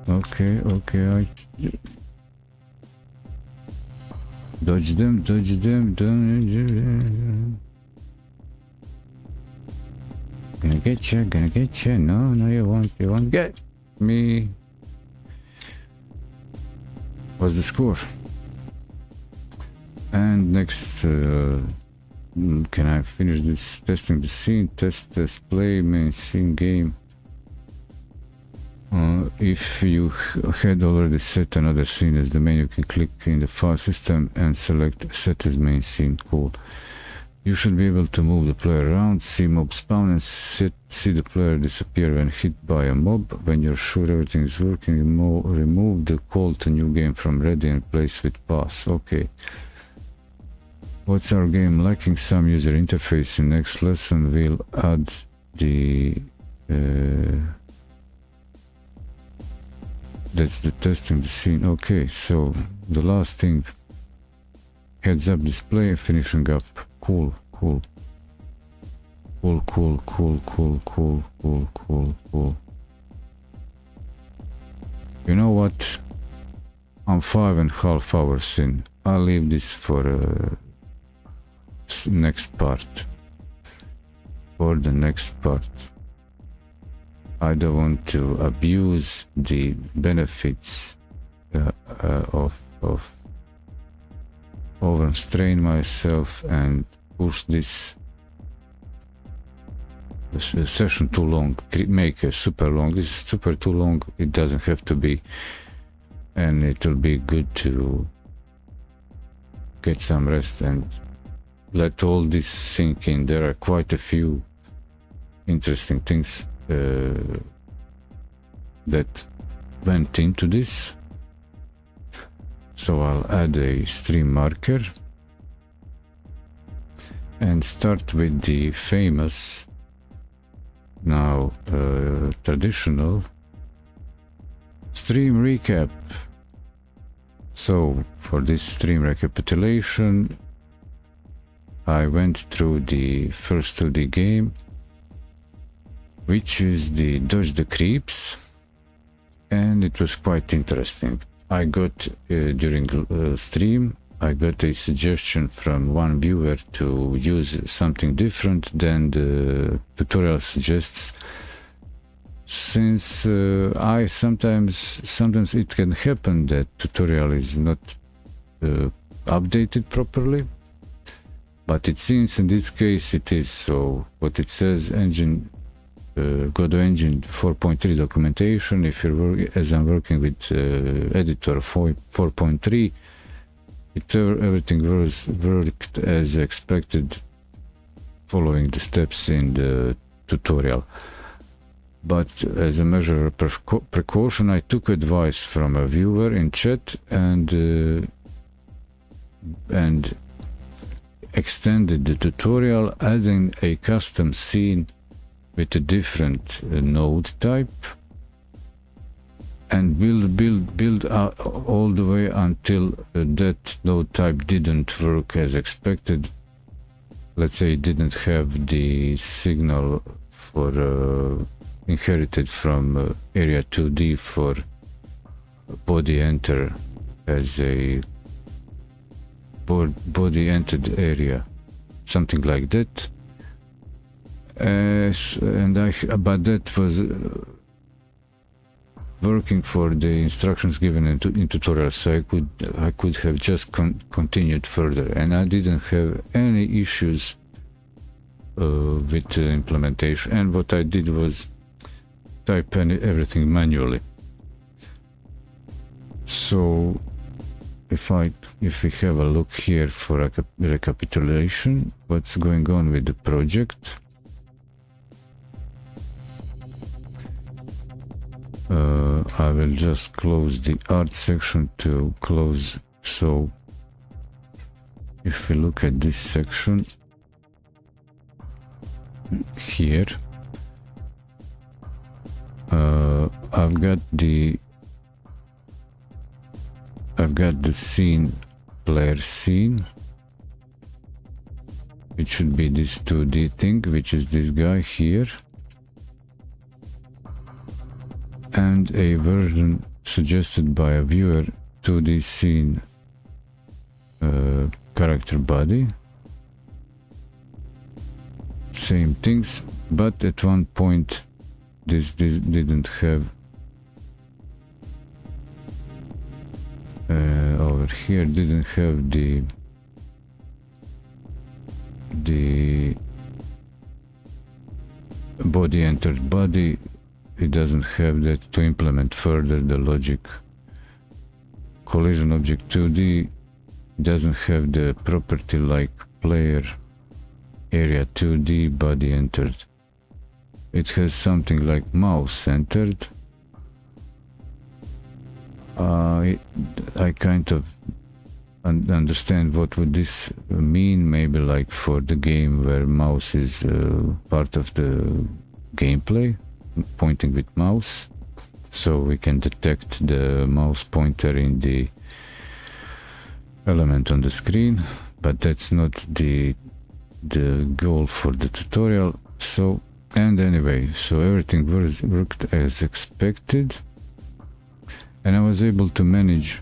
Okay, I dodge them. Gonna get you. No, you won't get me. What's the score? And next, can I finish this testing the scene? Test play main scene game. If you had already set another scene as the main, you can click in the file system and select set as main scene. Cool. You should be able to move the player around, see mob spawn, and see the player disappear when hit by a mob. When you're sure everything is working, remove the call to new game from ready and replace with pass. Okay. What's our game lacking? Some user interface. In next lesson we'll add the that's the testing the scene. Okay, so the last thing, heads up display, finishing up. Cool. You know what? I'm 5.5 hours in. I'll leave this for next part. For the next part. I don't want to abuse the benefits of overstrain myself and push this session too long, make it super long. This is super too long, it doesn't have to be, and it will be good to get some rest and let all this sink in. There are quite a few interesting things that went into this, so I'll add a stream marker and start with the famous, now traditional stream recap. So for this stream recapitulation, I went through the first 2D game, which is the Dodge the Creeps, and it was quite interesting. I got during stream, I got a suggestion from one viewer to use something different than the tutorial suggests. Since I sometimes it can happen that tutorial is not updated properly, but it seems in this case it is. So what it says, engine Godot engine 4.3 documentation. If you're as I'm working with editor 4.3, everything worked as expected, following the steps in the tutorial. But as a measure of precaution, I took advice from a viewer in chat and extended the tutorial, adding a custom scene with a different node type, and build all the way until that node type didn't work as expected. Let's say it didn't have the signal for inherited from area 2D for body enter as a body entered area, something like that. But that was working for the instructions given in tutorial, so I could have just continued further, and I didn't have any issues with the implementation. And what I did was type everything manually. So if we have a look here for a recapitulation, what's going on with the project. I will just close the art section to close. So if we look at this section here, I've got the I've got the scene, player scene. It should be this 2D thing, which is this guy here. And a version suggested by a viewer, 2D scene, character body. Same things, but at one point this didn't have over here didn't have the body entered body. It doesn't have that to implement further the logic. Collision object 2D doesn't have the property like player area 2D body entered. It has something like mouse entered. I kind of understand what would this mean, maybe like for the game where mouse is part of the gameplay, pointing with mouse, so we can detect the mouse pointer in the element on the screen, but that's not the goal for the tutorial. So, and anyway, so everything worked as expected, and I was able to manage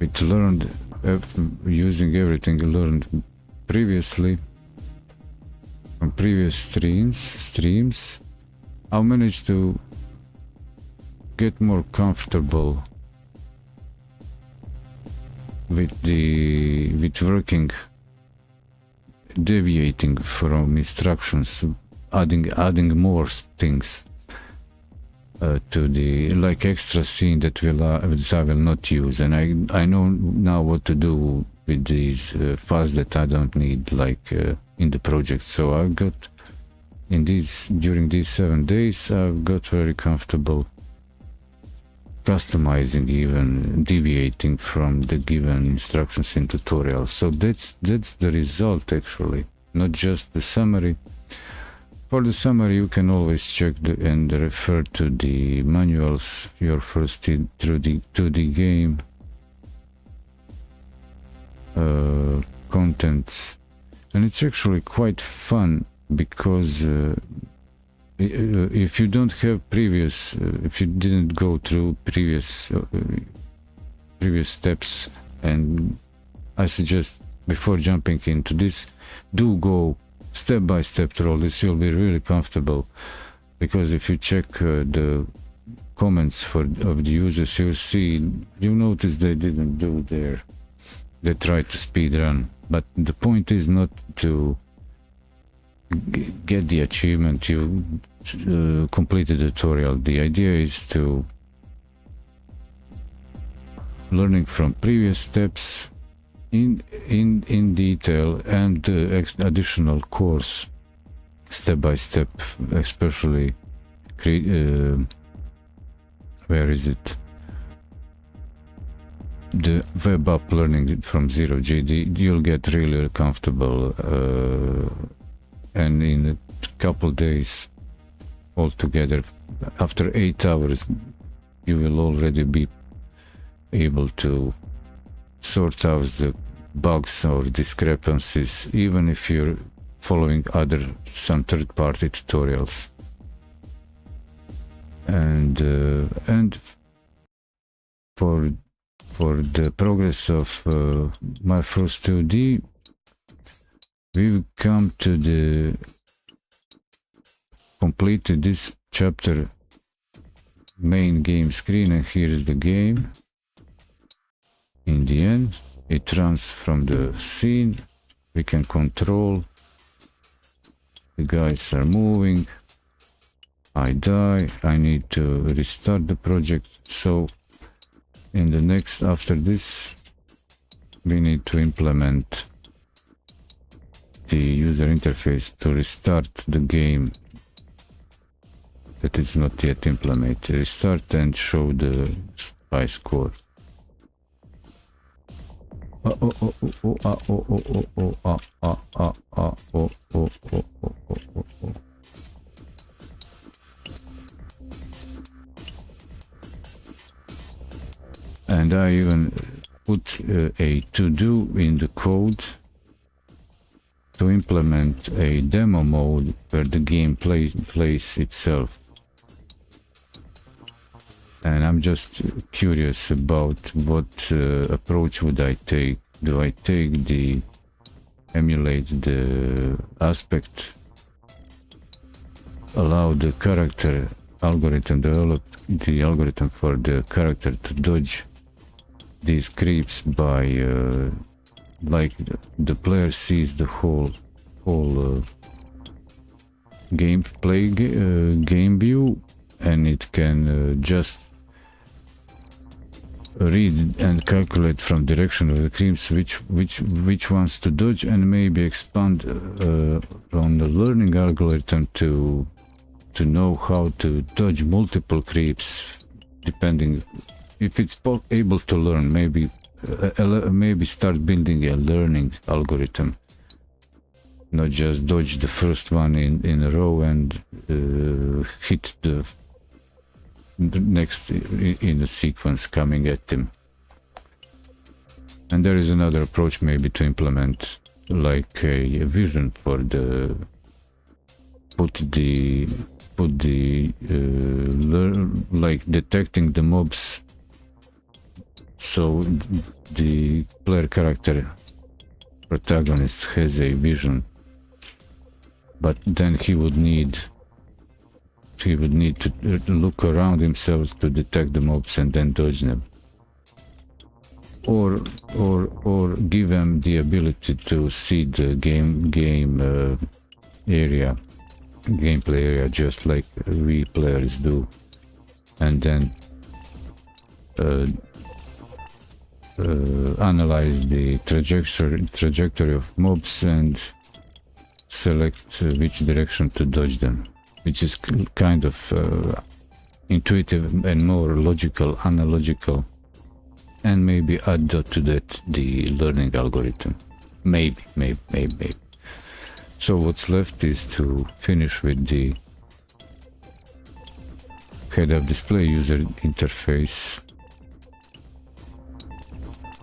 it, learned using everything learned previously from previous streams. I managed to get more comfortable with working, deviating from instructions, adding more things to the like extra scene that I will not use, and I know now what to do with these files that I don't need, like in the project. So I've got during these 7 days I've got very comfortable customizing, even deviating from the given instructions in tutorials. So that's the result, actually, not just the summary. For the summary, you can always check and refer to the manuals your first through the game contents, and it's actually quite fun because if you don't have if you didn't go through previous steps, and I suggest before jumping into this, do go step by step through all this. You'll be really comfortable, because if you check the comments of the users, you'll notice they didn't do they tried to speed run, but the point is not to get the achievement you completed the tutorial. The idea is to learning from previous steps in detail, and additional course step by step, especially where is it, the web app learning from 0GD. You'll get really comfortable, and in a couple days altogether, after 8 hours, you will already be able to sort out the bugs or discrepancies, even if you're following some third-party tutorials. And for the progress of my first 2D, we've come to the completed this chapter main game screen, and here is the game. In the end, it runs from the scene. We can control. The guys are moving. I die. I need to restart the project. So in the next, after this, we need to implement the user interface to restart the game that is not yet implemented. Restart and show the high score. And I even put a to-do in the code to implement a demo mode where the game plays itself. And I'm just curious about what approach would I take. Do I take the emulate the aspect, allow the character algorithm, develop the algorithm for the character to dodge these creeps by like the player sees the whole gameplay game view, and it can just read and calculate from direction of the creeps which ones to dodge, and maybe expand on the learning algorithm to know how to dodge multiple creeps, depending if it's able to learn. Maybe start building a learning algorithm, not just dodge the first one in a row and hit the next in a sequence coming at him. And there is another approach maybe to implement like a vision for the like detecting the mobs, so the player character protagonist has a vision, but then he would need to look around himself to detect the mobs and then dodge them, or give him the ability to see the gameplay area just like we players do, and then analyze the trajectory of mobs and select which direction to dodge them, which is kind of intuitive and more logical, analogical, and maybe add to that the learning algorithm. Maybe. So what's left is to finish with the head-up display user interface,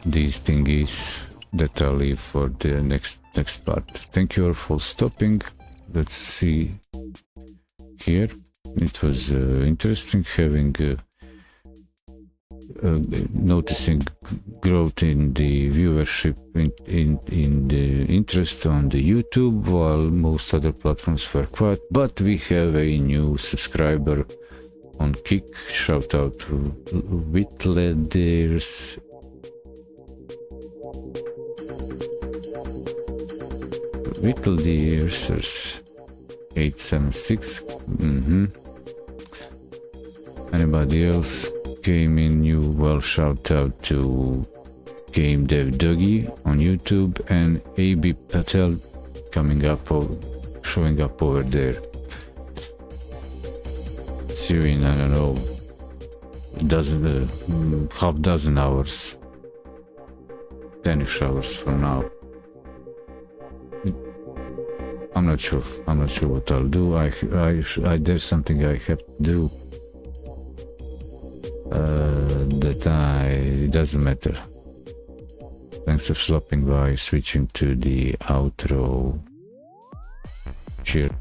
these thingies that I'll leave for the next part. Thank you all for stopping. Let's see here. It was interesting having noticing growth in the viewership, in the interest on the YouTube, while most other platforms were quiet. But we have a new subscriber on Kick. Shout out to Whitleders. 876. Anybody else came in new? Well, shout out to Game Dev Dougie on YouTube and AB Patel showing up over there. See you in, I don't know, half dozen hours, 10ish hours from now. I'm not sure what I'll do. There's something I have to do. It doesn't matter. Thanks for stopping by. Switching to the outro. Cheers.